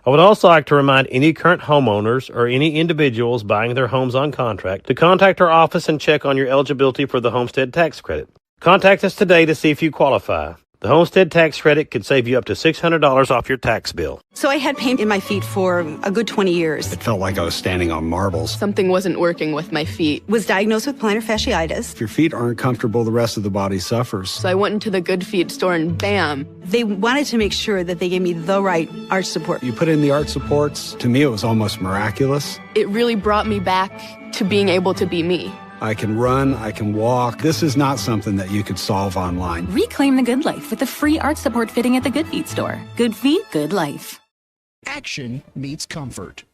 I would also like to remind any current homeowners or any individuals buying their homes on contract to contact our office and check on your eligibility for the homestead tax credit. Contact us today to see if you qualify. The homestead tax credit could save you up to $600 off your tax bill. So I had pain in my feet for a good 20 years. It felt like I was standing on marbles. Something wasn't working with my feet. Was diagnosed with plantar fasciitis. If your feet aren't comfortable, the rest of the body suffers. So I went into the Good Feet store and bam. They wanted to make sure that they gave me the right arch support. You put in the arch supports. To me, it was almost miraculous. It really brought me back to being able to be me. I can run, I can walk. This is not something that you could solve online. Reclaim the good life with the free arch support fitting at the Good Feet store. Good feet, good life. Action meets comfort.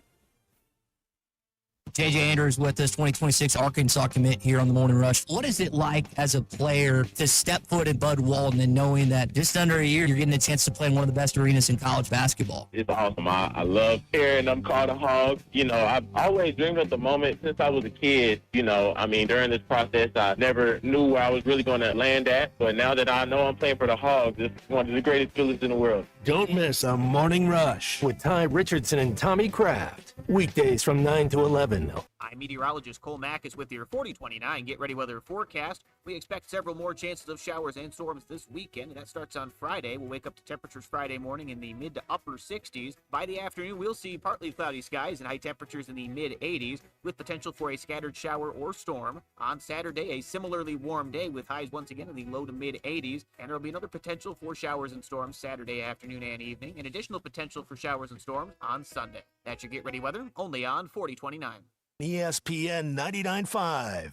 JJ Andrews with us, 2026 Arkansas commit here on the Morning Rush. What is it like as a player to step foot in Bud Walton and knowing that just under a year you're getting a chance to play in one of the best arenas in college basketball? It's awesome. I love hearing them call the Hogs. You know, I've always dreamed of the moment since I was a kid. You know, I mean, during this process, I never knew where I was really going to land at. But now that I know I'm playing for the Hogs, it's one of the greatest feelings in the world. Don't miss a Morning Rush with Ty Richardson and Tommy Kraft. Weekdays from 9 to 11. I'm meteorologist Cole Mackus with your 4029 Get Ready Weather forecast. We expect several more chances of showers and storms this weekend, and that starts on Friday. We'll wake up to temperatures Friday morning in the mid to upper 60s. By the afternoon, we'll see partly cloudy skies and high temperatures in the mid 80s with potential for a scattered shower or storm. On Saturday, a similarly warm day with highs once again in the low to mid 80s, and there will be another potential for showers and storms Saturday afternoon and evening, and additional potential for showers and storms on Sunday. That's your Get Ready Weather, only on 4029. ESPN 99.5.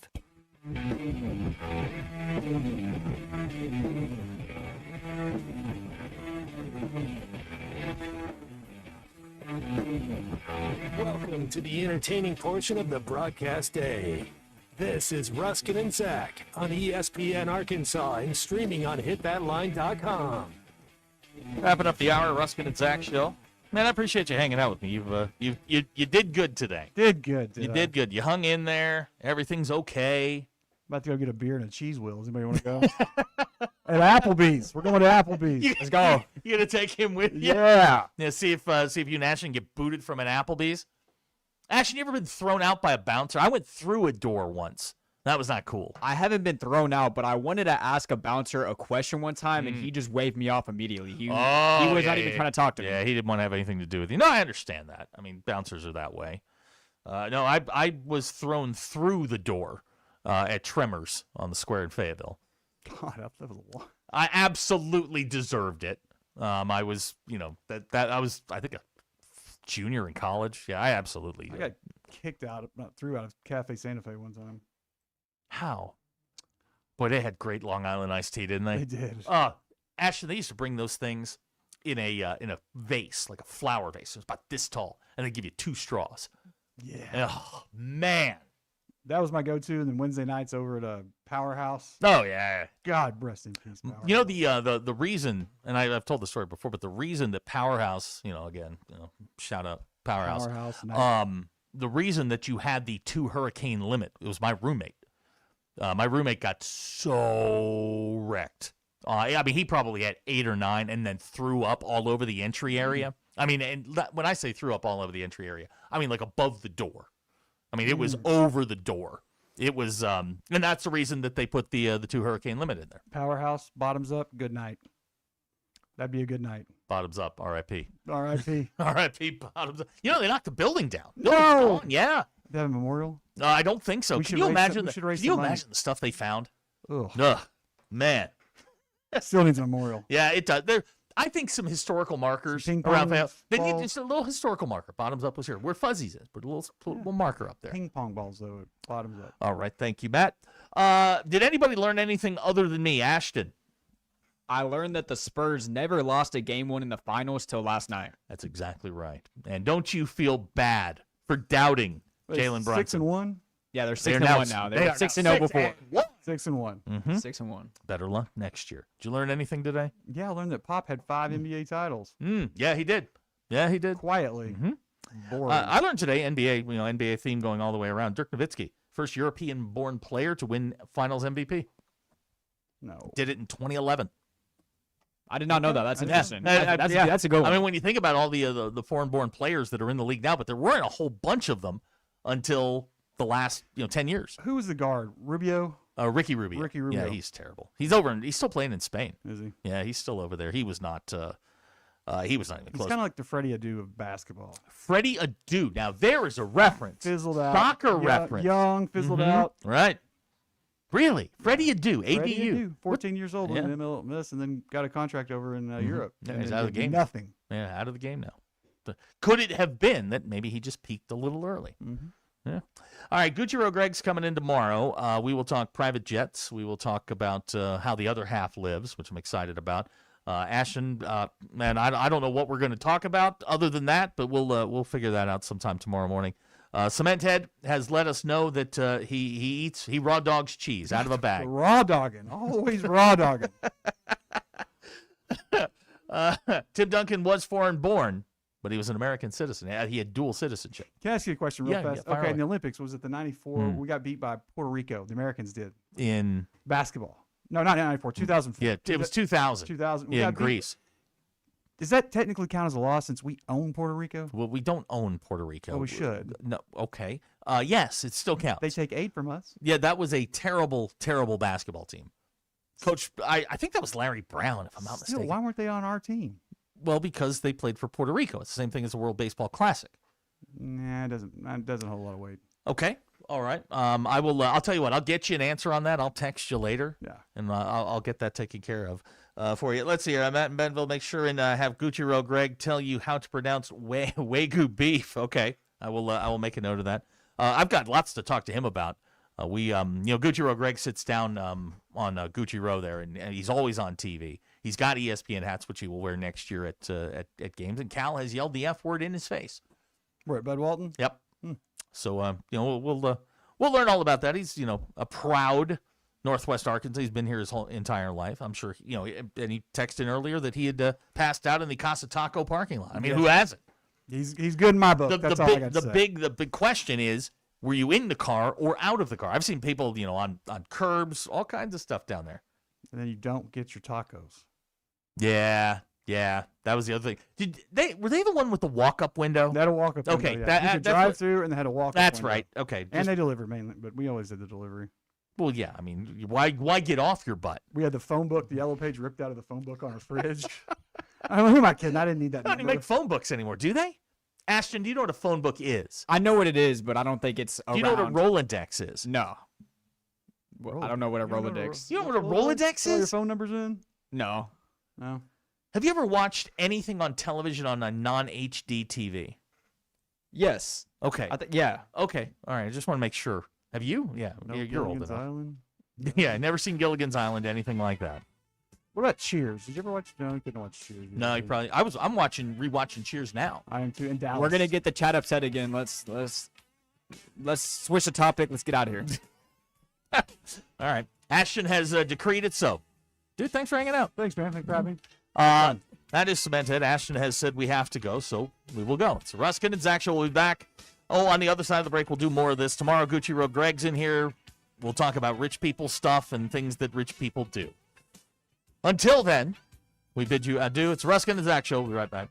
Welcome to the entertaining portion of the broadcast day. This is Ruscin and Zach on ESPN Arkansas and streaming on hitthatline.com. Wrapping up the hour, Ruscin and Zach show. Man, I appreciate you hanging out with me. You did good today. Did good. You did good. You hung in there. Everything's okay. About to go get a beer and a cheese wheels. Anybody want to go? At Applebee's. We're going to Applebee's. Let's go. You gonna take him with you? Yeah. Yeah. See if you and Ashton get booted from an Applebee's. Ashton, you ever been thrown out by a bouncer? I went through a door once. That was not cool. I haven't been thrown out, but I wanted to ask a bouncer a question one time, and he just waved me off immediately. He was not even trying to talk to me. Yeah, he didn't want to have anything to do with you. No, I understand that. I mean, bouncers are that way. No, I was thrown through the door at Tremors on the square in Fayetteville. God, that was a lot. I absolutely deserved it. I was, I was, I think, a junior in college. Yeah, I absolutely. I got kicked out, not threw out of Cafe Santa Fe one time. How? Boy, they had great Long Island iced tea, didn't they? They did. Actually, they used to bring those things in a vase, like a flower vase. It was about this tall, and they give you 2 straws. Yeah. Oh man, that was my go-to. And then Wednesday nights over at a Powerhouse. Oh yeah. God rest in peace. Powerhouse. You know the reason, and I've told the story before, but the reason that Powerhouse, shout out Powerhouse. The reason that you had the 2 hurricane limit, it was my roommate. My roommate got so wrecked. I mean, he probably had 8 or 9 and then threw up all over the entry area. I mean, and when I say threw up all over the entry area, I mean like above the door. I mean, it was over the door. It was, and that's the reason that they put the 2 hurricane limit in there. Powerhouse, bottoms up, good night. That'd be a good night. Bottoms up, R.I.P. R.I.P. R.I.P. Bottoms up. You know, they knocked the building down. No! Yeah. They have a memorial? I don't think so. Can you imagine the stuff they found? Ugh. Ugh. Man. Still needs a memorial. Yeah, it does. I think some historical markers Ping around. pong They need balls. just a little historical marker. Bottoms up was here. Where Fuzzies is, but a little marker up there. Ping pong balls, though, bottoms up. All right, thank you, Matt. Did anybody learn anything other than me, Ashton? I learned that the Spurs never lost a game one in the finals till last night. That's exactly right. And don't you feel bad for doubting Jalen Brunson? 6-1. Yeah, they're They're 6-1 now. They were 6-0 before. 6-1. 6-1. Better luck next year. Did you learn anything today? Yeah, I learned that Pop had 5 NBA titles. Yeah, he did. Yeah, he did. Quietly. Boring. I learned today NBA theme going all the way around. Dirk Nowitzki, first European-born player to win Finals MVP. No. Did it in 2011. I did not know that. That's interesting. Yeah. That's a good one. I mean, when you think about all the foreign-born players that are in the league now, but there weren't a whole bunch of them until the last 10 years. Who was the guard? Rubio? Ricky Rubio. Ricky Rubio. Yeah, he's terrible. He's still playing in Spain. Is he? Yeah, he's still over there. He was not even He's close. kind of like the Freddie Adu of basketball. Freddie Adu. Now, there is a reference. Fizzled out. Soccer reference. Young, fizzled out. Right. Really? Freddie Adu, Freddie ADU. Adu, 14 years old, in the MLS, and then got a contract over in Europe. Yeah, and he's then out of the did game. Nothing. Yeah, out of the game now. But could it have been that maybe he just peaked a little early? Yeah. All right, Gucci Greg's coming in tomorrow. We will talk private jets. We will talk about how the other half lives, which I'm excited about. Ashton, man, I don't know what we're going to talk about other than that, but we'll figure that out sometime tomorrow morning. Cement Head has let us know that he raw dogs cheese out of a bag. Raw dogging. Always raw dogging. Tim Duncan was foreign born, but he was an American citizen. He had dual citizenship. Can I ask you a question real fast? fire Okay, in away. the Olympics, was it the 94? We got beat by Puerto Rico. The Americans did. In Basketball. No, not 94, 2004. Yeah, it was 2000. 2000. We Yeah, in got beat. Greece. Does that technically count as a loss since we own Puerto Rico? Well, we don't own Puerto Rico. Well, we should. No, okay. Yes, it still counts. They take 8 from us. Yeah, that was a terrible, terrible basketball team. Coach, I think that was Larry Brown, if I'm not Still, mistaken. why weren't they on our team? Well, because they played for Puerto Rico. It's the same thing as the World Baseball Classic. Nah, it doesn't hold a lot of weight. Okay. All right. I will. I'll tell you what. I'll get you an answer on that. I'll text you later. Yeah. And I'll get that taken care of for you. Let's see here. I'm in Bentonville. Make sure and have Gucci Greg tell you how to pronounce Wagyu beef. Okay. I will make a note of that. I've got lots to talk to him about. Gucci Greg sits down on Gucci Row there, and he's always on TV. He's got ESPN hats, which he will wear next year at games. And Cal has yelled the F word in his face. We're at Bud Walton? Yep. So we'll learn all about that. He's a proud Northwest Arkansas. He's been here his whole entire life. I'm sure and he texted earlier that he had passed out in the Casa Taco parking lot. I mean, who hasn't? He's good in my book. That's all I got to say. The big question is, were you in the car or out of the car? I've seen people on curbs, all kinds of stuff down there. And then you don't get your tacos. Yeah, that was the other thing. Were they the one with the walk-up window? They had a walk-up window. Okay, yeah. You could drive through and they had a walk-up That's window. right. Okay, And they deliver mainly, but we always did the delivery. Well, yeah. I mean, why get off your butt? We had the phone book, the yellow page ripped out of the phone book on our fridge. I mean, who am I kidding? I didn't need that. They don't even make phone books anymore, do they? Ashton, do you know what a phone book is? I know what it is, but I don't think it's around. Do you know what a Rolodex is? No. Well, I don't know what a Rolodex. You know what a Rolodex Throw your is? phone numbers in? No. No. Have you ever watched anything on television on a non-HD TV? Yes. Okay. Yeah. Okay. All right. I just want to make sure. Have you? Yeah. No you're old Gilligan's enough. Island? Yeah. Never seen Gilligan's Island, anything like that. What about Cheers? Did you ever watch? No, you couldn't watch Cheers. No, you probably. I'm rewatching Cheers now. I am too. In Dallas. We're gonna get the chat upset again. Let's switch the topic. Let's get out of here. All right. Ashton has decreed it so. Dude, thanks for hanging out. Thanks, man. Thanks for having me. That is cemented. Ashton has said we have to go, so we will go. It's Ruscin and Zach Show. We'll be back. Oh, on the other side of the break, we'll do more of this. Tomorrow, Gucci Road Greg's in here. We'll talk about rich people stuff and things that rich people do. Until then, we bid you adieu. It's Ruscin and Zach Show. We'll be right back.